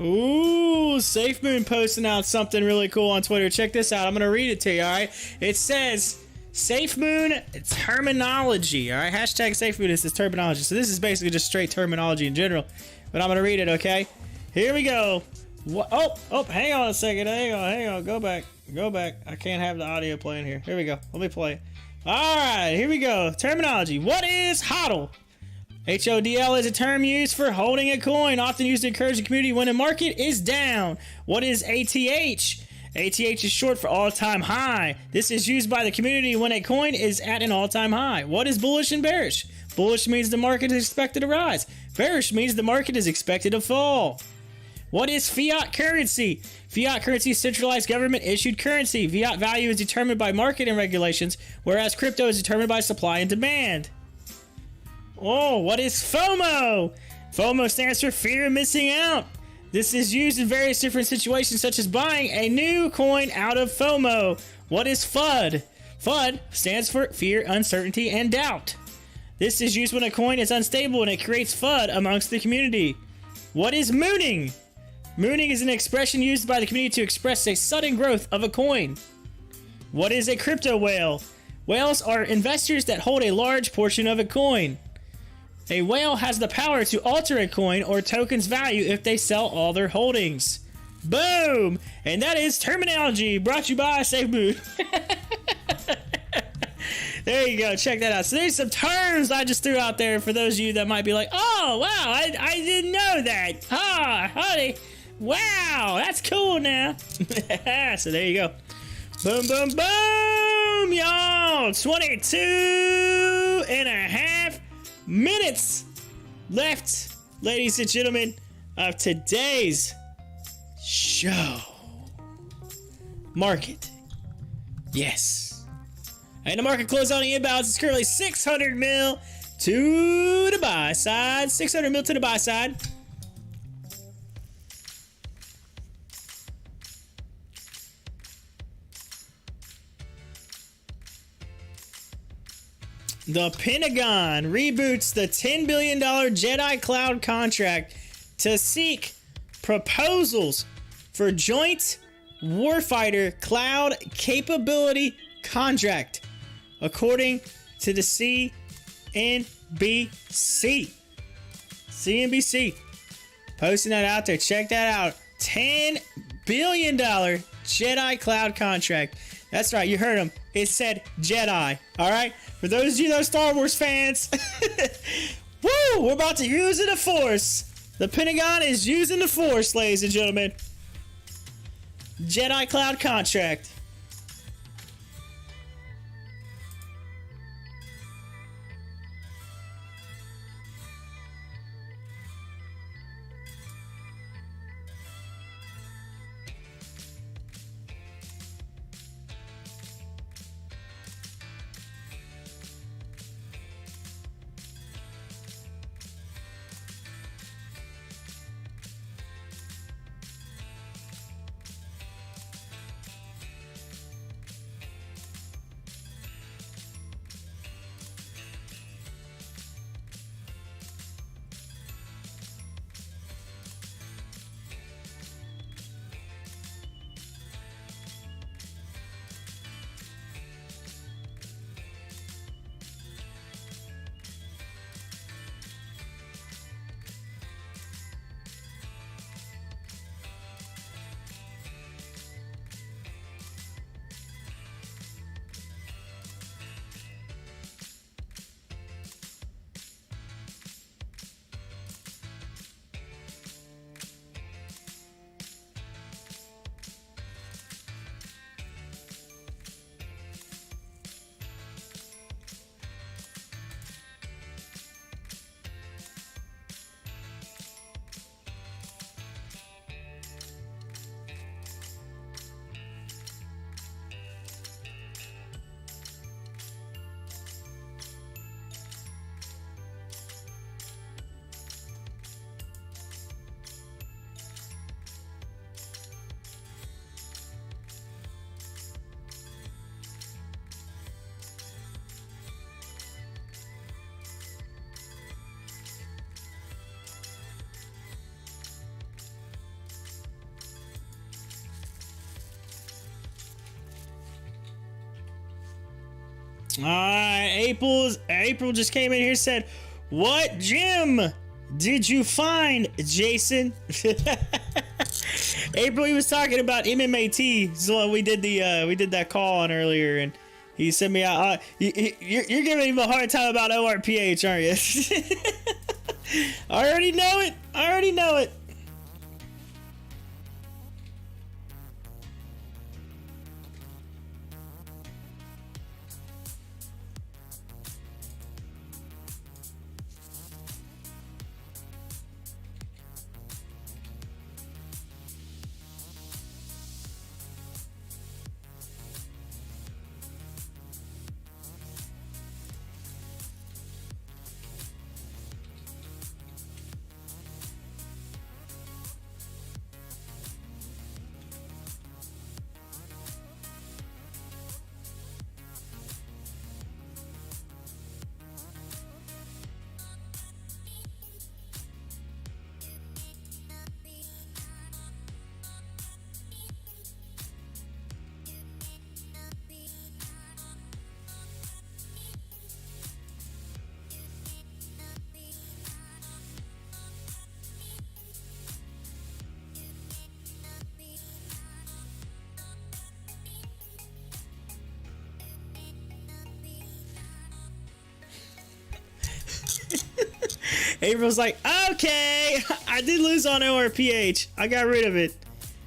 Ooh, SAFEMOON posting out something really cool on Twitter. Check this out. I'm going to read it to you, all right? It says, SAFEMOON terminology, all right? Hashtag SAFEMOON is this terminology. So this is basically just straight terminology in general. But I'm going to read it, okay? Here we go. Oh, hang on a second. Hang on. Go back. I can't have the audio playing here. Here we go. Let me play it. All right, here we go. Terminology. What is HODL? HODL is a term used for holding a coin, often used to encourage the community when the market is down. What is ATH? ATH is short for all-time high. This is used by the community when a coin is at an all-time high. What is bullish and bearish? Bullish means the market is expected to rise. Bearish means the market is expected to fall. What is fiat currency? Fiat currency is centralized government-issued currency. Fiat value is determined by market and regulations, whereas crypto is determined by supply and demand. Oh, what is FOMO? FOMO stands for fear of missing out. This is used in various different situations, such as buying a new coin out of FOMO. What is FUD? FUD stands for fear, uncertainty, and doubt. This is used when a coin is unstable and it creates FUD amongst the community. What is mooning? Mooning is an expression used by the community to express a sudden growth of a coin. What is a crypto whale? Whales are investors that hold a large portion of a coin. A whale has the power to alter a coin or token's value if they sell all their holdings. Boom! And that is terminology brought to you by SAFEMOON. There you go. Check that out. So there's some terms I just threw out there for those of you that might be like, oh, wow, I didn't know that. Honey. Wow, that's cool now. So there you go. Boom, boom, boom, y'all. 22 and a half minutes left, ladies and gentlemen, of today's show. Market. Yes. And the market closed on the inbounds. It's currently 600 mil to the buy side. 600 mil to the buy side. The Pentagon reboots the $10 billion Jedi Cloud contract to seek proposals for Joint Warfighter Cloud Capability Contract, according to the CNBC. CNBC posting that out there. Check that out. $10 billion Jedi Cloud contract. That's right, you heard him. It said Jedi. All right, for those of you that are Star Wars fans, woo! We're about to use the Force. The Pentagon is using the Force, ladies and gentlemen. Jedi Cloud contract. All right, April just came in here and said, "What gem did you find, Jason?" April, he was talking about MMAT. So we did that call on earlier, and he sent me out. You're giving him a hard time about ORPH, aren't you? I already know it. April's like, okay, I did lose on ORPH. I got rid of it.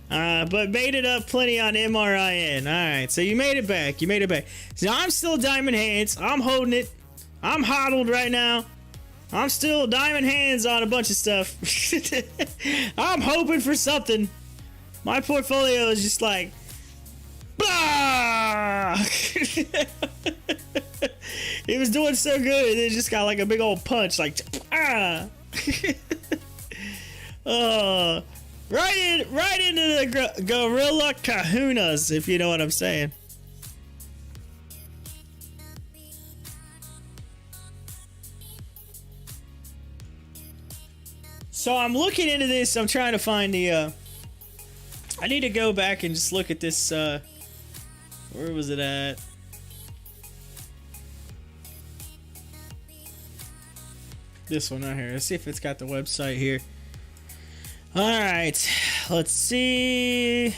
But made it up plenty on MRIN. Alright, so you made it back. So I'm still diamond hands. I'm holding it. I'm hodled right now. I'm still diamond hands on a bunch of stuff. I'm hoping for something. My portfolio is just like, blah! It was doing so good, and it just got like a big old punch, like, ah! Right into the gorilla kahunas, if you know what I'm saying. So I'm looking into this. I'm trying to find the. I need to go back and just look at this. Where was it at? This one right here. Let's see if it's got the website here. All right, let's see.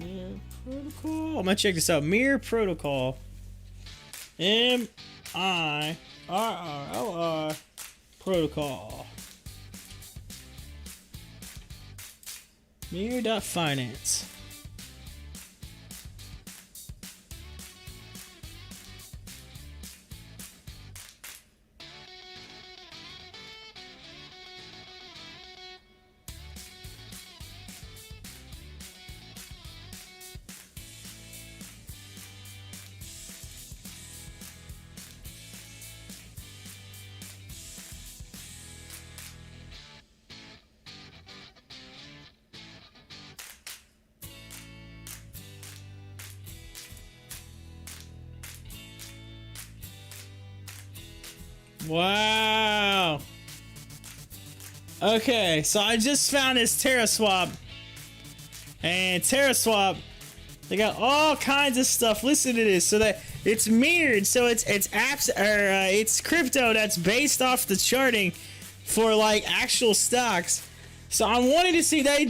Mirror Protocol. I'm gonna check this out. Mirror Protocol. MIRROR Protocol. Mirror.finance. Wow. Okay, so I just found this TerraSwap. And TerraSwap, they got all kinds of stuff. Listen to this. So that it's mirrored. So it's apps or it's crypto that's based off the charting for like actual stocks. So I'm wanting to see they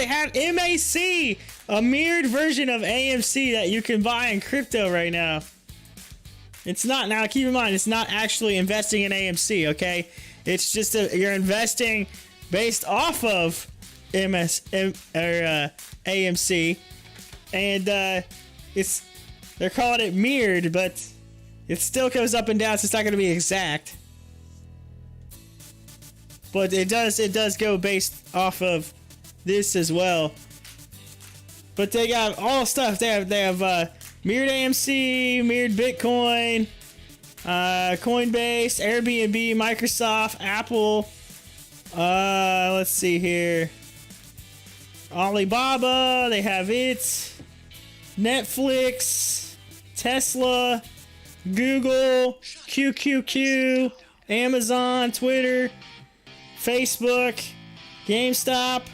have MAC, a mirrored version of AMC that you can buy in crypto right now. It's not, now keep in mind, it's not actually investing in AMC, okay? It's just you're investing based off of AMC, and they're calling it mirrored, but it still goes up and down, so it's not going to be exact. But it does go based off of this as well. But they got all stuff. They have mirrored AMC, mirrored Bitcoin, Coinbase, Airbnb, Microsoft, Apple. Let's see here. Alibaba, they have it. Netflix, Tesla, Google, QQQ, Amazon, Twitter, Facebook, GameStop.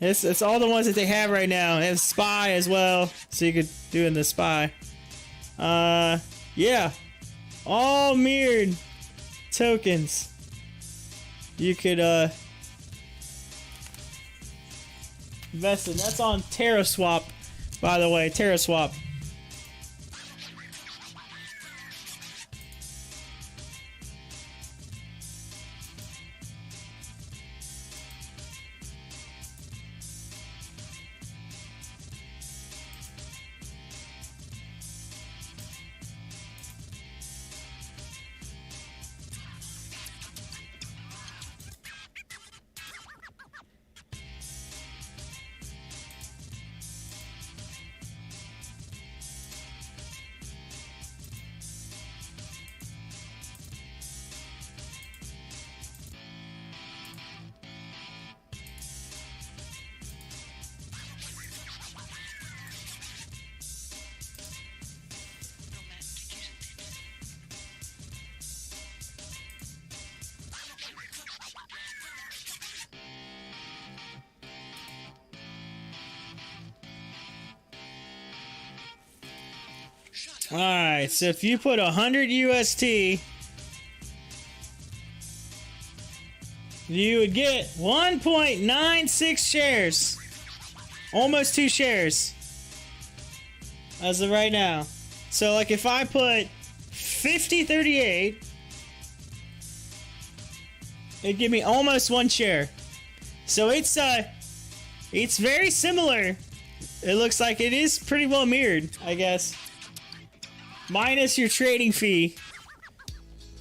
It's all the ones that they have right now. They have SPY as well, so you could do in the SPY. Yeah, all mirrored tokens. You could invest in. That's on TerraSwap, by the way. TerraSwap. Alright, so if you put 100 UST, you would get 1.96 shares. Almost 2 shares. As of right now. So like if I put 5038, it'd give me almost 1 share. So it's very similar. It looks like it is pretty well mirrored, I guess. Minus your trading fee.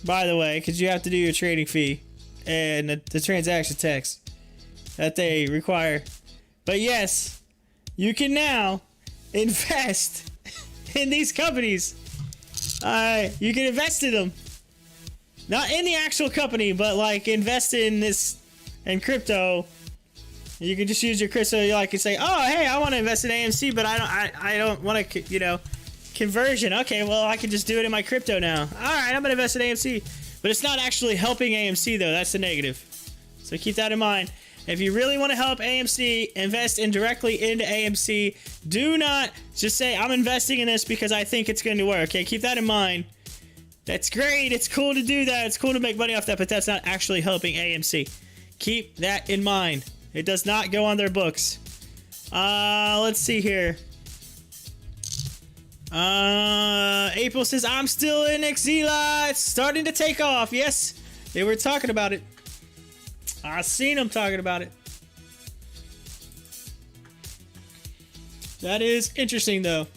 by the way, because you have to do your trading fee and the transaction tax that they require. But yes, you can now invest in these companies. You can invest in them. Not in the actual company, but like invest in this, in crypto. You can just use your crypto. You like, you say, oh, hey, I want to invest in AMC, but I don't want to, you know, conversion. Okay, well, I can just do it in my crypto now. All right, I'm going to invest in AMC. But it's not actually helping AMC, though. That's the negative. So keep that in mind. If you really want to help AMC, invest indirectly into AMC. Do not just say, I'm investing in this because I think it's going to work. Okay, keep that in mind. That's great. It's cool to do that. It's cool to make money off that, but that's not actually helping AMC. Keep that in mind. It does not go on their books. Let's see here. April says, I'm still in Exila. It's starting to take off. Yes, they were talking about it. I seen them talking about it. That is interesting, though.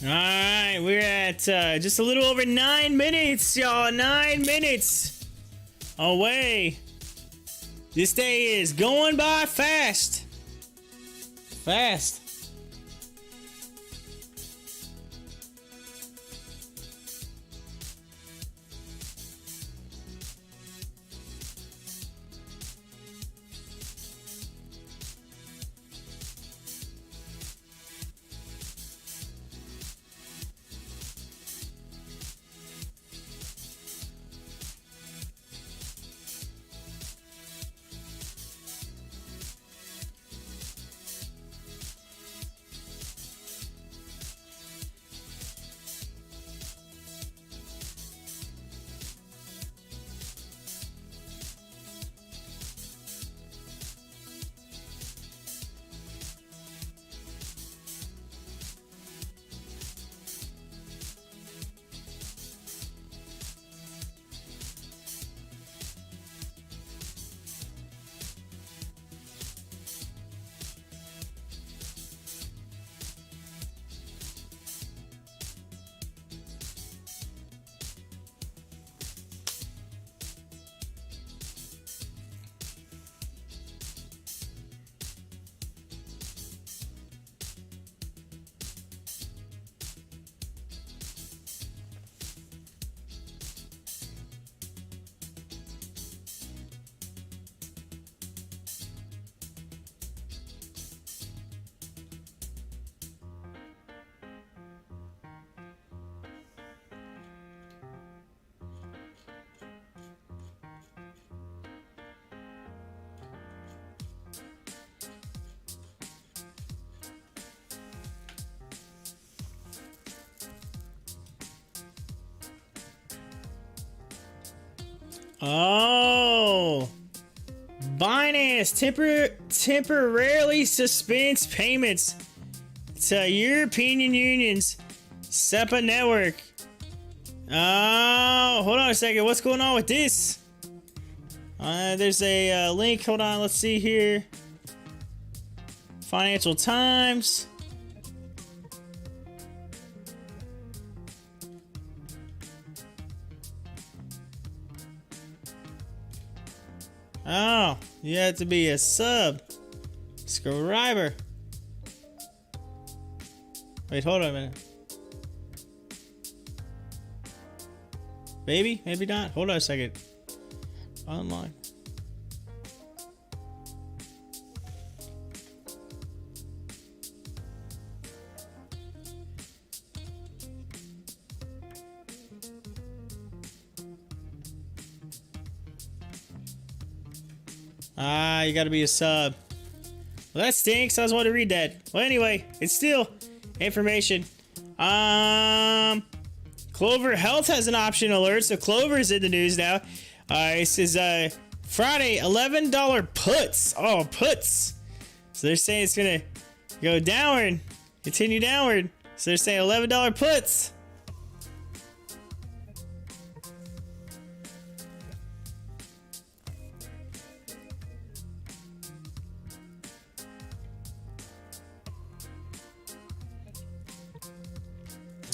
All right, we're at just a little over 9 minutes, y'all. 9 minutes away. This day is going by fast. Fast. Oh, Binance temporarily suspends payments to European Union's SEPA network. Oh, hold on a second. What's going on with this? There's a link. Hold on. Let's see here. Financial Times. Oh, you have to be a subscriber. Wait, hold on a minute. Maybe, maybe not. Hold on a second. Online. Ah, you gotta be a sub. Well, that stinks. I was wanting to read that. Well, anyway, it's still information. Clover Health has an option alert, so Clover's in the news now. It says Friday, $11 puts. Oh, puts. So they're saying it's gonna go downward, continue downward. So they're saying $11 puts.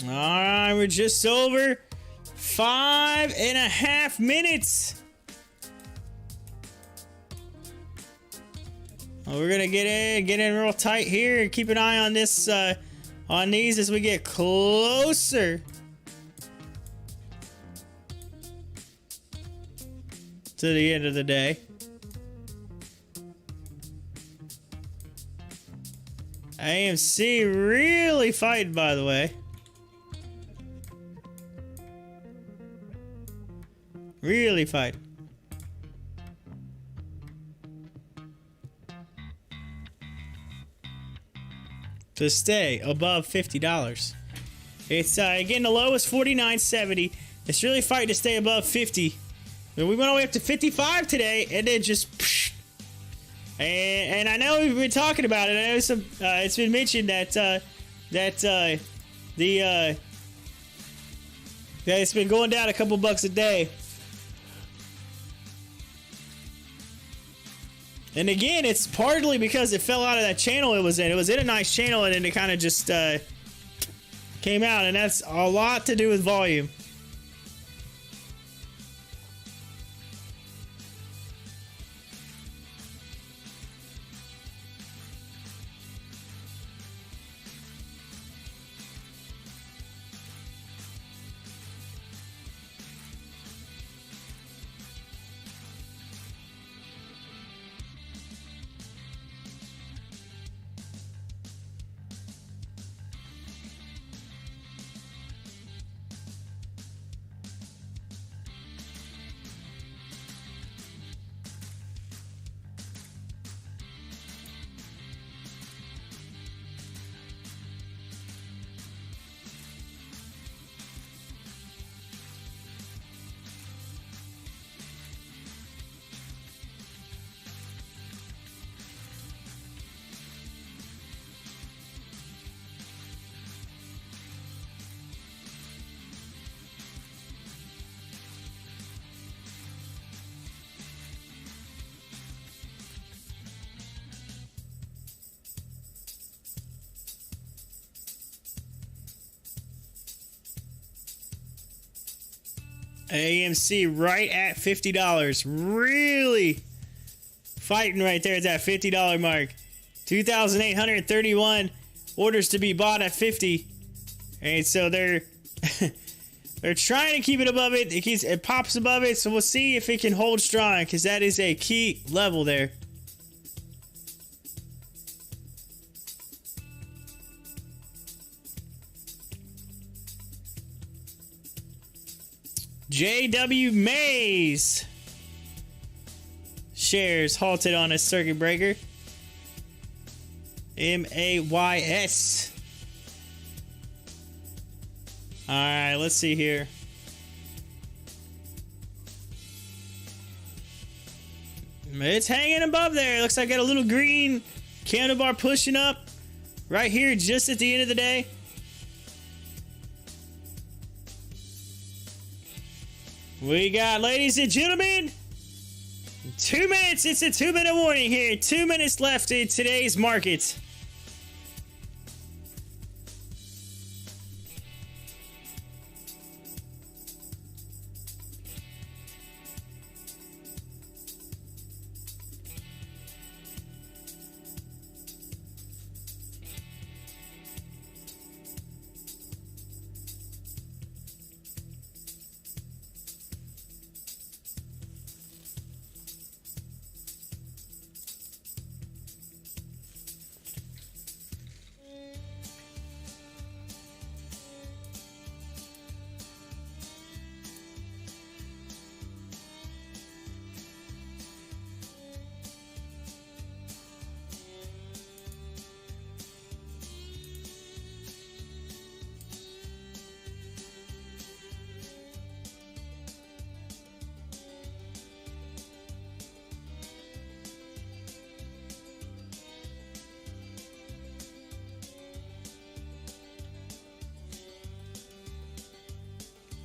All right, we're just over 5.5 minutes. Well, we're gonna get in real tight here. Keep an eye on this, on these as we get closer to the end of the day. AMC really fighting, by the way. Really fight. To stay above $50. It's again, the low is $49.70. It's really fighting to stay above 50. We went all the way up to 55 today, and then just psh, and I know we've been talking about it. I know some it's been mentioned that that it's been going down a couple bucks a day. And again, it's partly because it fell out of that channel it was in. It was in a nice channel, and then it kind of just came out, and that's a lot to do with volume. AMC right at $50. Really fighting right there at that $50 mark. 2,831 orders to be bought at 50. And so they're they're trying to keep it above it. It pops above it, so we'll see if it can hold strong, because that is a key level there. JW Mays shares halted on a circuit breaker. MAYS. All right, let's see here. It's hanging above there. Looks like I got a little green candle bar pushing up right here just at the end of the day. We got, ladies and gentlemen, 2 minutes. It's a 2-minute warning here. 2 minutes left in today's market.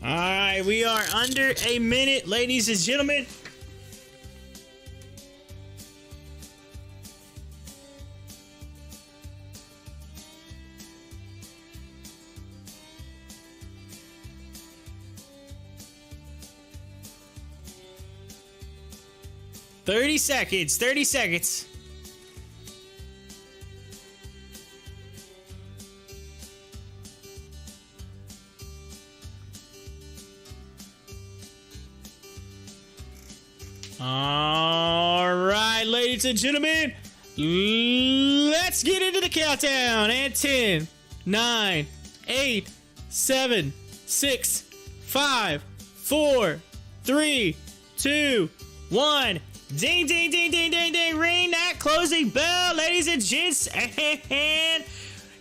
All right, we are under a minute, ladies and gentlemen. Thirty seconds. All right, ladies and gentlemen, let's get into the countdown. And 10, 9, 8, 7, 6, 5, 4, 3, 2, 1. Ding, ding, ding, ding, ding, ding. Ring that closing bell, ladies and gents. And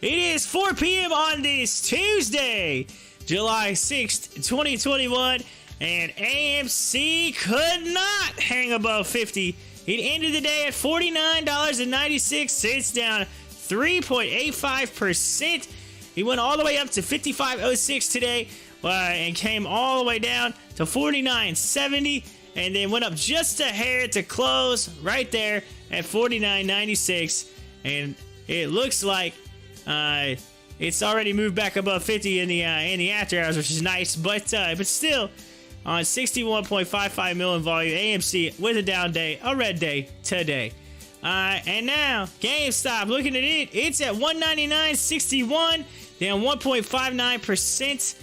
it is 4 p.m. on this Tuesday, July 6th, 2021. And AMC could not hang above 50. It ended the day at $49.96, down 3.85%. It went all the way up to $55.06 today, and came all the way down to $49.70, and then went up just a hair to close right there at $49.96. And it looks like it's already moved back above 50 in the after hours, which is nice, but still. On 61.55 million volume, AMC with a down day, a red day today. And now, GameStop, looking at it, it's at $199.61, down 1.59%.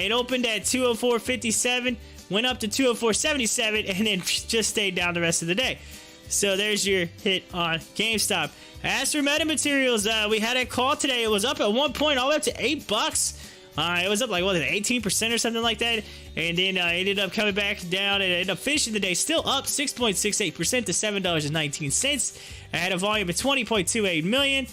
It opened at $204.57, went up to $204.77, and then just stayed down the rest of the day. So there's your hit on GameStop. As for metamaterials, we had a call today. It was up at one point all the way up to $8. It was up like, 18% or something like that. And then ended up coming back down and ended up finishing the day still up 6.68% to $7.19. I had a volume of 20.28 million.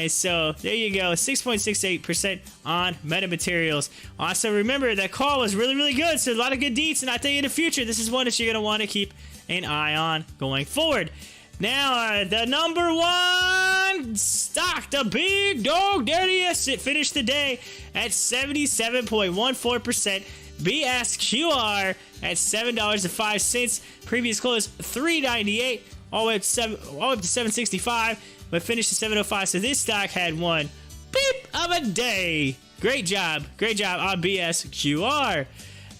So there you go, 6.68% on metamaterials. Also, remember that call was really, really good. So a lot of good deets. And I think in the future, this is one that you're going to want to keep an eye on going forward. Now, the number one stock, the big dog, there it is. It finished the day at 77.14%. BSQR at $7.05. Previous close $3.98, all the way up to $7.65, but finished at $7.05. So this stock had one beep of a day. Great job on BSQR.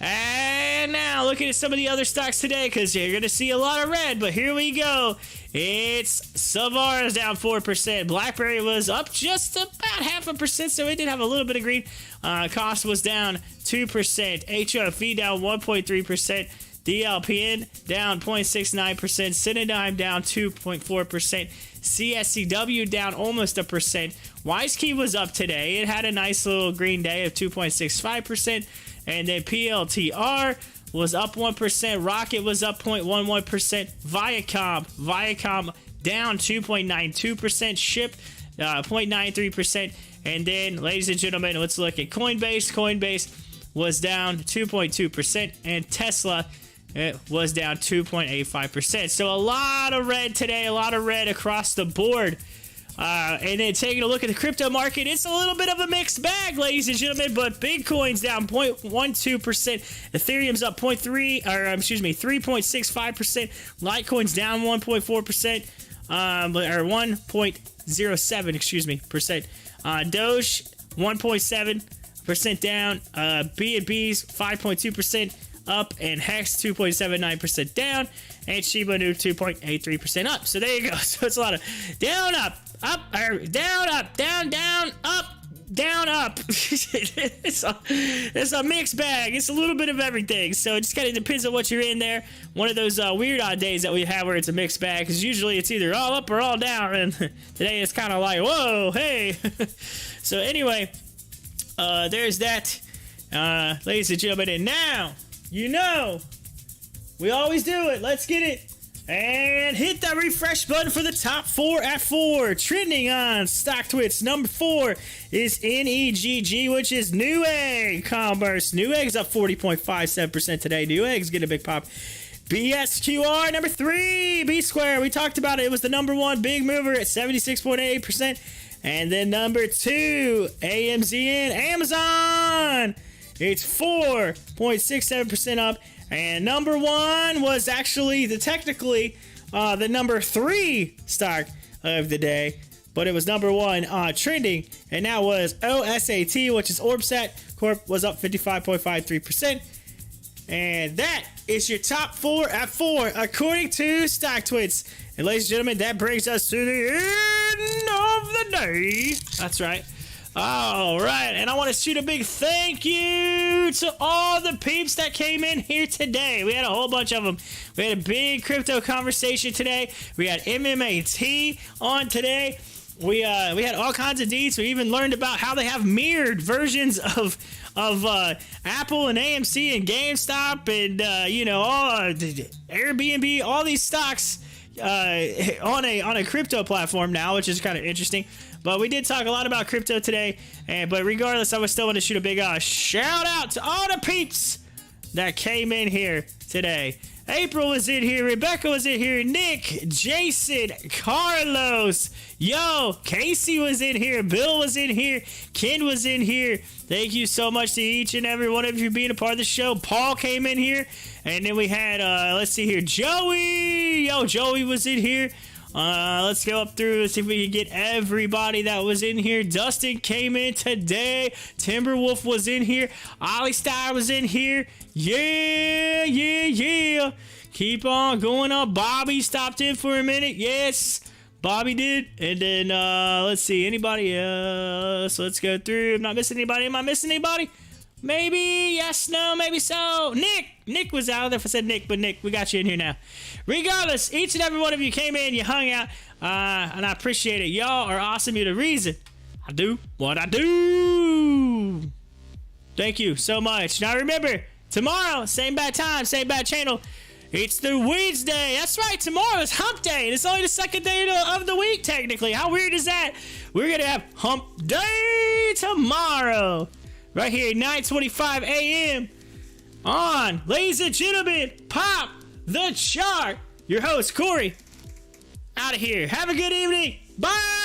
And now looking at some of the other stocks today, because you're going to see a lot of red, but here we go. It's Savara's down 4%. BlackBerry was up just about 0.5%, so it did have a little bit of green. Cost was down 2%. HOFV down 1.3%. DLPN down 0.69%. Cinedigm down 2.4%. CSCW down almost 1%. WiseKey was up today. It had a nice little green day of 2.65%. And then PLTR was up 1%. Rocket was up 0.11%. Viacom down 2.92%. Ship 0.93%. And then, ladies and gentlemen, let's look at Coinbase. Coinbase was down 2.2%. And Tesla It was down 2.85%. So a lot of red today, a lot of red across the board. And then taking a look at the crypto market, it's a little bit of a mixed bag, ladies and gentlemen, but Bitcoin's down 0.12%, Ethereum's up 3.65%, Litecoin's down 1.4%, or 1.07, percent. Doge 1.7% down, BNB's 5.2% up, and Hex 2.79% down, and Shiba Inu 2.83% up. So there you go. So it's a lot of down, up, down, up, down, down, up, down, up. It's a mixed bag. It's a little bit of everything. So it just kind of depends on what you're in there. One of those weird odd days that we have where it's a mixed bag, because usually it's either all up or all down, and today it's kind of like, whoa, hey. So anyway, there's that, ladies and gentlemen. And now, you know, we always do it. Let's get it. And hit that refresh button for the top 4 at 4. Trending on Stocktwits, number 4 is NEGG, which is Newegg Commerce. Newegg's up 40.57% today. Newegg's getting a big pop. BSQR, number 3, B Square. We talked about it. It was the number 1 big mover at 76.8%. And then number 2, AMZN, Amazon. It's 4.67% up. And number 1 was actually technically the number 3 stock of the day, but it was number 1 trending, and that was OSAT, which is Orbsat Corp, was up 55.53%. And that is your top 4 at 4 according to Stocktwits. And ladies and gentlemen, that brings us to the end of the day. That's right. All right, and I want to shoot a big thank you to all the peeps that came in here today. We had a whole bunch of them. We had a big crypto conversation today. We had MMAT on today. We had all kinds of deets. We even learned about how they have mirrored versions of Apple and AMC and GameStop and all Airbnb, all these stocks on a crypto platform now, which is kind of interesting. But we did talk a lot about crypto today, but regardless, I still want to shoot a big shout out to all the peeps that came in here today. April was in here, Rebecca was in here, Nick, Jason, Carlos, Casey was in here, Bill was in here, Ken was in here. Thank you so much to each and every one of you being a part of the show. Paul came in here, and then we had, let's see here, Joey. Joey was in here. Let's go up through and see if we can get everybody that was in here. Dustin came in today. Timberwolf was in here. Ollie Stein was in here. Yeah. Keep on going up. Bobby stopped in for a minute. Yes, Bobby did. And then, let's see. Anybody else? Let's go through. I'm not missing anybody. Am I missing anybody? Maybe yes, no, maybe so. Nick was out there. If I said Nick, but Nick, we got you in here now. Regardless, each and every one of you came in, you hung out, and I appreciate it. Y'all are awesome. You're the reason I do what I do. Thank you so much. Now remember, tomorrow, same bad time, same bad channel. It's the Wednesday. That's right. Tomorrow is Hump Day, and it's only the second day of the week, technically. How weird is that? We're gonna have Hump Day tomorrow. Right here, 9:25 a.m. on, ladies and gentlemen, Pop the Chart. Your host, Corey, out of here. Have a good evening. Bye.